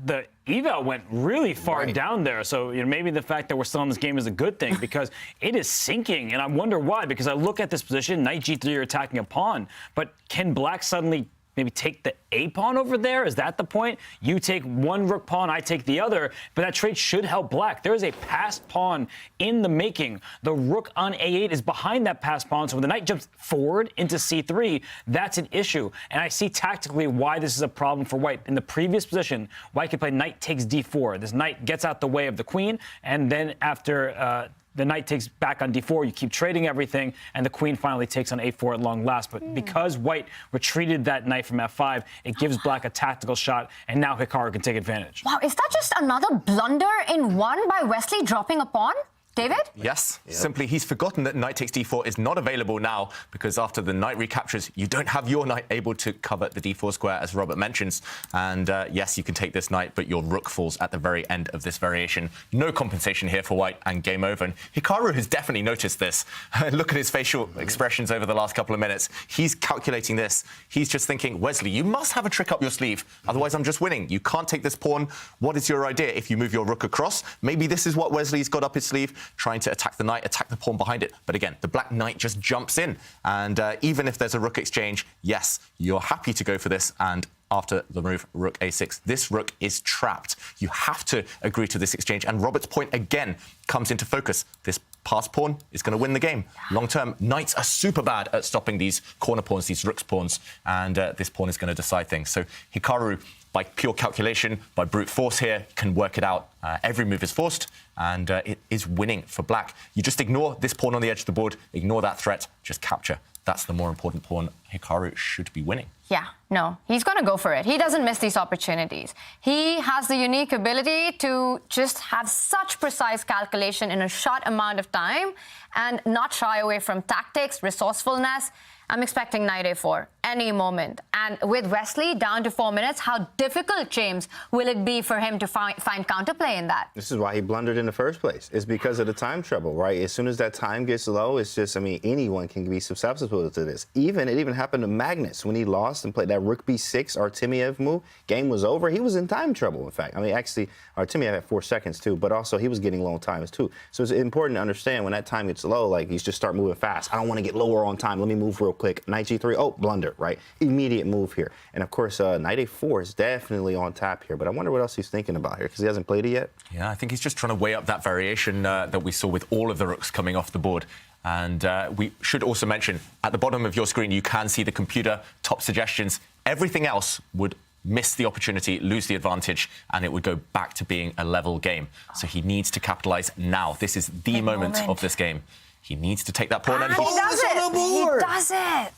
The eval went really far down there. So maybe the fact that we're still in this game is a good thing because it is sinking. And I wonder why, because I look at this position, knight g3, you're attacking a pawn. But can black suddenly maybe take the a pawn over there? Is that the point? You take one rook pawn, I take the other, but that trade should help black. There is a passed pawn in the making. The rook on a8 is behind that passed pawn, so when the knight jumps forward into c3, that's an issue. And I see tactically why this is a problem for white. In the previous position, white could play knight takes d4. This knight gets out the way of the queen, and then after the knight takes back on d4, you keep trading everything, and the queen finally takes on a4 at long last. But because white retreated that knight from f5, it gives black a tactical shot, and now Hikaru can take advantage. Wow, is that just another blunder in one by Wesley dropping a pawn? David? Yes. Simply, he's forgotten that knight takes d4 is not available now because after the knight recaptures, you don't have your knight able to cover the d4 square, as Robert mentions. And yes, you can take this knight, but your rook falls at the very end of this variation. No compensation here for white, and game over. And Hikaru has definitely noticed this. Look at his facial expressions over the last couple of minutes. He's calculating this. He's just thinking, Wesley, you must have a trick up your sleeve. Otherwise, I'm just winning. You can't take this pawn. What is your idea? If you move your rook across, maybe this is what Wesley's got up his sleeve. Trying to attack the knight, attack the pawn behind it. But again, the black knight just jumps in. And even if there's a rook exchange, yes, you're happy to go for this. And after the move, rook a6, this rook is trapped. You have to agree to this exchange. And Robert's point again comes into focus. This passed pawn is going to win the game. Long term, knights are super bad at stopping these corner pawns, these rook's pawns. And this pawn is going to decide things. So Hikaru, by pure calculation, by brute force here, can work it out. Every move is forced, and it is winning for black. You just ignore this pawn on the edge of the board, ignore that threat, just capture. That's the more important pawn. Hikaru should be winning. Yeah, no, he's going to go for it. He doesn't miss these opportunities. He has the unique ability to just have such precise calculation in a short amount of time and not shy away from tactics, resourcefulness. I'm expecting knight a4 any moment. And with Wesley down to 4 minutes, how difficult, James, will it be for him to find counterplay in that? This is why he blundered in the first place. It's because of the time trouble, right? As soon as that time gets low, it's just, I mean, anyone can be susceptible to this. It even happened to Magnus when he lost and played that rook b6 Artemiev move. Game was over. He was in time trouble, in fact. I mean, actually, Artemiev had 4 seconds, too, but also he was getting low on times, too. So it's important to understand when that time gets low, like, you just start moving fast. I don't want to get lower on time. Let me move real quick. Knight g3, oh, blunder, right? Immediate move here. And of course, knight a4 is definitely on tap here, but I wonder what else he's thinking about here, because he hasn't played it yet. Yeah, I think he's just trying to weigh up that variation that we saw with all of the rooks coming off the board. And we should also mention, at the bottom of your screen, you can see the computer top suggestions. Everything else would miss the opportunity, lose the advantage, and it would go back to being a level game. So he needs to capitalize now. This is the moment of this game. He needs to take that pawn. And he does it. He does it.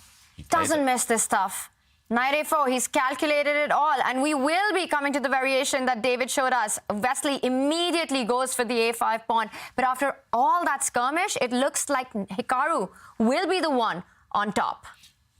Doesn't miss this stuff. Knight a4, he's calculated it all. And we will be coming to the variation that David showed us. Wesley immediately goes for the a5 pawn. But after all that skirmish, it looks like Hikaru will be the one on top.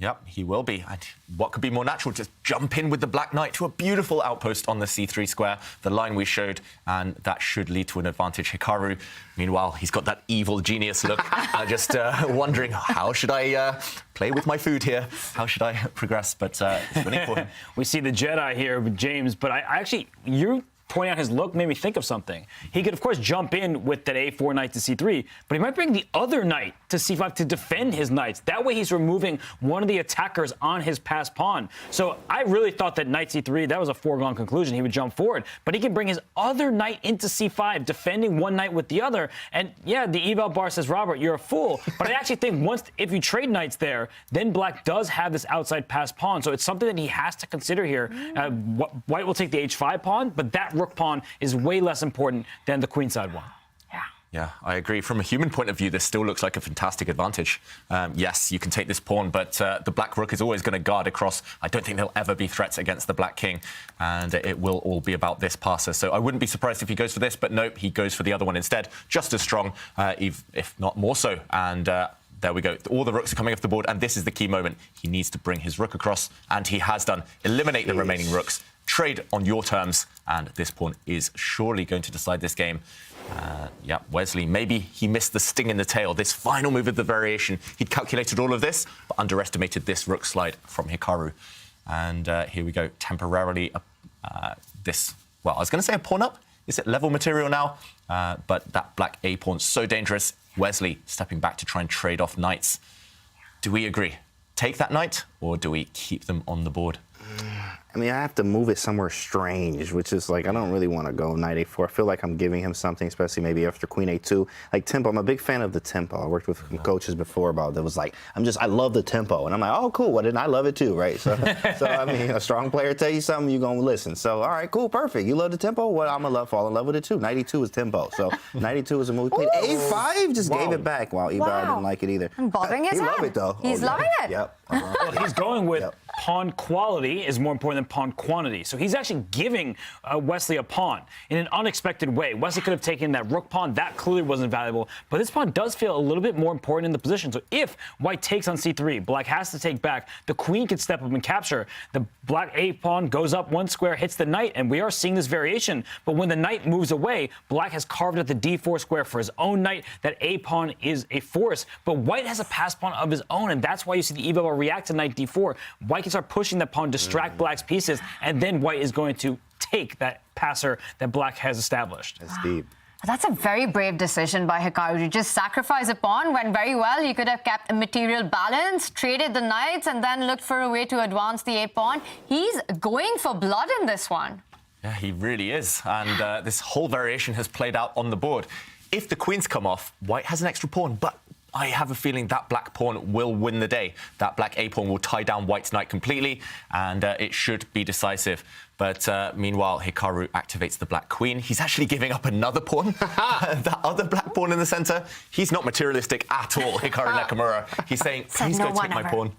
Yep, he will be. And what could be more natural? Just jump in with the black knight to a beautiful outpost on the c3 square, the line we showed, and that should lead to an advantage. Hikaru, meanwhile, he's got that evil genius look, just wondering, how should I play with my food here? How should I progress? But it's winning for him. We see the Jedi here with James, but I actually, you pointing out his look made me think of something. He could, of course, jump in with that a4 knight to c3, but he might bring the other knight to c5 to defend his knights. That way he's removing one of the attackers on his passed pawn. So I really thought that knight c3, that was a foregone conclusion. He would jump forward, but he can bring his other knight into c5, defending one knight with the other. And yeah, the eval bar says, Robert, you're a fool. But I actually think if you trade knights there, then black does have this outside passed pawn. So it's something that he has to consider here. White will take the h5 pawn, but that rook pawn is way less important than the queenside one. Yeah, I agree. From a human point of view, this still looks like a fantastic advantage. Yes, you can take this pawn, but the black rook is always going to guard across. I don't think there'll ever be threats against the black king, and it will all be about this passer. So I wouldn't be surprised if he goes for this, but nope, he goes for the other one instead. Just as strong, if not more so. And there we go. All the rooks are coming off the board, and this is the key moment. He needs to bring his rook across, and he has done. Eliminate the remaining rooks. Trade on your terms, and this pawn is surely going to decide this game. Yeah, Wesley, maybe he missed the sting in the tail. This final move of the variation, he'd calculated all of this, but underestimated this rook slide from Hikaru. And here we go, temporarily this, well, I was going to say a pawn up. Is it level material now? But that black A pawn's so dangerous. Wesley stepping back to try and trade off knights. Do we agree? Take that knight, or do we keep them on the board? I mean, I have to move it somewhere strange, which is like, I don't really want to go knight a4. I feel like I'm giving him something, especially maybe after queen a2. Like tempo, I'm a big fan of the tempo. I worked with coaches before about that was like, I love the tempo. And I'm like, oh, cool. Well, then I love it too, right? So I mean, a strong player tell you something, you're going to listen. So, all right, cool, perfect. You love the tempo? Well, I'm going to fall in love with it too. Knight e2 is tempo. So knight e2 is a move. We played a5, just gave it back. Wow, Ibar didn't like it either. I'm bobbing his head. He loved it, though. He's loving it. Yep. Well, he's going with pawn quality is more important than pawn quantity. So he's actually giving Wesley a pawn in an unexpected way. Wesley could have taken that rook pawn. That clearly wasn't valuable. But this pawn does feel a little bit more important in the position. So if white takes on c3, black has to take back. The queen can step up and capture. The black a pawn goes up one square, hits the knight, and we are seeing this variation. But when the knight moves away, black has carved at the d4 square for his own knight. That a pawn is a force. But white has a pass pawn of his own, and that's why you see the eval react to knight d4. White can start pushing that pawn, distract black's pieces, and then white is going to take that passer that black has established. That's deep. That's a very brave decision by Hikaru to just sacrifice a pawn. Went very well. He could have kept a material balance, traded the knights, and then looked for a way to advance the a pawn. He's going for blood in this one. Yeah, he really is. And this whole variation has played out on the board. If the queens come off, white has an extra pawn, but I have a feeling that black pawn will win the day. That black a pawn will tie down white's knight completely, and it should be decisive. But meanwhile, Hikaru activates the black queen. He's actually giving up another pawn. That other black pawn in the center. He's not materialistic at all, Hikaru Nakamura. He's saying, please go take my pawn.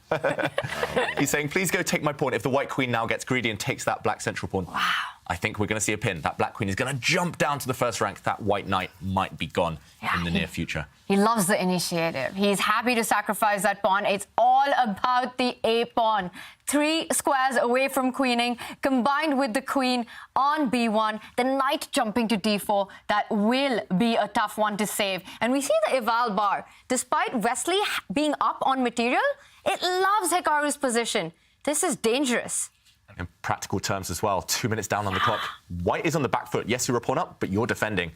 He's saying, please go take my pawn. If the white queen now gets greedy and takes that black central pawn, wow, I think we're going to see a pin. That black queen is going to jump down to the first rank. That white knight might be gone in the near future. He loves the initiative. He's happy to sacrifice that pawn. It's all about the a pawn. 3 squares away from queening, combined with the queen on b1, the knight jumping to d4. That will be a tough one to save. And we see the eval bar. Despite Wesley being up on material, it loves Hikaru's position. This is dangerous. In practical terms as well, 2 minutes down on the clock. White is on the back foot. Yes, you're a pawn up, but you're defending.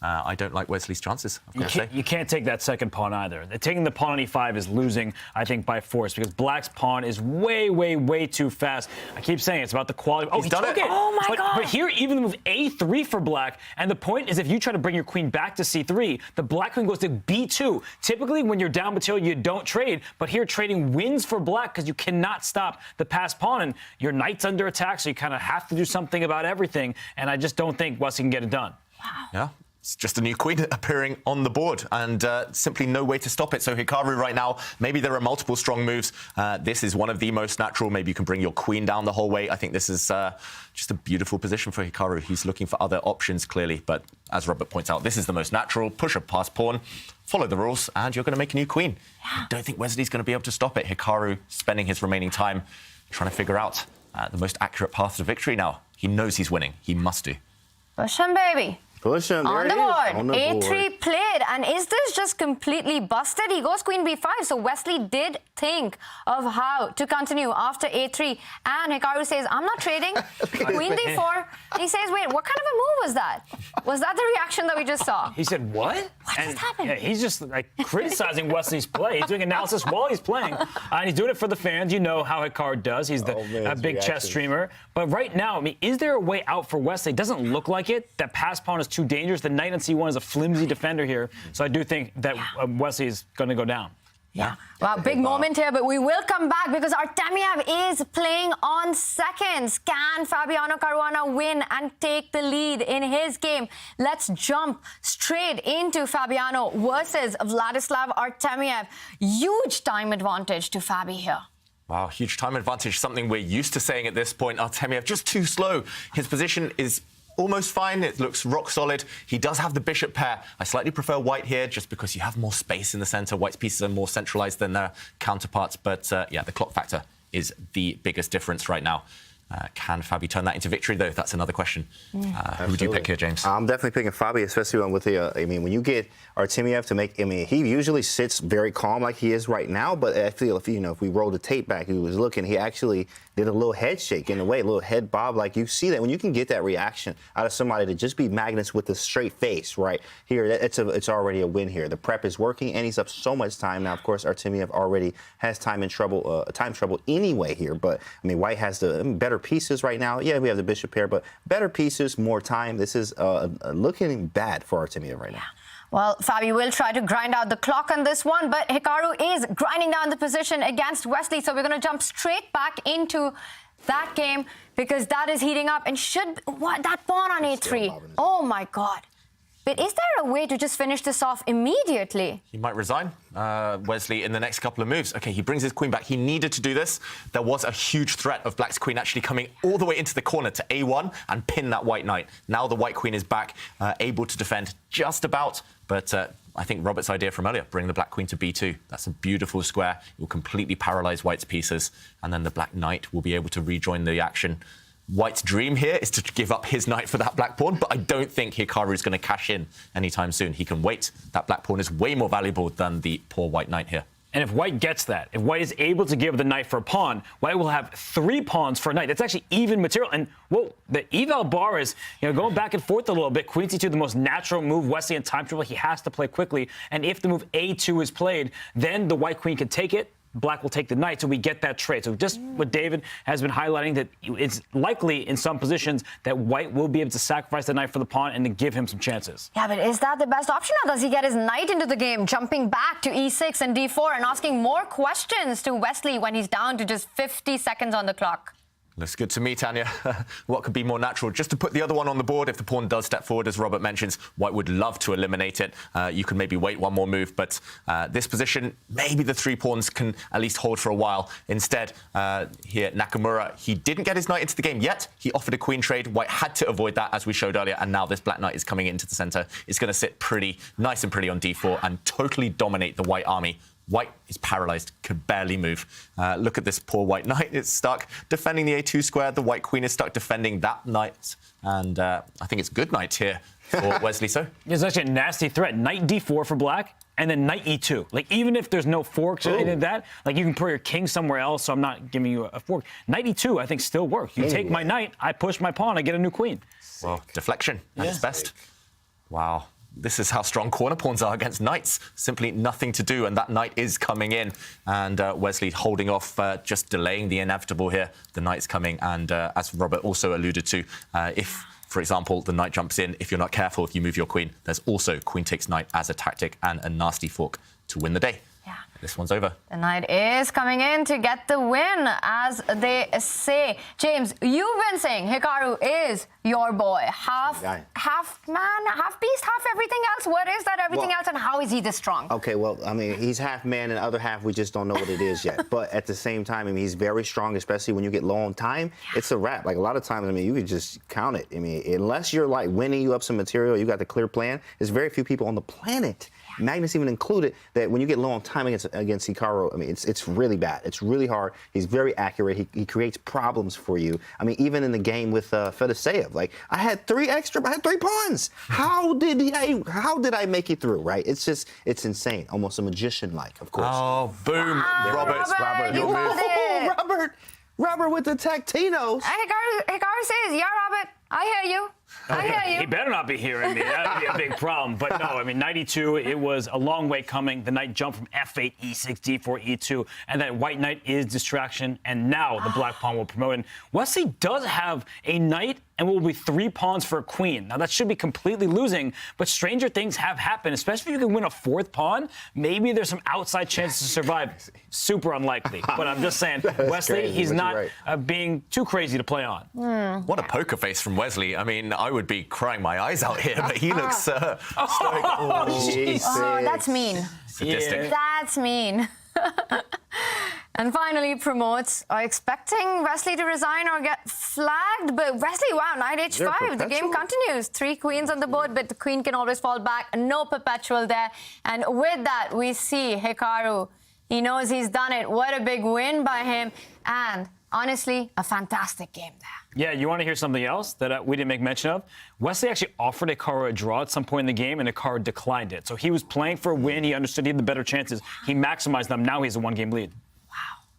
I don't like Wesley's chances, I've got to say. You can't take that second pawn either. Taking the pawn on e5 is losing, I think, by force, because black's pawn is way, way, way too fast. I keep saying it's about the quality. Oh, he took it! Oh, my God! But here, even the move a3 for black, and the point is if you try to bring your queen back to c3, the black queen goes to b2. Typically, when you're down material, you don't trade, but here trading wins for black because you cannot stop the passed pawn, and your knight's under attack, so you kind of have to do something about everything, and I just don't think Wesley can get it done. Wow. Yeah. It's just a new queen appearing on the board and simply no way to stop it. So Hikaru right now, maybe there are multiple strong moves. This is one of the most natural. Maybe you can bring your queen down the whole way. I think this is just a beautiful position for Hikaru. He's looking for other options, clearly. But as Robert points out, this is the most natural. Push a past pawn, follow the rules, and you're going to make a new queen. Yeah. I don't think Wesley's going to be able to stop it. Hikaru spending his remaining time trying to figure out the most accurate path to victory now. He knows he's winning. He must do. Push him, baby. Push him. On the board. A3 played. And is this just completely busted? He goes queen b5. So Wesley did think of how to continue after a3. And Hikaru says, I'm not trading. Queen d4. And he says, wait, what kind of a move was that? Was that the reaction that we just saw? He said, what? What just happened? Yeah, he's just like criticizing Wesley's play. He's doing analysis while he's playing. And he's doing it for the fans. You know how Hikaru does. He's the big chess streamer. But right now, I mean, is there a way out for Wesley? It doesn't look like it. That pass pawn is too dangerous. The knight on c1 is a flimsy defender here. So I do think that Wesley is going to go down. Yeah. Wow, big moment here, but we will come back because Artemiev is playing on seconds. Can Fabiano Caruana win and take the lead in his game? Let's jump straight into Fabiano versus Vladislav Artemiev. Huge time advantage to Fabi here. Wow, huge time advantage, something we're used to saying at this point. Artemiev just too slow. His position is almost fine. It looks rock solid. He does have the bishop pair. I slightly prefer white here just because you have more space in the center. White's pieces are more centralized than their counterparts. But yeah, the clock factor is the biggest difference right now. Can Fabi turn that into victory, though? That's another question. Who would you pick here, James? I'm definitely picking Fabi, especially with the, I mean, when you get Artemiev to make, I mean, he usually sits very calm like he is right now, but I feel if, you know, if we roll the tape back, he was looking, he actually did a little head shake in a way, a little head bob. Like you see that when you can get that reaction out of somebody to just be Magnus with a straight face, right? Here, it's already a win here. The prep is working and he's up so much time. Now, of course, Artemiev already has time trouble anyway here, but I mean, White has the better pieces right now. Yeah, we have the bishop pair, but better pieces, more time. This is looking bad for Artemiev right now. Well, Fabi will try to grind out the clock on this one, but Hikaru is grinding down the position against Wesley. So we're going to jump straight back into that game because that is heating up. And that pawn on a3. Oh, my God. But is there a way to just finish this off immediately? He might resign, Wesley, in the next couple of moves. OK, he brings his queen back. He needed to do this. There was a huge threat of Black's queen actually coming all the way into the corner to a1 and pin that white knight. Now the white queen is back, able to defend just about. But I think Robert's idea from earlier, bring the black queen to b2. That's a beautiful square. It will completely paralyze White's pieces. And then the black knight will be able to rejoin the action. White's dream here is to give up his knight for that black pawn, but I don't think Hikaru is going to cash in anytime soon. He can wait. That black pawn is way more valuable than the poor white knight here. And if White gets that, if White is able to give the knight for a pawn, White will have 3 pawns for a knight. That's actually even material. And whoa, the eval bar is going back and forth a little bit. Queen c2, the most natural move. Wesley in time trouble, he has to play quickly. And if the move a2 is played, then the white queen can take it. Black will take the knight, so we get that trade. So just what David has been highlighting, that it's likely in some positions that White will be able to sacrifice the knight for the pawn and to give him some chances. Yeah, but is that the best option, or does he get his knight into the game, jumping back to e6 and d4 and asking more questions to Wesley when he's down to just 50 seconds on the clock? Looks good to me, Tanya. What could be more natural? Just to put the other one on the board, if the pawn does step forward, as Robert mentions, White would love to eliminate it. You can maybe wait one more move, but this position, maybe the 3 pawns can at least hold for a while. Instead, here, Nakamura, he didn't get his knight into the game yet. He offered a queen trade. White had to avoid that, as we showed earlier, and now this black knight is coming into the center. It's going to sit pretty nice and pretty on d4 and totally dominate the White army. White is paralyzed, could barely move. Look at this poor white knight. It's stuck defending the a2 square. The white queen is stuck defending that knight. And I think it's good knight here for Wesley So. It's actually a nasty threat. Knight d4 for black, and then knight e2. Like, even if there's no forks or anything like that, like, you can put your king somewhere else, so I'm not giving you a fork. Knight e2, I think, still works. You take my knight, I push my pawn, I get a new queen. Well, deflection at its best. Wow. This is how strong corner pawns are against knights. Simply nothing to do, and that knight is coming in. And Wesley holding off, just delaying the inevitable here. The knight's coming, and as Robert also alluded to, if, for example, the knight jumps in, if you're not careful, if you move your queen, there's also queen takes knight as a tactic and a nasty fork to win the day. Yeah. This one's over. The knight is coming in to get the win, as they say. James, you've been saying Hikaru is your boy? Half man, half beast, half everything else? What is that everything else, and how is he this strong? Okay, well, I mean, he's half man, and the other half, we just don't know what it is yet. But at the same time, I mean, he's very strong, especially when you get low on time. It's a wrap. Like, a lot of times, I mean, you could just count it. I mean, unless you're, like, winning you up some material, you got the clear plan, there's very few people on the planet, Magnus even included, that when you get low on time against Hikaru, I mean, it's really bad. It's really hard. He's very accurate. He creates problems for you. I mean, even in the game with Fedoseev, like, I had 3 pawns. How did I make it through, right? It's insane. Almost a magician-like, of course. Oh, boom. Robert, you called it. Robert with the tactinos. Hikaru says, yeah, Robert, I hear you. I hear you. He better not be hearing me. That would be a big problem. But no, I mean, 92, it was a long way coming. The knight jumped from f8, e6, d4, e2, and that white knight is distraction, and now the black pawn will promote. And Wesley does have a knight and will be 3 pawns for a queen. Now, that should be completely losing, but stranger things have happened, especially if you can win a 4th pawn. Maybe there's some outside chances to survive. Super unlikely. But I'm just saying, Wesley, crazy, he's not being too crazy to play on. What a poker face from Wesley. I mean, I would be crying my eyes out here, but he looks stoic. Oh, that's mean. Sadistic. Yeah. That's mean. And finally, promotes are expecting Wesley to resign or get flagged, but Wesley, wow, knight h5. The game continues. 3 queens on the board, but the queen can always fall back. No perpetual there. And with that, we see Hikaru. He knows he's done it. What a big win by him. And honestly, a fantastic game there. Yeah, you want to hear something else that we didn't make mention of? Wesley actually offered Hikaru a draw at some point in the game, and Hikaru declined it. So he was playing for a win. He understood he had the better chances. He maximized them. Now he's a 1-game lead.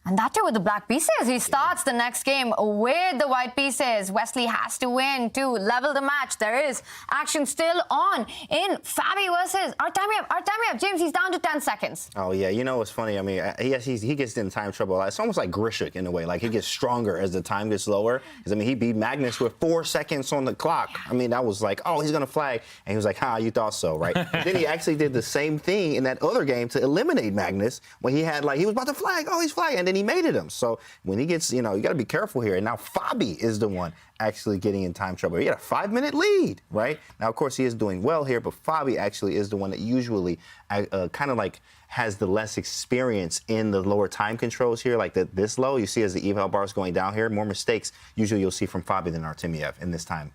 And that too with the black pieces. He starts the next game with the white pieces. Wesley has to win to level the match. There is action still on in Fabi versus Artemiev. James, he's down to 10 seconds. Oh, yeah. You know what's funny? I mean, he gets in time trouble. It's almost like Grishik in a way. Like, he gets stronger as the time gets lower. Because, I mean, he beat Magnus with 4 seconds on the clock. I mean, that was like, oh, he's going to flag. And he was like, you thought so, right? Then he actually did the same thing in that other game to eliminate Magnus when he had, like, he was about to flag. Oh, he's flagging. And then he made it him. So when he gets, you got to be careful here. And now Fabi is the one actually getting in time trouble. He had a 5-minute lead, right? Now, of course, he is doing well here, but Fabi actually is the one that usually kind of like has the less experience in the lower time controls here, like this low. You see as the eval bar is going down here, more mistakes usually you'll see from Fabi than Artemiev in this time,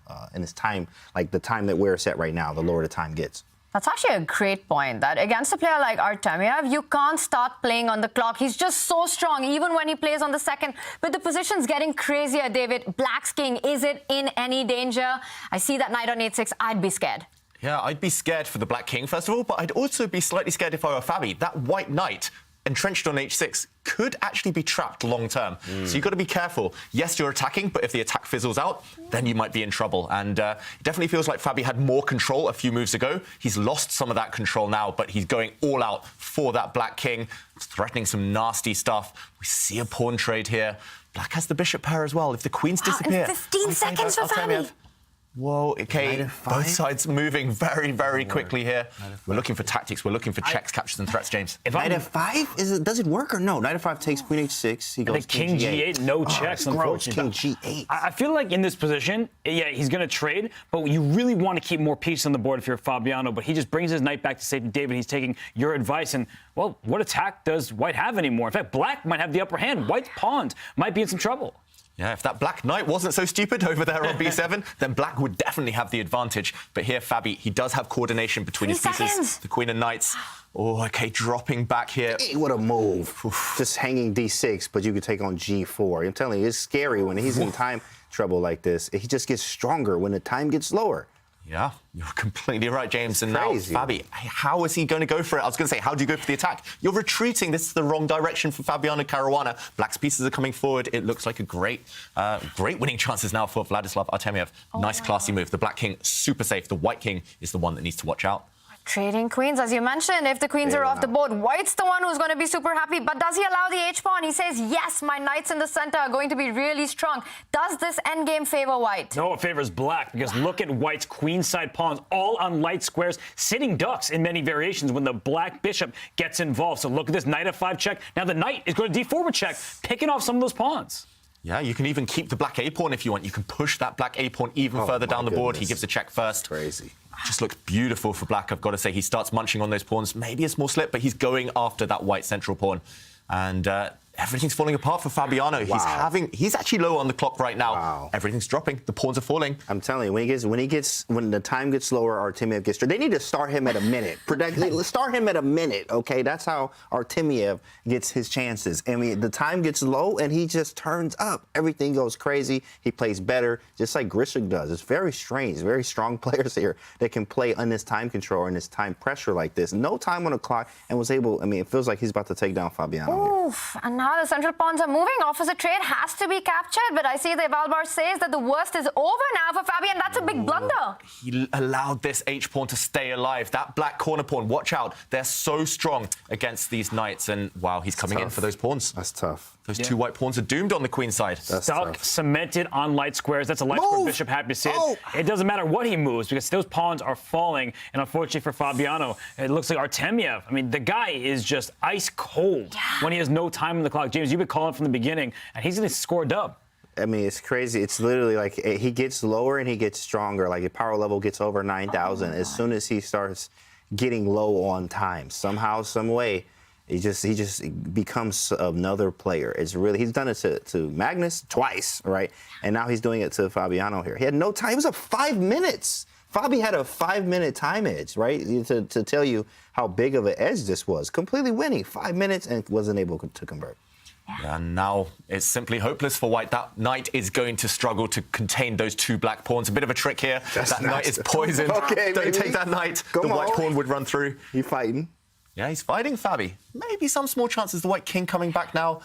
like the time that we're set right now, the lower the time gets. That's actually a great point, that against a player like Artemiev, you can't start playing on the clock. He's just so strong, even when he plays on the second. But the position's getting crazier, David. Black's king, is it in any danger? I see that knight on 8-6. I'd be scared. Yeah, I'd be scared for the black king, first of all, but I'd also be slightly scared if I were Fabi. That white knight entrenched on h6 could actually be trapped long term. So you've got to be careful. Yes, you're attacking, but if the attack fizzles out, then you might be in trouble. And it definitely feels like Fabi had more control a few moves ago. He's lost some of that control now, but he's going all out for that black king, threatening some nasty stuff. We see a pawn trade here. Black has the bishop pair as well. If the queens disappear... 15 seconds for Fabi. Whoa, okay, both sides moving very, very quickly here. We're looking for tactics, we're looking for checks, captures and threats, James. Knight f5? Does it work or no? Knight f5 takes queen h6, he goes king g8, no checks, unfortunately. King g8. I feel like in this position, yeah, he's going to trade, but you really want to keep more pieces on the board if you're Fabiano, but he just brings his knight back to safety. David, he's taking your advice, and, well, what attack does white have anymore? In fact, black might have the upper hand. White's pawns might be in some trouble. Yeah, if that black knight wasn't so stupid over there on b7, then black would definitely have the advantage. But here, Fabi, he does have coordination between his pieces, the queen and knights. Oh, okay, dropping back here. Hey, what a move. Just hanging d6, but you could take on g4. I'm telling you, it's scary when he's in time trouble like this. He just gets stronger when the time gets lower. Yeah, you're completely right, James. And crazy. Now, Fabi, how is he going to go for it? I was going to say, how do you go for the attack? You're retreating. This is the wrong direction for Fabiano Caruana. Black's pieces are coming forward. It looks like a great winning chances now for Vladislav Artemiev. Nice, classy move. The black king, super safe. The white king is the one that needs to watch out. Trading queens, as you mentioned. If the queens are off the board, white's the one who's going to be super happy. But does he allow the h-pawn? He says, yes, my knights in the center are going to be really strong. Does this endgame favor white? No, it favors black, because look at white's queenside pawns, all on light squares, sitting ducks in many variations when the black bishop gets involved. So look at this knight f5 check. Now the knight is going to d4 check, picking off some of those pawns. Yeah, you can even keep the black a-pawn if you want. You can push that black a-pawn even further down the board. He gives a check first. Crazy. Just looks beautiful for black, I've got to say. He starts munching on those pawns. Maybe a small slip, but he's going after that white central pawn. And everything's falling apart for Fabiano. Wow. He's actually low on the clock right now. Wow. Everything's dropping. The pawns are falling. I'm telling you, when the time gets slower, Artemiev gets. They need to start him at a minute. Start him at a minute, okay? That's how Artemiev gets his chances. I mean, the time gets low and he just turns up. Everything goes crazy. He plays better, just like Grishik does. It's very strange. Very strong players here that can play on this time control and this time pressure like this. No time on the clock, and was able. I mean, it feels like he's about to take down Fabiano. Oof, and now the central pawns are moving. Opposite trade has to be captured, but I see the Valbar says that the worst is over now for Fabi, and that's a big blunder. He allowed this H-pawn to stay alive. That black corner pawn, watch out. They're so strong against these knights, and wow, he's coming in for those pawns. That's tough. Those two white pawns are doomed on the queen side. Stuck, cemented on light squares. That's a light square bishop. Happy to see it. It doesn't matter what he moves because those pawns are falling. And unfortunately for Fabiano, it looks like Artemiev. I mean, the guy is just ice cold when he has no time on the clock. James, you've been calling from the beginning, and he's going to score a dub. I mean, it's crazy. It's literally like he gets lower and he gets stronger. Like the power level gets over 9,000 as soon as he starts getting low on time. Somehow, some way. He just becomes another player. It's really, he's done it to Magnus twice, right? And now he's doing it to Fabiano here. He had no time. It was 5 minutes. Fabi had a 5-minute time edge, right? To tell you how big of an edge this was. Completely winning 5 minutes and wasn't able to convert. Yeah, and now it's simply hopeless for white. That knight is going to struggle to contain those two black pawns. A bit of a trick here. That knight is poisoned. Okay, don't take that knight. The white pawn would run through. He's fighting. Yeah, he's fighting Fabi. Maybe some small chances the white king coming back now.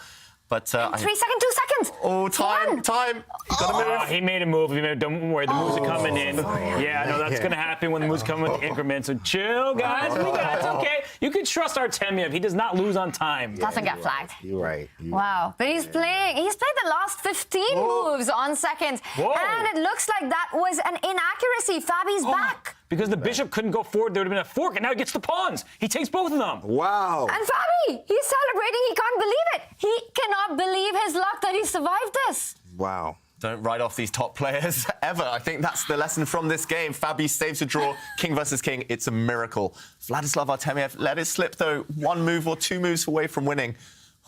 But 3 seconds, 2 seconds. Oh, time. He got a move. He made a move. Don't worry, the moves are coming in. Yeah, I know that's going to happen when the moves come with the increments. So chill, guys. It's okay. You can trust Artemiev. He does not lose on time. Doesn't get flagged. You're right. Wow. But he's played the last 15 moves on seconds. And it looks like that was an inaccuracy. Fabi's back. Because the bishop couldn't go forward, there would have been a fork, and now he gets the pawns. He takes both of them. Wow. And Fabi, he's celebrating. He can't believe it. He cannot believe his luck that he survived this. Wow. Don't write off these top players ever. I think that's the lesson from this game. Fabi saves a draw. King versus king. It's a miracle. Vladislav Artemiev let it slip, though. 1 move or 2 moves away from winning.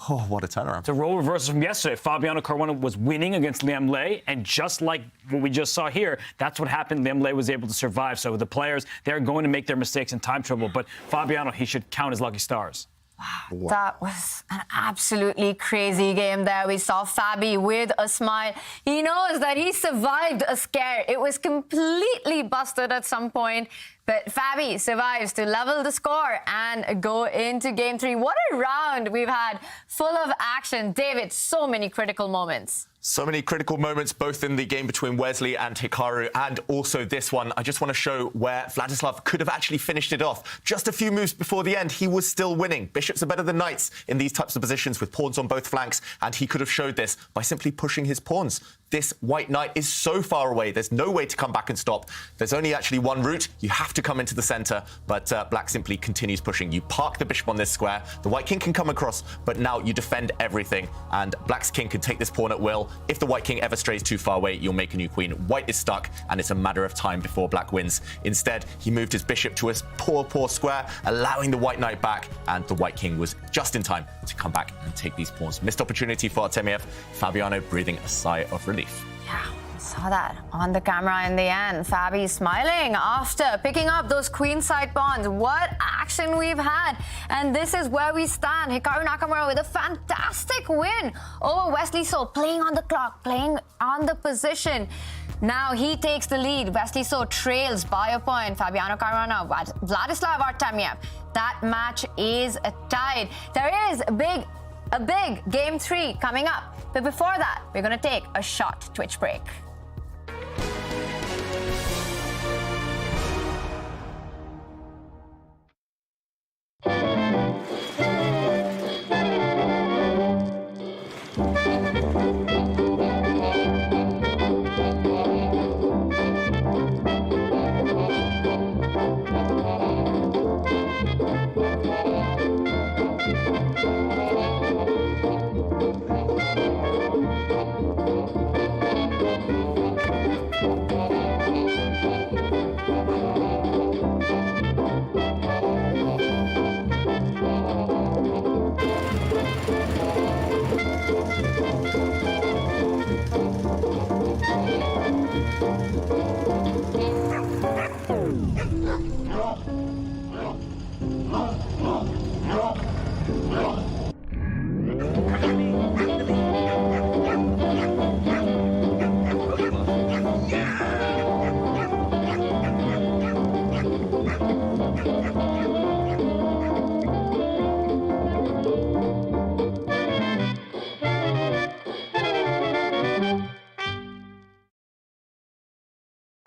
Oh, what a turnaround. It's a role reversal from yesterday. Fabiano Caruana was winning against Liem, and just like what we just saw here, that's what happened. Liem was able to survive. So the players, they're going to make their mistakes in time trouble. But Fabiano, he should count his lucky stars. Wow. That was an absolutely crazy game there. We saw Fabi with a smile. He knows that he survived a scare. It was completely busted at some point. But Fabi survives to level the score and go into game 3. What a round we've had, full of action. David, so many critical moments. So many critical moments, both in the game between Wesley and Hikaru, and also this one. I just want to show where Vladislav could have actually finished it off. Just a few moves before the end, he was still winning. Bishops are better than knights in these types of positions with pawns on both flanks, and he could have showed this by simply pushing his pawns. This white knight is so far away. There's no way to come back and stop. There's only actually one route. You have to come into the center, but black simply continues pushing. You park the bishop on this square. The white king can come across, but now you defend everything, and black's king can take this pawn at will. If the white king ever strays too far away, you'll make a new queen. White is stuck, and it's a matter of time before black wins. Instead, he moved his bishop to a poor square, allowing the white knight back, and the white king was just in time to come back and take these pawns. Missed opportunity for Artemiev. Fabiano breathing a sigh of relief. Yeah, saw that on the camera in the end. Fabi smiling after picking up those queenside pawns. What action we've had. And this is where we stand. Hikaru Nakamura with a fantastic win over Wesley So, playing on the clock, playing on the position. Now he takes the lead. Wesley So trails by a point. Fabiano Caruana, Vladislav Artemiev. That match is tied. There is a big game 3 coming up. But before that, we're going to take a short Twitch break.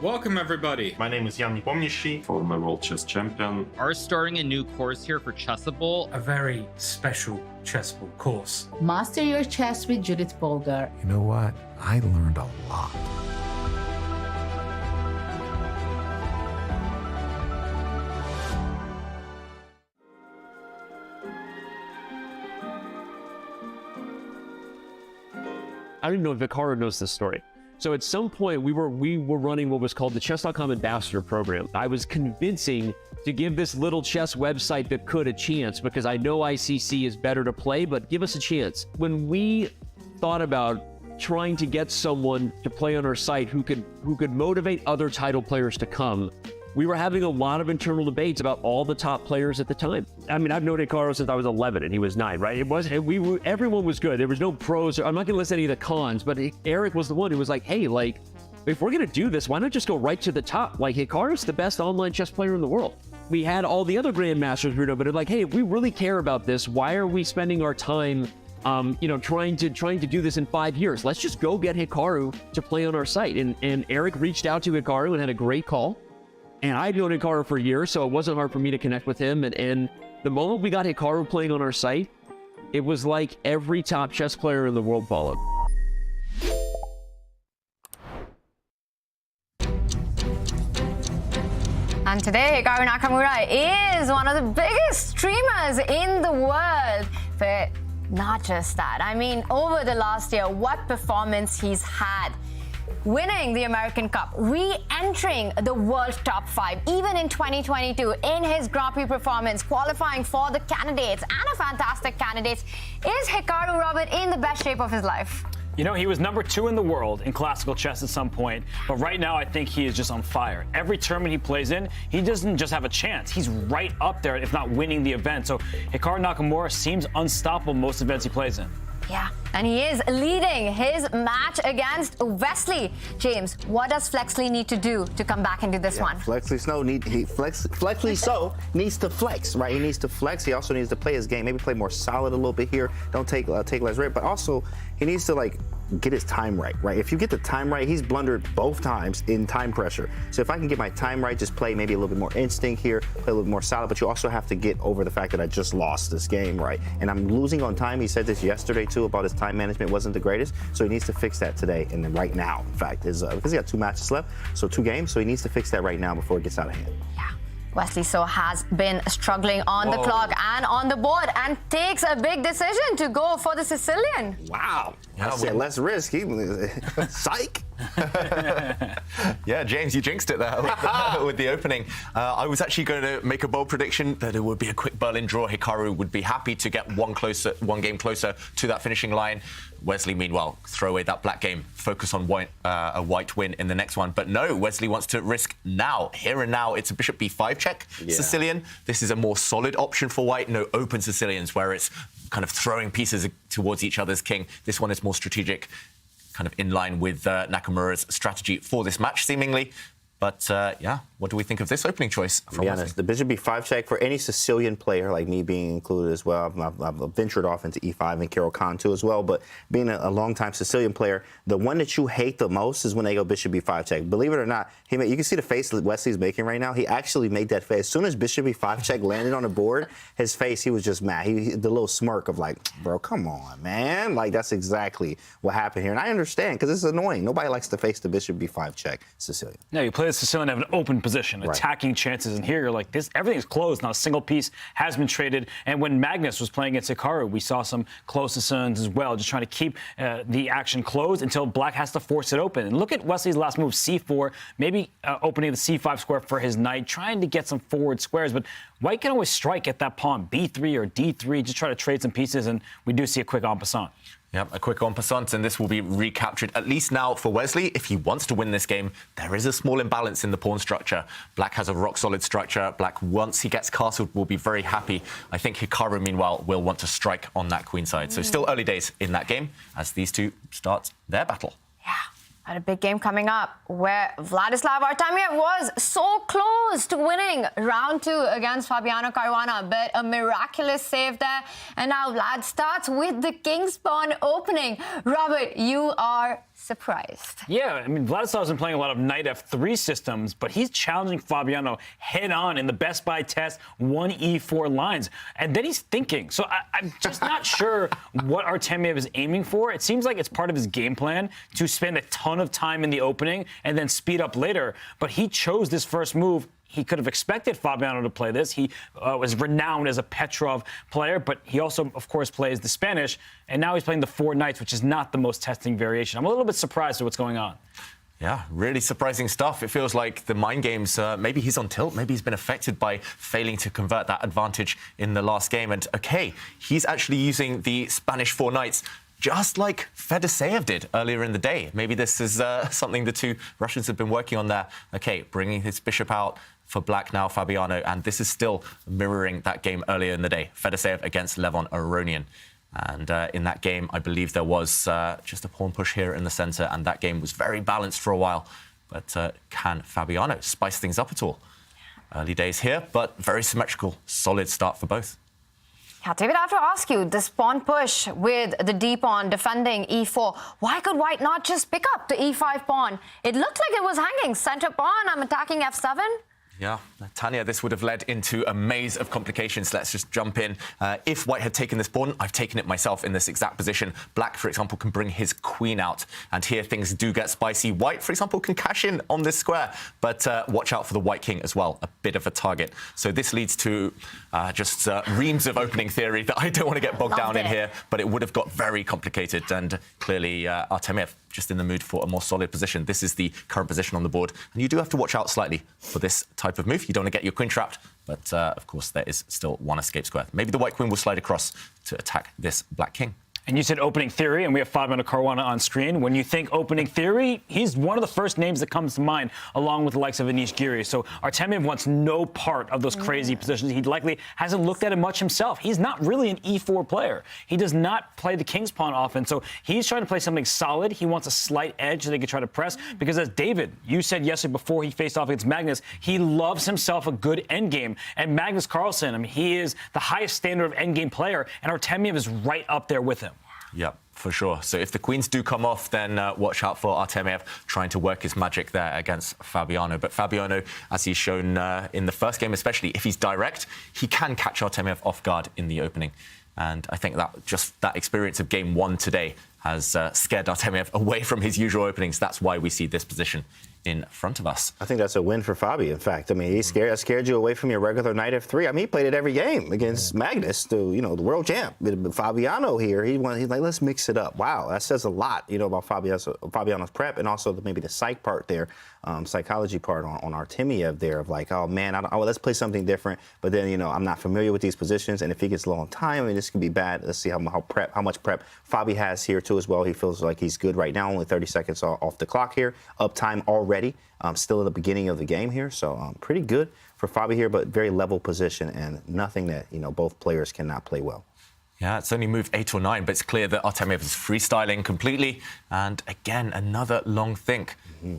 Welcome, everybody. My name is Jan Nepomniachtchi, former world chess champion. Are starting a new course here for Chessable. A very special Chessable course. Master your chess with Judith Bolger. You know what? I learned a lot. I don't even know if Hikaru knows this story. So at some point, we were running what was called the Chess.com Ambassador Program. I was convincing to give this little chess website that could a chance, because I know ICC is better to play, but give us a chance. When we thought about trying to get someone to play on our site who could motivate other title players to come, we were having a lot of internal debates about all the top players at the time. I mean, I've known Hikaru since I was 11 and he was 9, right? Everyone was good. There was no pros. I'm not gonna list any of the cons, but Eric was the one who was like, hey, like, if we're gonna do this, why not just go right to the top? Like, Hikaru's the best online chess player in the world. We had all the other grandmasters, but they're like, hey, if we really care about this, why are we spending our time trying to do this in 5 years? Let's just go get Hikaru to play on our site. And Eric reached out to Hikaru and had a great call. And I'd known Hikaru for years, so it wasn't hard for me to connect with him. And the moment we got Hikaru playing on our site, it was like every top chess player in the world followed. And today, Hikaru Nakamura is one of the biggest streamers in the world. But not just that. I mean, over the last year, what performance he's had. Winning the American Cup, re-entering the world top 5, even in 2022, in his Grand Prix performance, qualifying for the candidates, and a fantastic candidates. Is Hikaru Robert in the best shape of his life? You know, he was number 2 in the world in classical chess at some point, but right now I think he is just on fire. Every tournament he plays in, he doesn't just have a chance. He's right up there, if not winning the event. So Hikaru Nakamura seems unstoppable most events he plays in. Yeah, and he is leading his match against Wesley. James, what does Flexley need to do to come back into this one? Flexley So needs to flex, right? He needs to flex. He also needs to play his game, maybe play more solid a little bit here. Don't take less rate, but also he needs to get his time right? If you get the time right, he's blundered both times in time pressure. So if I can get my time right, just play maybe a little bit more instinct here, play a little bit more solid, but you also have to get over the fact that I just lost this game, right? And I'm losing on time. He said this yesterday too about his time management wasn't the greatest, so he needs to fix that today and then right now, in fact, is because he got 2 matches left, so 2 games, so he needs to fix that right now before it gets out of hand. Yeah. Wesley So has been struggling on the clock and on the board and takes a big decision to go for the Sicilian. Wow. I said less risk. Psych. Yeah, James, you jinxed it there with the opening. I was actually going to make a bold prediction that it would be a quick Berlin draw. Hikaru would be happy to get one game closer to that finishing line. Wesley, meanwhile, throw away that black game, focus on a white win in the next one. But no, Wesley wants to risk now, here and now. It's a bishop b5 check Sicilian. This is a more solid option for white. No open Sicilians where it's kind of throwing pieces towards each other's king. This one is more strategic, kind of in line with Nakamura's strategy for this match, seemingly. But yeah, what do we think of this opening choice? To be honest, the bishop b5 check for any Sicilian player, like me being included as well. I've ventured off into e5 and Carol Khan too as well. But being a long-time Sicilian player, the one that you hate the most is when they go bishop b5 check. Believe it or not, you can see the face that Wesley's making right now. He actually made that face. As soon as bishop b5 check landed on the board, his face, he was just mad. The little smirk of like, bro, come on, man. Like, that's exactly what happened here. And I understand, because it's annoying. Nobody likes to face the bishop b5 check Sicilian. Yeah, you play the Sicilian, have an open position, attacking chances. And here you're like, everything's closed. Not a single piece has been traded. And when Magnus was playing against Hikaru, we saw some close Sicilians as well, just trying to keep the action closed until black has to force it open. And look at Wesley's last move, c4, maybe opening the c5 square for his knight, trying to get some forward squares. But white can always strike at that pawn, b3 or d3, just try to trade some pieces. And we do see a quick en passant. Yeah, a quick en passant, and this will be recaptured, at least now for Wesley. If he wants to win this game, there is a small imbalance in the pawn structure. Black has a rock-solid structure. Black, once he gets castled, will be very happy. I think Hikaru, meanwhile, will want to strike on that queen side. So still early days in that game as these two start their battle. And a big game coming up where Vladislav Artemiev was so close to winning round 2 against Fabiano Caruana, but a miraculous save there. And now Vlad starts with the king's pawn opening. Robert, you are surprised. Yeah, I mean, Vladislav's been playing a lot of knight f3 systems, but he's challenging Fabiano head-on in the Best Buy test 1e4 lines. And then he's thinking. So I'm just not sure what Artemiev is aiming for. It seems like it's part of his game plan to spend a ton of time in the opening and then speed up later. But he chose this first move. He could have expected Fabiano to play this. He was renowned as a Petrov player, but he also, of course, plays the Spanish. And now he's playing the 4 knights, which is not the most testing variation. I'm a little bit surprised at what's going on. Yeah, really surprising stuff. It feels like the mind games, maybe he's on tilt. Maybe he's been affected by failing to convert that advantage in the last game. And, OK, he's actually using the Spanish 4 knights just like Fedoseev did earlier in the day. Maybe this is something the two Russians have been working on there. OK, bringing his bishop out for Black now, Fabiano, and this is still mirroring that game earlier in the day, Fedoseev against Levon Aronian. And in that game, I believe there was just a pawn push here in the centre, and that game was very balanced for a while. But can Fabiano spice things up at all? Early days here, but very symmetrical, solid start for both. Yeah, David, I have to ask you, this pawn push with the d pawn defending e4, why could white not just pick up the e5 pawn? It looked like it was hanging. Center pawn, I'm attacking f7. Yeah, Tanya, this would have led into a maze of complications. Let's just jump in. If white had taken this pawn, I've taken it myself in this exact position. Black, for example, can bring his queen out. And here things do get spicy. White, for example, can cash in on this square. But watch out for the white king as well, a bit of a target. So this leads to just reams of opening theory that I don't want to get bogged down in here. But it would have got very complicated. And clearly, Artemiev just in the mood for a more solid position. This is the current position on the board. And you do have to watch out slightly for this type of move. You don't want to get your queen trapped, but of course there is still one escape square. Maybe the white queen will slide across to attack this black king. And you said opening theory, and we have Fabiano Caruana on screen. When you think opening theory, he's one of the first names that comes to mind, along with the likes of Anish Giri. So Artemiev wants no part of those crazy positions. He likely hasn't looked at it much himself. He's not really an e4 player. He does not play the king's pawn often, so he's trying to play something solid. He wants a slight edge that he can try to press, because as David, you said yesterday before he faced off against Magnus, he loves himself a good endgame. And Magnus Carlsen, I mean, he is the highest standard of endgame player, and Artemiev is right up there with him. Yeah, for sure. So if the queens do come off, then watch out for Artemiev trying to work his magic there against Fabiano. But Fabiano, as he's shown in the first game especially, if he's direct, he can catch Artemiev off guard in the opening. And I think that just that experience of game 1 today has scared Artemiev away from his usual openings. That's why we see this position in front of us. I think that's a win for Fabi, in fact. I mean, he scared you away from your regular knight f3. I mean, he played it every game against Magnus, the world champ. But Fabiano here, he's like, let's mix it up. Wow, that says a lot, about Fabiano's prep, and also maybe the psych part there, psychology part on Artemiev there of like, oh man, let's play something different. But then, I'm not familiar with these positions, and if he gets low on time, I mean, this could be bad. Let's see how much prep Fabi has here too as well. He feels like he's good right now, only 30 seconds off the clock here, uptime already. Still at the beginning of the game here, so pretty good for Fabi here, but very level position and nothing that both players cannot play well. Yeah, it's only moved 8 or 9, but it's clear that Artemiev is freestyling completely. And again, another long think.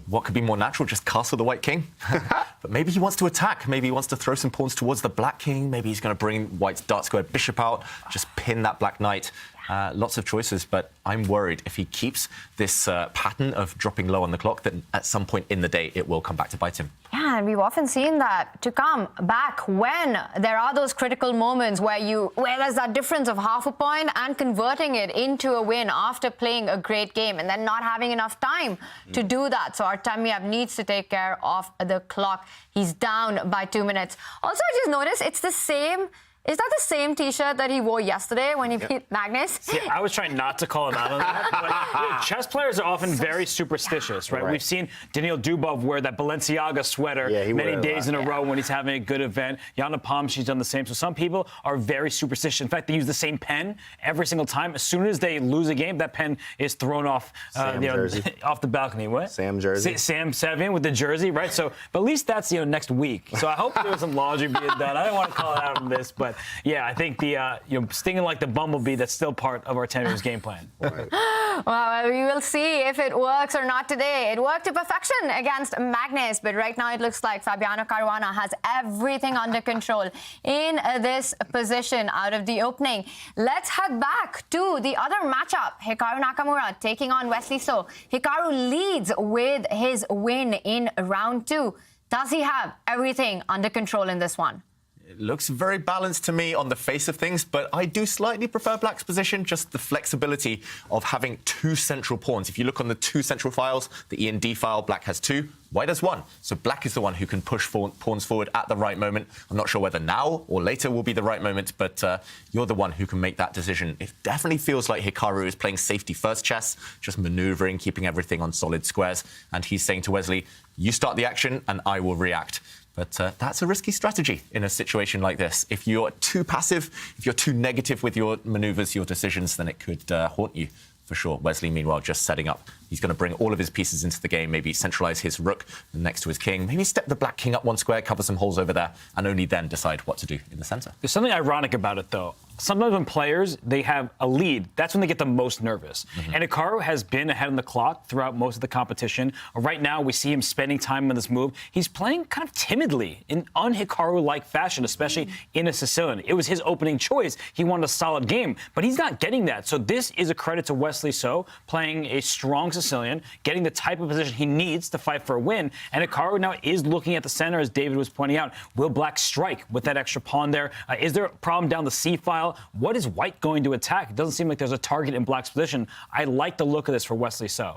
What could be more natural? Just castle the white king? But maybe he wants to attack. Maybe he wants to throw some pawns towards the black king. Maybe he's going to bring white's dark squared bishop out, just pin that black knight. Lots of choices, but I'm worried if he keeps this pattern of dropping low on the clock, that at some point in the day it will come back to bite him. Yeah, and we've often seen that to come back when there are those critical moments where there's that difference of half a point and converting it into a win after playing a great game and then not having enough time to do that. So Artemiev needs to take care of the clock. He's down by 2 minutes. Also, I just noticed it's the same Is that the same T-shirt that he wore yesterday when he beat Magnus? See, I was trying not to call him out on that. But, chess players are often very superstitious, right? We've seen Daniil Dubov wear that Balenciaga sweater many days in a row when he's having a good event. Jana Palm, she's done the same. So some people are very superstitious. In fact, they use the same pen every single time. As soon as they lose a game, that pen is thrown off, off the balcony. What? Sam jersey. Sam Savian with the jersey, right? So, but at least that's next week. So I hope there was some laundry being done. I don't want to call it out on this, but yeah, I think the stinging like the bumblebee, that's still part of Artemiev's game plan. Well, we will see if it works or not today. It worked to perfection against Magnus, but right now it looks like Fabiano Caruana has everything under control in this position out of the opening. Let's head back to the other matchup. Hikaru Nakamura taking on Wesley So. Hikaru leads with his win in round 2. Does he have everything under control in this one? It looks very balanced to me on the face of things, but I do slightly prefer Black's position, just the flexibility of having 2 central pawns. If you look on the 2 central files, the E and D file, Black has 2, White has 1. So Black is the one who can push pawns forward at the right moment. I'm not sure whether now or later will be the right moment, but you're the one who can make that decision. It definitely feels like Hikaru is playing safety first chess, just maneuvering, keeping everything on solid squares. And he's saying to Wesley, you start the action and I will react. But that's a risky strategy in a situation like this. If you're too passive, if you're too negative with your maneuvers, your decisions, then it could haunt you for sure. Wesley, meanwhile, just setting up. He's going to bring all of his pieces into the game, maybe centralize his rook next to his king, maybe step the Black king up 1 square, cover some holes over there, and only then decide what to do in the center. There's something ironic about it, though. Sometimes when players, they have a lead, that's when they get the most nervous. And Hikaru has been ahead on the clock throughout most of the competition. Right now, we see him spending time on this move. He's playing kind of timidly in un-Hikaru-like fashion, especially in a Sicilian. It was his opening choice. He wanted a solid game, but he's not getting that. So this is a credit to Wesley So, playing a strong Sicilian, getting the type of position he needs to fight for a win. And Hikaru now is looking at the center, as David was pointing out. Will Black strike with that extra pawn there? Is there a problem down the C file? What is White going to attack? It doesn't seem like there's a target in Black's position. I like the look of this for Wesley So.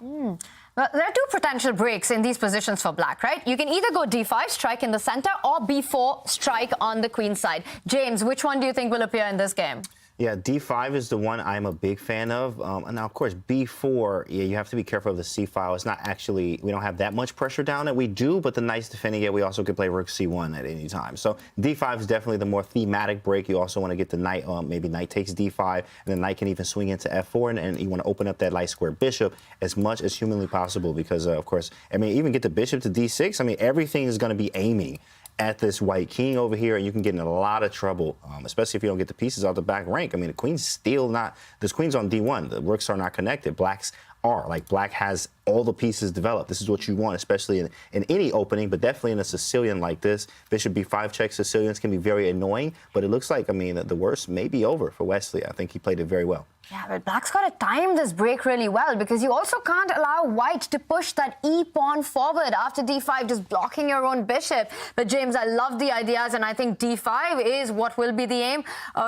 Well, there are 2 potential breaks in these positions for Black, right? You can either go D5, strike in the center, or B4, strike on the queen side. James, which one do you think will appear in this game? Yeah, D5 is the one I'm a big fan of. And now, of course, B4, yeah, you have to be careful of the C file. It's not actually, we don't have that much pressure down it. We do, but the knight's defending it. We also could play rook C1 at any time. So D5 is definitely the more thematic break. You also want to get the knight, maybe knight takes D5, and the knight can even swing into F4, and you want to open up that light square bishop as much as humanly possible because, of course, I mean, even get the bishop to D6. I mean, everything is going to be aiming at this white king over here, and you can get in a lot of trouble, especially if you don't get the pieces out the back rank. I mean, the queen's still not, this queen's on D1. The rooks are not connected. Black's are. Like, Black has all the pieces developed. This is what you want, especially in any opening, but definitely in a Sicilian like this. Bishop B5 check Sicilians can be very annoying, but it looks like, I mean, the worst may be over for Wesley. I think he played it very well. Yeah, but Black's got to time this break really well because you also can't allow White to push that E-pawn forward after D5, just blocking your own bishop. But, James, I love the ideas, and I think D5 is what will be the aim.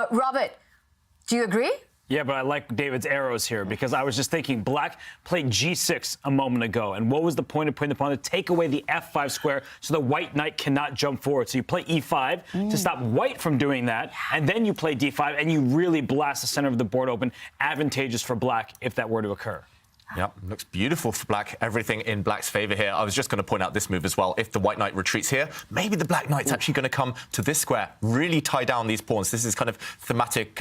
Robert, do you agree? Yeah, but I like David's arrows here because I was just thinking Black played G6 a moment ago. And what was the point of putting the pawn to take away the F5 square so the white knight cannot jump forward? So you play E5 to stop White from doing that. And then you play D5 and you really blast the center of the board open. Advantageous for Black if that were to occur. Yep, looks beautiful for Black. Everything in Black's favor here. I was just going to point out this move as well. If the white knight retreats here, maybe the black knight's actually going to come to this square, really tie down these pawns. This is kind of thematic,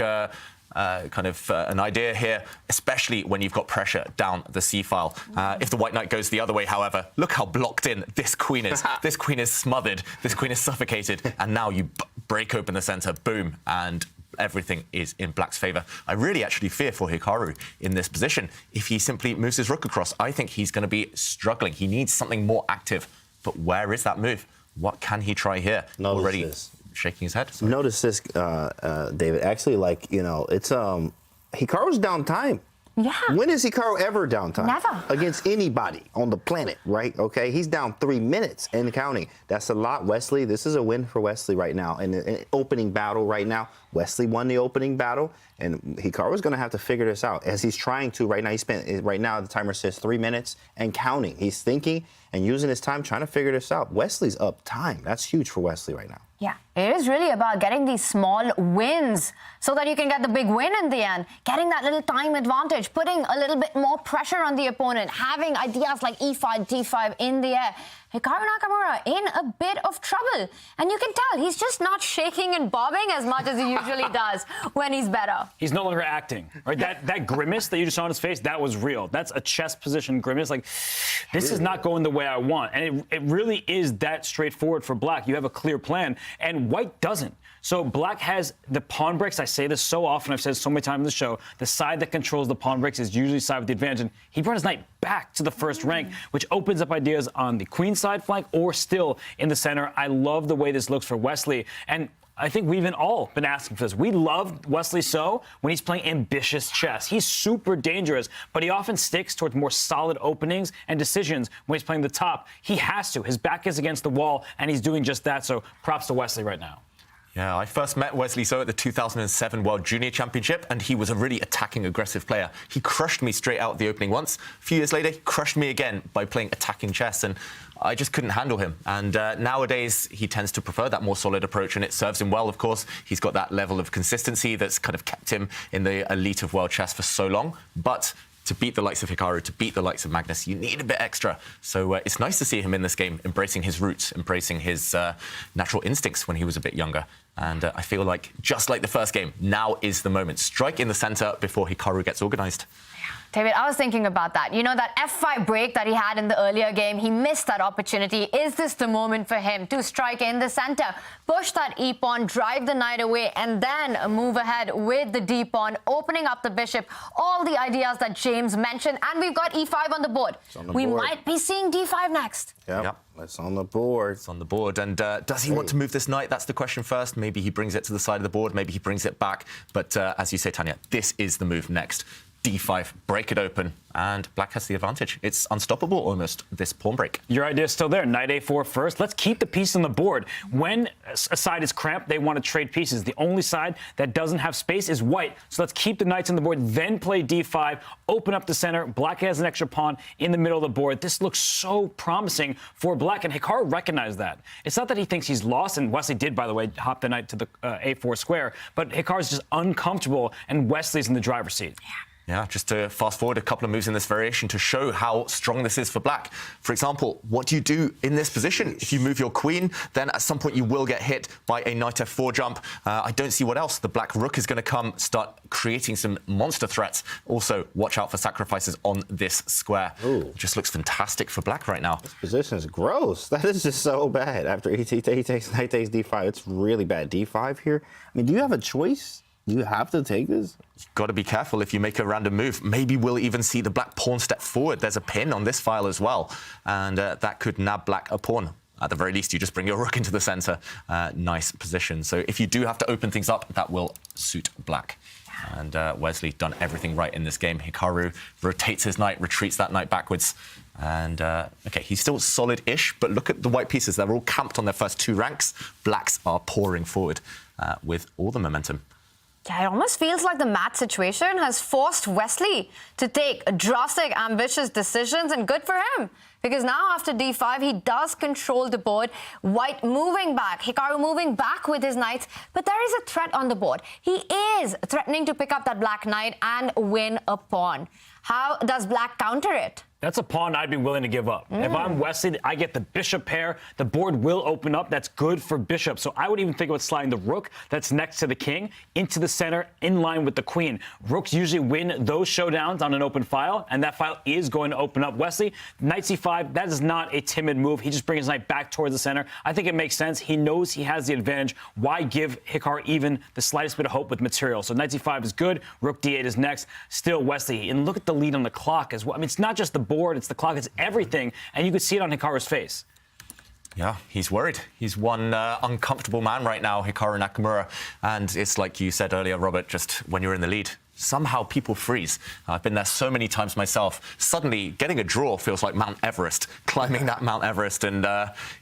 an idea here, especially when you've got pressure down the C-file. If the white knight goes the other way, however, look how blocked in this queen is. This queen is smothered. This queen is suffocated. And now you break open the center, boom, and everything is in Black's favor. I really actually fear for Hikaru in this position. If he simply moves his rook across, I think he's going to be struggling. He needs something more active. But where is that move? What can he try here? Notice already this. Shaking his head. Sorry. Notice this, David. Actually, like, you know, it's Hikaru's down time. Yeah. When is Hikaru ever down time? Never. Against anybody on the planet, right? Okay, he's down 3 minutes and counting. That's a lot, Wesley. This is a win for Wesley right now. In an opening battle right now, Wesley won the opening battle, and Hikaru's going to have to figure this out as he's trying to right now. Right now the timer says 3 minutes and counting. He's thinking and using his time trying to figure this out. Wesley's up time. That's huge for Wesley right now. Yeah. It is really about getting these small wins so that you can get the big win in the end. Getting that little time advantage, putting a little bit more pressure on the opponent, having ideas like e5, d5 in the air. Hikaru Nakamura in a bit of trouble. And you can tell he's just not shaking and bobbing as much as he usually does when he's better. He's no longer acting. Right? That grimace that you just saw on his face, that was real. That's a chess position grimace. Like, this is not going the way I want. And it really is that straightforward for Black. You have a clear plan, and White doesn't. So Black has the pawn breaks. I say this so often. I've said it so many times in the show. The side that controls the pawn breaks is usually the side with the advantage. And he brought his knight back to the first rank, which opens up ideas on the queen side flank or still in the center. I love the way this looks for Wesley. And I think we've all been asking for this. We love Wesley So when he's playing ambitious chess. He's super dangerous, but he often sticks towards more solid openings and decisions when he's playing the top. He has to. His back is against the wall, and he's doing just that. So props to Wesley right now. Yeah, I first met Wesley So at the 2007 World Junior Championship, and he was a really attacking, aggressive player. He crushed me straight out the opening once. A few years later, he crushed me again by playing attacking chess, and I just couldn't handle him. And nowadays, he tends to prefer that more solid approach, and it serves him well, of course. He's got that level of consistency that's kind of kept him in the elite of world chess for so long. But to beat the likes of Hikaru, to beat the likes of Magnus, you need a bit extra. So it's nice to see him in this game, embracing his roots, embracing his natural instincts when he was a bit younger. And I feel like, just like the first game, now is the moment. Strike in the center before Hikaru gets organized. David, I was thinking about that. You know, that F5 break that he had in the earlier game, he missed that opportunity. Is this the moment for him to strike in the center, push that e-pawn, drive the knight away, and then move ahead with the d-pawn, opening up the bishop, all the ideas that James mentioned, and we've got e5 on the board. We might be seeing d5 next. Yep. It's on the board. It's on the board. And does he want to move this knight? That's the question first. Maybe he brings it to the side of the board. Maybe he brings it back. But as you say, Tanya, this is the move next. d5, break it open, and Black has the advantage. It's unstoppable almost, this pawn break. Your idea is still there. Knight a4 first. Let's keep the piece on the board. When a side is cramped, they want to trade pieces. The only side that doesn't have space is White. So let's keep the knights on the board, then play d5, open up the center. Black has an extra pawn in the middle of the board. This looks so promising for Black, and Hikaru recognized that. It's not that he thinks he's lost, and Wesley did, by the way, hop the knight to the a4 square, but Hikaru's just uncomfortable, and Wesley's in the driver's seat. Yeah, just to fast forward a couple of moves in this variation to show how strong this is for Black. For example, what do you do in this position? If you move your queen, then at some point you will get hit by a knight f4 jump. I don't see what else. The Black rook is going to come, start creating some monster threats. Also, watch out for sacrifices on this square. It just looks fantastic for Black right now. This position is gross. That is just so bad. After he takes knight takes d5, it's really bad. d5 here. I mean, do you have a choice? Do you have to take this? You've got to be careful if you make a random move. Maybe we'll even see the Black pawn step forward. There's a pin on this file as well, and that could nab Black a pawn. At the very least, you just bring your rook into the center. Nice position. So if you do have to open things up, that will suit Black. And Wesley done everything right in this game. Hikaru rotates his knight, retreats that knight backwards. And, OK, he's still solid-ish, but look at the white pieces. They're all camped on their first two ranks. Blacks are pouring forward with all the momentum. Yeah, it almost feels like the mat situation has forced Wesley to take drastic, ambitious decisions, and good for him. Because now after d5, he does control the board. White moving back, Hikaru moving back with his knights, but there is a threat on the board. He is threatening to pick up that Black knight and win a pawn. How does Black counter it? That's a pawn I'd be willing to give up. If I'm Wesley, I get the bishop pair. The board will open up. That's good for bishop. So I would even think about sliding the rook that's next to the king into the center in line with the queen. Rooks usually win those showdowns on an open file, and that file is going to open up. Wesley, knight c5, that is not a timid move. He just brings his knight back towards the center. I think it makes sense. He knows he has the advantage. Why give Hikaru even the slightest bit of hope with material? So knight c5 is good. Rook d8 is next. Still Wesley. And look at the lead on the clock as well. I mean, it's not just the board, it's the clock, it's everything, and you could see it on Hikaru's face. Yeah, he's worried. He's one uncomfortable man right now, Hikaru Nakamura, and it's like you said earlier, Robert, just when you're in the lead, somehow people freeze. I've been there so many times myself. Suddenly, getting a draw feels like Mount Everest, climbing that Mount Everest, and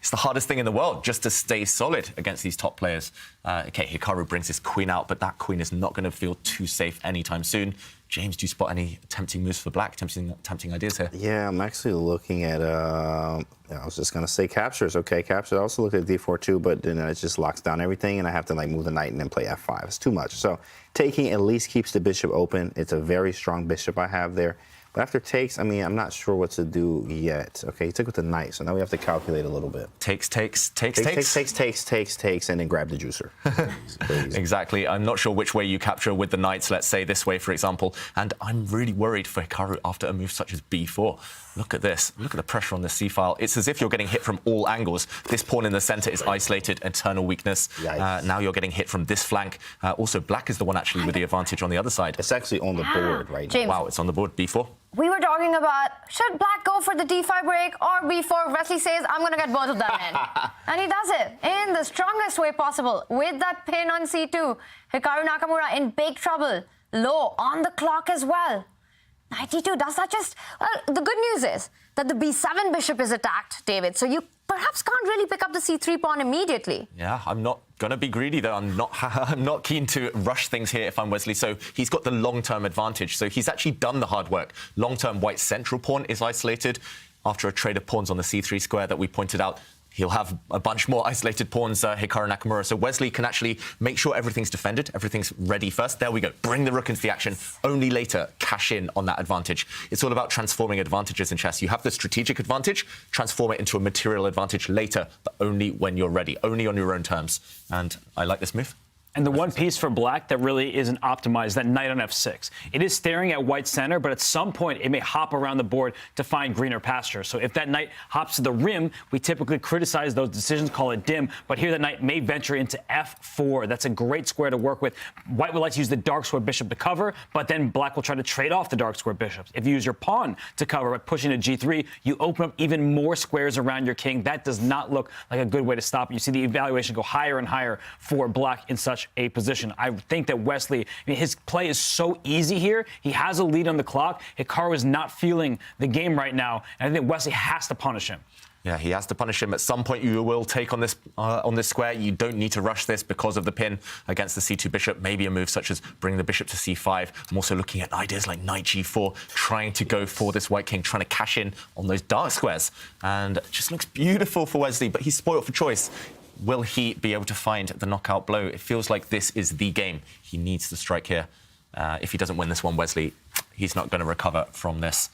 it's the hardest thing in the world just to stay solid against these top players. OK, Hikaru brings his queen out, but that queen is not going to feel too safe anytime soon. James, do you spot any tempting moves for black, tempting ideas here? Yeah, I'm actually looking at, I was just going to say captures. Okay, captures. I also looked at d4 too, but then it just locks down everything, and I have to like move the knight and then play f5. It's too much. So taking at least keeps the bishop open. It's a very strong bishop I have there. But after takes, I mean, I'm not sure what to do yet. Okay, he took with the knight, so now we have to calculate a little bit. Takes, and then grab the juicer. Exactly. I'm not sure which way you capture with the knights. Let's say this way, for example. And I'm really worried for Hikaru after a move such as b4. Look at this. Look at the pressure on the c-file. It's as if you're getting hit from all angles. This pawn in the center is isolated, eternal weakness. Now you're getting hit from this flank. Also, black is the one actually with the advantage on the other side. It's actually on the board right now. James. Wow, it's on the board, b4. We were talking about, should black go for the d5 break or b4? Wesley says, I'm going to get both of them in. And he does it in the strongest way possible with that pin on c2. Hikaru Nakamura in big trouble. Low on the clock as well. Knight d2, does that just... Well, the good news is that the b7 bishop is attacked, David. So you perhaps can't really pick up the c3 pawn immediately. Yeah, I'm not going to be greedy, though. I'm not keen to rush things here if I'm Wesley. So he's got the long-term advantage. So he's actually done the hard work. Long-term white central pawn is isolated after a trade of pawns on the c3 square that we pointed out. He'll have a bunch more isolated pawns, Hikaru Nakamura. So Wesley can actually make sure everything's defended, everything's ready first. There we go. Bring the rook into the action. Only later cash in on that advantage. It's all about transforming advantages in chess. You have the strategic advantage, transform it into a material advantage later, but only when you're ready, only on your own terms. And I like this move. And the one piece for black that really isn't optimized, that knight on f6. It is staring at white center, but at some point it may hop around the board to find greener pasture. So if that knight hops to the rim, we typically criticize those decisions, call it dim. But here the knight may venture into f4. That's a great square to work with. White would like to use the dark square bishop to cover, but then black will try to trade off the dark square bishops. If you use your pawn to cover by pushing to g3, you open up even more squares around your king. That does not look like a good way to stop it. You see the evaluation go higher and higher for black in such a position. I think that Wesley, his play is so easy here. He has a lead on the clock. Hikaru is not feeling the game right now, and I think Wesley has to punish him. Yeah, he has to punish him. At some point, you will take on this square. You don't need to rush this because of the pin against the c2 bishop. Maybe a move such as bring the bishop to c5. I'm also looking at ideas like knight g4, trying to go for this white king, trying to cash in on those dark squares. And it just looks beautiful for Wesley, but he's spoiled for choice. Will he be able to find the knockout blow? It feels like this is the game. He needs to strike here. If he doesn't win this one, Wesley, he's not going to recover from this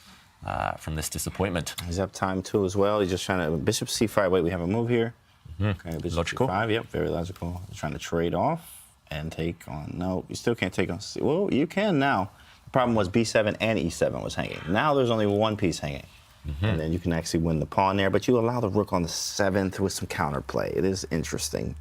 disappointment. He's up time too as well. He's just trying to bishop c5. Wait, we have a move here. Okay, bishop logical. c5. Yep, very logical. He's trying to trade off and take on. No, you still can't take on. Well, you can now. The problem was b7 and e7 was hanging. Now there's only one piece hanging. And then you can actually win the pawn there, but you allow the rook on the 7th with some counterplay. It is interesting.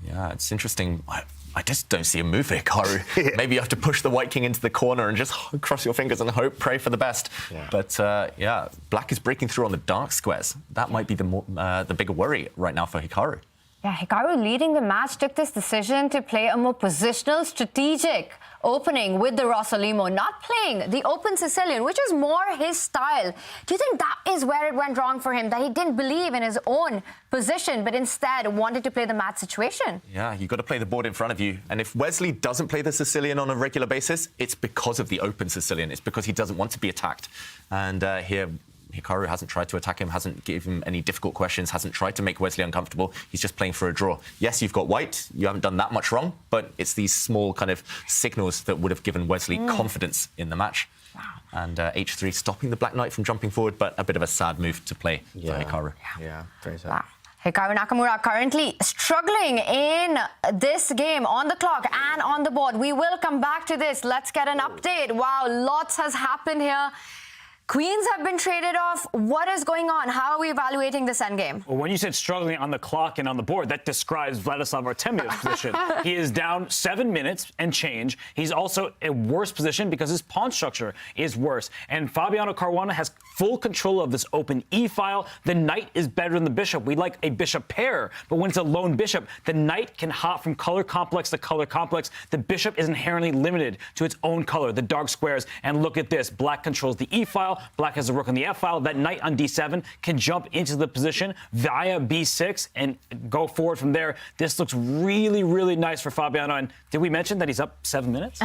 Yeah, it's interesting. I just don't see a move here, Hikaru. Maybe you have to push the white king into the corner and just cross your fingers and hope, pray for the best. Yeah. But yeah, black is breaking through on the dark squares. That might be the bigger worry right now for Hikaru. Yeah, Hikaru leading the match took this decision to play a more positional, strategic opening with the Rosalimo, not playing the open Sicilian, which is more his style. Do you think that is where it went wrong for him, that he didn't believe in his own position, but instead wanted to play the match situation? Yeah, you've got to play the board in front of you. And if Wesley doesn't play the Sicilian on a regular basis, it's because of the open Sicilian. It's because he doesn't want to be attacked. And here, Hikaru hasn't tried to attack him, hasn't given him any difficult questions, hasn't tried to make Wesley uncomfortable. He's just playing for a draw. Yes, you've got white. You haven't done that much wrong, but it's these small kind of signals that would have given Wesley confidence in the match. Wow. And h3 stopping the black knight from jumping forward, but a bit of a sad move to play for Hikaru. Yeah, very sad. Wow. Hikaru Nakamura currently struggling in this game on the clock and on the board. We will come back to this. Let's get an update. Wow, lots has happened here. Queens have been traded off. What is going on? How are we evaluating this endgame? Well, when you said struggling on the clock and on the board, that describes Vladislav Artemiev's position. He is down 7 minutes and change. He's also a worse position because his pawn structure is worse. And Fabiano Caruana has full control of this open e-file. The knight is better than the bishop. We like a bishop pair, but when it's a lone bishop, the knight can hop from color complex to color complex. The bishop is inherently limited to its own color, the dark squares. And look at this. Black controls the e-file. Black has a rook on the f-file. That knight on d7 can jump into the position via b6 and go forward from there. This looks really, really nice for Fabiano. And did we mention that he's up 7 minutes?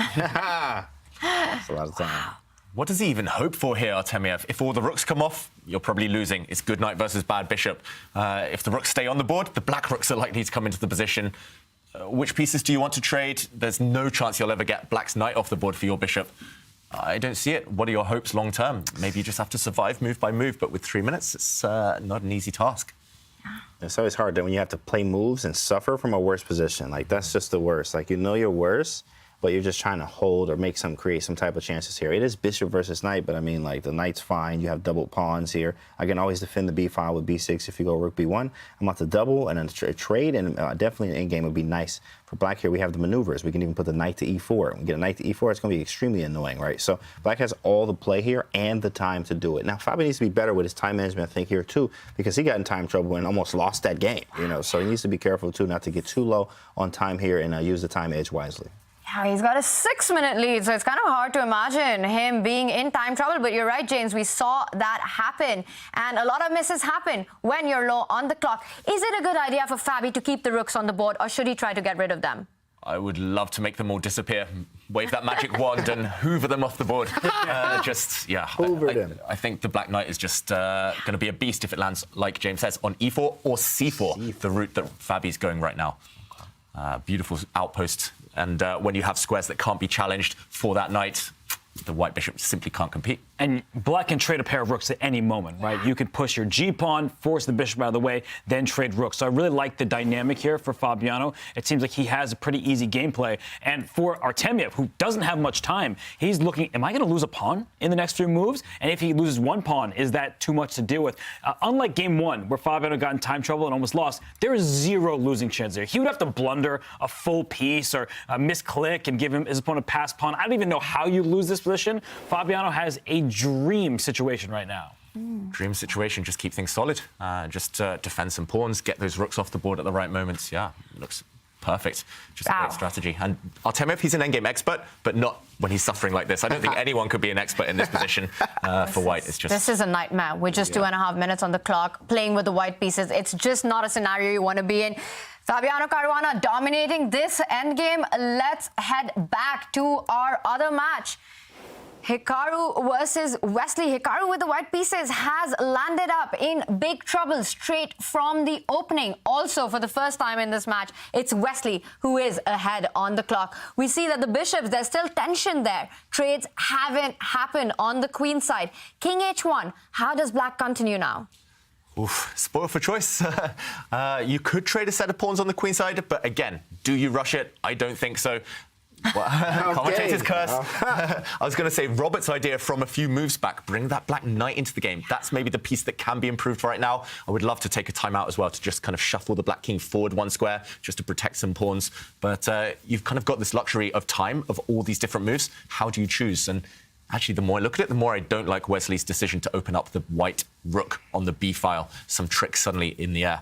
That's a lot of time. What does he even hope for here, Artemiev? If all the rooks come off, you're probably losing. It's good knight versus bad bishop. If the rooks stay on the board, the black rooks are likely to come into the position. Which pieces do you want to trade? There's no chance you'll ever get black's knight off the board for your bishop. I don't see it. What are your hopes long term? Maybe you just have to survive move by move, but with 3 minutes, it's not an easy task. It's always hard when you have to play moves and suffer from a worse position. Like, that's just the worst. Like, you know you're worse, but you're just trying to hold or create some type of chances here. It is bishop versus knight, but I mean, like, the knight's fine. You have double pawns here. I can always defend the b file with b6 if you go rook b1. I'm about to double and then trade, and definitely an endgame would be nice. For black here, we have the maneuvers. We can even put the knight to e4. When we get a knight to e4, it's going to be extremely annoying, right? So black has all the play here and the time to do it. Now, Fabi needs to be better with his time management, I think, here, too, because he got in time trouble and almost lost that game, you know? So he needs to be careful, too, not to get too low on time here and use the time edge wisely. Yeah, he's got a 6-minute lead, so it's kind of hard to imagine him being in time trouble. But you're right, James, we saw that happen. And a lot of misses happen when you're low on the clock. Is it a good idea for Fabi to keep the rooks on the board, or should he try to get rid of them? I would love to make them all disappear, wave that magic wand and hoover them off the board. Hoover them. I think the black knight is just going to be a beast if it lands, like James says, on e4 or c4, the route that Fabi's going right now. Beautiful outpost. And when you have squares that can't be challenged for that knight, the white bishop simply can't compete. And black can trade a pair of rooks at any moment, right? You can push your g-pawn, force the bishop out of the way, then trade rooks. So I really like the dynamic here for Fabiano. It seems like he has a pretty easy gameplay. And for Artemiev, who doesn't have much time, he's looking, am I going to lose a pawn in the next few moves? And if he loses one pawn, is that too much to deal with? Unlike game one, where Fabiano got in time trouble and almost lost, there is zero losing chance there. He would have to blunder a full piece or misclick and give his opponent a pass pawn. I don't even know how you lose this position. Fabiano has a dream situation right now. Dream situation, just keep things solid. Just defend some pawns, get those rooks off the board at the right moments. Yeah, looks perfect. Just a great strategy. And Artemiev, he's an endgame expert, but not when he's suffering like this. I don't think anyone could be an expert in this position for white. It's just... This is a nightmare. We're just 2.5 minutes on the clock, playing with the white pieces. It's just not a scenario you want to be in. Fabiano Caruana dominating this endgame. Let's head back to our other match. Hikaru versus Wesley. Hikaru with the white pieces has landed up in big trouble straight from the opening. Also, for the first time in this match, it's Wesley who is ahead on the clock. We see that the bishops, there's still tension there. Trades haven't happened on the queen side. King h1. How does black continue now? Oof, spoiled for choice. You could trade a set of pawns on the queen side, but again, do you rush it? I don't think so. Well, commentator's curse. I was going to say Robert's idea from a few moves back, bring that black knight into the game. That's maybe the piece that can be improved right now. I would love to take a timeout as well to just kind of shuffle the black king forward one square just to protect some pawns. But you've kind of got this luxury of time of all these different moves. How do you choose? And actually, the more I look at it, the more I don't like Wesley's decision to open up the white rook on the b file. Some trick suddenly in the air.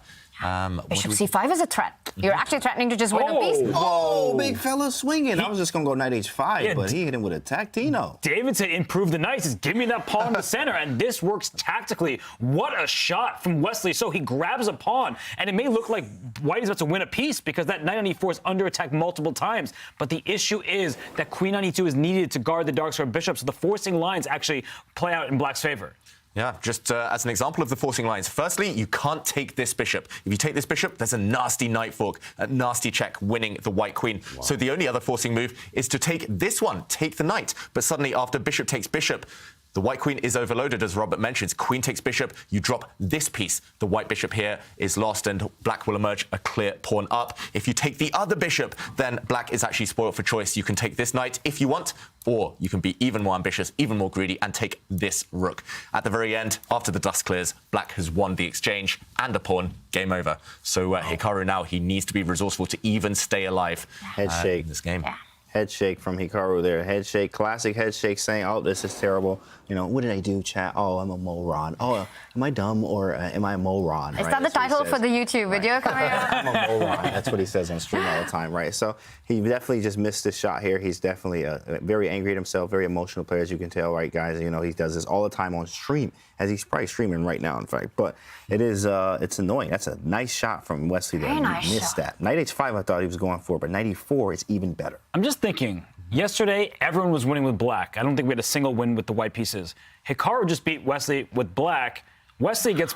Bishop c5 is a threat. You're actually threatening to just win a piece. Oh, big fella swinging. I was just going to go knight h5, but he hit him with a tactino. David said improve the knight. Says, give me that pawn in the center, and this works tactically. What a shot from Wesley. So he grabs a pawn, and it may look like white is about to win a piece because that knight on e4 is under attack multiple times. But the issue is that queen on e2 is needed to guard the dark square bishop, so the forcing lines actually play out in black's favor. Yeah, just as an example of the forcing lines. Firstly, you can't take this bishop. If you take this bishop, there's a nasty knight fork, a nasty check, winning the white queen. Wow. So the only other forcing move is to take this one, take the knight. But suddenly, after bishop takes bishop, the white queen is overloaded, as Robert mentions. Queen takes bishop, you drop this piece. The white bishop here is lost, and black will emerge a clear pawn up. If you take the other bishop, then black is actually spoiled for choice. You can take this knight if you want, or you can be even more ambitious, even more greedy, and take this rook. At the very end, after the dust clears, black has won the exchange and a pawn. Game over. So Hikaru now, he needs to be resourceful to even stay alive in this game. Yeah. Head shake from Hikaru there. Head shake, classic head shake, saying, oh, this is terrible. You know, what did I do, chat? Oh, I'm a moron. Oh, am I dumb or am I a moron? Is that the title for the YouTube video coming out? I'm a moron. That's what he says on stream all the time, right? So he definitely just missed this shot here. He's definitely very angry at himself, very emotional player, as you can tell, right, guys? You know, he does this all the time on stream, as he's probably streaming right now, in fact. But it is, it's annoying. That's a nice shot from Wesley there. Very nice missed that. Knight h5, I thought he was going for, but knight e4 is even better. I'm just thinking, Yesterday, everyone was winning with black. I don't think we had a single win with the white pieces. Hikaru just beat Wesley with black. Wesley gets...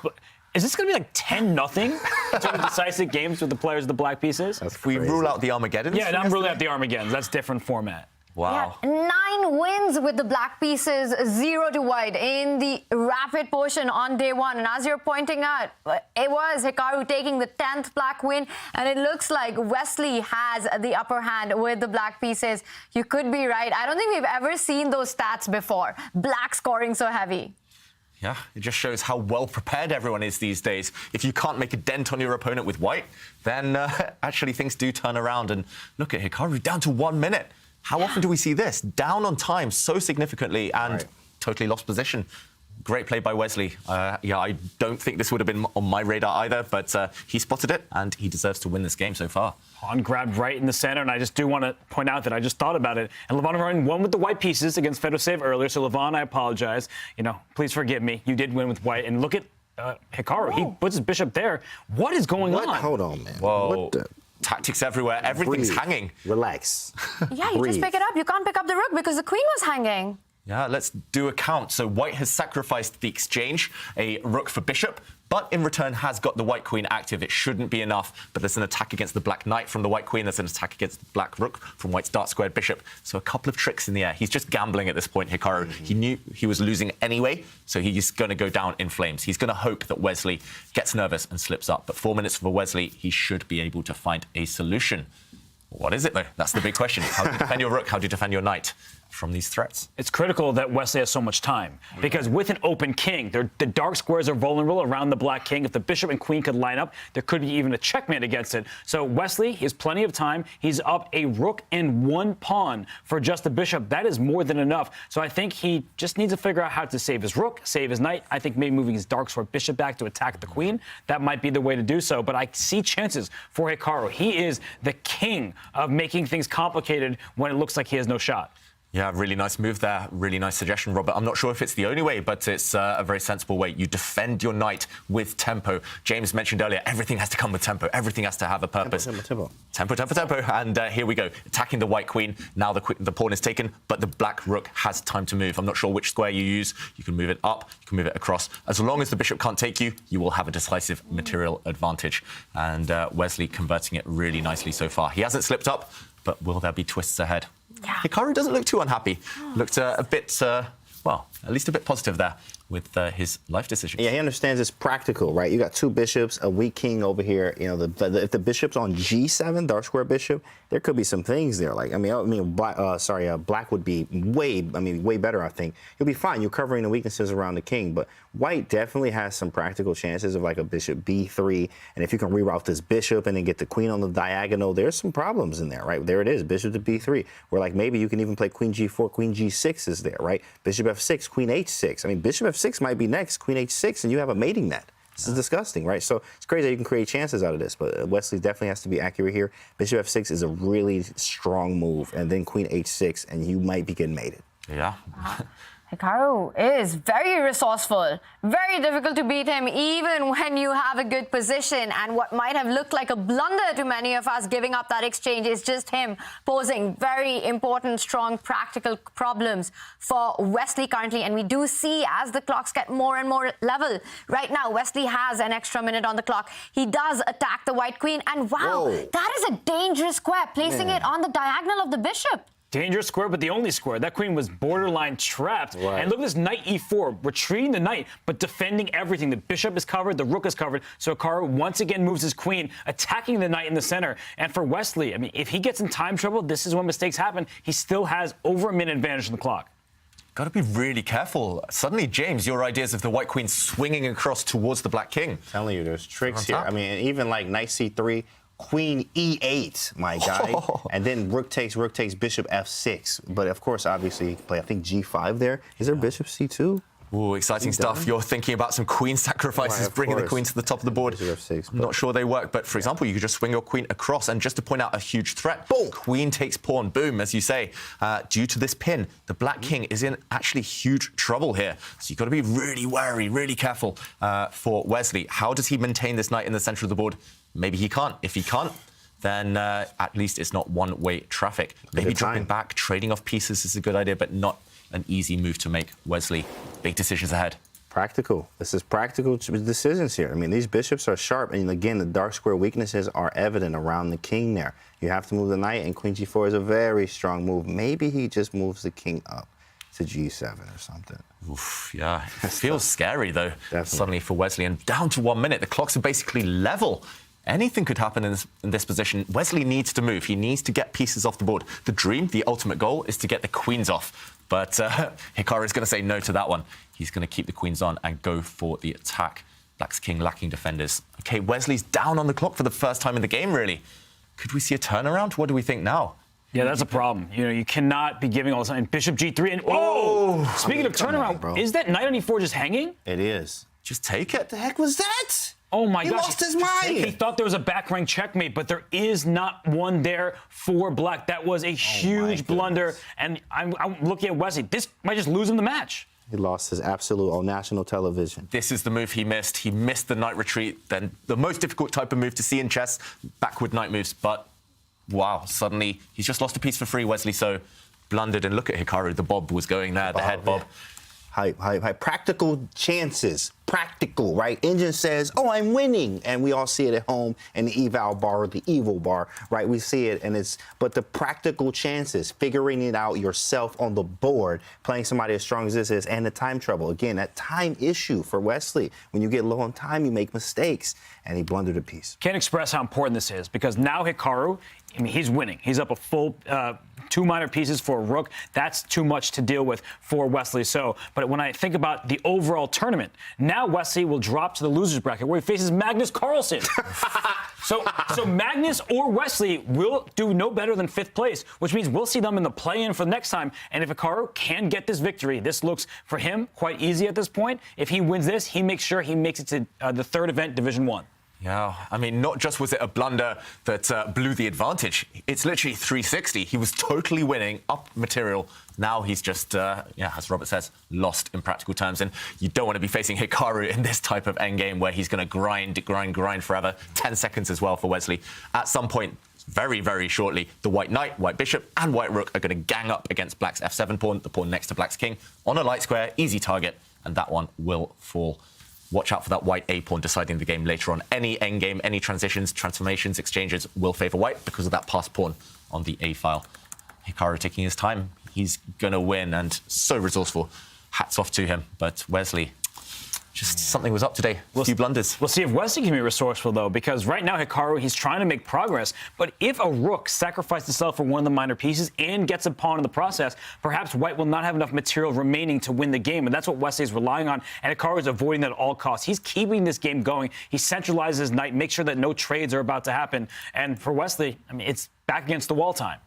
Is this going to be like 10-0 to decisive games with the players of the black pieces? If we rule out the Armageddon? Yeah, I'm ruling out the Armageddons. That's different format. Wow. Yeah, 9 wins with the black pieces, 0 to white in the rapid portion on day 1. And as you're pointing out, it was Hikaru taking the 10th black win, and it looks like Wesley has the upper hand with the black pieces. You could be right. I don't think we've ever seen those stats before. Black scoring so heavy. Yeah, it just shows how well prepared everyone is these days. If you can't make a dent on your opponent with white, then actually things do turn around. And look at Hikaru down to 1 minute. How often do we see this? Down on time so significantly and totally lost position. Great play by Wesley. Yeah, I don't think this would have been on my radar either, but he spotted it, and he deserves to win this game so far. Pawn grabbed right in the center, and I just do want to point out that I just thought about it. And Levon won with the white pieces against Fedoseev earlier, so Levon, I apologize. You know, please forgive me. You did win with white. And look at Hikaru. He puts his bishop there. What is going on? Hold on, man. Whoa. Tactics everywhere. Everything's hanging. Relax. Yeah, you just pick it up. You can't pick up the rook because the queen was hanging. Yeah, let's do a count. So white has sacrificed the exchange, a rook for bishop, but in return has got the white queen active. It shouldn't be enough, but there's an attack against the black knight from the white queen. There's an attack against the black rook from white's dark squared bishop. So a couple of tricks in the air. He's just gambling at this point, Hikaru. He knew he was losing anyway, so he's going to go down in flames. He's going to hope that Wesley gets nervous and slips up. But 4 minutes for Wesley, he should be able to find a solution. What is it, though? That's the big question. How do you defend your rook? How do you defend your knight from these threats? It's critical that Wesley has so much time, because with an open king, the dark squares are vulnerable around the black king. If the bishop and queen could line up, there could be even a checkmate against it. So Wesley, he has plenty of time. He's up a rook and 1 pawn for just the bishop. That is more than enough. So I think he just needs to figure out how to save his rook, save his knight. I think maybe moving his dark sword bishop back to attack the queen, that might be the way to do so. But I see chances for Hikaru. He is the king of making things complicated when it looks like he has no shot. Yeah, really nice move there. Really nice suggestion, Robert. I'm not sure if it's the only way, but it's a very sensible way. You defend your knight with tempo. James mentioned earlier, everything has to come with tempo. Everything has to have a purpose. Tempo. And here we go. Attacking the white queen. Now the pawn is taken, but the black rook has time to move. I'm not sure which square you use. You can move it up. You can move it across. As long as the bishop can't take you, you will have a decisive material advantage. And Wesley converting it really nicely so far. He hasn't slipped up, but will there be twists ahead? Yeah. Hikaru doesn't look too unhappy. Looked a bit, well, at least a bit positive there with his life decisions. Yeah, he understands it's practical, right? You got 2 bishops, a weak king over here. You know, if the bishop's on G7, dark square bishop, there could be some things there. Like, black would be way better, I think. You'll be fine. You're covering the weaknesses around the king, but white definitely has some practical chances of like a bishop B3, and if you can reroute this bishop and then get the queen on the diagonal, there's some problems in there, right? There it is, bishop to B3, where like maybe you can even play queen G4, queen G6 is there, right? Bishop F6, queen H6. I mean, bishop F6 might be next, queen H6, and you have a mating net. This is disgusting, right? So it's crazy that you can create chances out of this, but Wesley definitely has to be accurate here. Bishop F6 is a really strong move, and then queen H6, and you might be getting mated. Yeah. Hikaru is very resourceful. Very difficult to beat him, even when you have a good position. And what might have looked like a blunder to many of us, giving up that exchange, is just him posing very important, strong, practical problems for Wesley currently. And we do see, as the clocks get more and more level, right now, Wesley has an extra minute on the clock. He does attack the white queen. And wow, that is a dangerous square, placing it on the diagonal of the bishop. Dangerous square, but the only square. That queen was borderline trapped. Right. And look at this knight E4, retreating the knight, but defending everything. The bishop is covered, the rook is covered. So Hikaru once again moves his queen, attacking the knight in the center. And for Wesley, I mean, if he gets in time trouble, this is when mistakes happen. He still has over a minute advantage on the clock. Got to be really careful. Suddenly, James, your ideas of the white queen swinging across towards the black king. I'm telling you, there's tricks here. I mean, even like knight C3, queen E8, my guy, and then rook takes, bishop F6. But of course, obviously, you can play, I think, G5 there. Is there bishop C2? Ooh, exciting stuff. You're thinking about some queen sacrifices, bringing the queen to the top of the board. F6, I'm not sure they work, but for example, you could just swing your queen across, and just to point out a huge threat, boom, queen takes pawn, boom, as you say. Due to this pin, the black king is in actually huge trouble here. So you've got to be really wary, really careful for Wesley. How does he maintain this knight in the center of the board? Maybe he can't. If he can't, then at least it's not one-way traffic. Maybe dropping back, trading off pieces is a good idea, but not an easy move to make. Wesley, big decisions ahead. Practical. This is practical decisions here. I mean, these bishops are sharp, and again, the dark square weaknesses are evident around the king there. You have to move the knight, and queen g4 is a very strong move. Maybe he just moves the king up to g7 or something. Oof, yeah, it feels scary, though, Definitely. suddenly for Wesley. And down to 1 minute, the clocks are basically level. Anything could happen in this position. Wesley needs to move. He needs to get pieces off the board. The dream, the ultimate goal, is to get the queens off. But Hikaru is going to say no to that one. He's going to keep the queens on and go for the attack. Black's king lacking defenders. OK, Wesley's down on the clock for the first time in the game, really. Could we see a turnaround? What do we think now? Yeah, that's a problem. You know, you cannot be giving all this time. Bishop g3 and speaking of turnaround, is that knight on e4 just hanging? It is. Just take it. What the heck was that? Oh my gosh. He lost his mind. He thought there was a back rank checkmate, but there is not one there for Black. That was a huge blunder. And I'm looking at Wesley. This might just lose him the match. He lost his absolute on national television. This is the move he missed. He missed the knight retreat, then the most difficult type of move to see in chess, backward knight moves. But wow, suddenly he's just lost a piece for free. Wesley So blundered, and look at Hikaru. The bob was going there, the head bob. High. Practical chances. Practical, right? Engine says, oh, I'm winning. And we all see it at home in the eval bar or the evil bar, right? We see it, and but the practical chances, figuring it out yourself on the board, playing somebody as strong as this is, and the time trouble. Again, that time issue for Wesley. When you get low on time, you make mistakes, and he blundered a piece. Can't express how important this is, because now Hikaru, I mean, he's winning. He's up a full 2 minor pieces for a rook. That's too much to deal with for Wesley So. But when I think about the overall tournament, now Wesley will drop to the losers bracket where he faces Magnus Carlsen. So Magnus or Wesley will do no better than 5th place, which means we'll see them in the play-in for the next time. And if Hikaru can get this victory, this looks for him quite easy at this point. If he wins this, he makes sure he makes it to the 3rd event, Division 1. Yeah, I mean, not just was it a blunder that blew the advantage, it's literally 360. He was totally winning, up material. Now he's just, as Robert says, lost in practical terms. And you don't want to be facing Hikaru in this type of endgame where he's going to grind forever. 10 seconds as well for Wesley. At some point, very, very shortly, the white knight, white bishop, and white rook are going to gang up against Black's f7 pawn, the pawn next to Black's king, on a light square, easy target, and that one will fall. Watch out for that white A-pawn deciding the game later on. Any endgame, any transitions, transformations, exchanges will favour white because of that passed pawn on the A-file. Hikaru taking his time. He's going to win, and so resourceful. Hats off to him. But Wesley, just something was up today. A few blunders. We'll see if Wesley can be resourceful, though, because right now Hikaru, he's trying to make progress. But if a rook sacrifices itself for one of the minor pieces and gets a pawn in the process, perhaps white will not have enough material remaining to win the game. And that's what Wesley is relying on. And Hikaru is avoiding that at all costs. He's keeping this game going. He centralizes his knight, makes sure that no trades are about to happen. And for Wesley, I mean, it's back against the wall time.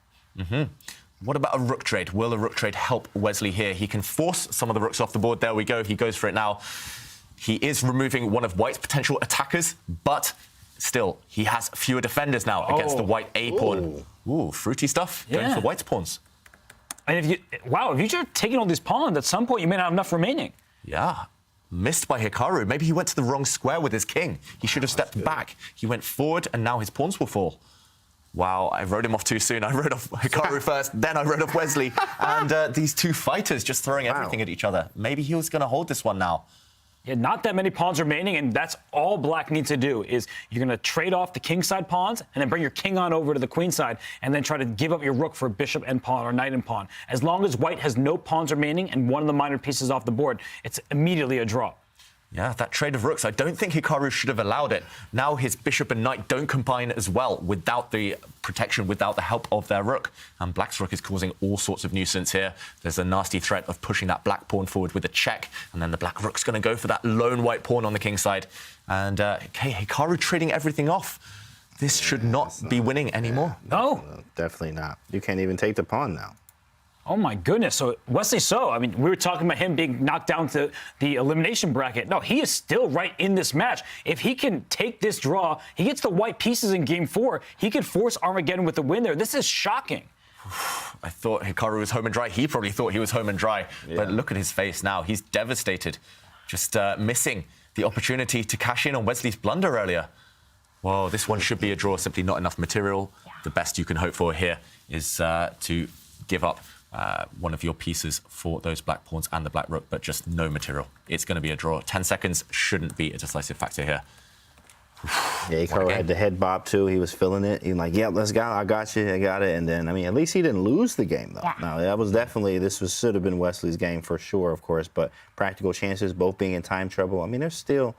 What about a rook trade? Will a rook trade help Wesley here? He can force some of the rooks off the board. There we go. He goes for it now. He is removing one of white's potential attackers, but still, he has fewer defenders now against the white A-pawn. Ooh, fruity stuff. Going for white's pawns. And if you start taking all these pawns, at some point you may not have enough remaining. Yeah. Missed by Hikaru. Maybe he went to the wrong square with his king. He should have stepped back. He went forward, and now his pawns will fall. Wow, I wrote him off too soon. I wrote off Hikaru first, then I wrote off Wesley. And these two fighters just throwing everything at each other. Maybe he was going to hold this one now. Yeah, not that many pawns remaining, and that's all Black needs to do is you're going to trade off the king side pawns and then bring your king on over to the queen side and then try to give up your rook for bishop and pawn or knight and pawn. As long as white has no pawns remaining and one of the minor pieces off the board, it's immediately a draw. Yeah, that trade of rooks, I don't think Hikaru should have allowed it. Now his bishop and knight don't combine as well without the protection, without the help of their rook. And Black's rook is causing all sorts of nuisance here. There's a nasty threat of pushing that black pawn forward with a check, and then the black rook's going to go for that lone white pawn on the king side. And Hikaru trading everything off. This should not be winning anymore. No. Definitely not. You can't even take the pawn now. Oh, my goodness. So Wesley So, I mean, we were talking about him being knocked down to the elimination bracket. No, he is still right in this match. If he can take this draw, he gets the white pieces in game 4. He could force Armageddon with the win there. This is shocking. I thought Hikaru was home and dry. He probably thought he was home and dry. Yeah. But look at his face now. He's devastated. Just missing the opportunity to cash in on Wesley's blunder earlier. Well, this one should be a draw, simply not enough material. Yeah. The best you can hope for here is to give up one of your pieces for those black pawns and the black rook, but just no material. It's going to be a draw. 10 seconds shouldn't be a decisive factor here. Yeah, Hikaru had the head bob too. He was feeling it. He was like, "Yep, let's go. I got you. I got it." And then, I mean, at least he didn't lose the game though. Yeah. No, that was definitely should have been Wesley's game for sure, of course. But practical chances, both being in time trouble. I mean, there's still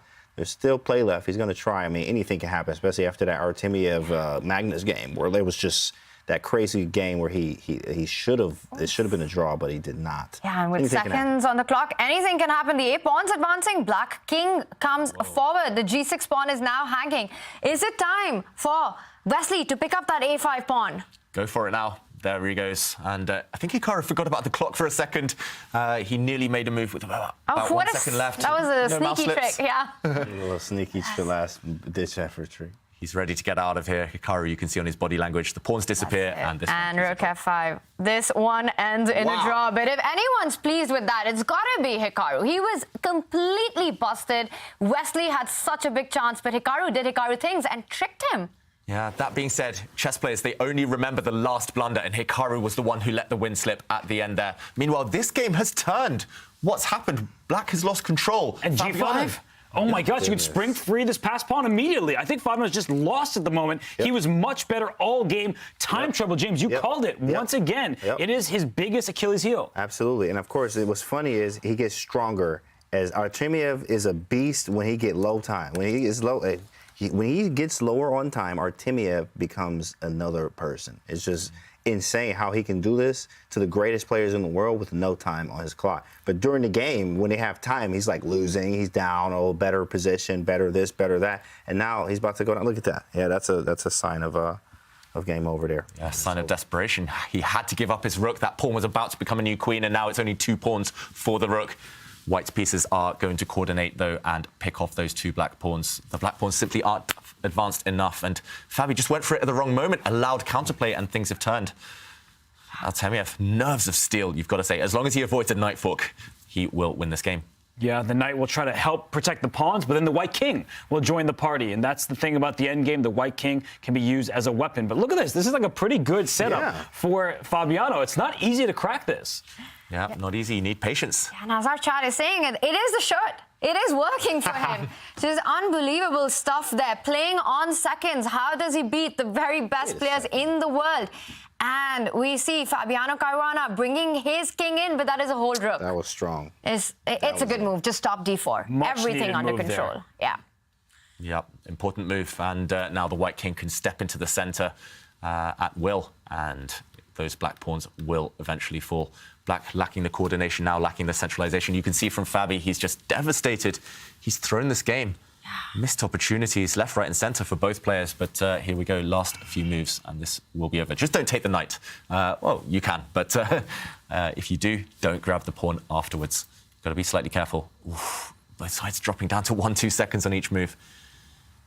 play left. He's going to try. I mean, anything can happen, especially after that Artemiev Magnus game where there was just that crazy game where it should have been a draw, but he did not. Yeah, and with seconds on the clock, anything can happen. The A-pawn's advancing. Black king comes forward. The G6 pawn is now hanging. Is it time for Wesley to pick up that A5 pawn? Go for it now. There he goes. And I think Hikaru forgot about the clock for a second. He nearly made a move with about 1 second left. That was a sneaky trick, yeah. A little sneaky last-ditch effort trick. He's ready to get out of here. Hikaru, you can see on his body language, the pawns disappear, and this and rook f5. This one ends in a draw. But if anyone's pleased with that, it's got to be Hikaru. He was completely busted. Wesley had such a big chance, but Hikaru did Hikaru things and tricked him. Yeah, that being said, chess players, they only remember the last blunder, and Hikaru was the one who let the win slip at the end there. Meanwhile, this game has turned. What's happened? Black has lost control. And G5? Oh my gosh, you could spring free this pass pawn immediately. I think Fabiano's just lost at the moment. He was much better all game. Time trouble, James, you called it once again. It is his biggest Achilles heel. Absolutely. And of course, what's funny is he gets stronger as Artemiev is a beast when he gets low time. When he is low, when he gets lower on time, Artemiev becomes another person. It's just insane how he can do this to the greatest players in the world with no time on his clock. But during the game, when they have time, he's like losing. He's down, better position, better this, better that. And now he's about to go down. Look at that. Yeah, that's a sign of game over there. Yeah, sign of desperation. He had to give up his rook. That pawn was about to become a new queen, and now it's only 2 pawns for the rook. White's pieces are going to coordinate, though, and pick off those 2 black pawns. The black pawns simply aren't advanced enough, and Fabi just went for it at the wrong moment, allowed counterplay, and things have turned. Artemiev, nerves of steel, you've got to say. As long as he avoids a knight fork, he will win this game. Yeah, the knight will try to help protect the pawns, but then the white king will join the party. And that's the thing about the endgame. The white king can be used as a weapon. But look at this. This is like a pretty good setup for Fabiano. It's not easy to crack this. Yeah, not easy. You need patience. And as our chat is saying, it is the shot. It is working for him. Just unbelievable stuff there. Playing on seconds. How does he beat the very best players in the world? And we see Fabiano Caruana bringing his king in, but that is a hold rook. That was strong. It's a good move. Just stop d4. Everything under control. There. Yeah. Yep, important move. And now the white king can step into the center at will, and those black pawns will eventually fall. Black lacking the coordination now, lacking the centralization. You can see from Fabi, he's just devastated. He's thrown this game. Missed opportunities left, right, and centre for both players. But here we go, last few moves, and this will be over. Just don't take the knight. Well, you can, but if you do, don't grab the pawn afterwards. Got to be slightly careful. Oof, both sides dropping down to 1-2 seconds on each move.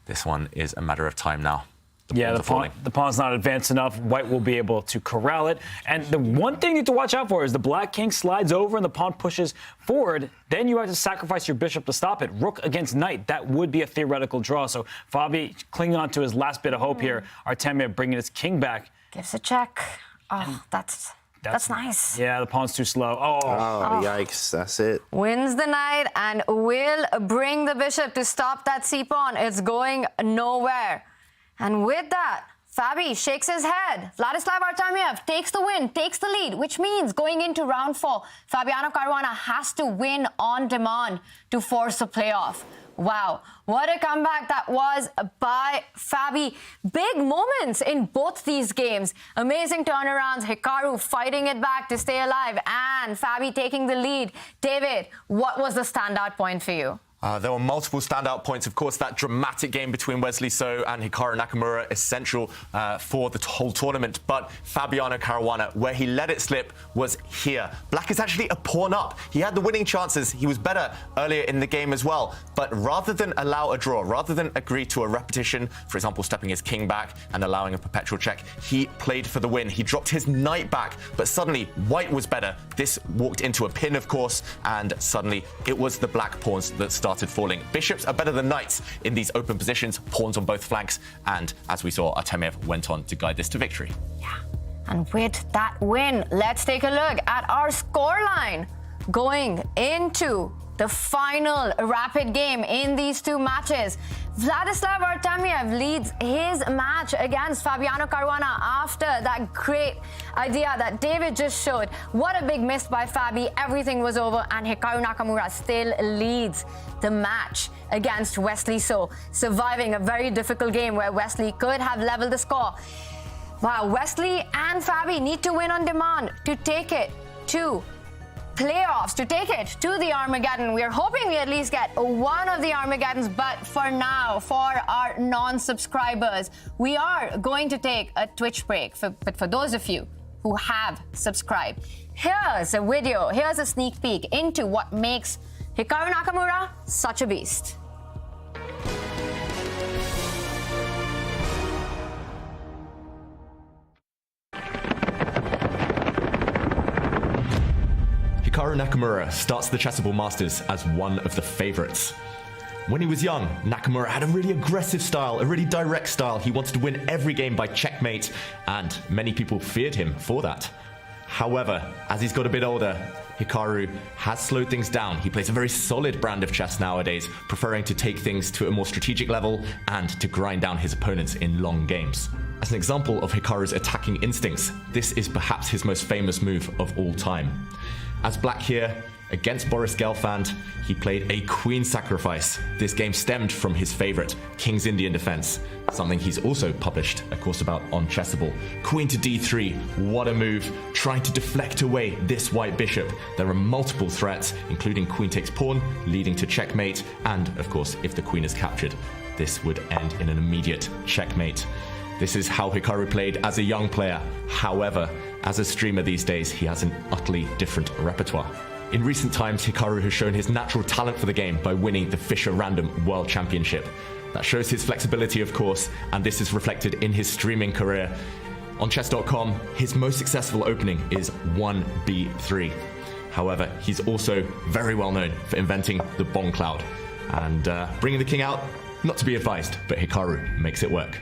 This one is a matter of time now. The pawn's not advanced enough. White will be able to corral it. And the one thing you need to watch out for is the black king slides over and the pawn pushes forward. Then you have to sacrifice your bishop to stop it. Rook against knight. That would be a theoretical draw. So Fabi clinging on to his last bit of hope here. Artemiev bringing his king back. Gives a check. Oh, that's nice. Yeah, the pawn's too slow. Oh, yikes. That's it. Wins the knight and will bring the bishop to stop that c-pawn. It's going nowhere. And with that, Fabi shakes his head. Vladislav Artemiev takes the win, takes the lead, which means going into round 4, Fabiano Caruana has to win on demand to force a playoff. Wow, what a comeback that was by Fabi. Big moments in both these games. Amazing turnarounds, Hikaru fighting it back to stay alive, and Fabi taking the lead. David, what was the standout point for you? There were multiple standout points. Of course, that dramatic game between Wesley So and Hikaru Nakamura, essential for the whole tournament. But Fabiano Caruana, where he let it slip, was here. Black is actually a pawn up. He had the winning chances. He was better earlier in the game as well. But rather than allow a draw, rather than agree to a repetition, for example, stepping his king back and allowing a perpetual check, he played for the win. He dropped his knight back, but suddenly White was better. This walked into a pin, of course, and suddenly it was the black pawns that started started falling. Bishops are better than knights in these open positions, pawns on both flanks, and as we saw, Artemiev went on to guide this to victory. Yeah. And with that win, let's take a look at our scoreline going into the final rapid game in these two matches. Vladislav Artemiev leads his match against Fabiano Caruana after that great idea that David just showed. What a big miss by Fabi. Everything was over, and Hikaru Nakamura still leads the match against Wesley So, surviving a very difficult game where Wesley could have leveled the score. Wow, Wesley and Fabi need to win on demand to take it to playoffs, to take it to the Armageddon. We are hoping we at least get one of the Armageddons, but for now, for our non-subscribers, we are going to take a Twitch break. But for those of you who have subscribed, here's a video, here's a sneak peek into what makes Hikaru Nakamura such a beast. Hikaru Nakamura starts the Chessable Masters as one of the favorites. When he was young, Nakamura had a really aggressive style, a really direct style. He wanted to win every game by checkmate, and many people feared him for that. However, as he's got a bit older, Hikaru has slowed things down. He plays a very solid brand of chess nowadays, preferring to take things to a more strategic level and to grind down his opponents in long games. As an example of Hikaru's attacking instincts, this is perhaps his most famous move of all time. As black here, against Boris Gelfand, he played a queen sacrifice. This game stemmed from his favorite, King's Indian defense, something he's also published a course about on Chessable. Queen to d3, what a move, trying to deflect away this white bishop. There are multiple threats, including queen takes pawn, leading to checkmate, and of course, if the queen is captured, this would end in an immediate checkmate. This is how Hikaru played as a young player. However, as a streamer these days, he has an utterly different repertoire. In recent times, Hikaru has shown his natural talent for the game by winning the Fischer Random World Championship. That shows his flexibility, of course, and this is reflected in his streaming career. On Chess.com, his most successful opening is 1b3. However, he's also very well known for inventing the bomb cloud. And bringing the king out, not to be advised, but Hikaru makes it work.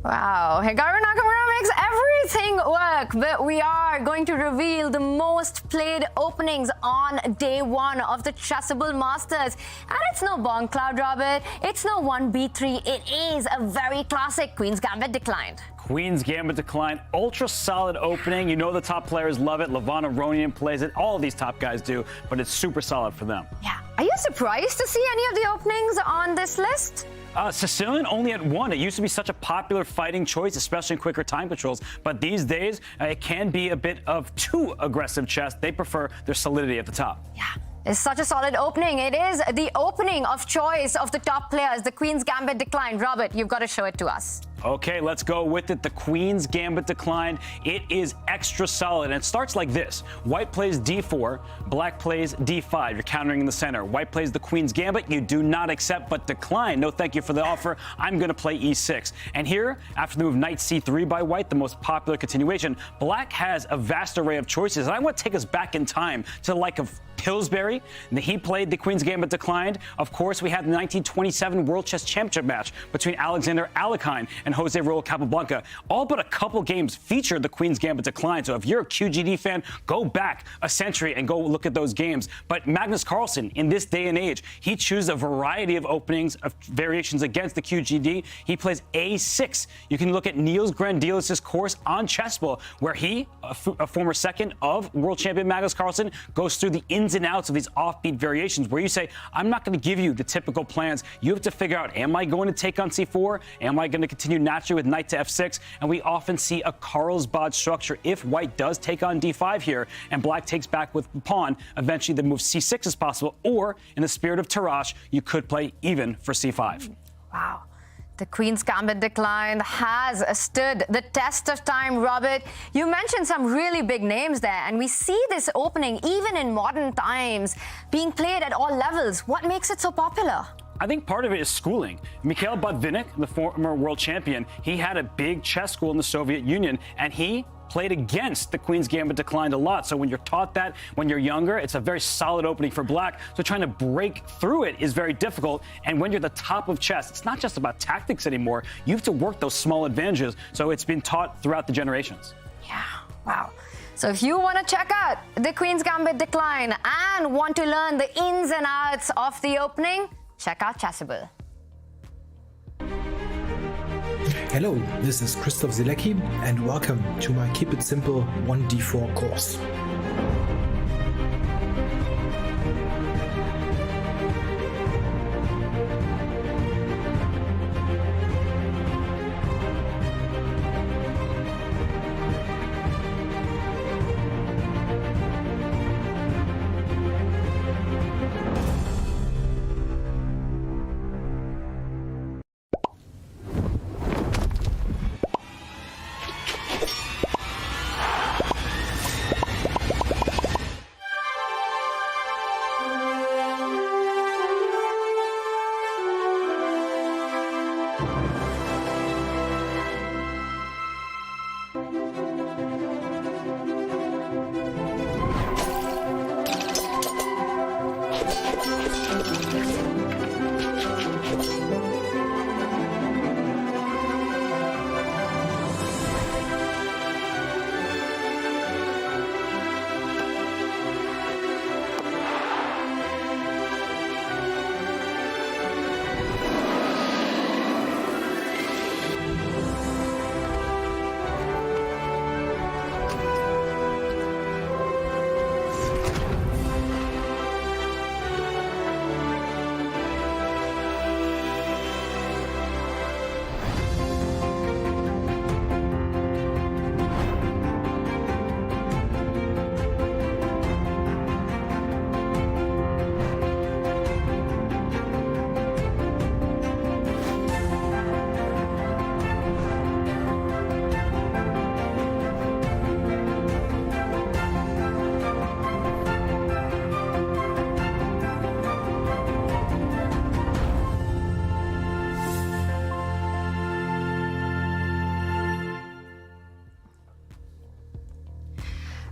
Wow, Hikaru Nakamura makes everything work, but we are going to reveal the most played openings on day one of the Chessable Masters. And it's no Bomb Cloud, Robert. It's no 1b3. It is a very classic Queen's Gambit declined. Queen's Gambit declined, ultra solid opening. You know the top players love it. Aronian plays it. All of these top guys do, but it's super solid for them. Yeah. Are you surprised to see any of the openings on this list? Sicilian only at 1. It used to be such a popular fighting choice, especially in quicker time controls. But these days, it can be a bit of too aggressive chess. They prefer their solidity at the top. Yeah. It's such a solid opening. It is the opening of choice of the top players. The Queen's Gambit declined. Robert, you've got to show it to us. Okay, let's go with it. The Queen's Gambit declined. It is extra solid, and it starts like this. White plays d4, black plays d5. You're countering in the center. White plays the Queen's Gambit. You do not accept, but decline. No thank you for the offer. I'm going to play e6. And here, after the move knight c3 by white, the most popular continuation, black has a vast array of choices. And I want to take us back in time to the like of Pillsbury. He played the Queen's Gambit declined. Of course, we had the 1927 World Chess Championship match between Alexander Alekhine and Jose Raul Capablanca. All but a couple games featured the Queen's Gambit decline. So if you're a QGD fan, go back a century and go look at those games. But Magnus Carlsen, in this day and age, he chooses a variety of openings, of variations against the QGD. He plays a6. You can look at Niels Grandilis' course on Chessable, where he, a former second of world champion Magnus Carlsen, goes through the ins and outs of these offbeat variations where you say, I'm not going to give you the typical plans. You have to figure out, am I going to take on c4? Am I going to continue naturally with knight to f6? And we often see a Carlsbad structure if white does take on d5 here and black takes back with pawn. Eventually the move c6 is possible, or in the spirit of Tarrasch, you could play even for c5. Wow. The Queen's Gambit decline has stood the test of time, Robert. You mentioned some really big names there, and we see this opening, even in modern times, being played at all levels. What makes it so popular? I think part of it is schooling. Mikhail Botvinnik, the former world champion, he had a big chess school in the Soviet Union, and he played against the Queen's Gambit declined a lot. So when you're taught that when you're younger, it's a very solid opening for black. So trying to break through it is very difficult. And when you're the top of chess, it's not just about tactics anymore. You have to work those small advantages. So it's been taught throughout the generations. Yeah, wow. So if you want to check out the Queen's Gambit decline and want to learn the ins and outs of the opening, check out Chessable. Hello, this is Christoph Zilecki, and welcome to my Keep It Simple 1d4 course.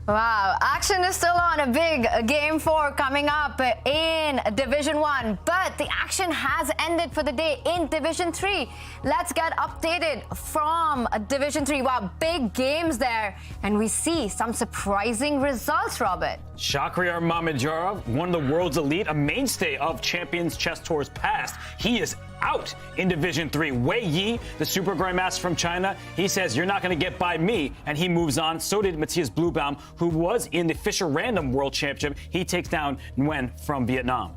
Wow, action is still on. A big Game 4 coming up in Division 1. But the action has ended for the day in Division 3. Let's get updated from Division 3. Wow, big games there. And we see some surprising results, Robert. Shakhriyar Mamedyarov, one of the world's elite, a mainstay of Champions Chess Tour's past. He is out in Division 3. Wei Yi, the super grandmaster from China, he says, "You're not going to get by me," and he moves on. So did Matthias Bluebaum, who was in the Fischer Random World Championship. He takes down Nguyen from Vietnam.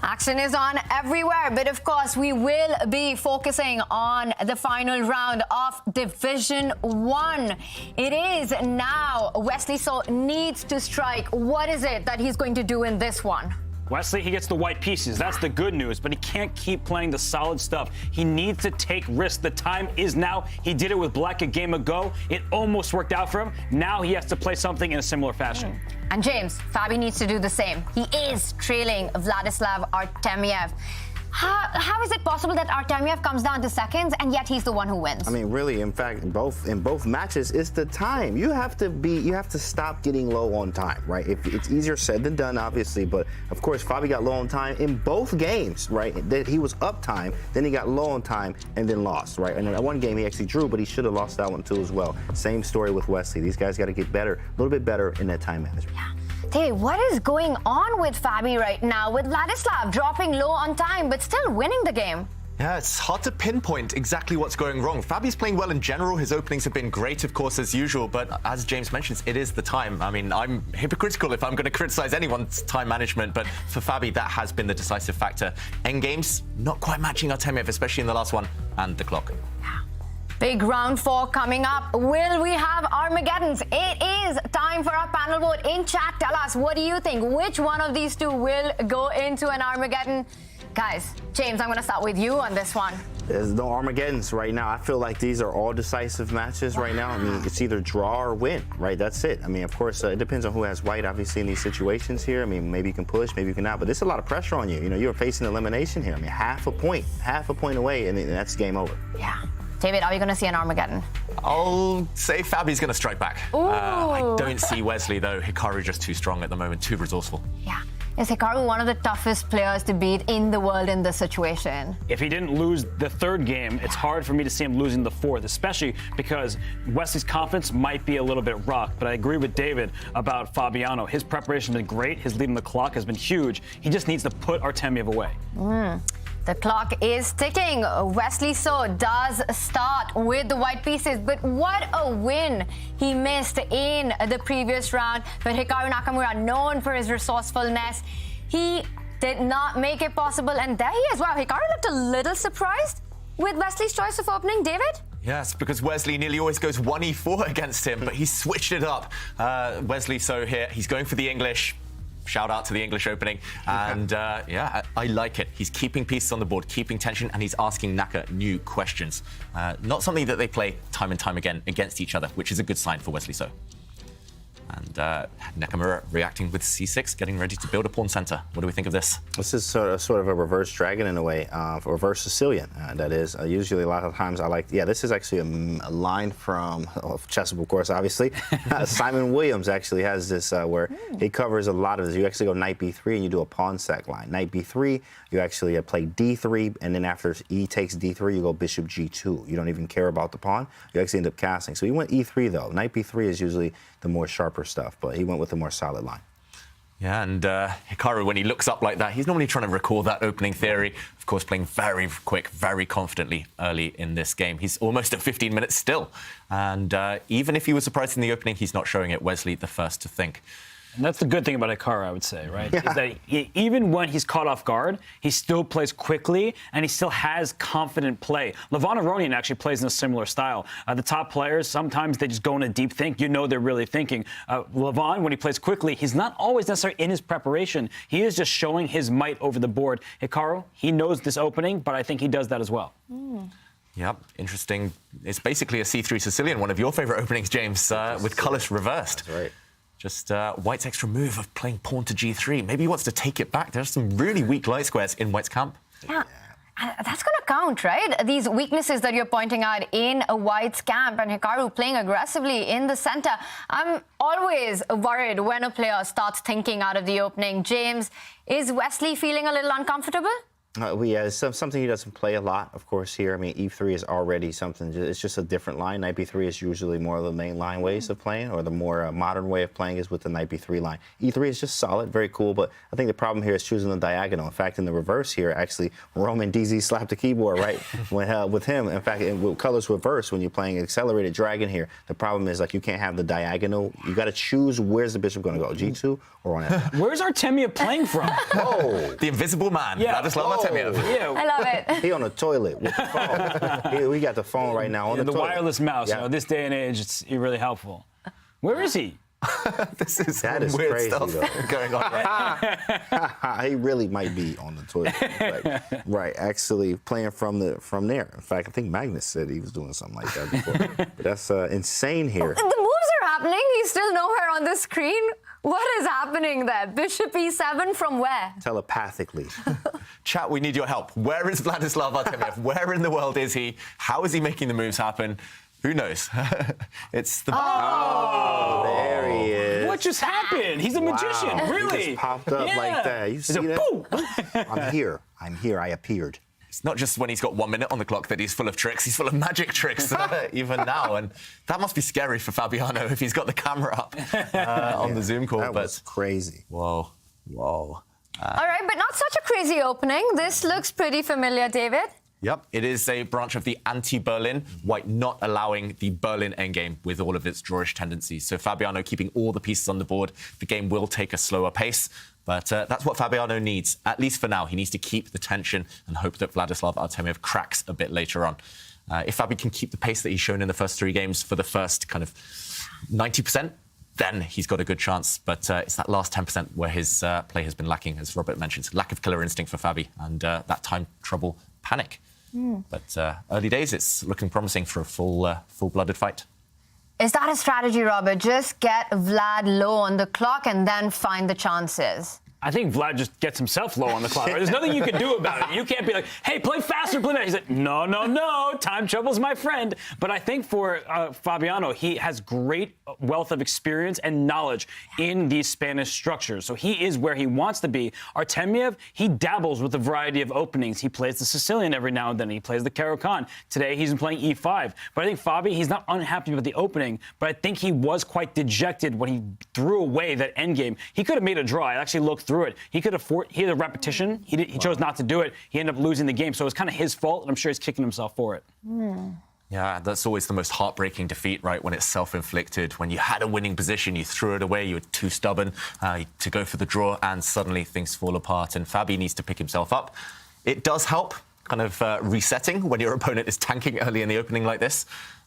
Action is on everywhere, but of course we will be focusing on the final round of Division 1. It is now Wesley So needs to strike. What is it that he's going to do in this one? Wesley, he gets the white pieces. That's the good news, but he can't keep playing the solid stuff. He needs to take risks. The time is now. He did it with black a game ago. It almost worked out for him. Now he has to play something in a similar fashion. And James, Fabi needs to do the same. He is trailing Vladislav Artemiev. How is it possible that Artemiev comes down to seconds and yet he's the one who wins? I mean, really, in fact, in both matches, it's the time. You have to stop getting low on time, right? It's easier said than done, obviously, but of course, Fabi got low on time in both games, right? That he was up time, then he got low on time, and then lost, right? And in that one game, he actually drew, but he should have lost that one too as well. Same story with Wesley. These guys got to get better, a little bit better in that time management. Yeah. Hey, what is going on with Fabi right now? With Vladislav dropping low on time, but still winning the game. Yeah, it's hard to pinpoint exactly what's going wrong. Fabi's playing well in general. His openings have been great, of course, as usual. But as James mentions, it is the time. I mean, I'm hypocritical if I'm going to criticize anyone's time management. But for Fabi, that has been the decisive factor. Endgames, not quite matching Artemiev, especially in the last one, and the clock. Big round 4 coming up. Will we have Armageddons? It is time for our panel vote. In chat, tell us, what do you think? Which one of these two will go into an Armageddon? Guys, James, I'm going to start with you on this one. There's no Armageddons right now. I feel like these are all decisive matches right now. I mean, it's either draw or win, right? That's it. I mean, of course, it depends on who has white, obviously, in these situations here. I mean, maybe you can push, maybe you can not, but there's a lot of pressure on you. You know, you're facing elimination here. I mean, half a point away, and that's game over. Yeah. David, are we going to see an Armageddon? I'll say Fabi's going to strike back. Ooh. I don't see Wesley, though. Hikaru just too strong at the moment, too resourceful. Yeah. Is Hikaru one of the toughest players to beat in the world in this situation? If he didn't lose the third game, it's hard for me to see him losing the fourth, especially because Wesley's confidence might be a little bit rocked. But I agree with David about Fabiano. His preparation has been great. His lead in the clock has been huge. He just needs to put Artemiev away. The clock is ticking. Wesley So does start with the white pieces, but what a win he missed in the previous round. But Hikaru Nakamura, known for his resourcefulness, he did not make it possible. And there he is. Wow, Hikaru looked a little surprised with Wesley's choice of opening. David? Yes, because Wesley nearly always goes 1e4 against him, but he switched it up. Wesley So here, he's going for the English. Shout out to the English opening. And yeah, I like it. He's keeping pieces on the board, keeping tension, and he's asking Naka new questions. Not something that they play time and time again against each other, which is a good sign for Wesley So. And Nakamura reacting with c6, getting ready to build a pawn center. What do we think of this? This is sort of a reverse dragon in a way, reverse Sicilian. That is usually a lot of times I like. Yeah, this is actually a line from Chessable, of course, obviously. Simon Williams actually has this where he covers a lot of this. You actually go knight b3 and you do a pawn sack line. Knight b3, you actually play d3, and then after e takes d3, you go bishop g2. You don't even care about the pawn. You actually end up casting. So he went e3 though. Knight b3 is usually the more sharper stuff, but he went with a more solid line. Yeah, and Hikaru, when he looks up like that, he's normally trying to recall that opening theory. Of course, playing very quick, very confidently early in this game. He's almost at 15 minutes still. And even if he was surprised in the opening, he's not showing it. Wesley, the first to think. And that's the good thing about Hikaru, I would say, right? Is that even when he's caught off guard, he still plays quickly and he still has confident play. Levon Aronian actually plays in a similar style. The top players, sometimes they just go in a deep think. You know they're really thinking. Levon, when he plays quickly, he's not always necessarily in his preparation. He is just showing his might over the board. Hikaru, he knows this opening, but I think he does that as well. Yep, interesting. It's basically a c3 Sicilian, one of your favorite openings, James, with colours reversed. That's right. Just White's extra move of playing pawn to g3. Maybe he wants to take it back. There's some really weak light squares in White's camp. Yeah, that's going to count, right? These weaknesses that you're pointing out in a White's camp and Hikaru playing aggressively in the center. I'm always worried when a player starts thinking out of the opening. James, is Wesley feeling a little uncomfortable? Yeah, it's something he doesn't play a lot, of course, here. I mean, e3 is already something, it's just a different line. Knight b3 is usually more of the main line ways of playing, or the more modern way of playing is with the knight b3 line. e3 is just solid, very cool, but I think the problem here is choosing the diagonal. In fact, in the reverse here, actually, Roman DZ slapped the keyboard, right, with him. In fact, with colors reverse, when you're playing accelerated dragon here, the problem is, like, you can't have the diagonal. You got to choose where's the bishop going to go, g2 or on f5. Where's Artemiev playing from? Oh, the invisible man, Vladislav Artemiev. Yeah. I love it. He on the toilet with the phone. We got the phone right now on the toilet. Wireless mouse. You know, this day and age, it's really helpful. Where is he? That is weird crazy, stuff though. going on right He really might be on the toilet. Right, actually playing from there. In fact, I think Magnus said he was doing something like that before. But that's insane here. The moves are happening. He's still nowhere on the screen. What is happening there? Bishop e7 from where? Telepathically. Chat, we need your help. Where is Vladislav Artemiev? Where in the world is he? How is he making the moves happen? Who knows? It's the... Oh, there he is. What just happened? He's a magician, really. He just popped up like that. You see that? I'm here. I appeared. It's not just when he's got 1 minute on the clock that he's full of tricks. He's full of magic tricks even now. And that must be scary for Fabiano if he's got the camera up on the Zoom call. That was crazy. Whoa. All right, but not such a crazy opening. This looks pretty familiar, David. Yep, it is a branch of the anti-Berlin, White not allowing the Berlin endgame with all of its drawish tendencies. So Fabiano keeping all the pieces on the board. The game will take a slower pace, but that's what Fabiano needs, at least for now. He needs to keep the tension and hope that Vladislav Artemiev cracks a bit later on. If Fabi can keep the pace that he's shown in the first 3 games for the first kind of 90%, then he's got a good chance. But it's that last 10% where his play has been lacking, as Robert mentioned. Lack of killer instinct for Fabi and that time trouble panic. But early days, it's looking promising for a full-blooded fight. Is that a strategy, Robert? Just get Vlad low on the clock and then find the chances? I think Vlad just gets himself low on the clock. Right? There's nothing you can do about it. You can't be like, hey, play faster, play faster. He's like, no, no, no, time trouble's my friend. But I think for Fabiano, he has great wealth of experience and knowledge in these Spanish structures. So he is where he wants to be. Artemiev, he dabbles with a variety of openings. He plays the Sicilian every now and then. He plays the Caruana. Today, he's been playing E5. But I think Fabi, he's not unhappy with the opening, but I think he was quite dejected when he threw away that endgame. He could have made a draw. I actually looked through it. He had a repetition. He chose not to do it. He ended up losing the game. So it was kind of his fault, and I'm sure he's kicking himself for it. Yeah, that's always the most heartbreaking defeat, right? When it's self-inflicted. When you had a winning position, you threw it away. You were too stubborn to go for the draw, and suddenly things fall apart. And Fabi needs to pick himself up. It does help, kind of resetting when your opponent is tanking early in the opening like this.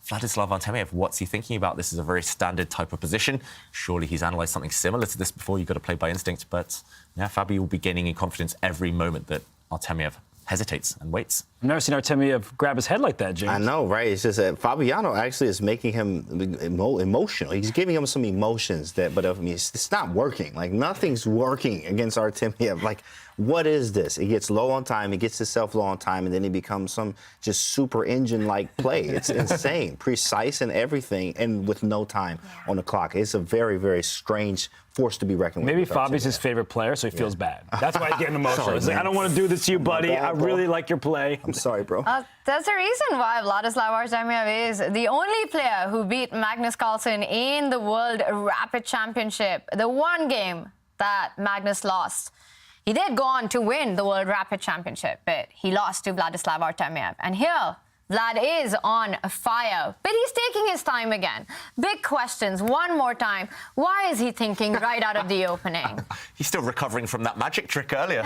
Vladislav Artemiev, what's he thinking about? This is a very standard type of position. Surely he's analysed something similar to this before. You've got to play by instinct. But yeah, Fabi will be gaining in confidence every moment that Artemiev hesitates and waits. I've never seen Artemiev grab his head like that, James. I know, right? It's just that Fabiano actually is making him emotional. He's giving him some emotions but I mean, it's not working. Like, nothing's working against Artemiev. Like, what is this? He gets low on time, he gets himself low on time, and then he becomes some just super engine-like play. It's insane. Precise and everything, and with no time on the clock. It's a very, very strange force to be reckoned with. Maybe Fabi's his favorite player, so he feels bad. That's why he's getting emotional. Sorry, He's like, I don't want to do this to you, buddy. bad, I really like your play. I'm sorry, bro. That's the reason why Vladislav Artemiev is the only player who beat Magnus Carlsen in the World Rapid Championship. The one game that Magnus lost. He did go on to win the World Rapid Championship, but he lost to Vladislav Artemiev. And here, Vlad is on fire, but he's taking his time again. Big questions, one more time. Why is he thinking right out of the opening? He's still recovering from that magic trick earlier.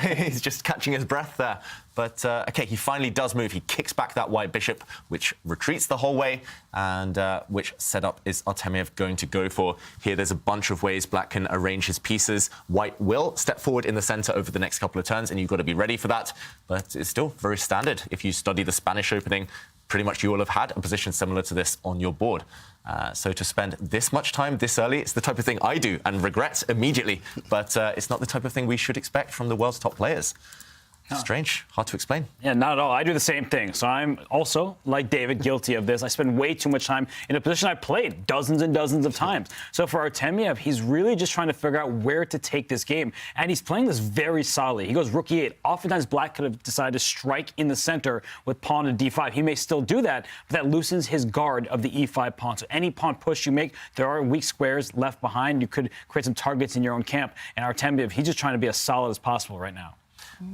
He's just catching his breath there. But, OK, he finally does move. He kicks back that white bishop, which retreats the whole way, and which setup is Artemiev going to go for? Here, there's a bunch of ways Black can arrange his pieces. White will step forward in the center over the next couple of turns, and you've got to be ready for that. But it's still very standard. If you study the Spanish opening, pretty much you will have had a position similar to this on your board. So to spend this much time this early, it's the type of thing I do and regret immediately. But it's not the type of thing we should expect from the world's top players. Strange, hard to explain. Yeah, not at all. I do the same thing. So I'm also, like David, guilty of this. I spend way too much time in a position I played dozens and dozens of times. So for Artemiev, he's really just trying to figure out where to take this game. And he's playing this very solidly. He goes rook e8. Oftentimes, Black could have decided to strike in the center with pawn to d5. He may still do that, but that loosens his guard of the e5 pawn. So any pawn push you make, there are weak squares left behind. You could create some targets in your own camp. And Artemiev, he's just trying to be as solid as possible right now.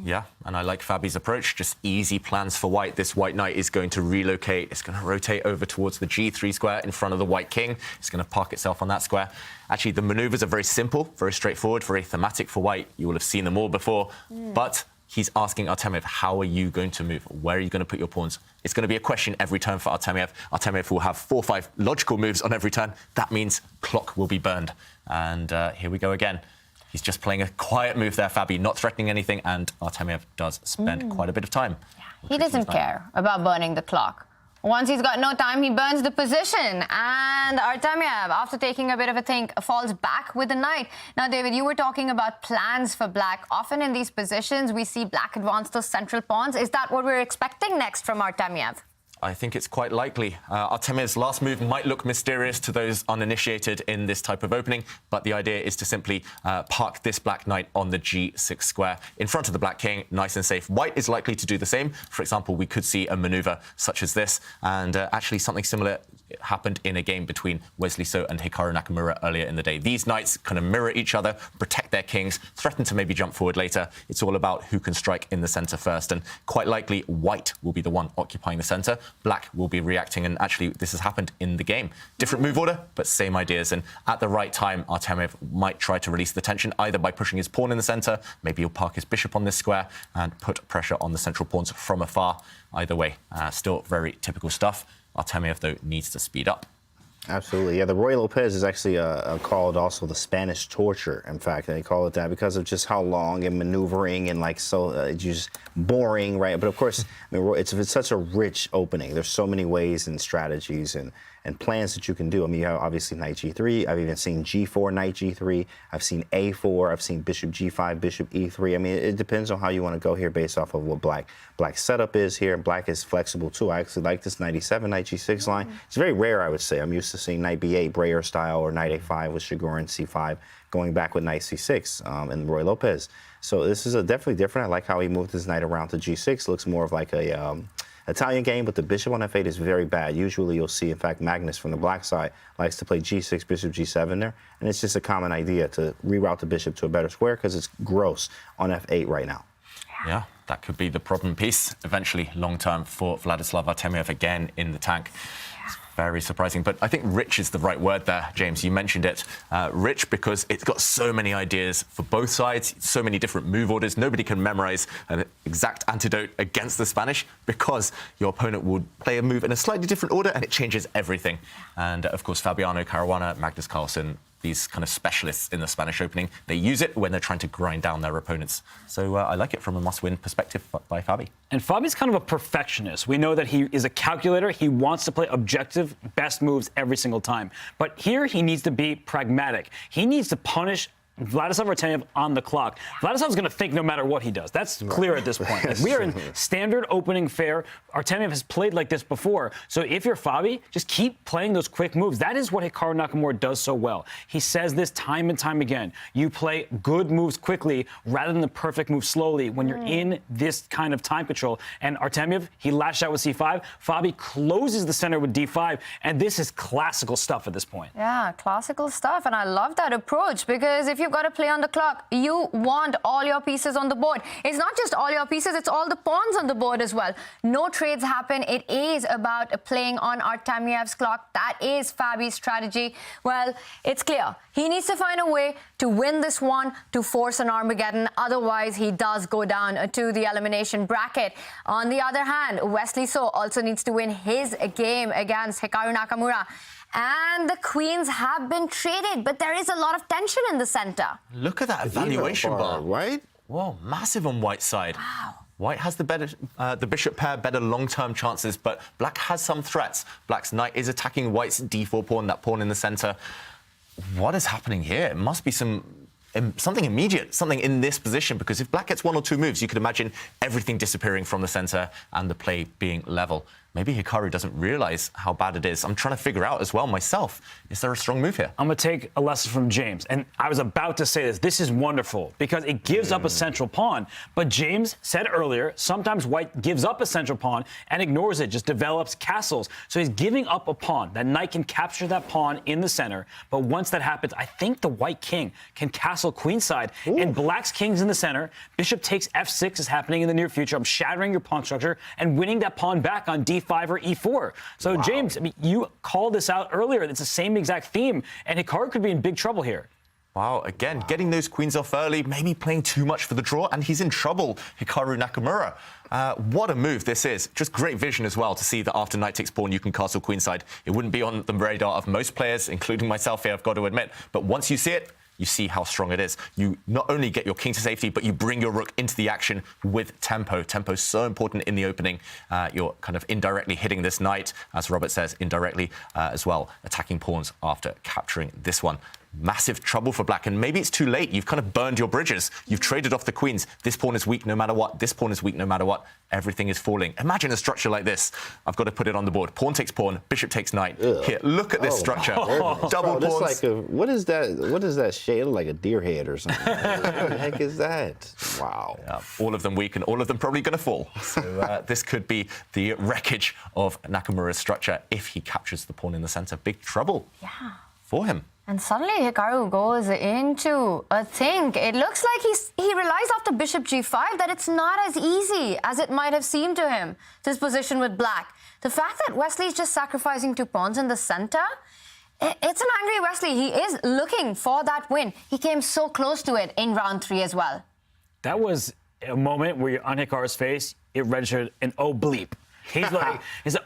Yeah, and I like Fabi's approach. Just easy plans for white. This white knight is going to relocate. It's going to rotate over towards the g3 square in front of the white king. It's going to park itself on that square. Actually, the maneuvers are very simple, very straightforward, very thematic for white. You will have seen them all before. But he's asking Artemiev, how are you going to move? Where are you going to put your pawns? It's going to be a question every turn for Artemiev. Artemiev will have 4 or 5 logical moves on every turn. That means clock will be burned. And here we go again. He's just playing a quiet move there, Fabi, not threatening anything, and Artemiev does spend quite a bit of time. He doesn't care about burning the clock. Once he's got no time, he burns the position. And Artemiev, after taking a bit of a think, falls back with the knight. Now, David, you were talking about plans for Black. Often in these positions, we see Black advance those central pawns. Is that what we're expecting next from Artemiev? I think it's quite likely. Artemiev's last move might look mysterious to those uninitiated in this type of opening, but the idea is to simply park this black knight on the g6 square in front of the black king, nice and safe. White is likely to do the same. For example, we could see a maneuver such as this, and actually something similar happened in a game between Wesley So and Hikaru Nakamura earlier in the day. These knights kind of mirror each other, protect their kings, threaten to maybe jump forward later. It's all about who can strike in the center first, and quite likely white will be the one occupying the center. Black will be reacting, and actually this has happened in the game. Different move order, but same ideas, and at the right time, Artemiev might try to release the tension, either by pushing his pawn in the center, maybe he'll park his bishop on this square and put pressure on the central pawns from afar. Either way, still very typical stuff. Artemiev, though, needs to speed up. Absolutely. Yeah, the Roy Lopez is actually called also the Spanish torture. In fact, they call it that because of just how long and maneuvering and like so just boring, right? But of course, I mean, it's such a rich opening. There's so many ways and strategies, and and plans that you can do. I mean, you have obviously knight g3. I've even seen g4, knight g3. I've seen a4. I've seen bishop g5, bishop e3. I mean, it depends on how you want to go here based off of what Black's setup is here. Black is flexible too. I actually like this knight e7, knight g6 line. It's very rare, I would say. I'm used to seeing knight b8, Breyer style, or knight a5 with Chigorin c5, going back with knight c6 and Roy Lopez. So this is definitely different. I like how he moved his knight around to g6. Looks more of like a Italian game, but the bishop on f8 is very bad. Usually you'll see, in fact, Magnus from the black side likes to play g6, bishop g7 there, and it's just a common idea to reroute the bishop to a better square because it's gross on f8 right now. Yeah, that could be the problem piece eventually, long-term, for Vladislav Artemiev again in the tank. It's very surprising, but I think rich is the right word there, James. You mentioned it. Rich because it's got so many ideas for both sides, so many different move orders. Nobody can memorize an exact antidote against the Spanish because your opponent will play a move in a slightly different order and it changes everything. And of course, Fabiano, Caruana, Magnus Carlsen, these kind of specialists in the Spanish opening, they use it when they're trying to grind down their opponents. So I like it from a must-win perspective by Fabi. And Fabi's kind of a perfectionist. We know that he is a calculator. He wants to play objective, best moves every single time. But here he needs to be pragmatic. He needs to punish Vladislav Artemiev on the clock. Vladislav's going to think no matter what he does. That's clear at this point. Like, we are in standard opening fair. Artemiev has played like this before. So if you're Fabi, just keep playing those quick moves. That is what Hikaru Nakamura does so well. He says this time and time again. You play good moves quickly rather than the perfect move slowly when you're in this kind of time control. And Artemiev, he lashed out with c5. Fabi closes the center with d5. And this is classical stuff at this point. Yeah, classical stuff. And I love that approach because if you've got to play on the clock, you want all your pieces on the board. It's not just all your pieces, it's all the pawns on the board as well. No trades happen. It is about playing on Artemiev's clock. That is Fabi's strategy. Well, it's clear. He needs to find a way to win this one to force an Armageddon. Otherwise, he does go down to the elimination bracket. On the other hand, Wesley So also needs to win his game against Hikaru Nakamura. And the queens have been traded, but there is a lot of tension in the center. Look at that evaluation bar. Right? Whoa, massive on White's side. Wow. White has the bishop pair, better long-term chances, but Black has some threats. Black's knight is attacking White's d4 pawn, that pawn in the center. What is happening here? It must be something immediate, something in this position, because if Black gets one or two moves, you could imagine everything disappearing from the center and the play being level. Maybe Hikaru doesn't realize how bad it is. I'm trying to figure out as well myself. Is there a strong move here? I'm going to take a lesson from James. And I was about to say this. This is wonderful because it gives up a central pawn. But James said earlier, sometimes White gives up a central pawn and ignores it, just develops castles. So he's giving up a pawn. That knight can capture that pawn in the center. But once that happens, I think the White king can castle queenside. And Black's king's in the center. Bishop takes f6 is happening in the near future. I'm shattering your pawn structure and winning that pawn back on d5 or e4. So, wow. James, I mean, you called this out earlier. It's the same exact theme, and Hikaru could be in big trouble here. Wow, again, getting those queens off early, maybe playing too much for the draw, and he's in trouble, Hikaru Nakamura. What a move this is. Just great vision as well to see that after knight takes pawn, you can castle queenside. It wouldn't be on the radar of most players, including myself here, I've got to admit. But once you see it, you see how strong it is. You not only get your king to safety, but you bring your rook into the action with tempo. Tempo is so important in the opening. You're kind of indirectly hitting this knight, as Robert says, indirectly as well, attacking pawns after capturing this one. Massive trouble for Black, and maybe it's too late. You've kind of burned your bridges. You've traded off the queens. This pawn is weak no matter what. This pawn is weak no matter what. Everything is falling. Imagine a structure like this. I've got to put it on the board. Pawn takes pawn, bishop takes knight. Ugh. Here, look at this structure. Double pawns. Like what is that? What is that shade? Like a deer head or something? What the heck is that? Wow. Yeah, all of them weak and all of them probably going to fall. So this could be the wreckage of Nakamura's structure if he captures the pawn in the center. Big trouble for him. And suddenly Hikaru goes into a think. It looks like he realized after bishop g5 that it's not as easy as it might have seemed to him, this position with Black. The fact that Wesley's just sacrificing two pawns in the center, it's an angry Wesley. He is looking for that win. He came so close to it in round 3 as well. That was a moment where on Hikaru's face, it registered an oh bleep. He's like,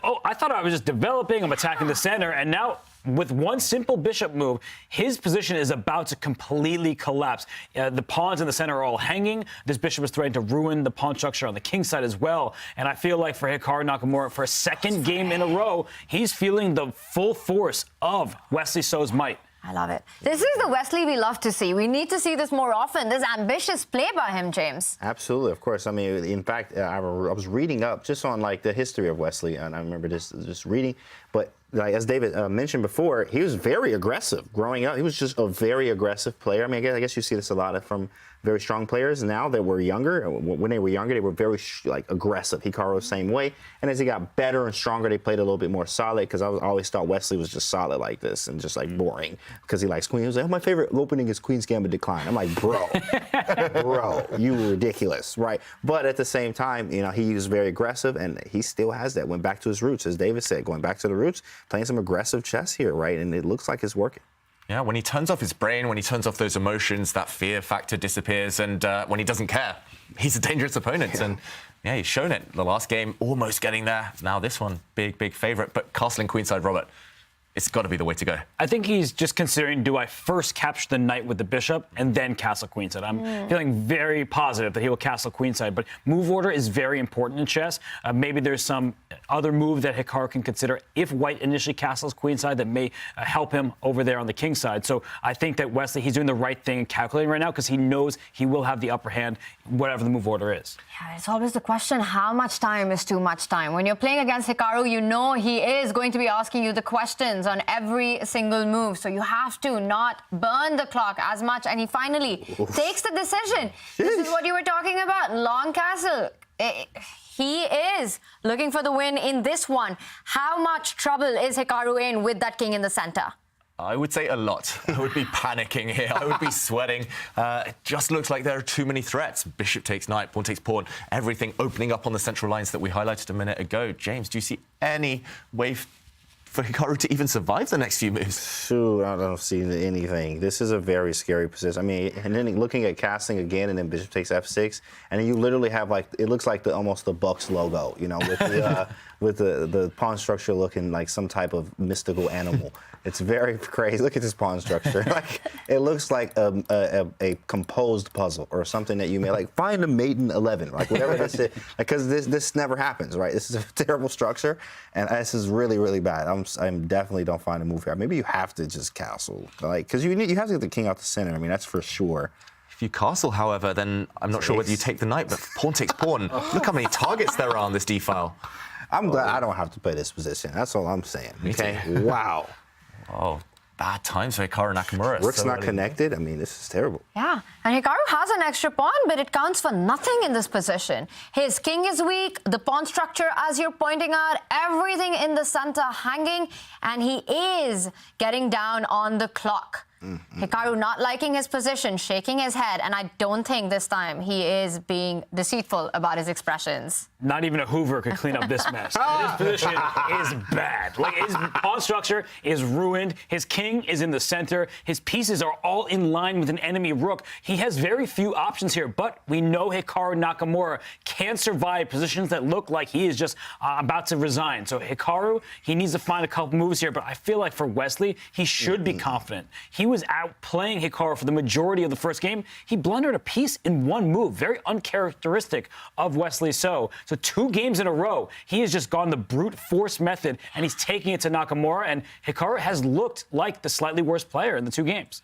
oh, I thought I was just developing, I'm attacking the center, and now with one simple bishop move, his position is about to completely collapse. The pawns in the center are all hanging. This bishop is threatening to ruin the pawn structure on the king side as well. And I feel like for Hikaru Nakamura, for a second game in a row, he's feeling the full force of Wesley So's might. I love it. This is the Wesley we love to see. We need to see this more often. This ambitious play by him, James. Absolutely, of course. I mean, in fact, I was reading up just on like the history of Wesley, and I remember just reading. But like, as David mentioned before, he was very aggressive growing up. He was just a very aggressive player. I mean, I guess you see this a lot from very strong players now that were younger. When they were younger, they were very aggressive. Hikaru the same way. And as he got better and stronger, they played a little bit more solid, because I always thought Wesley was just solid like this and just like boring because he likes queen. He was like, oh, my favorite opening is Queen's Gambit Decline. I'm like, bro, you were ridiculous, right? But at the same time, you know, he was very aggressive, and he still has that. Went back to his roots, as David said, going back to the roots, playing some aggressive chess here, right? And it looks like it's working. Yeah, when he turns off his brain, when he turns off those emotions, that fear factor disappears, and when he doesn't care, he's a dangerous opponent. And yeah, he's shown it. The last game, almost getting there. Now this one, big favourite. But castling queenside, Robert, it's got to be the way to go. I think he's just considering, do I first capture the knight with the bishop and then castle queenside? I'm feeling very positive that he will castle queenside, but move order is very important in chess. Maybe there's some other move that Hikaru can consider if white initially castles queenside that may help him over there on the king side. So I think that Wesley, he's doing the right thing and calculating right now, because he knows he will have the upper hand, whatever the move order is. Yeah, it's always the question, how much time is too much time? When you're playing against Hikaru, you know he is going to be asking you the questions on every single move. So you have to not burn the clock as much. And he finally takes the decision. This is what you were talking about. Long castle. He is looking for the win in this one. How much trouble is Hikaru in with that king in the center? I would say a lot. I would be panicking here. I would be sweating. It just looks like there are too many threats. Bishop takes knight, pawn takes pawn, everything opening up on the central lines that we highlighted a minute ago. James, do you see any way for Hikaru to even survive the next few moves? Shoot, I don't see anything. This is a very scary position. I mean, and then looking at casting again, and then bishop takes f6, and then you literally have like, it looks like almost the Bucks logo, you know, with the with the pawn structure looking like some type of mystical animal. It's very crazy. Look at this pawn structure. Like, it looks like a composed puzzle or something that you may like find a maiden 11, like whatever this is, because this never happens, right? This is a terrible structure, and this is really bad. I definitely don't find a move here. Maybe you have to just castle, like, because you have to get the king out the center. I mean, that's for sure. If you castle, however, then I'm not sure whether you take the knight, but pawn takes pawn. Look how many targets there are on this d-file. I'm glad I don't have to play this position. That's all I'm saying. Okay. Wow. Oh, bad times for Hikaru Nakamura. Rook's not connected. I mean, this is terrible. Yeah, and Hikaru has an extra pawn, but it counts for nothing in this position. His king is weak, the pawn structure, as you're pointing out, everything in the center hanging, and he is getting down on the clock. Hikaru not liking his position, shaking his head, and I don't think this time he is being deceitful about his expressions. Not even a Hoover could clean up this mess. This position is bad. Like, his pawn structure is ruined. His king is in the center. His pieces are all in line with an enemy rook. He has very few options here, but we know Hikaru Nakamura can survive positions that look like he is just about to resign. So Hikaru, he needs to find a couple moves here, but I feel like for Wesley, he should be confident. He was outplaying Hikaru for the majority of the first game. He blundered a piece in one move, very uncharacteristic of Wesley So. So 2 games in a row, he has just gone the brute force method, and he's taking it to Nakamura, and Hikaru has looked like the slightly worse player in the 2 games.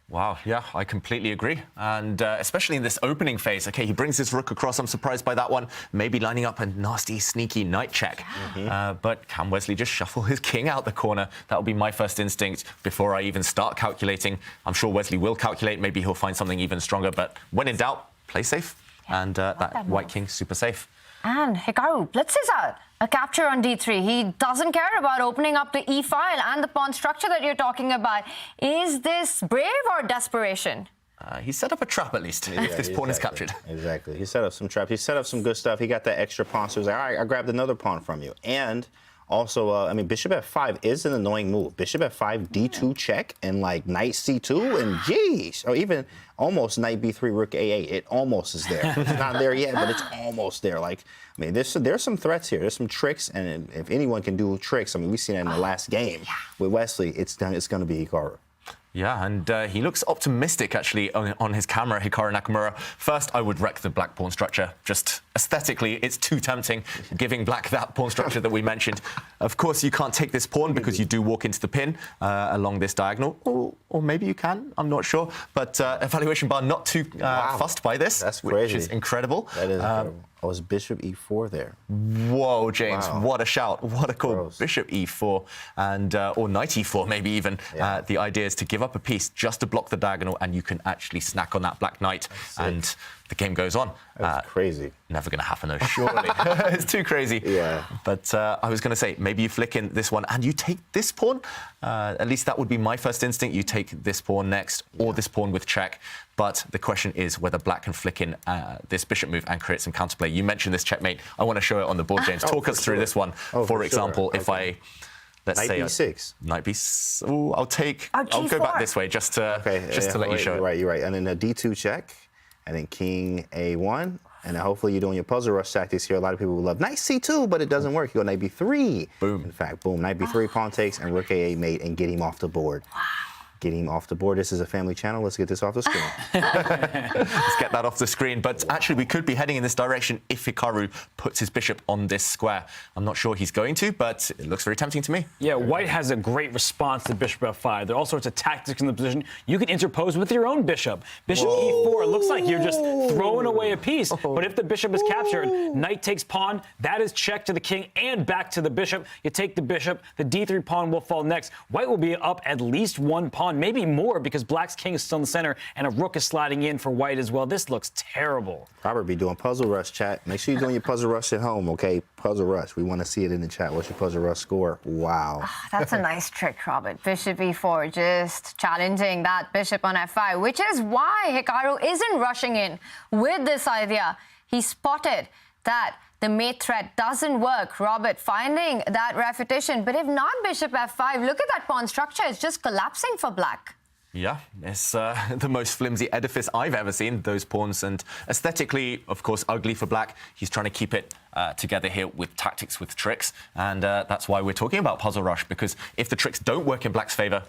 Wow, yeah, I completely agree. And especially in this opening phase, okay, he brings his rook across. I'm surprised by that one. Maybe lining up a nasty, sneaky knight check. But can Wesley just shuffle his king out the corner? That would be my first instinct before I even start calculating. I'm sure Wesley will calculate. Maybe he'll find something even stronger. But when in doubt, play safe. And that white king, super safe. And Hikaru blitzes out a capture on d3. He doesn't care about opening up the e file and the pawn structure that you're talking about. Is this brave or desperation? He set up a trap, at least, if this pawn is captured. Exactly. He set up some traps. He set up some good stuff. He got that extra pawn, so he was like, all right, I grabbed another pawn from you. And Also, I mean, bishop f5 is an annoying move. Bishop f5, d2 check, and like knight c2, and geez, or even almost knight b3, rook a8. It almost is there. It's not there yet, but it's almost there. Like, I mean, there's some threats here. There's some tricks, and if anyone can do tricks, I mean, we've seen it in the last game with Wesley. It's going to be Hikaru. Yeah, and he looks optimistic, actually, on his camera, Hikaru Nakamura. First, I would wreck the black pawn structure. Just aesthetically, it's too tempting, giving black that pawn structure that we mentioned. Of course, you can't take this pawn because you do walk into the pin along this diagonal. Or maybe you can, I'm not sure. But evaluation bar not too fussed by this, That's crazy. which is incredible. That is incredible. Oh, it's bishop e4 there. Whoa, James, Wow. what a shout. What a call. Gross. Bishop e4, and or knight e4 maybe even. Yeah. The idea is to give up a piece just to block the diagonal, and you can actually snack on that black knight, and the game goes on. That's crazy. Never going to happen, though, surely. It's too crazy. Yeah. But I was going to say, maybe you flick in this one and you take this pawn. At least that would be my first instinct. You take this pawn next, or this pawn with check. But the question is whether black can flick in this bishop move and create some counterplay. You mentioned this checkmate. I want to show it on the board, James. Talk us through this one. For example, if I... Let's Knight say b6. Knight b6. Oh, I'll go back this way just to let you show it. You're right. And then a d2 check, and then king a1. And then hopefully you're doing your puzzle rush tactics here. A lot of people will love knight c2, but it doesn't work. You go knight b3. Boom. In fact, boom. Knight b3, pawn takes, and rook a8 mate, and get him off the board. Wow. Get him off the board. This is a family channel. Let's get this off the screen. Let's get that off the screen. But actually, we could be heading in this direction if Hikaru puts his bishop on this square. I'm not sure he's going to, but it looks very tempting to me. Yeah, white has a great response to bishop f5. There are all sorts of tactics in the position. You can interpose with your own bishop. Bishop e4, it looks like you're just throwing away a piece. But if the bishop is captured, knight takes pawn, that is check to the king and back to the bishop. You take the bishop, the d3 pawn will fall next. White will be up at least one pawn, maybe more, because black's king is still in the center and a rook is sliding in for white as well. This looks terrible. Robert be doing puzzle rush, chat. Make sure you're doing your puzzle rush at home, okay? Puzzle rush. We want to see it in the chat. What's your puzzle rush score? Wow. That's a nice trick, Robert. Bishop e4, just challenging that bishop on f5, which is why Hikaru isn't rushing in with this idea. He spotted that the mate threat doesn't work. Robert finding that repetition. But if not bishop f5, look at that pawn structure. It's just collapsing for black. Yeah, it's the most flimsy edifice I've ever seen, those pawns. And aesthetically, of course, ugly for black. He's trying to keep it together here with tactics, with tricks. And that's why we're talking about puzzle rush, because if the tricks don't work in black's favor,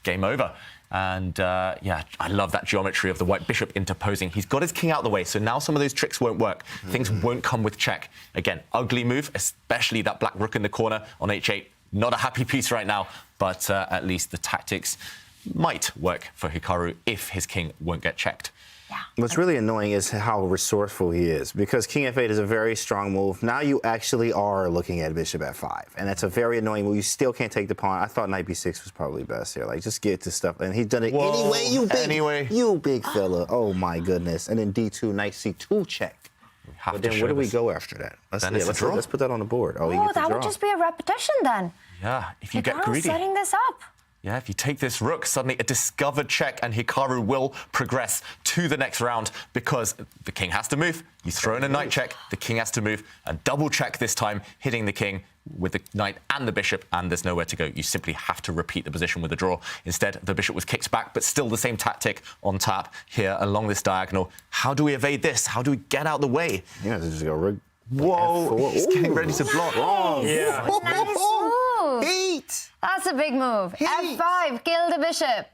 game over. And yeah, I love that geometry of the white bishop interposing. He's got his king out of the way, so now some of those tricks won't work. Things won't come with check. Again, ugly move, especially that black rook in the corner on h8. Not a happy piece right now, but at least the tactics might work for Hikaru if his king won't get checked. What's really annoying is how resourceful he is, because king f8 is a very strong move. Now you actually are looking at bishop f5, and that's a very annoying move. You still can't take the pawn. I thought knight b6 was probably best here. Like, just get this stuff. And he's done it anyway, you big fella. Oh, my goodness. And then d2, knight c2 check. But then where do we go after that? Let's put that on the board. Oh, that would just be a repetition then. Yeah, if you get greedy. Setting this up. Yeah, if you take this rook, suddenly a discovered check, and Hikaru will progress to the next round because the king has to move. You throw in a knight check, the king has to move, and double check this time, hitting the king with the knight and the bishop, and there's nowhere to go. You simply have to repeat the position with a draw. Instead, the bishop was kicked back, but still the same tactic on tap here along this diagonal. How do we evade this? How do we get out the way? Yeah, just go rook. Whoa, he's getting ready to block. Yeah. Nice move. Heat. That's a big move. F5, kill the bishop.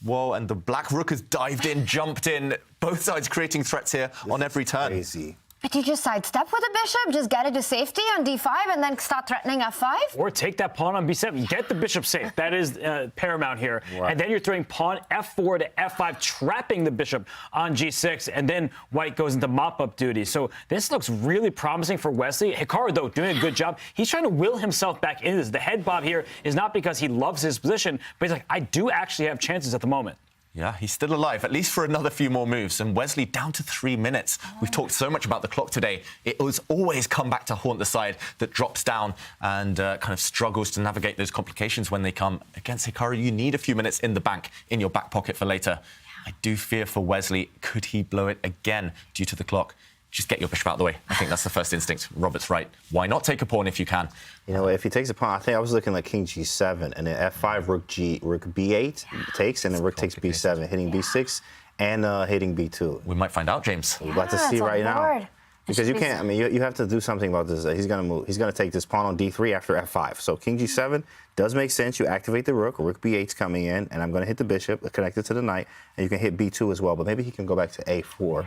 Whoa, and the black rook has dived in, jumped in. Both sides creating threats here on every turn. Crazy. But you just sidestep with the bishop, just get it to safety on d5, and then start threatening f5? Or take that pawn on b7. Get the bishop safe. That is paramount here. Right. And then you're throwing pawn f4 to f5, trapping the bishop on g6, and then white goes into mop-up duty. So this looks really promising for Wesley. Hikaru, though, doing a good job. He's trying to will himself back into this. The head bob here is not because he loves his position, but he's like, I do actually have chances at the moment. Yeah, he's still alive, at least for another few more moves. And Wesley down to 3 minutes. We've talked so much about the clock today. It was always come back to haunt the side that drops down and kind of struggles to navigate those complications when they come. Against Hikaru, you need a few minutes in the bank, in your back pocket for later. I do fear for Wesley. Could he blow it again due to the clock? just get your bishop out of the way. I think that's the first instinct. Robert's right. Why not take a pawn if you can? You know, if he takes a pawn, I think I was looking like king g7, and then f5, rook b8 takes, and then rook takes b7, hitting b6 and hitting b2. We might find out, James. We're about to see right now. Because you can't, I mean, you have to do something about this. He's going to move. He's going to take this pawn on d3 after f5. So king g7 does make sense. You activate the rook b8's coming in, and I'm going to hit the bishop, connected to the knight, and you can hit b2 as well, but maybe he can go back to a4.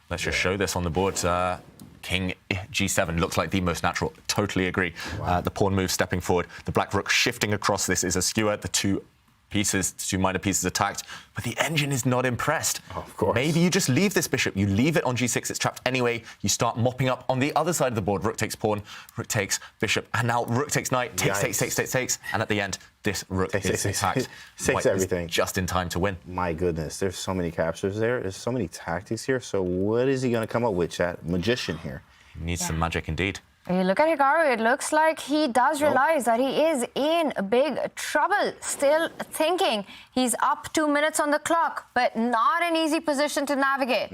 Let's just show this on the board. King g7 looks like the most natural. Totally agree. Wow. The pawn move stepping forward. The black rook shifting across this is a skewer. The two minor pieces attacked, but the engine is not impressed. Oh, of course. Maybe you just leave this bishop. You leave it on g6. It's trapped anyway. You start mopping up on the other side of the board. Rook takes pawn, rook takes bishop, and now rook takes knight. Takes. And at the end, this rook is attacked. Takes everything. Just in time to win. My goodness, there's so many captures there. There's so many tactics here. So what is he going to come up with, chat? Magician here. He needs some magic indeed. You look at Hikaru, it looks like he does realize that he is in big trouble. Still thinking he's up 2 minutes on the clock, but not an easy position to navigate.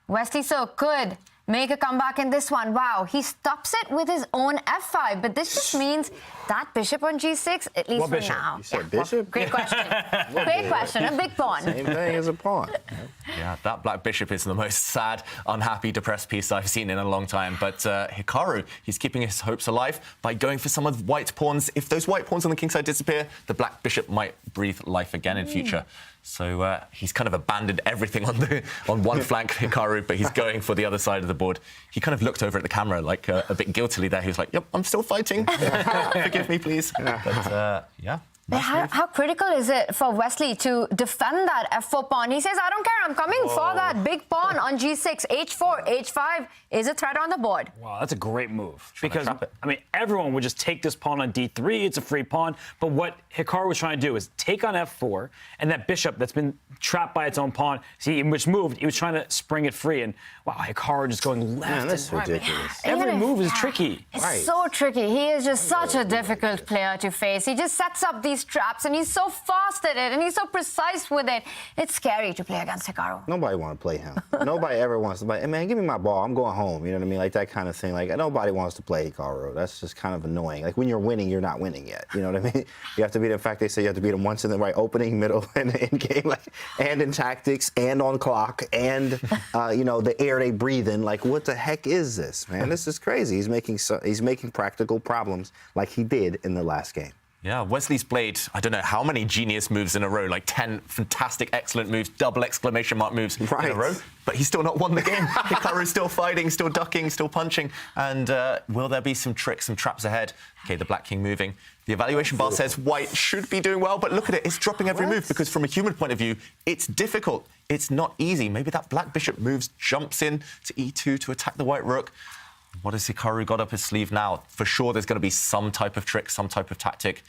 Wesley So could make a comeback in this one. Wow, he stops it with his own f5, but this just means that bishop on g6, at least for now. You said bishop? Great question. Great question. A big pawn. Same thing as a pawn. Yeah, that black bishop is the most sad, unhappy, depressed piece I've seen in a long time. But Hikaru, he's keeping his hopes alive by going for some of the white pawns. If those white pawns on the kingside disappear, the black bishop might breathe life again in future. So he's kind of abandoned everything on one flank, Hikaru, but he's going for the other side of the board. He kind of looked over at the camera like a bit guiltily there. He was like, yep, I'm still fighting. Forgive me, please. But yeah. How critical is it for Wesley to defend that f4 pawn? He says, I don't care, I'm coming for that big pawn on g6, h4, h5 is a threat on the board. Wow, that's a great move. Because, I mean, everyone would just take this pawn on d3, it's a free pawn, but what Hikaru was trying to do is take on f4, and that bishop that's been trapped by its own pawn, see, which moved, he was trying to spring it free, and wow, Hikaru just going left Man, that's and right. ridiculous. Every move is tricky. It's so tricky. He is just such a difficult player to face. He just sets up these traps, and he's so fast at it, and he's so precise with it. It's scary to play against Hikaru. Nobody want to play him. Nobody ever wants to play. Hey, man, give me my ball. I'm going home. You know what I mean? Like that kind of thing. Like nobody wants to play Hikaru. That's just kind of annoying. Like when you're winning, you're not winning yet. You know what I mean? You have to beat him. In fact, they say you have to beat him once in the right opening, middle, and the end game, like, and in tactics, and on clock, and you know the air they breathe in. Like what the heck is this, man? This is crazy. He's making practical problems like he did in the last game. Yeah, Wesley's played, I don't know how many genius moves in a row, like 10 fantastic, excellent moves, double exclamation mark moves in a row, but he's still not won the game. Hikaru's still fighting, still ducking, still punching, and will there be some tricks, some traps ahead? Okay, the black king moving. The evaluation bar says white should be doing well, but look at it, it's dropping every move, because from a human point of view, it's difficult. It's not easy. Maybe that black bishop moves, jumps in to e2 to attack the white rook. What has Hikaru got up his sleeve now? For sure, there's going to be some type of trick, some type of tactic.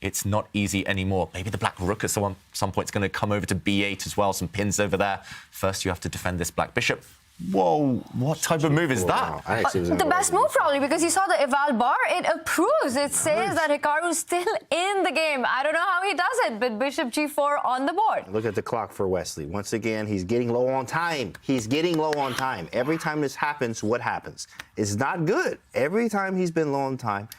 It's not easy anymore. Maybe the black rook at some point is going to come over to b8 as well, some pins over there. First, you have to defend this black bishop. Whoa, what type of move is that? The best move, probably, because you saw the eval bar. It approves. It says that Hikaru's still in the game. I don't know how he does it, but bishop g4 on the board. Look at the clock for Wesley. Once again, he's getting low on time. He's getting low on time. Every time this happens, what happens? It's not good. Every time he's been low on time,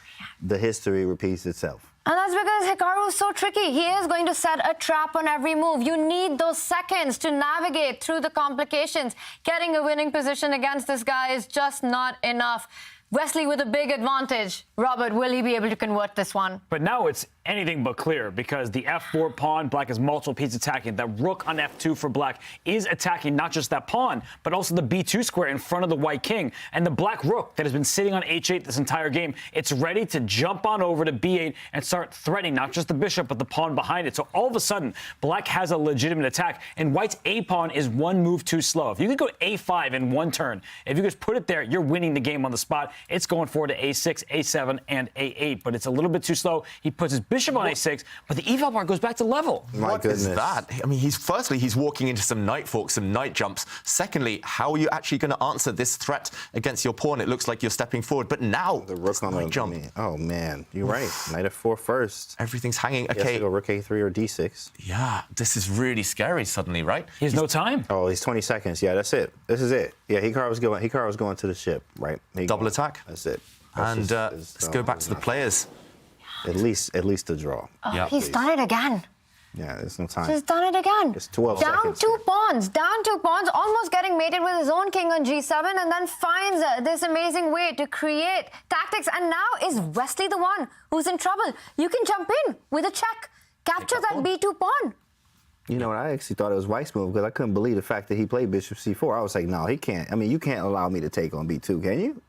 the history repeats itself. And that's because Hikaru is so tricky. He is going to set a trap on every move. You need those seconds to navigate through the complications. Getting a winning position against this guy is just not enough. Wesley with a big advantage. Robert, will he be able to convert this one? But now it's anything but clear, because the f4 pawn, black has multiple pieces attacking. The rook on f2 for black is attacking not just that pawn, but also the b2 square in front of the white king. And the black rook that has been sitting on h8 this entire game, it's ready to jump on over to b8 and start threatening not just the bishop, but the pawn behind it. So all of a sudden, black has a legitimate attack, and white's a pawn is one move too slow. If you could go a5 in one turn, if you just put it there, you're winning the game on the spot. It's going forward to a6, a7, and a8, but it's a little bit too slow. He puts his bishop on a6, but the eval bar goes back to level. What is that? I mean, he's walking into some knight forks, some knight jumps. Secondly, how are you actually going to answer this threat against your pawn? It looks like you're stepping forward, but now the rook on the jump. Oh man, you're right. Knight f4 first. Everything's hanging. Okay. He has to go rook a3 or d6. Yeah, this is really scary suddenly, right? He has no time. Oh, he's 20 seconds. Yeah, that's it. This is it. Yeah, Hikaru's going to the ship, right? Double attack. That's it. And let's go back to the players. At least the draw. Oh, yeah, he's done it again. Yeah, there's no time. He's done it again. Just 12 down seconds. Down two pawns, almost getting mated with his own king on g7, and then finds this amazing way to create tactics. And now is Wesley the one who's in trouble? You can jump in with a check, capture that b2 pawn. You know what? I actually thought it was White's move because I couldn't believe the fact that he played bishop c4. I was like, no, he can't. I mean, you can't allow me to take on b2, can you?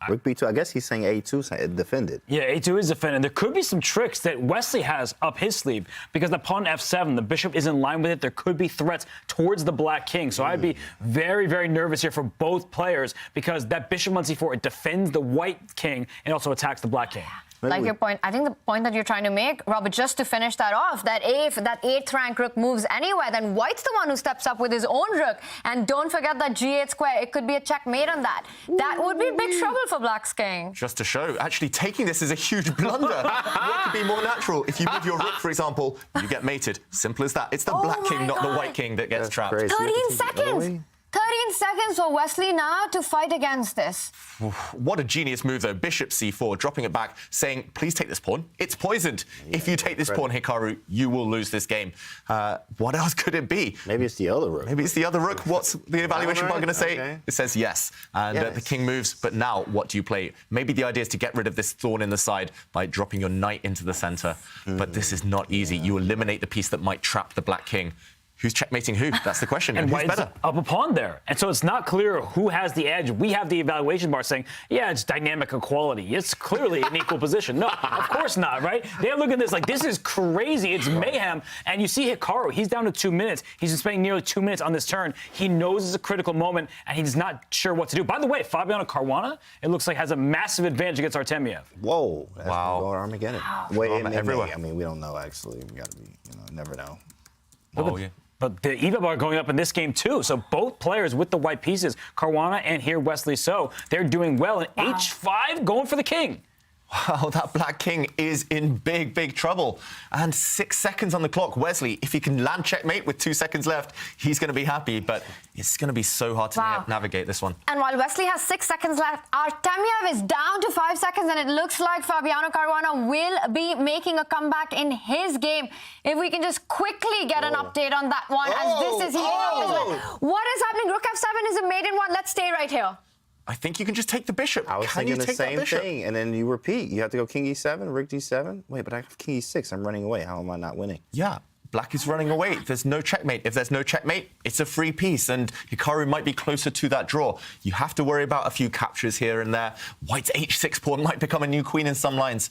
Rook b2. I guess he's saying a2 defended. Yeah, a2 is defended. There could be some tricks that Wesley has up his sleeve because the pawn f7, the bishop is in line with it. There could be threats towards the black king. So I'd be very, very nervous here for both players because that bishop on c4, it defends the white king and also attacks the black king. Like your point, I think the point that you're trying to make, Robert, just to finish that off, that if that 8th rank rook moves anywhere, then White's the one who steps up with his own rook. And don't forget that g8 square, it could be a checkmate on that. That would be big trouble for Black's king. Just to show, actually taking this is a huge blunder. What could be more natural? If you move your rook, for example, you get mated. Simple as that. It's the black king, not the white king, that gets trapped. Crazy. 13 seconds. 13 seconds for Wesley now to fight against this. What a genius move, though. Bishop c4, dropping it back, saying, please take this pawn. It's poisoned. Yeah, if you take this pawn, Hikaru, you will lose this game. What else could it be? Maybe it's the other rook. Maybe it's the other rook. What's the evaluation bar going to say? Okay. It says yes. And the king moves. But now, what do you play? Maybe the idea is to get rid of this thorn in the side by dropping your knight into the center. But this is not easy. You eliminate the piece that might trap the black king. Who's checkmating who? That's the question. And who's White's better? up a pawn there. And so it's not clear who has the edge. We have the evaluation bar saying, yeah, it's dynamic equality. It's clearly an equal position. No, of course not, right? They're looking at this like, this is crazy. It's mayhem. And you see Hikaru, he's down to 2 minutes. He's been spending nearly 2 minutes on this turn. He knows it's a critical moment, and he's not sure what to do. By the way, Fabiano Caruana, it looks like, has a massive advantage against Artemiev. Whoa. That's Armageddon. Wait, everywhere. I mean, we don't know, actually. We got to be, never know. But the eval bar going up in this game, too. So both players with the white pieces, Caruana and here Wesley So, they're doing well. And h5 going for the king. Wow, that black king is in big, big trouble. And 6 seconds on the clock. Wesley, if he can land checkmate with 2 seconds left, he's going to be happy. But it's going to be so hard to navigate this one. And while Wesley has 6 seconds left, Artemiev is down to 5 seconds, and it looks like Fabiano Caruana will be making a comeback in his game. If we can just quickly get an update on that one, as this is heating up as well. What is happening? Rook f7 is a maiden one. Let's stay right here. I think you can just take the bishop. I was thinking the same thing, and then you repeat. You have to go king e7, rook d7. Wait, but I have king e6. I'm running away. How am I not winning? Yeah, black is running away. There's no checkmate. If there's no checkmate, it's a free piece, and Hikaru might be closer to that draw. You have to worry about a few captures here and there. White's h6 pawn might become a new queen in some lines.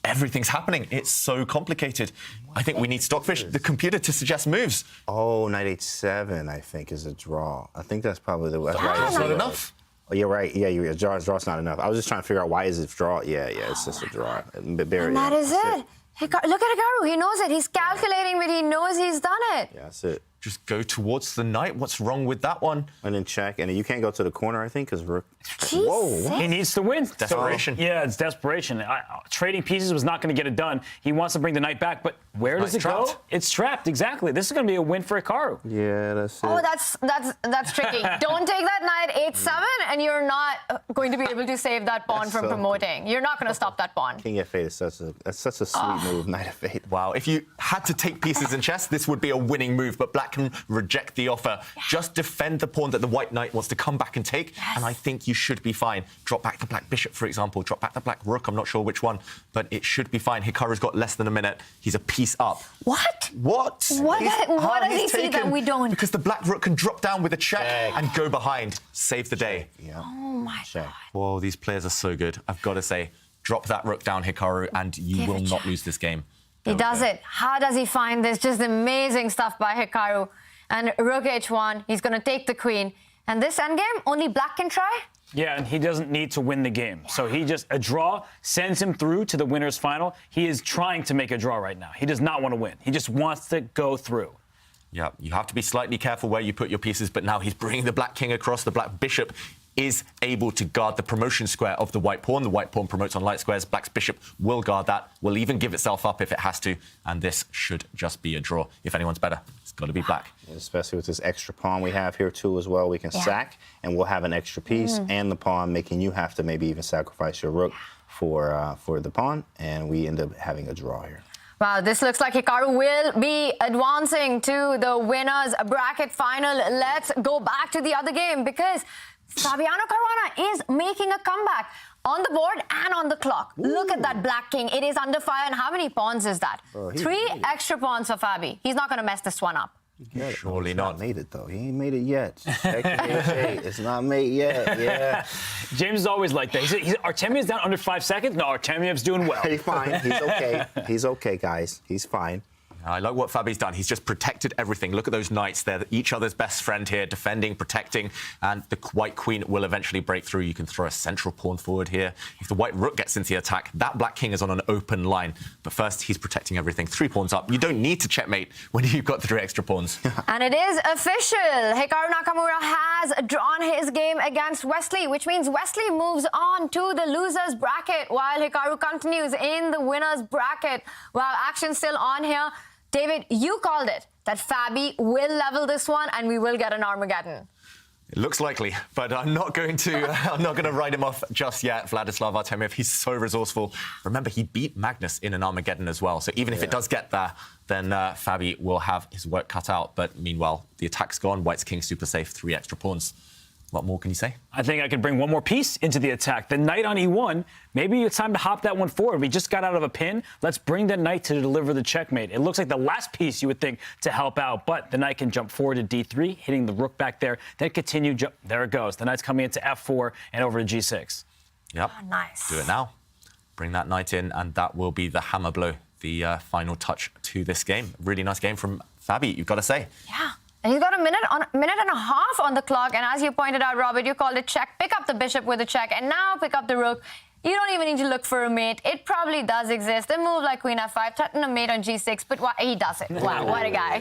Everything's happening. It's so complicated. I think we need Stockfish, the computer, to suggest moves. Oh, knight h7, I think, is a draw. I think that's probably the right. That's not enough. Oh, you're right. Yeah, you're right. Draw's not enough. I was just trying to figure out why is it draw. Yeah, it's just a draw. And that is it. Look at Hikaru. He knows it. He's calculating, but he knows he's done it. Yeah, that's it. Just go towards the knight. What's wrong with that one? And then check. And you can't go to the corner, I think, because rook. Whoa. He needs to win. Desperation. So, yeah, it's desperation. Trading pieces was not going to get it done. He wants to bring the knight back, but where does it go? It's trapped, exactly. This is going to be a win for Hikaru. Yeah, that's it. Oh, that's tricky. Don't take that knight h7, and you're not going to be able to save that pawn from promoting. You're not going to stop that pawn. King f8 is such a sweet move, knight f8. Wow, if you had to take pieces in chess, this would be a winning move, but black can reject the offer. Just defend the pawn that the white knight wants to come back and take, and I think you should be fine. Drop back the black bishop, for example. Drop back the black rook. I'm not sure which one, but it should be fine. Hikaru's got less than a minute. He's a piece up. What? What does he see that we don't? Because the black rook can drop down with a check and go behind. Save the day. Yeah. Oh, my God. Whoa, these players are so good. I've got to say, drop that rook down, Hikaru, and you will not lose this game. He does it. How does he find this? Just amazing stuff by Hikaru. And rook h1, he's going to take the queen. And this endgame, only black can try? Yeah, and he doesn't need to win the game. So a draw sends him through to the winner's final. He is trying to make a draw right now. He does not want to win. He just wants to go through. Yeah, you have to be slightly careful where you put your pieces, but now he's bringing the black king across. The black bishop is able to guard the promotion square of the white pawn. The white pawn promotes on light squares. Black's bishop will guard that, will even give itself up if it has to, and this should just be a draw. If anyone's better, it's got to be black. Especially with this extra pawn we have here, too, as well. We can sack, and we'll have an extra piece and the pawn, making you have to maybe even sacrifice your rook for the pawn, and we end up having a draw here. Wow, this looks like Hikaru will be advancing to the winners bracket final. Let's go back to the other game because Fabiano Caruana is making a comeback on the board and on the clock. Ooh. Look at that black king. It is under fire. And how many pawns is that? 3 extra pawns for Fabi. He's not going to mess this one up. Surely not. Made it though. He ain't made it yet. It's not made yet. Yeah. James is always like that. Artemiev's down under 5 seconds. No, Artemiev's doing well. He's fine. He's okay. He's okay, guys. He's fine. I like what Fabi's done. He's just protected everything. Look at those knights. They're each other's best friend here, defending, protecting, and the white queen will eventually break through. You can throw a central pawn forward here. If the white rook gets into the attack, that black king is on an open line. But first, he's protecting everything. 3 pawns up. You don't need to checkmate when you've got the 3 extra pawns. And it is official. Hikaru Nakamura has drawn his game against Wesley, which means Wesley moves on to the losers bracket while Hikaru continues in the winners bracket. Wow, action still on here. David, you called it, that Fabi will level this one and we will get an Armageddon. It looks likely, but I'm not going to write him off just yet. Vladislav Artemiev, he's so resourceful. Remember, he beat Magnus in an Armageddon as well. So even if it does get there, then Fabi will have his work cut out. But meanwhile, the attack's gone. White's king super safe, 3 extra pawns. What more can you say? I think I could bring one more piece into the attack. The knight on e1. Maybe it's time to hop that one forward. We just got out of a pin. Let's bring the knight to deliver the checkmate. It looks like the last piece you would think to help out, but the knight can jump forward to d3, hitting the rook back there. Then continue. There it goes. The knight's coming into f4 and over to g6. Yep. Oh, nice. Do it now. Bring that knight in, and that will be the hammer blow, the final touch to this game. Really nice game from Fabi, you've got to say. Yeah. And he's got a minute and a half on the clock. And as you pointed out, Robert, you called it check. Pick up the bishop with a check. And now pick up the rook. You don't even need to look for a mate. It probably does exist. A move like queen f5, threaten a mate on g6. But he does it. Wow, what a guy.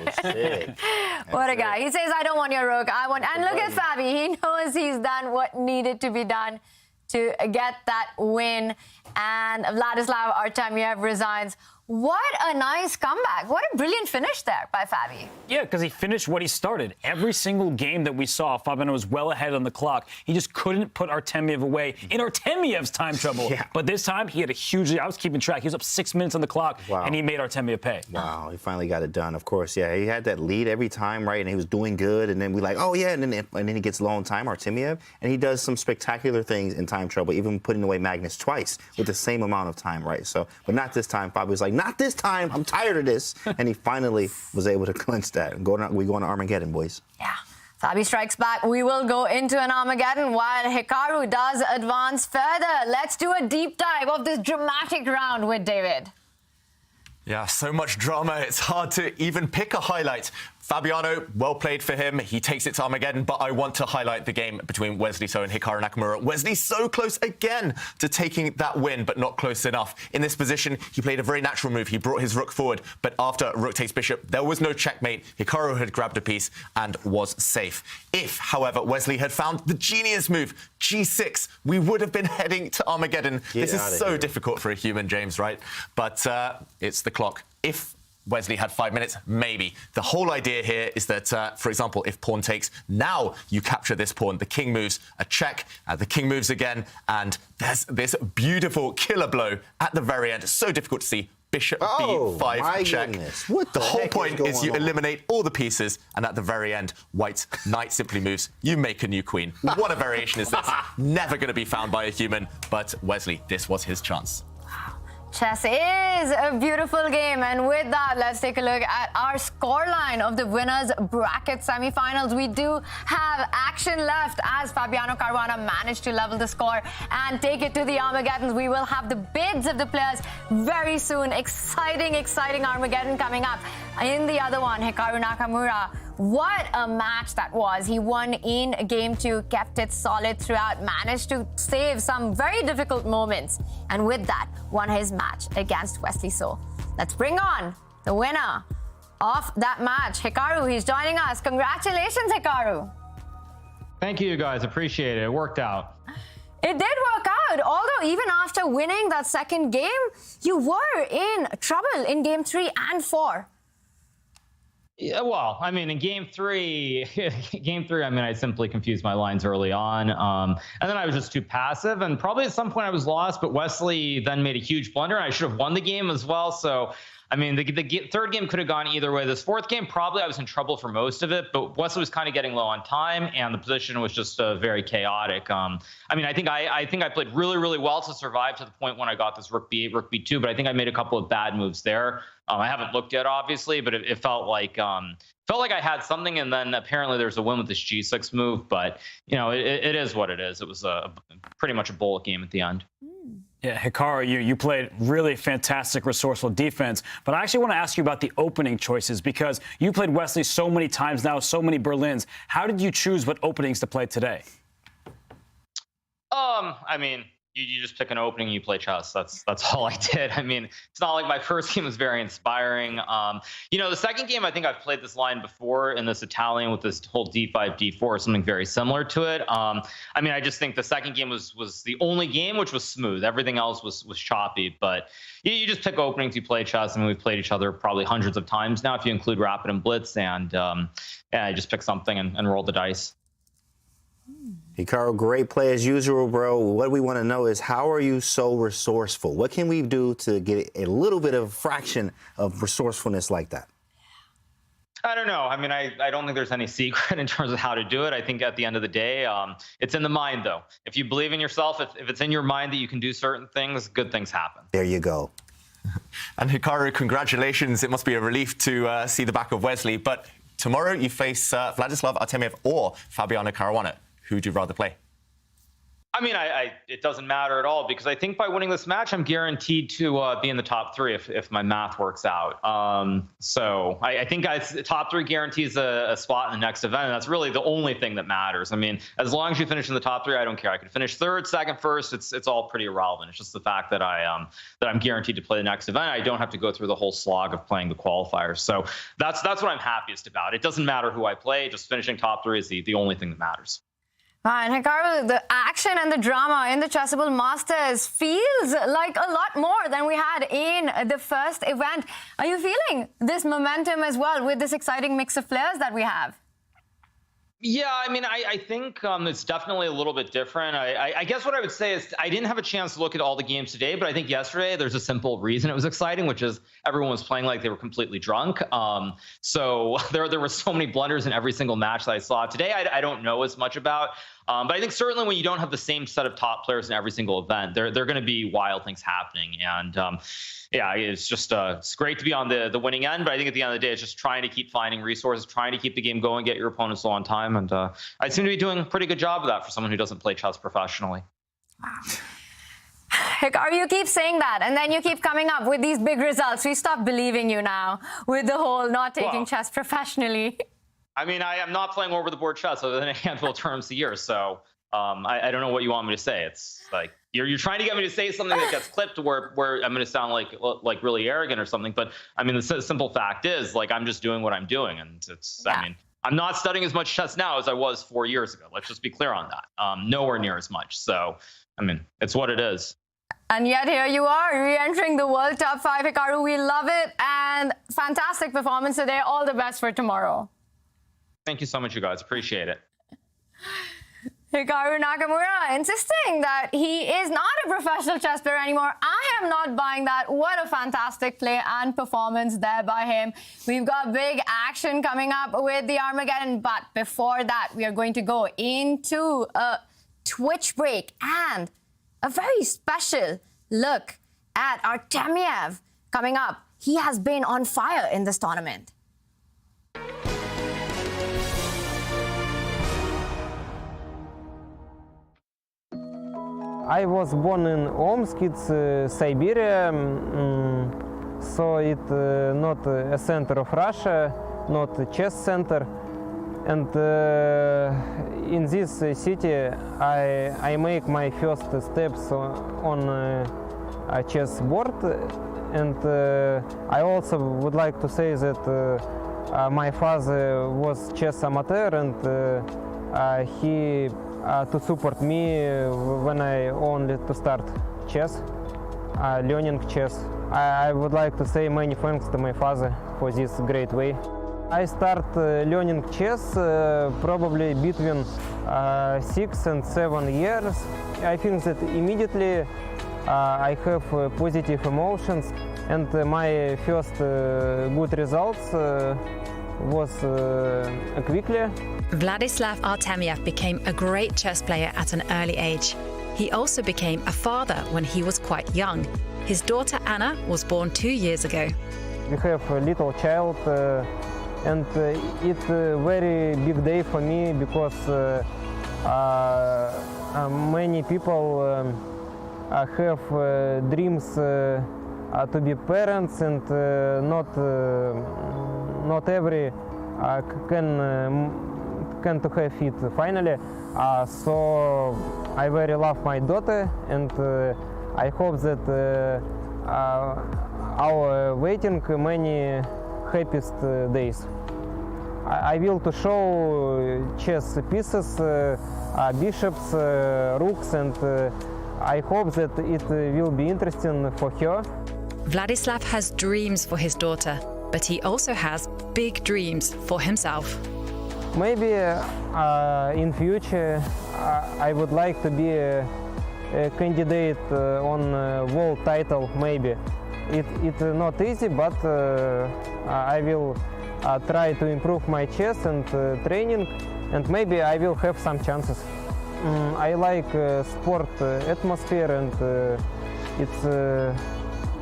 What a guy. He says, I don't want your rook. I want... And look at Fabi. He knows he's done what needed to be done to get that win. And Vladislav Artemiev resigns. What a nice comeback. What a brilliant finish there by Fabi. Yeah, because he finished what he started. Every single game that we saw, Fabiano was well ahead on the clock. He just couldn't put Artemiev away in Artemiev's time trouble. Yeah. But this time, he had a huge... I was keeping track. He was up 6 minutes on the clock, and he made Artemiev pay. Wow, he finally got it done, of course. Yeah, he had that lead every time, right? And he was doing good. And then we like, oh, yeah. And then he gets low on time, Artemiev. And he does some spectacular things in time trouble, even putting away Magnus twice with the same amount of time, right? So, but not this time. Fabi was like, not this time. I'm tired of this. And he finally was able to clinch that. We go on to Armageddon, boys. Yeah. Fabi strikes back. We will go into an Armageddon while Hikaru does advance further. Let's do a deep dive of this dramatic round with David. Yeah, so much drama. It's hard to even pick a highlight. Fabiano, well played for him. He takes it to Armageddon, but I want to highlight the game between Wesley So and Hikaru Nakamura. Wesley so close again to taking that win, but not close enough. In this position, he played a very natural move. He brought his rook forward, but after rook takes bishop, there was no checkmate. Hikaru had grabbed a piece and was safe. If, however, Wesley had found the genius move, g6, we would have been heading to Armageddon. This is so difficult for a human, James, right? But it's the clock. If Wesley had 5 minutes, maybe. The whole idea here is that, for example, if pawn takes, now you capture this pawn. The king moves, a check, the king moves again, and there's this beautiful killer blow at the very end. It's so difficult to see. Bishop b5 check. Goodness. What the whole point is you eliminate all the pieces, and at the very end, White's knight simply moves. You make a new queen. What a variation is this? Never going to be found by a human, but Wesley, this was his chance. Chess is a beautiful game, and with that, let's take a look at our scoreline of the winners bracket semifinals. We do have action left as Fabiano Caruana managed to level the score and take it to the Armageddons. We will have the bids of the players very soon. Exciting Armageddon coming up. in the other one, Hikaru Nakamura. What a match that was. He won in game 2, kept it solid throughout, managed to save some very difficult moments, and with that, won his match against Wesley So. Let's bring on the winner of that match, Hikaru. He's joining us. Congratulations, Hikaru. Thank you, guys. Appreciate it. It worked out. It did work out, although even after winning that second game, you were in trouble in game 3 and 4. Yeah, well, I mean, in game 3, I mean, I simply confused my lines early on. And then I was just too passive. And probably at some point I was lost, but Wesley then made a huge blunder. And I should have won the game as well. So, I mean, the third game could have gone either way. This fourth game, probably I was in trouble for most of it, but Wesley was kind of getting low on time, and the position was just very chaotic. I mean, I think I played really, really well to survive to the point when I got this rook b8, rook b2, but I think I made a couple of bad moves there. I haven't looked yet, obviously, but it felt like I had something, and then apparently there's a win with this g6 move. But you know, it is what it is. It was pretty much a bullet game at the end. Yeah, Hikaru, you played really fantastic, resourceful defense. But I actually want to ask you about the opening choices, because you played Wesley so many times now, so many Berlins. How did you choose what openings to play today? I mean, you just pick an opening and you play chess. That's all I did. I mean, it's not like my first game was very inspiring. You know, the second game, I think I've played this line before in this Italian with this whole d5, d4, something very similar to it. I mean, I just think the second game was the only game which was smooth. Everything else was choppy. But you just pick openings, you play chess. I mean, we've played each other probably hundreds of times now, if you include Rapid and Blitz. And yeah, I just pick something and roll the dice. Hikaru, great play as usual, bro. What we want to know is, how are you so resourceful? What can we do to get a little bit of fraction of resourcefulness like that? I don't know. I mean, I don't think there's any secret in terms of how to do it. I think at the end of the day, it's in the mind, though. If you believe in yourself, if it's in your mind that you can do certain things, good things happen. There you go. And Hikaru, congratulations. It must be a relief to see the back of Wesley. But tomorrow you face Vladislav Artemiev or Fabiano Caruana. Who would you rather play? I mean, it doesn't matter at all, because I think by winning this match, I'm guaranteed to be in the top 3 if my math works out. So I think top 3 guarantees a spot in the next event, and that's really the only thing that matters. I mean, as long as you finish in the top 3, I don't care. I could finish 3rd, 2nd, 1st. It's all pretty irrelevant. It's just the fact that I'm guaranteed to play the next event. I don't have to go through the whole slog of playing the qualifiers. So that's what I'm happiest about. It doesn't matter who I play. Just finishing top 3 is the only thing that matters. And Hikaru, the action and the drama in the Chessable Masters feels like a lot more than we had in the first event. Are you feeling this momentum as well with this exciting mix of players that we have? Yeah, I mean, I think it's definitely a little bit different. I guess what I would say is I didn't have a chance to look at all the games today, but I think yesterday there's a simple reason it was exciting, which is everyone was playing like they were completely drunk. So there were so many blunders in every single match that I saw. Today, I don't know as much about. But I think certainly when you don't have the same set of top players in every single event, there are going to be wild things happening. And yeah, it's just it's great to be on the winning end. But I think at the end of the day, it's just trying to keep finding resources, trying to keep the game going, get your opponents low on time. And I seem to be doing a pretty good job of that for someone who doesn't play chess professionally. Wow. Hikaru, you keep saying that, and then you keep coming up with these big results. We stop believing you now with the whole not taking chess professionally. I mean, I am not playing over the board chess other than a handful of terms a year. So I don't know what you want me to say. It's like you're trying to get me to say something that gets clipped where I'm going to sound like really arrogant or something. But I mean, the simple fact is, like, I'm just doing what I'm doing. And I mean, I'm not studying as much chess now as I was 4 years ago. Let's just be clear on that. Nowhere near as much. So, I mean, it's what it is. And yet here you are, re-entering the World Top 5. Hikaru, we love it. And fantastic performance today. All the best for tomorrow. Thank you so much, you guys. Appreciate it. Hikaru Nakamura insisting that he is not a professional chess player anymore. I am not buying that. What a fantastic play and performance there by him. We've got big action coming up with the Armageddon. But before that, we are going to go into a Twitch break and a very special look at Artemiev coming up. He has been on fire in this tournament. I was born in Omsk, it's Siberia. so it's not a center of Russia, not a chess center. And in this city, I make my first steps on a chess board. And I also would like to say that my father was chess amateur, and he to support me when I only to start chess, learning chess. I would like to say many thanks to my father for this great way. I start learning chess probably between 6 and 7 years. I think that immediately I have positive emotions, and my first good results was quickly. Vladislav Artemiev became a great chess player at an early age. He also became a father when he was quite young. His daughter Anna was born 2 years ago. We have a little child, and it's a very big day for me because many people have dreams to be parents, and not every can to have it finally. So I very love my daughter, and I hope that our waiting many happiest days. I will to show chess pieces, bishops, rooks, and I hope that it will be interesting for her. Vladislav has dreams for his daughter, but he also has big dreams for himself. Maybe in future I would like to be a candidate on a world title, maybe. It's not easy, but I will try to improve my chess and training, and maybe I will have some chances. I like sport atmosphere, and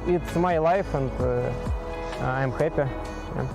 it's my life, and I'm happy. Yeah.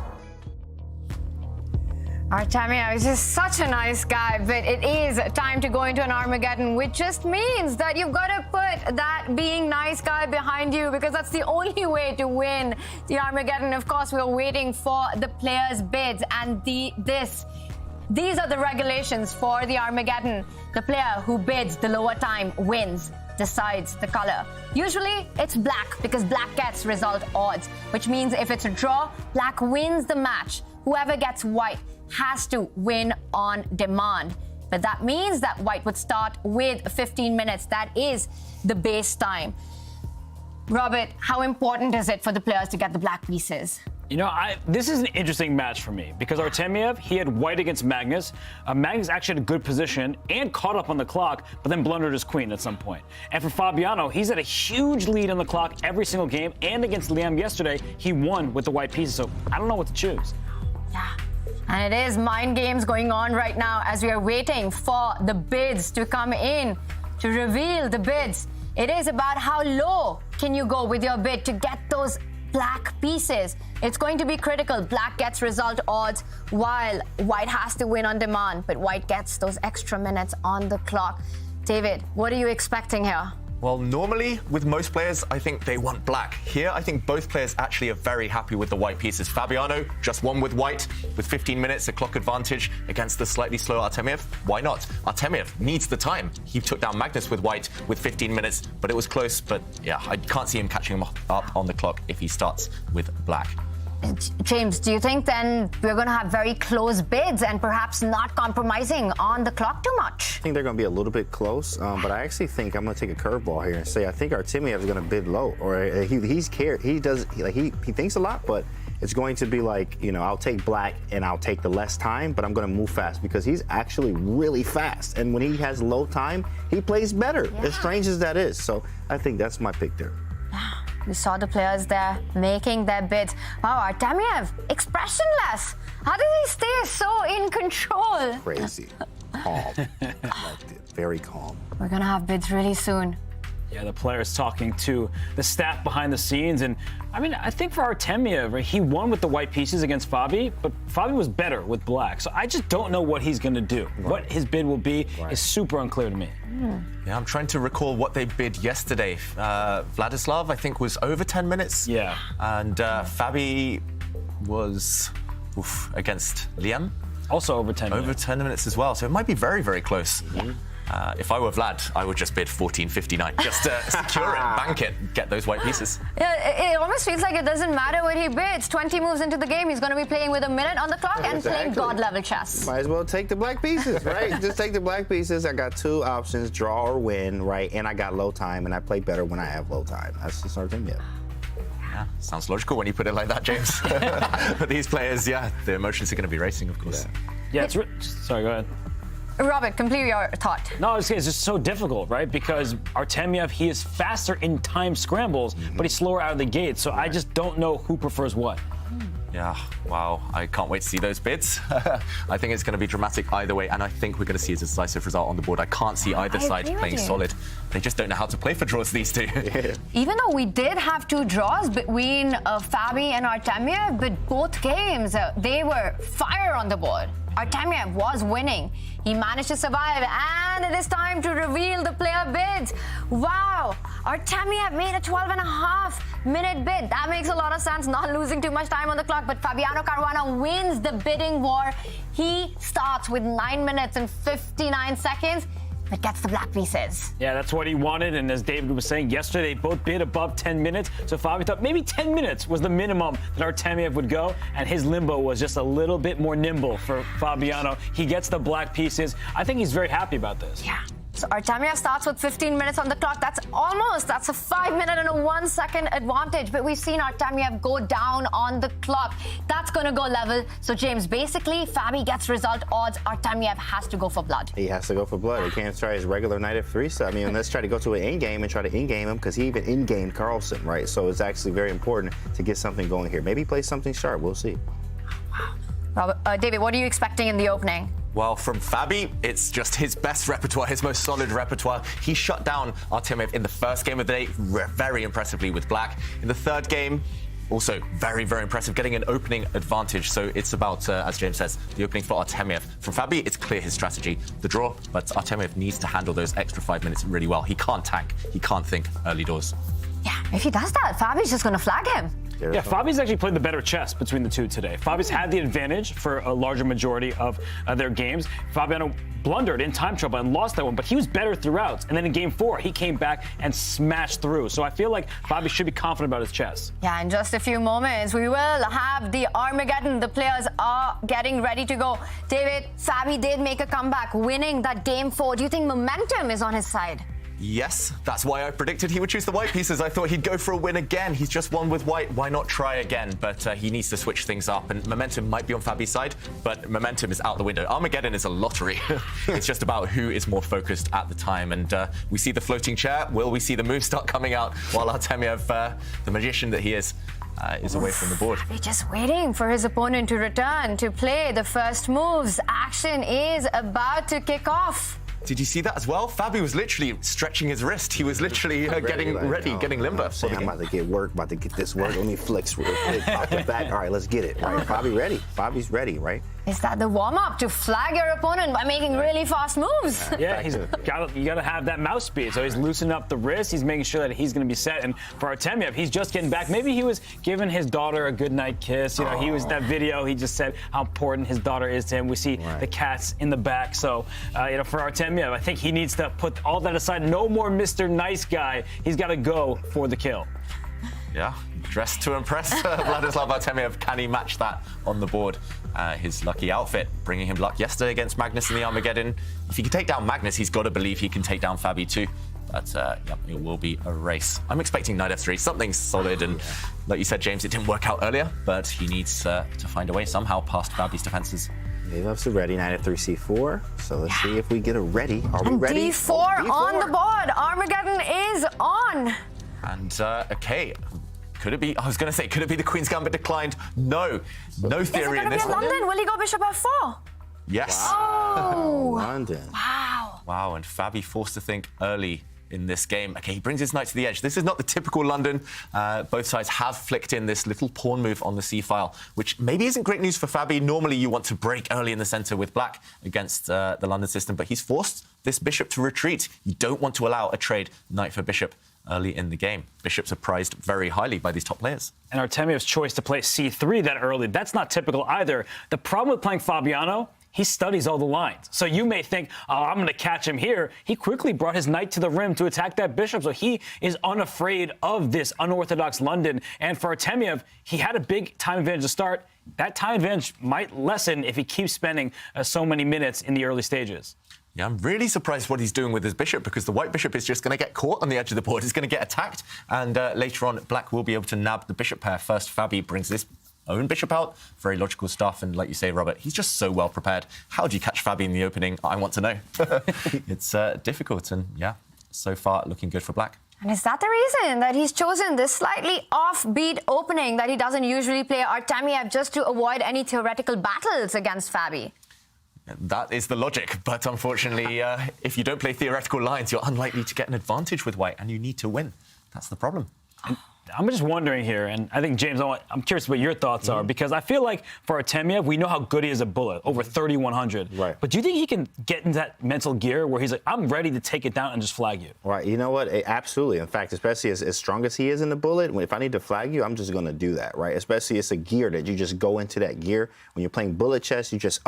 Artemiev is just such a nice guy, but it is time to go into an Armageddon, which just means that you've got to put that being nice guy behind you, because that's the only way to win the Armageddon. Of course, we're waiting for the players' bids, and these are the regulations for the Armageddon. The player who bids the lower time wins, decides the color. Usually it's black, because black gets result odds, which means if it's a draw, black wins the match. Whoever gets white has to win on demand. But that means that white would start with 15 minutes. That is the base time. Robert, how important is it for the players to get the black pieces? You know, this is an interesting match for me because Artemiev, he had white against Magnus. Magnus actually had a good position and caught up on the clock, but then blundered his queen at some point. And for Fabiano, he's had a huge lead on the clock every single game, and against Liem yesterday, he won with the white pieces, so I don't know what to choose. Yeah. And it is mind games going on right now as we are waiting for the bids to come in to reveal the bids. It is about how low can you go with your bid to get those black pieces. It's going to be critical. Black gets result odds while white has to win on demand, but white gets those extra minutes on the clock. David, what are you expecting here? Well, normally, with most players, I think they want black. Here, I think both players actually are very happy with the white pieces. Fabiano just won with white, with 15 minutes, a clock advantage against the slightly slower Artemiev. Why not? Artemiev needs the time. He took down Magnus with white with 15 minutes, but it was close. But yeah, I can't see him catching him up on the clock if he starts with black. James, do you think then we're going to have very close bids and perhaps not compromising on the clock too much? I think they're going to be a little bit close, but I actually think I'm going to take a curveball here and say I think Artemiev is going to bid low, or he's cared. He thinks a lot, but it's going to be like, you know, I'll take black and I'll take the less time, but I'm going to move fast because he's actually really fast, and when he has low time, he plays better. Yeah. As strange as that is, so I think that's my pick there. We saw the players there making their bids. Wow, Artemiev, expressionless. How does he stay so in control? Crazy. Calm. Very calm. We're going to have bids really soon. Yeah, the players talking to the staff behind the scenes. And I mean, I think for Artemiev, right, he won with the white pieces against Fabi, but Fabi was better with black, so I just don't know what he's going to do. Right. What his bid will be is super unclear to me. Yeah, I'm trying to recall what they bid yesterday. Vladislav, I think, was over 10 minutes. Yeah. And Fabi was against Liem. Also over 10 minutes. Over 10 minutes as well, so it might be very, very close. If I were Vlad, I would just bid 14.59. Just secure it, bank it, get those white pieces. Yeah, it almost feels like it doesn't matter what he bids. 20 moves into the game, he's going to be playing with a minute on the clock and playing god-level chess. Might as well take the black pieces, right? Just take the black pieces. I got 2 options, draw or win, right? And I got low time, and I play better when I have low time. That's just Artemiev. Yeah, sounds logical when you put it like that, James. But these players, yeah, the emotions are going to be racing, of course. Yeah, sorry, go ahead. Robert, complete your thought. No, I was saying it's just so difficult, right? Because Artemiev, he is faster in time scrambles, but he's slower out of the gate. So I just don't know who prefers what. Yeah, wow, I can't wait to see those bids. I think it's going to be dramatic either way, and I think we're going to see a decisive result on the board. I can't see either side playing solid. They just don't know how to play for draws, these two. Even though we did have 2 draws between Fabi and Artemiev, but both games, they were fire on the board. Artemiev was winning. He managed to survive, and it is time to reveal the player bids. Wow, Artemiev made a 12.5-minute bid. That makes a lot of sense, not losing too much time on the clock, but Fabiano Caruana wins the bidding war. He starts with 9 minutes and 59 seconds. But gets the black pieces. Yeah, that's what he wanted, and as David was saying yesterday, they both bid above 10 minutes, so Fabi thought maybe 10 minutes was the minimum that Artemiev would go, and his limbo was just a little bit more nimble for Fabiano. He gets the black pieces. I think he's very happy about this. Yeah. So Artemiev starts with 15 minutes on the clock. That's a 5-minute and a 1-second advantage. But we've seen Artemiev go down on the clock. That's going to go level. So, James, basically, Fabi gets result odds. Artemiev has to go for blood. He has to go for blood. He can't try his regular knight f3 stuff. I mean, let's try to go to an endgame and try to endgame him, because he even endgamed Carlsen, right? So it's actually very important to get something going here. Maybe play something sharp. We'll see. Robert, David, what are you expecting in the opening? Well, from Fabi, it's just his best repertoire, his most solid repertoire. He shut down Artemiev in the first game of the day very impressively with black. In the third game, also very, very impressive, getting an opening advantage. So it's about, as James says, the opening for Artemiev. From Fabi, it's clear his strategy, the draw, but Artemiev needs to handle those extra 5 minutes really well. He can't tank, he can't think early doors. Yeah, if he does that, Fabi's just going to flag him. Yeah, Fabi's actually played the better chess between the two today. Fabi's had the advantage for a larger majority of their games. Fabiano blundered in time trouble and lost that one, but he was better throughout. And then in game 4, he came back and smashed through. So I feel like Fabi should be confident about his chess. Yeah, in just a few moments, we will have the Armageddon. The players are getting ready to go. David, Fabi did make a comeback, winning that game 4. Do you think momentum is on his side? Yes, that's why I predicted he would choose the white pieces. I thought he'd go for a win again. He's just won with white. Why not try again? But he needs to switch things up, and momentum might be on Fabi's side, but momentum is out the window. Armageddon is a lottery. It's just about who is more focused at the time, and we see the floating chair. Will we see the moves start coming out while Artemiev, the magician that he is away from the board? He's just waiting for his opponent to return to play the first moves. Action is about to kick off. Did you see that as well? Fabi was literally stretching his wrist. He was literally getting ready, getting limber. I'm about to get work, about to get this work. Let me flex real quick, pop it back. All right, let's get it. Right, Fabi ready. Fabi's ready, right? Is that the warm-up to flag your opponent by making really fast moves? Yeah, you got to have that mouse speed. So he's loosening up the wrist. He's making sure that he's going to be set. And for Artemiev, he's just getting back. Maybe he was giving his daughter a goodnight kiss. You know, he was that video. He just said how important his daughter is to him. We see the cats in the back. So, you know, for Artemiev, I think he needs to put all that aside. No more Mr. Nice Guy. He's got to go for the kill. Yeah, dressed to impress Vladislav Artemiev. Can he match that on the board? His lucky outfit, bringing him luck yesterday against Magnus in the Armageddon. If he can take down Magnus, he's got to believe he can take down Fabi too. But yep, it will be a race. I'm expecting knight f3, something solid. And like you said, James, it didn't work out earlier, but he needs to find a way somehow past Fabi's defenses. He loves the ready, knight f3, c4. So let's see if we get a ready. Are we ready? D4 on the board. Armageddon is on. And okay. Could it be? I was going to say, could it be the Queen's Gambit declined? No, no theory in this one. London? Will he go bishop f4? Yes. Oh, London. Wow. Wow, and Fabi forced to think early in this game. Okay, he brings his knight to the edge. This is not the typical London. Both sides have flicked in this little pawn move on the c-file, which maybe isn't great news for Fabi. Normally, you want to break early in the center with black against the London system, but he's forced this bishop to retreat. You don't want to allow a trade knight for bishop early in the game. Bishops are prized very highly by these top players. And Artemiev's choice to play c3 that early, that's not typical either. The problem with playing Fabiano, he studies all the lines. So you may think, oh, I'm going to catch him here. He quickly brought his knight to the rim to attack that bishop. So he is unafraid of this unorthodox London. And for Artemiev, he had a big time advantage to start. That time advantage might lessen if he keeps spending so many minutes in the early stages. Yeah, I'm really surprised what he's doing with his bishop, because the white bishop is just going to get caught on the edge of the board. He's going to get attacked, and later on, black will be able to nab the bishop pair. First, Fabi brings this own bishop out. Very logical stuff, and like you say, Robert, he's just so well prepared. How do you catch Fabi in the opening? I want to know. It's difficult, and yeah, so far looking good for black. And is that the reason that he's chosen this slightly offbeat opening that he doesn't usually play Artemiev, just to avoid any theoretical battles against Fabi? That is the logic, but unfortunately, if you don't play theoretical lines, you're unlikely to get an advantage with white, and you need to win. That's the problem. I'm just wondering here, and I think, James, I'm curious what your thoughts are, because I feel like for Artemiev, we know how good he is at bullet, over 3,100. Right. But do you think he can get into that mental gear where he's like, I'm ready to take it down and just flag you? Right. You know what? Absolutely. In fact, especially as strong as he is in the bullet, if I need to flag you, I'm just going to do that, right? Especially it's a gear that you just go into that gear. When you're playing bullet chess, you just,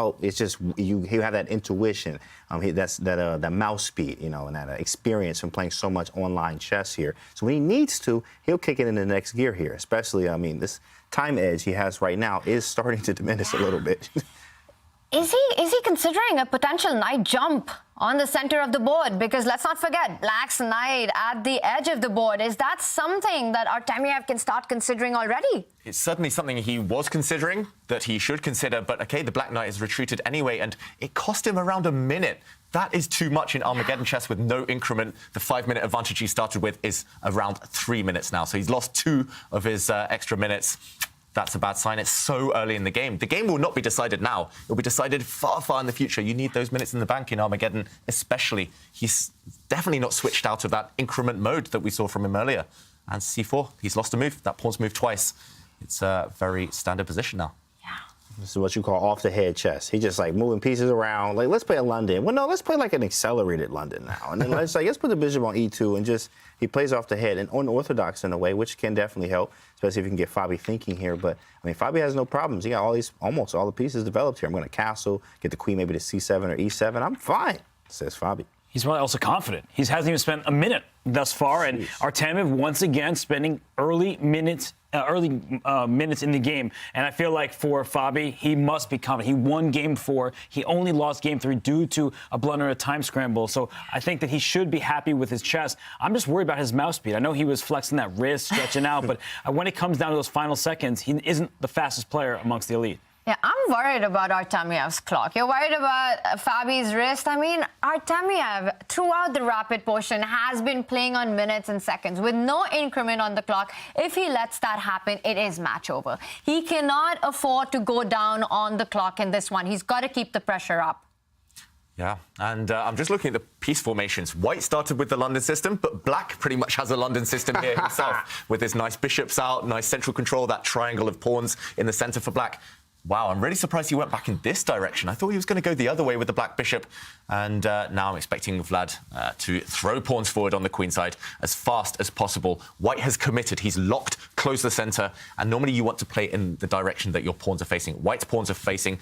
you have that intuition. That's that mouse speed, you know, and that experience from playing so much online chess here. So when he needs to, he'll kick it in the next gear here. Especially, I mean, this time edge he has right now is starting to diminish a little bit. Is he considering a potential knight jump on the center of the board? Because let's not forget, black's knight at the edge of the board. Is that something that Artemiev can start considering already? It's certainly something he was considering, that he should consider, but okay, the black knight has retreated anyway, and it cost him around a minute. That is too much in Armageddon chess with no increment. The 5-minute advantage he started with is around 3 minutes now, so he's lost 2 of his extra minutes. That's a bad sign. It's so early in the game. The game will not be decided now. It'll be decided far, far in the future. You need those minutes in the bank in Armageddon, especially. He's definitely not switched out of that increment mode that we saw from him earlier. And c4, he's lost a move. That pawn's moved twice. It's a very standard position now. This is what you call off-the-head chess. He just like moving pieces around. Like, let's play a London. Well, no, let's play like an accelerated London now. And then let's put the bishop on e2 and just, he plays off the head and unorthodox in a way, which can definitely help, especially if you can get Fabi thinking here. But, I mean, Fabi has no problems. He got almost all the pieces developed here. I'm going to castle, get the queen maybe to c7 or e7. I'm fine, says Fabi. He's probably also confident. He hasn't even spent a minute thus far, and Artemiev once again spending early minutes in the game. And I feel like for Fabi, he must be confident. He won game 4. He only lost game 3 due to a blunder and a time scramble. So I think that he should be happy with his chess. I'm just worried about his mouse speed. I know he was flexing that wrist, stretching out, but when it comes down to those final seconds, he isn't the fastest player amongst the elite. Yeah, I'm worried about Artemiev's clock. You're worried about Fabi's wrist. I mean, Artemiev, throughout the rapid portion, has been playing on minutes and seconds with no increment on the clock. If he lets that happen, it is match over. He cannot afford to go down on the clock in this one. He's got to keep the pressure up. Yeah, and I'm just looking at the piece formations. White started with the London system, but black pretty much has a London system here himself, with his nice bishops out, nice central control, that triangle of pawns in the center for black. Wow, I'm really surprised he went back in this direction. I thought he was going to go the other way with the black bishop. And now I'm expecting Vlad to throw pawns forward on the queen side as fast as possible. White has committed. He's locked, close the center. And normally you want to play in the direction that your pawns are facing. White's pawns are facing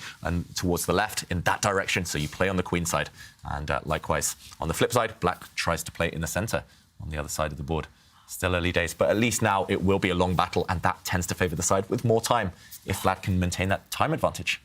towards the left in that direction. So you play on the queen side. And likewise, on the flip side, black tries to play in the center on the other side of the board. Still early days, but at least now it will be a long battle, and that tends to favor the side with more time if Vlad can maintain that time advantage.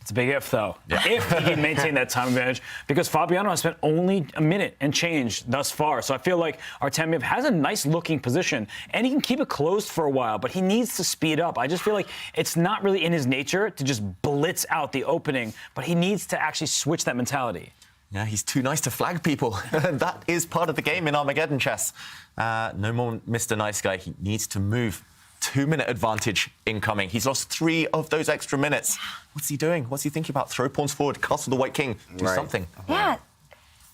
It's a big if, though. Yeah. If he can maintain that time advantage, because Fabiano has spent only a minute and change thus far. So I feel like Artemiev has a nice-looking position, and he can keep it closed for a while, but he needs to speed up. I just feel like it's not really in his nature to just blitz out the opening, but he needs to actually switch that mentality. Yeah, he's too nice to flag people. That is part of the game in Armageddon chess. No more Mr. Nice Guy. He needs to move. 2-minute advantage incoming. He's lost 3 of those extra minutes. What's he doing? What's he thinking about? Throw pawns forward, castle the white king, do something. Yeah.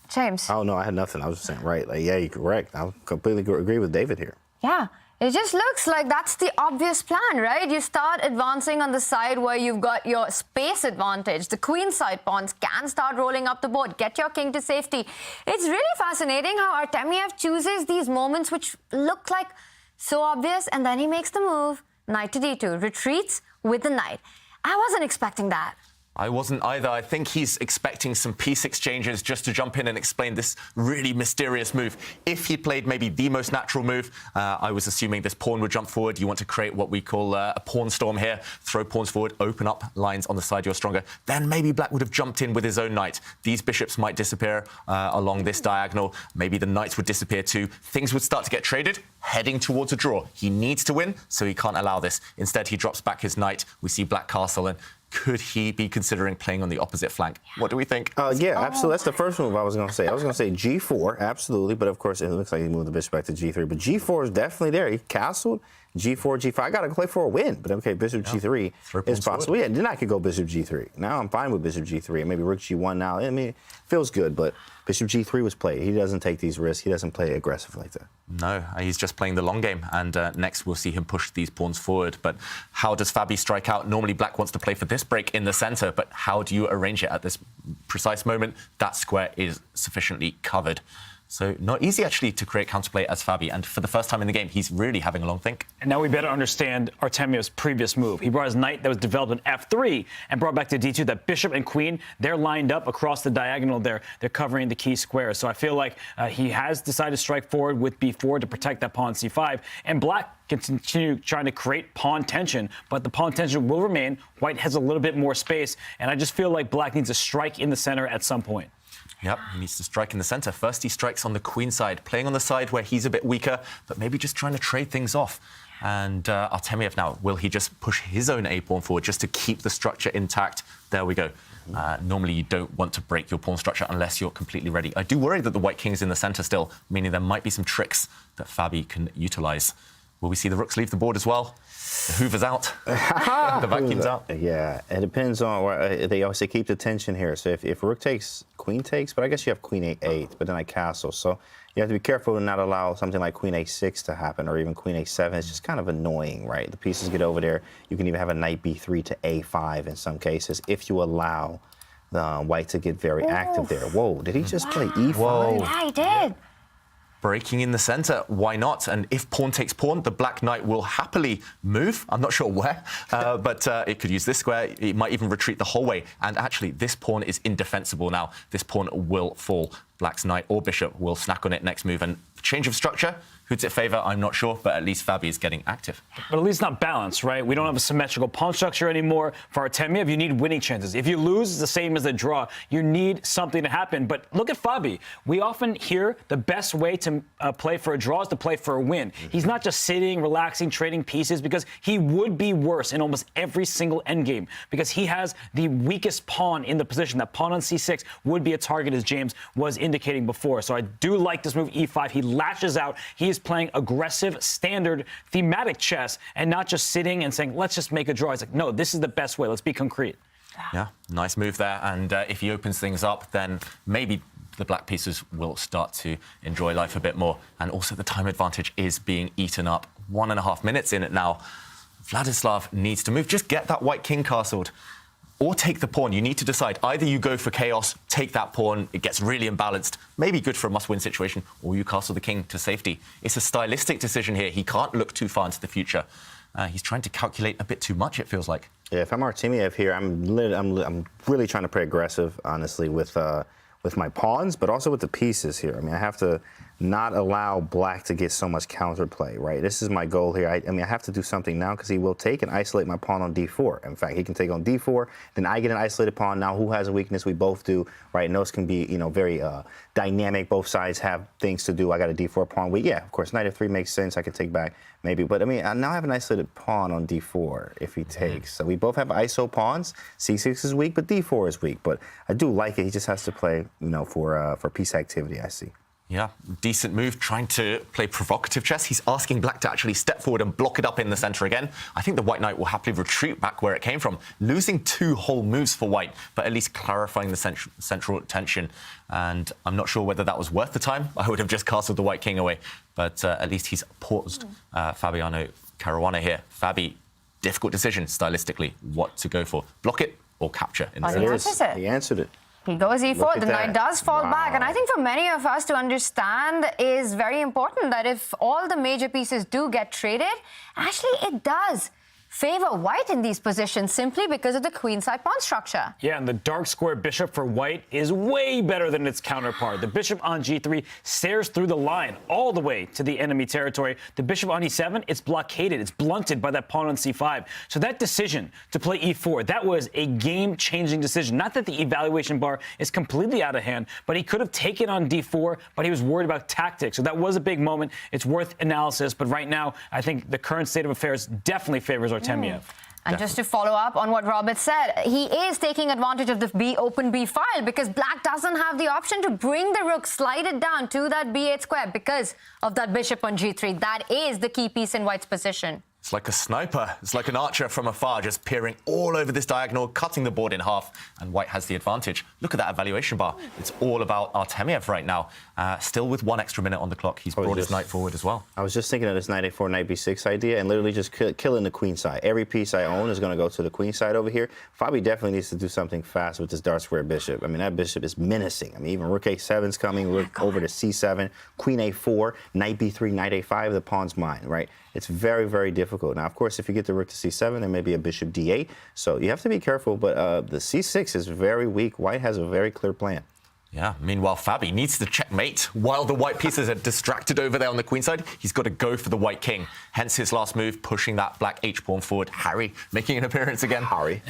James. Oh, no, I had nothing. I was just saying, right. Like, yeah, you're correct. I completely agree with David here. Yeah. It just looks like that's the obvious plan, right? You start advancing on the side where you've got your space advantage. The queen side pawns can start rolling up the board, get your king to safety. It's really fascinating how Artemiev chooses these moments which look like so obvious, and then he makes the move. Knight to d2, retreats with the knight. I wasn't expecting that. I wasn't either. I think he's expecting some piece exchanges just to jump in and explain this really mysterious move. If he played maybe the most natural move, I was assuming this pawn would jump forward. You want to create what we call a pawn storm here. Throw pawns forward, open up lines on the side you're stronger. Then maybe Black would have jumped in with his own knight. These bishops might disappear along this diagonal. Maybe the knights would disappear too. Things would start to get traded, heading towards a draw. He needs to win, so he can't allow this. Instead, he drops back his knight. We see Black castle, and could he be considering playing on the opposite flank? What do we think? Yeah, absolutely. That's the first move I was going to say. I was going to say G4, absolutely. But, of course, it looks like he moved the bishop back to G3. But G4 is definitely there. He castled. G4, G5. I got to play for a win. But, okay, bishop G3 is possible. Yeah, then I could go bishop G3. Now I'm fine with bishop G3. And maybe rook G1 now. I mean, it feels good. But bishop G3 was played. He doesn't take these risks. He doesn't play aggressive like that. No, he's just playing the long game. And next we'll see him push these pawns forward. But how does Fabi strike out? Normally Black wants to play for this break in the center. But how do you arrange it at this precise moment? That square is sufficiently covered. So not easy, actually, to create counterplay as Fabi. And for the first time in the game, he's really having a long think. And now we better understand Artemiev's previous move. He brought his knight that was developed in F3 and brought back to D2. That bishop and queen, they're lined up across the diagonal there. They're covering the key squares. So I feel like he has decided to strike forward with B4 to protect that pawn C5. And Black can continue trying to create pawn tension, but the pawn tension will remain. White has a little bit more space. And I just feel like Black needs to strike in the center at some point. Yep, he needs to strike in the center. First, he strikes on the queen side, playing on the side where he's a bit weaker, but maybe just trying to trade things off. And Artemiev now, will he just push his own A-pawn forward just to keep the structure intact? There we go. Normally, you don't want to break your pawn structure unless you're completely ready. I do worry that the white king's in the center still, meaning there might be some tricks that Fabi can utilize. Will we see the rooks leave the board as well? The Hoover's out. The vacuum's out. Yeah, it depends on they always say keep the tension here. So if rook takes, queen takes, but I guess you have queen A8, but then I castle. So you have to be careful to not allow something like queen A6 to happen, or even queen A7. It's just kind of annoying, right? The pieces get over there. You can even have a knight B3 to A5 in some cases if you allow the white to get very active there. Whoa, did he just play E5? Whoa. Yeah, he did. Breaking in the center, why not? And if pawn takes pawn, the black knight will happily move. I'm not sure where, but it could use this square. It might even retreat the whole way. And actually, this pawn is indefensible now. This pawn will fall. Black's knight or bishop will snack on it next move. And change of structure, who's it favor? I'm not sure, but at least Fabi is getting active. But at least not balanced, right? We don't have a symmetrical pawn structure anymore. For Artemiev, you need winning chances. If you lose, it's the same as a draw. You need something to happen. But look at Fabi. We often hear the best way to play for a draw is to play for a win. He's not just sitting, relaxing, trading pieces, because he would be worse in almost every single endgame, because he has the weakest pawn in the position. That pawn on c6 would be a target, as James was indicating before. So I do like this move, e5. He lashes out. He is playing aggressive, standard, thematic chess, and not just sitting and saying, let's just make a draw. He's like, no, this is the best way. Let's be concrete. Yeah, nice move there. And if he opens things up, then maybe the black pieces will start to enjoy life a bit more. And also the time advantage is being eaten up. 1.5 minutes in it now. Vladislav needs to move. Just get that white king castled. Or take the pawn. You need to decide. Either you go for chaos, take that pawn, it gets really imbalanced, maybe good for a must-win situation, or you castle the king to safety. It's a stylistic decision here. He can't look too far into the future. He's trying to calculate a bit too much, it feels like. Yeah, if I'm Artemiev here, I'm really trying to play aggressive, honestly, with my pawns, but also with the pieces here. I mean, I have to not allow black to get so much counterplay, right? This is my goal here. I mean, I have to do something now because he will take and isolate my pawn on d4. In fact, he can take on d4, then I get an isolated pawn. Now, who has a weakness? We both do, right? And those can be, very dynamic. Both sides have things to do. I got a d4 pawn. Yeah, of course, knight f3 makes sense. I could take back maybe. But, I mean, I now have an isolated pawn on d4 if he takes. So we both have ISO pawns. c6 is weak, but d4 is weak. But I do like it. He just has to play, for piece activity, I see. Yeah, decent move, trying to play provocative chess. He's asking black to actually step forward and block it up in the center again. I think the white knight will happily retreat back where it came from, losing 2 whole moves for white, but at least clarifying the central tension. And I'm not sure whether that was worth the time. I would have just castled the white king away, but at least he's paused Fabiano Caruana here. Fabi, difficult decision stylistically, what to go for. Block it or capture in the He answered it. He goes e4. The knight does fall back. And I think for many of us to understand is very important that if all the major pieces do get traded, actually it does favor white in these positions simply because of the queenside pawn structure. Yeah, and the dark square bishop for white is way better than its counterpart. The bishop on g3 stares through the line all the way to the enemy territory. The bishop on e7, it's blockaded. It's blunted by that pawn on c5. So that decision to play e4, that was a game-changing decision. Not that the evaluation bar is completely out of hand, but he could have taken on d4, but he was worried about tactics. So that was a big moment. It's worth analysis. But right now, I think the current state of affairs definitely favors Artemiev. And just to follow up on what Robert said, he is taking advantage of the open B file because black doesn't have the option to bring the rook, slide it down to that b8 square because of that bishop on g3. That is the key piece in white's position. It's like a sniper. It's like an archer from afar, just peering all over this diagonal, cutting the board in half, and white has the advantage. Look at that evaluation bar. It's all about Artemiev right now. Still with 1 extra minute on the clock. He's brought his knight forward as well. I was just thinking of this knight a4, knight b6 idea and literally just killing the queen side. Every piece I own is going to go to the queen side over here. Fabi definitely needs to do something fast with this dark square bishop. I mean, that bishop is menacing. I mean, even rook a7's coming, rook over to c7, queen a4, knight b3, knight a5, the pawn's mine, right? It's very, very difficult. Now, of course, if you get the rook to c7, there may be a bishop d8. So you have to be careful, but the c6 is very weak. White has a very clear plan. Yeah, meanwhile, Fabi needs to checkmate. While the white pieces are distracted over there on the queen side, he's got to go for the white king. Hence his last move, pushing that black h-pawn forward. Harry making an appearance again. Harry.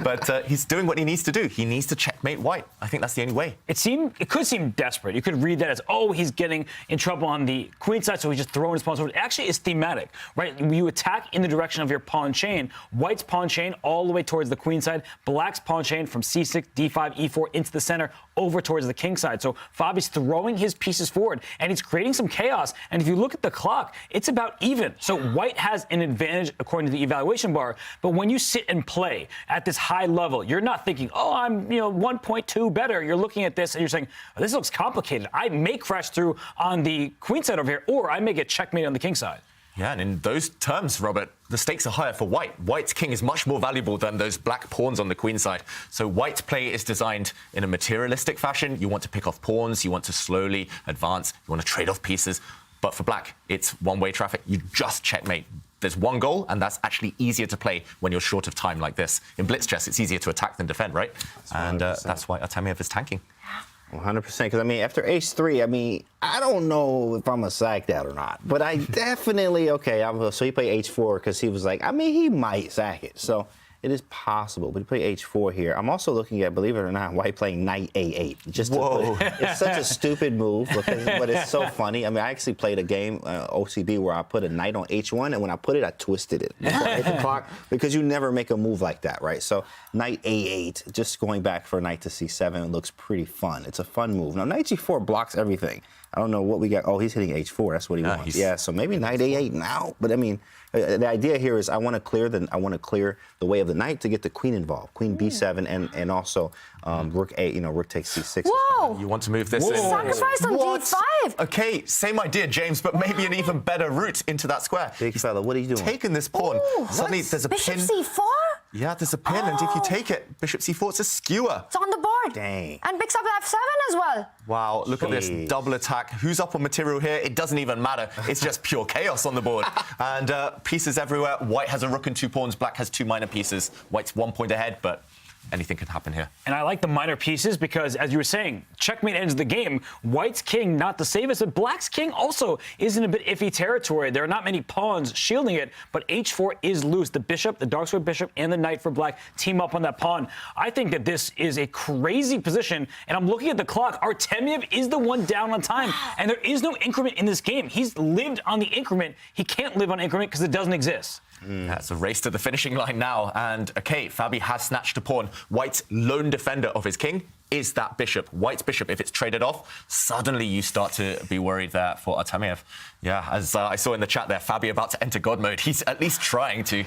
But he's doing what he needs to do. He needs to checkmate white. I think that's the only way. It could seem desperate. You could read that as, oh, he's getting in trouble on the queen side, so he's just throwing his pawns forward. It actually is thematic, right? You attack in the direction of your pawn chain. White's pawn chain all the way towards the queen side. Black's pawn chain from c6, d5, e4 into the center, over towards the king side. So Fabi's throwing his pieces forward, and he's creating some chaos. And if you look at the clock, it's about even. So white has an advantage according to the evaluation bar. But when you sit and play at this high level, you're not thinking, oh, I'm 1.2 better. You're looking at this and you're saying, oh, this looks complicated. I may crash through on the queen side over here, or I may get checkmate on the king side. Yeah, and in those terms, Robert, the stakes are higher for white. White's king is much more valuable than those black pawns on the queen side. So white's play is designed in a materialistic fashion. You want to pick off pawns, you want to slowly advance, you want to trade off pieces. But for black, it's one-way traffic. You just checkmate. There's one goal, and that's actually easier to play when you're short of time like this. In blitz chess, it's easier to attack than defend, right? And that's why Artemiev is tanking. 100%, because I mean, after h3, I mean, I don't know if I'm gonna sack that or not, but I definitely, so he played h4 because he was like, I mean, he might sack it, so it is possible, but he played h4 here. I'm also looking at, believe it or not, white playing knight a8. It's such a stupid move, but it's so funny. I mean, I actually played a game, OCB, where I put a knight on h1, and when I put it, I twisted it. I hit the clock, because you never make a move like that, right? So knight a8, just going back for knight to c7 looks pretty fun. It's a fun move. Now, knight g4 blocks everything. I don't know what we got. Oh, he's hitting h4. That's what he wants. Yeah, so maybe knight a8 now. But I mean, the idea here is I want to clear the way of the knight to get the queen involved. Queen b7 and also rook a. Rook takes c6. Whoa! You want to move this in? Sacrifice on d5. Okay, same idea, James, but maybe an even better route into that square. Big fella, what are you doing? Taking this pawn. Suddenly there's a Bishop pin. c4? Yeah, there's a pin, and if you take it, bishop c4, it's a skewer. It's on the board. Dang. And picks up f7 as well. Wow, look at this double attack. Who's up on material here? It doesn't even matter. It's just pure chaos on the board. And pieces everywhere. White has a rook and 2 pawns. Black has 2 minor pieces. White's 1 point ahead, but anything can happen here. And I like the minor pieces because, as you were saying, checkmate ends the game. White's king, not the safest, but black's king also is in a bit iffy territory. There are not many pawns shielding it, but h4 is loose. The bishop, the dark square bishop, and the knight for black team up on that pawn. I think that this is a crazy position, and I'm looking at the clock. Artemiev is the one down on time, and there is no increment in this game. He's lived on the increment. He can't live on increment because it doesn't exist. That's a race to the finishing line now. And, okay, Fabi has snatched a pawn. White's lone defender of his king is that bishop. White's bishop, if it's traded off, suddenly you start to be worried there for Artemiev. Yeah, as I saw in the chat there, Fabi about to enter God mode. He's at least trying to.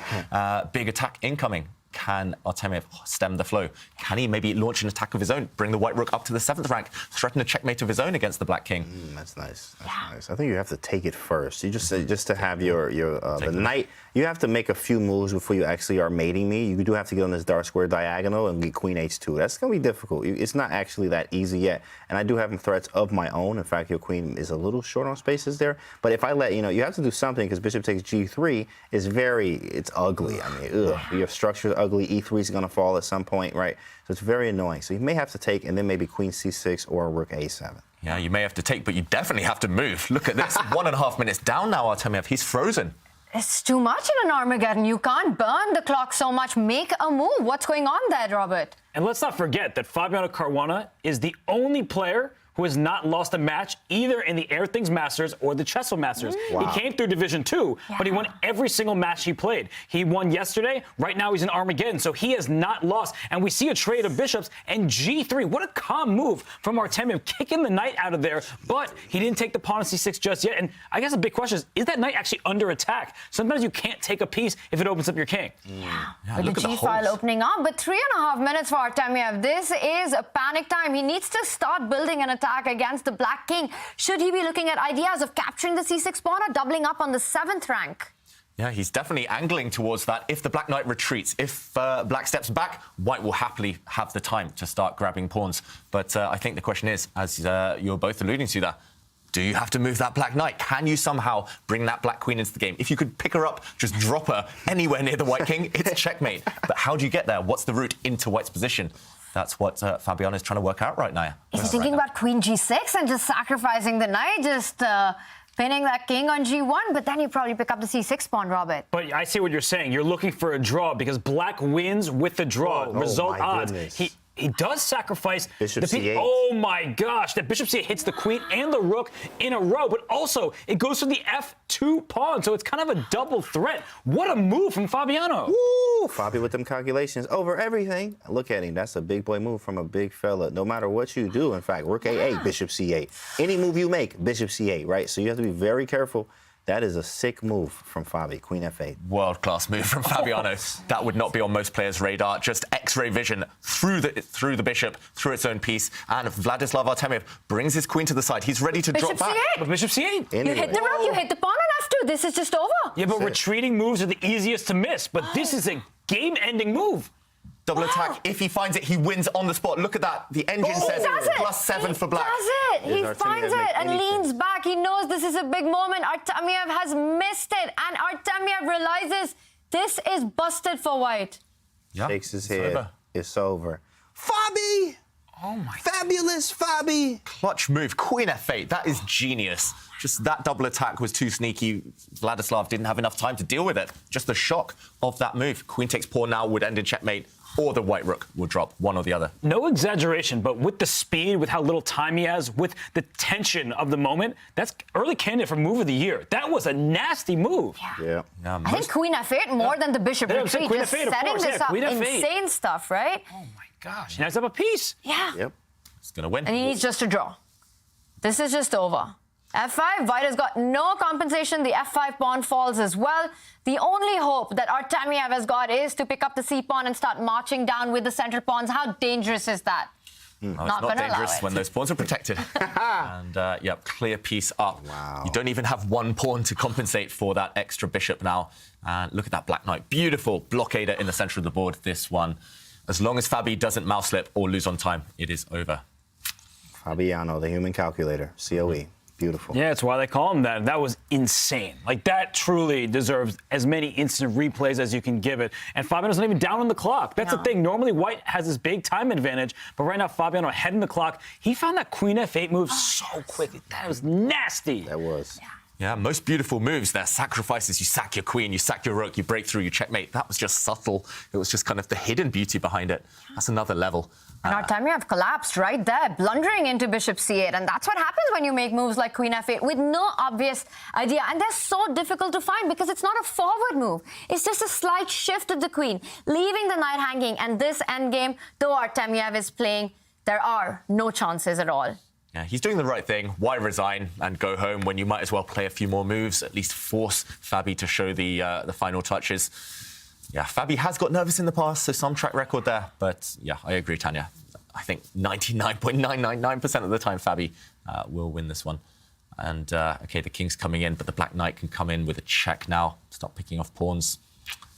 Big attack incoming. Can Artemiev stem the flow? Can he maybe launch an attack of his own, bring the white rook up to the 7th rank, threaten a checkmate of his own against the black king? That's nice. That's nice. I think you have to take it first. You just to have your the knight. You have to make a few moves before you actually are mating me. You do have to get on this dark square diagonal and get queen h2. That's going to be difficult. It's not actually that easy yet. And I do have threats of my own. In fact, your queen is a little short on spaces there. But if I let you have to do something because bishop takes g3 is it's ugly. I mean, your structure is ugly. e3 is going to fall at some point, right? So it's very annoying. So you may have to take and then maybe queen c6 or rook a7. Yeah, you may have to take, but you definitely have to move. Look at this. 1.5 minutes down now, Artemiev. He's frozen. It's too much in an Armageddon. You can't burn the clock so much. Make a move. What's going on there, Robert? And let's not forget that Fabiano Caruana is the only player who has not lost a match either in the Air Things Masters or the Chessable Masters. Wow. He came through Division 2, but he won every single match he played. He won yesterday. Right now he's in Armageddon, so he has not lost. And we see a trade of bishops and g3. What a calm move from Artemiev, kicking the knight out of there, but he didn't take the pawn on c6 just yet. And I guess the big question is that knight actually under attack? Sometimes you can't take a piece if it opens up your king. With the g-file opening up, but 3.5 minutes for Artemiev. This is a panic time. He needs to start building an attack against the black king. Should he be looking at ideas of capturing the c6 pawn or doubling up on the 7th rank? Yeah, he's definitely angling towards that. If the black knight retreats, if black steps back, white will happily have the time to start grabbing pawns. But I think the question is, as you're both alluding to that, do you have to move that black knight? Can you somehow bring that black queen into the game? If you could pick her up, just drop her anywhere near the white king, it's checkmate. But how do you get there? What's the route into white's position? That's what Fabiano is trying to work out right now. Is he thinking about queen g6 and just sacrificing the knight, just pinning that king on g1? But then you probably pick up the c6 pawn, Robert. But I see what you're saying. You're looking for a draw because black wins with the draw. Result odds. He does sacrifice bishop c8. Oh my gosh, that bishop c8 hits the queen and the rook in a row, but also it goes for the f2 pawn, so it's kind of a double threat. What a move from Fabiano. Woo! Fabi with them calculations over everything. Look at him. That's a big boy move from a big fella. No matter what you do, in fact, rook a8, bishop c8. Any move you make, bishop c8, right? So you have to be very careful. That is a sick move from Fabi, queen f8. World-class move from Fabiano. That would not be on most players' radar. Just X-ray vision through the bishop, through its own piece. And Vladislav Artemiev brings his queen to the side. He's ready to drop back. But bishop c8. Anyway. You hit the rook, you hit the pawn on f2. This is just over. Yeah, but retreating moves are the easiest to miss. But this is a game-ending move. Double attack. If he finds it, he wins on the spot. Look at that. The engine says +7 for black. He does it. He finds it and leans back. He knows this is a big moment. Artemiev has missed it. And Artemiev realizes this is busted for white. Yeah, shakes his head. It's over. Fabi! Oh my. Fabulous Fabi! Clutch move. Queen f8. That is genius. Just that double attack was too sneaky. Vladislav didn't have enough time to deal with it. Just the shock of that move. Queen takes pawn now would end in checkmate. Or the white rook will drop, one or the other. No exaggeration, but with the speed, with how little time he has, with the tension of the moment, that's early candidate for move of the year. That was a nasty move. Yeah. I think queen f8 more than the bishop retreat. Just setting this up, insane stuff, right? Oh my gosh. He has up a piece. Yeah. Yep. He's going to win. And he needs just a draw. This is just over. f5, white has got no compensation. The f5 pawn falls as well. The only hope that Artemiev has got is to pick up the c-pawn and start marching down with the central pawns. How dangerous is that? Well, it's not dangerous when those pawns are protected. And, clear piece up. Wow. You don't even have one pawn to compensate for that extra bishop now. And look at that black knight. Beautiful blockader in the center of the board, this one. As long as Fabi doesn't mouse slip or lose on time, it is over. Fabiano, the human calculator, COE. Beautiful. Yeah, that's why they call him that. That was insane. Like, that truly deserves as many instant replays as you can give it. And Fabiano's not even down on the clock. That's the thing. Normally, white has this big time advantage, but right now, Fabiano ahead in the clock. He found that queen f8 move so quick. That was nasty. That was. Yeah, most beautiful moves there. Sacrifices, you sack your queen, you sack your rook, you break through, you checkmate. That was just subtle. It was just kind of the hidden beauty behind it. That's another level. And Artemiev collapsed right there, blundering into bishop c8. And that's what happens when you make moves like queen f8 with no obvious idea. And they're so difficult to find because it's not a forward move. It's just a slight shift of the queen, leaving the knight hanging. And this endgame, though Artemiev is playing, there are no chances at all. Yeah, he's doing the right thing. Why resign and go home when you might as well play a few more moves, at least force Fabi to show the final touches. Yeah, Fabi has got nervous in the past, so some track record there. But yeah, I agree, Tanya. I think 99.999% of the time Fabi will win this one. And OK, the king's coming in, but the black knight can come in with a check now. Stop picking off pawns.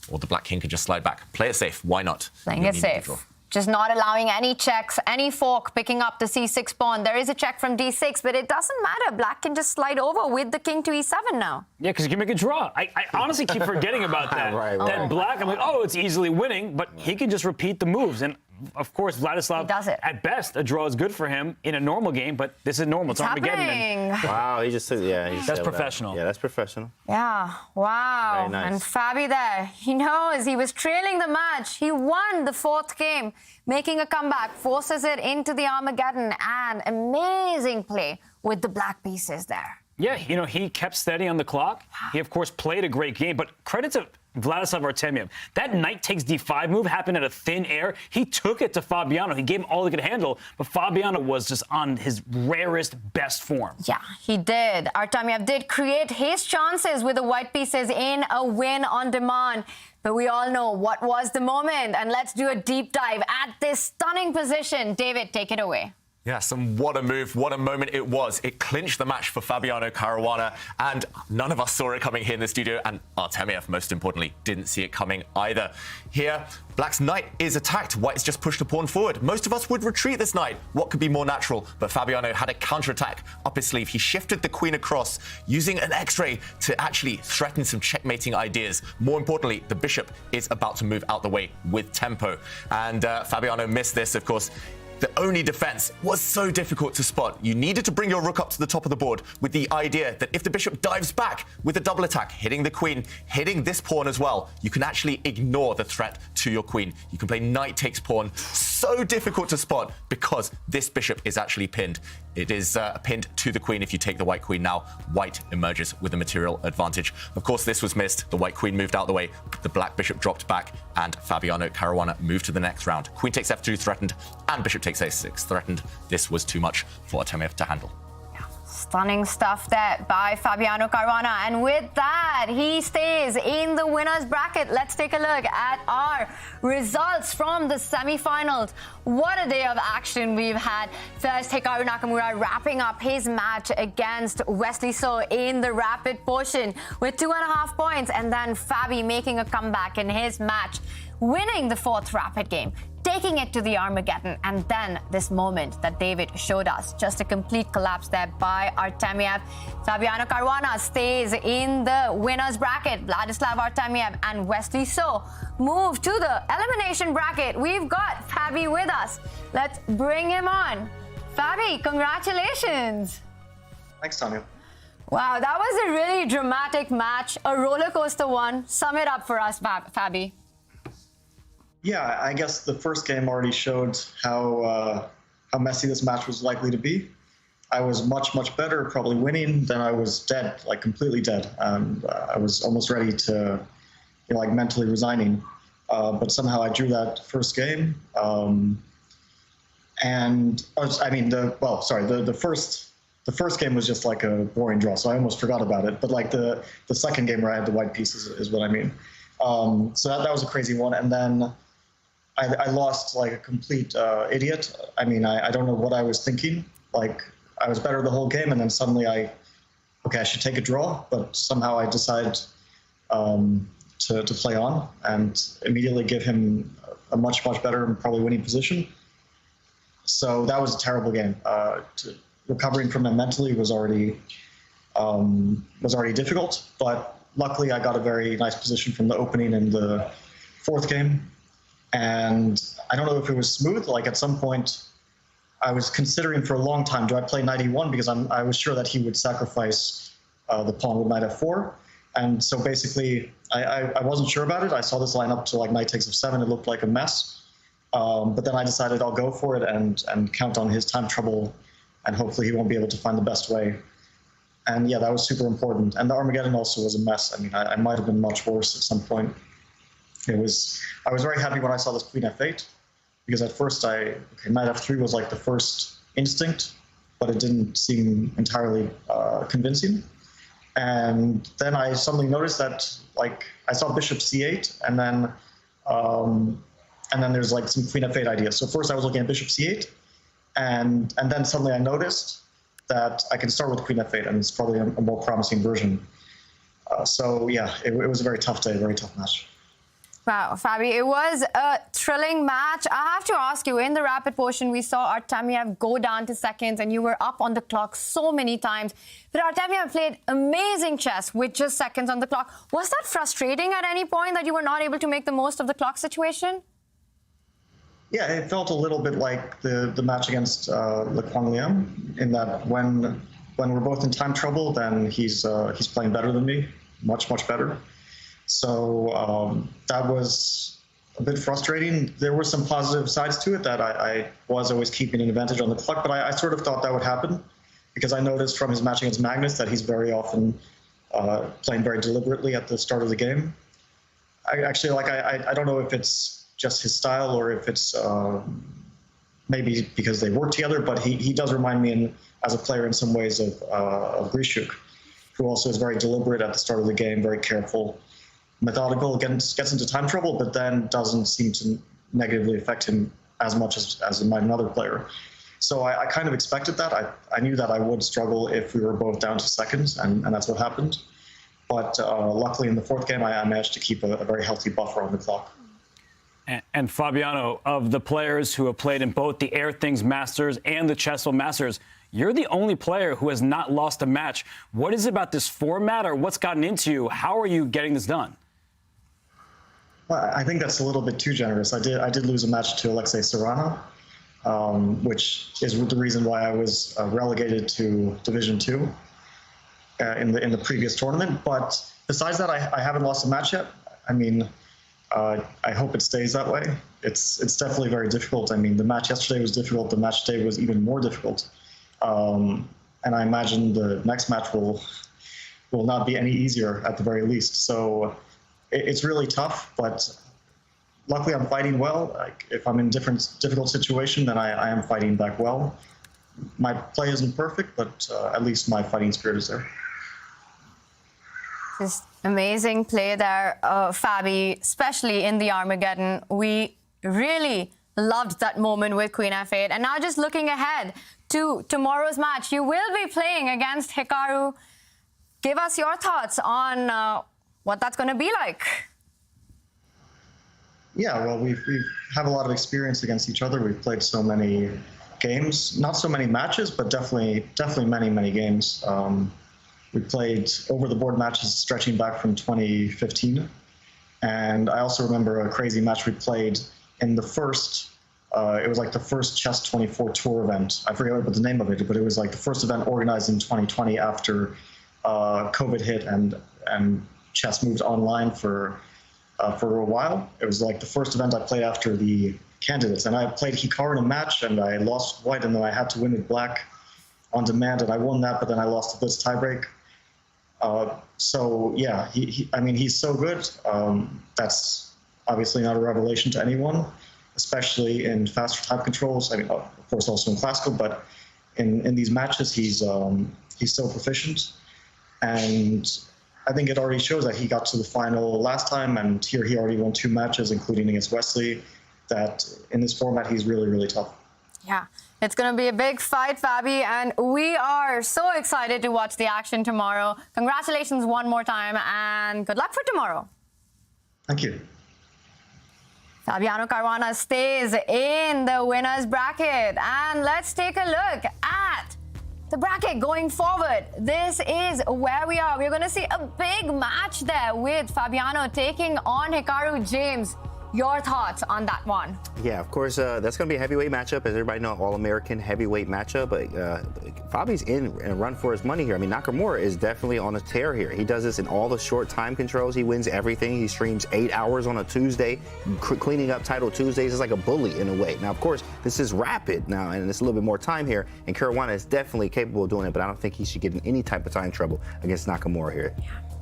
Or the black king can just slide back. Play it safe. Why not? Playing it safe. Just not allowing any checks, any fork picking up the c6 pawn. There is a check from d6, but it doesn't matter. Black can just slide over with the king to e7 now. Yeah, because you can make a draw. I honestly keep forgetting about that. That black, I'm like, oh, it's easily winning, but he can just repeat the moves. And of course, Vladislav, does it. At best, a draw is good for him in a normal game, but this is normal. It's Armageddon. Wow, he just said, yeah. That's professional. Yeah, that's professional. Yeah, wow. Very nice. And Fabi there, he knows he was trailing the match. He won the fourth game, making a comeback, forces it into the Armageddon, and amazing play with the black pieces there. Yeah, you know, he kept steady on the clock. He, of course, played a great game, but credit to Vladislav Artemiev. That knight takes d5 move happened out of thin air. He took it to Fabiano. He gave him all he could handle, but Fabiano was just on his rarest, best form. Yeah, he did. Artemiev did create his chances with the white pieces in a win on demand. But we all know what was the moment. And let's do a deep dive at this stunning position. David, take it away. Yes, and what a move, what a moment it was. It clinched the match for Fabiano Caruana, and none of us saw it coming here in the studio, and Artemiev, most importantly, didn't see it coming either. Here, Black's knight is attacked. White's just pushed a pawn forward. Most of us would retreat this knight. What could be more natural? But Fabiano had a counterattack up his sleeve. He shifted the queen across, using an X-ray to actually threaten some checkmating ideas. More importantly, the bishop is about to move out the way with tempo. And Fabiano missed this, of course. The only defense was so difficult to spot. You needed to bring your rook up to the top of the board with the idea that if the bishop dives back with a double attack, hitting the queen, hitting this pawn as well, you can actually ignore the threat to your queen. You can play knight takes pawn. So difficult to spot because this bishop is actually pinned. It is pinned to the queen if you take the white queen now. White emerges with a material advantage. Of course, this was missed. The white queen moved out the way. The black bishop dropped back, and Fabiano Caruana moved to the next round. Queen takes f2 threatened, and bishop takes a6 threatened. This was too much for Artemiev to handle. Stunning stuff there by Fabiano Caruana. And with that, he stays in the winner's bracket. Let's take a look at our results from the semifinals. What a day of action we've had. First, Hikaru Nakamura wrapping up his match against Wesley So in the rapid portion with 2.5 points. And then Fabi making a comeback in his match, winning the fourth rapid game, taking it to the Armageddon, and then this moment that David showed us. Just a complete collapse there by Artemiev. Fabiano Caruana stays in the winner's bracket. Vladislav Artemiev and Wesley So move to the elimination bracket. We've got Fabi with us. Let's bring him on. Fabi, congratulations. Thanks, Tanya. Wow, that was a really dramatic match, a roller coaster one. Sum it up for us, Fabi. Yeah, I guess the first game already showed how messy this match was likely to be. I was much better, probably winning. Then I was dead, like completely dead. I was almost ready to, like mentally resigning. But somehow I drew that first game. The first game was just like a boring draw, so I almost forgot about it. But like the second game where I had the white pieces is what I mean. So that was a crazy one, and then I lost like a complete idiot. I mean, I don't know what I was thinking. Like, I was better the whole game, and then suddenly I should take a draw, but somehow I decide to play on and immediately give him a much better and probably winning position. So that was a terrible game. Recovering from it mentally was already difficult, but luckily I got a very nice position from the opening in the fourth game. And I don't know if it was smooth. Like at some point, I was considering for a long time, do I play knight e1? Because I was sure that he would sacrifice the pawn with knight f4. And so basically, I wasn't sure about it. I saw this line up to like knight takes f7. It looked like a mess. But then I decided I'll go for it and count on his time trouble, and hopefully he won't be able to find the best way. And yeah, that was super important. And the Armageddon also was a mess. I mean, I might have been much worse at some point. I was very happy when I saw this queen f8, because at first knight f3 was like the first instinct, but it didn't seem entirely convincing. And then I suddenly noticed that, like, I saw bishop c8, and then there's like some queen f8 ideas. So first I was looking at bishop c8, and then suddenly I noticed that I can start with queen f8, and it's probably a more promising version. So yeah, it was a very tough day, very tough match. Wow, Fabi, it was a thrilling match. I have to ask you, in the rapid portion, we saw Artemiev go down to seconds, and you were up on the clock so many times. But Artemiev played amazing chess with just seconds on the clock. Was that frustrating at any point, that you were not able to make the most of the clock situation? Yeah, it felt a little bit like the match against Liem, in that when we're both in time trouble, then he's playing better than me, much better. So that was a bit frustrating. There were some positive sides to it, that I was always keeping an advantage on the clock, but I sort of thought that would happen, because I noticed from his match against Magnus that he's very often playing very deliberately at the start of the game. I don't know if it's just his style or if it's maybe because they work together, but he does remind me as a player in some ways of Grishuk, who also is very deliberate at the start of the game, very careful, methodical, gets into time trouble, but then doesn't seem to negatively affect him as much as it might another player. So I kind of expected that. I knew that I would struggle if we were both down to seconds, and that's what happened. But luckily in the fourth game, I managed to keep a very healthy buffer on the clock. And Fabiano, of the players who have played in both the Air Things Masters and the Chessable Masters, you're the only player who has not lost a match. What is it about this format, or what's gotten into you? How are you getting this done? Well, I think that's a little bit too generous. I did lose a match to Alexei Caruana, which is the reason why I was relegated to Division 2 in the previous tournament. But besides that, I haven't lost a match yet. I mean, I hope it stays that way. It's definitely very difficult. I mean, the match yesterday was difficult. The match today was even more difficult. And I imagine the next match will not be any easier at the very least. So it's really tough, but luckily I'm fighting well. Like, if I'm in difficult situation, then I am fighting back well. My play isn't perfect, but at least my fighting spirit is there. Just amazing play there, Fabi, especially in the Armageddon. We really loved that moment with Queen f8. And now just looking ahead to tomorrow's match, you will be playing against Hikaru. Give us your thoughts on what that's going to be like. Yeah, well, we have a lot of experience against each other. We've played so many games, not so many matches, but definitely many games. We played over-the-board matches stretching back from 2015. And I also remember a crazy match we played in the first, it was like the first Chess24 tour event. I forget what the name of it, but it was like the first event organized in 2020 after COVID hit and chess moved online for a while. It was like the first event I played after the candidates. And I played Hikaru in a match, and I lost white, and then I had to win with black on demand, and I won that, but then I lost the blitz tiebreak. So yeah, I mean, he's so good. That's obviously not a revelation to anyone, especially in faster time controls. I mean, of course, also in classical, but in these matches, he's so proficient. And I think it already shows that he got to the final last time, and here he already won 2 matches, including against Wesley, that in this format, he's really tough. Yeah, it's going to be a big fight, Fabi, and we are so excited to watch the action tomorrow. Congratulations one more time, and good luck for tomorrow. Thank you. Fabiano Caruana stays in the winner's bracket, and let's take a look at the bracket going forward. This is where we are. We're going to see a big match there with Fabiano taking on Hikaru James. Your thoughts on that one? Yeah, of course, that's going to be a heavyweight matchup. As everybody knows, all-American heavyweight matchup. But Fabi's in a run for his money here. I mean, Nakamura is definitely on a tear here. He does this in all the short time controls. He wins everything. He streams 8 hours on a Tuesday, cleaning up Title Tuesdays. It's like a bully in a way. Now, of course, this is rapid now, and it's a little bit more time here. And Caruana is definitely capable of doing it, but I don't think he should get in any type of time trouble against Nakamura here.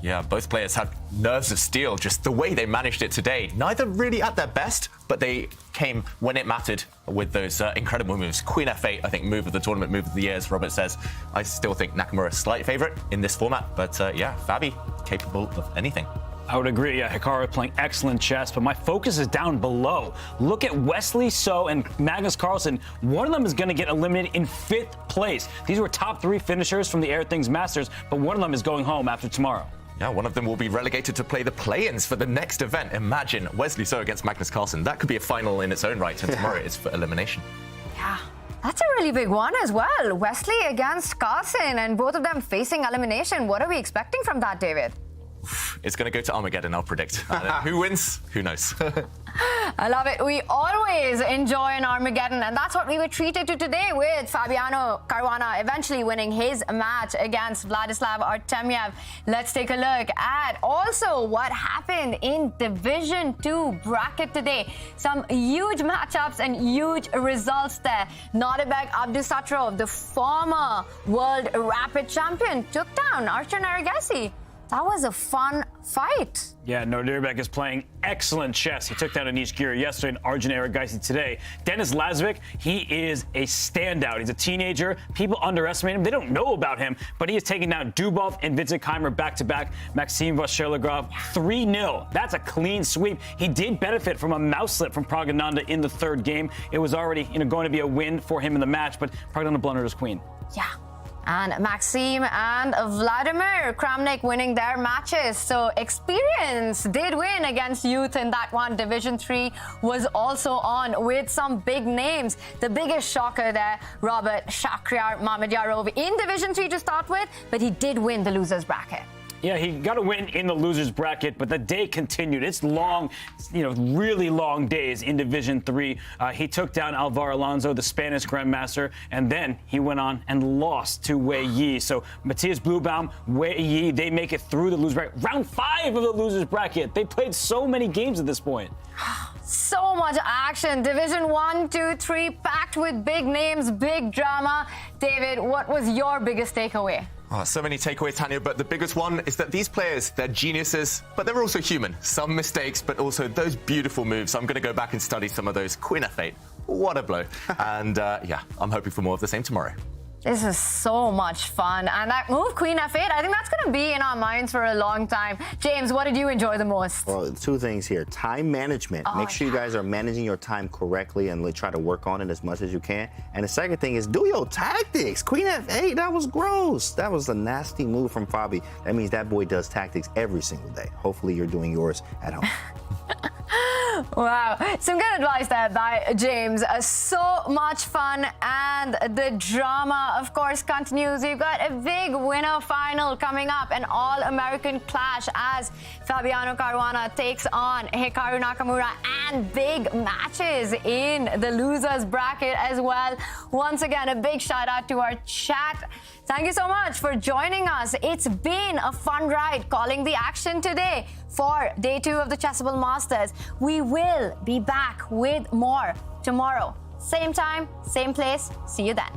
Yeah, both players have nerves of steel, just the way they managed it today. Neither really at their best, but they came when it mattered with those incredible moves. Queen F8, I think, move of the tournament, move of the year, as Robert says. I still think Nakamura is a slight favourite in this format, but yeah, Fabi, capable of anything. I would agree. Yeah, Hikaru playing excellent chess, but my focus is down below. Look at Wesley So and Magnus Carlsen. One of them is going to get eliminated in 5th place. These were top 3 finishers from the Air Things Masters, but one of them is going home after tomorrow. Yeah, one of them will be relegated to play the play-ins for the next event. Imagine Wesley So against Magnus Carlsen. That could be a final in its own right, and tomorrow it's for elimination. Yeah. That's a really big one as well. Wesley against Carlsen, and both of them facing elimination. What are we expecting from that, David? It's going to go to Armageddon, I'll predict. Who wins? Who knows? I love it. We always enjoy an Armageddon, and that's what we were treated to today with Fabiano Caruana eventually winning his match against Vladislav Artemiev. Let's take a look at also what happened in Division 2 bracket today. Some huge matchups and huge results there. Nordebek Abdusatro, the former world rapid champion, took down Archer Naragesi. That was a fun fight. Yeah, Nordebek is playing excellent chess. He took down Anish Giri yesterday and Arjun Aragaisi today. Denis Lazovic, he is a standout. He's a teenager. People underestimate him. They don't know about him, but he is taking down Dubov and Vincent Keimer back-to-back. Maxime Vachier-Lagrave 3-0. That's a clean sweep. He did benefit from a mouse slip from Pragananda in the 3rd game. It was already going to be a win for him in the match, but Pragananda blundered his queen. Yeah. And Maxime and Vladimir Kramnik winning their matches. So experience did win against youth in that one. Division 3 was also on with some big names. The biggest shocker there, Robert Shakryar Mamedyarov in Division 3 to start with, but he did win the losers bracket. Yeah, he got a win in the losers bracket, but the day continued. It's long, really long days in Division 3. He took down Alvaro Alonso, the Spanish Grandmaster, and then he went on and lost to Wei Yi. So Matthias Bluebaum, Wei Yi, they make it through the losers bracket. Round 5 of the losers bracket. They played so many games at this point. So much action. Division 1, 2, 3, packed with big names, big drama. David, what was your biggest takeaway? Oh, so many takeaways, Tanya, but the biggest one is that these players, they're geniuses, but they're also human. Some mistakes, but also those beautiful moves. I'm going to go back and study some of those. Queen F8, what a blow. And yeah, I'm hoping for more of the same tomorrow. This is so much fun. And that move, Queen F8, I think that's going to be in our minds for a long time. James, what did you enjoy the most? Well, 2 things here. Time management. Make sure you guys are managing your time correctly and try to work on it as much as you can. And the second thing is do your tactics. Queen F8, that was gross. That was a nasty move from Fabi. That means that boy does tactics every single day. Hopefully you're doing yours at home. Wow, some good advice there by James. So much fun, and the drama, of course, continues. We've got a big winner final coming up, an all-American clash as Fabiano Caruana takes on Hikaru Nakamura, and big matches in the losers bracket as well. Once again, a big shout out to our chat. Thank you so much for joining us. It's been a fun ride calling the action today for day 2 of the Chessable Masters. We will be back with more tomorrow. Same time, same place. See you then.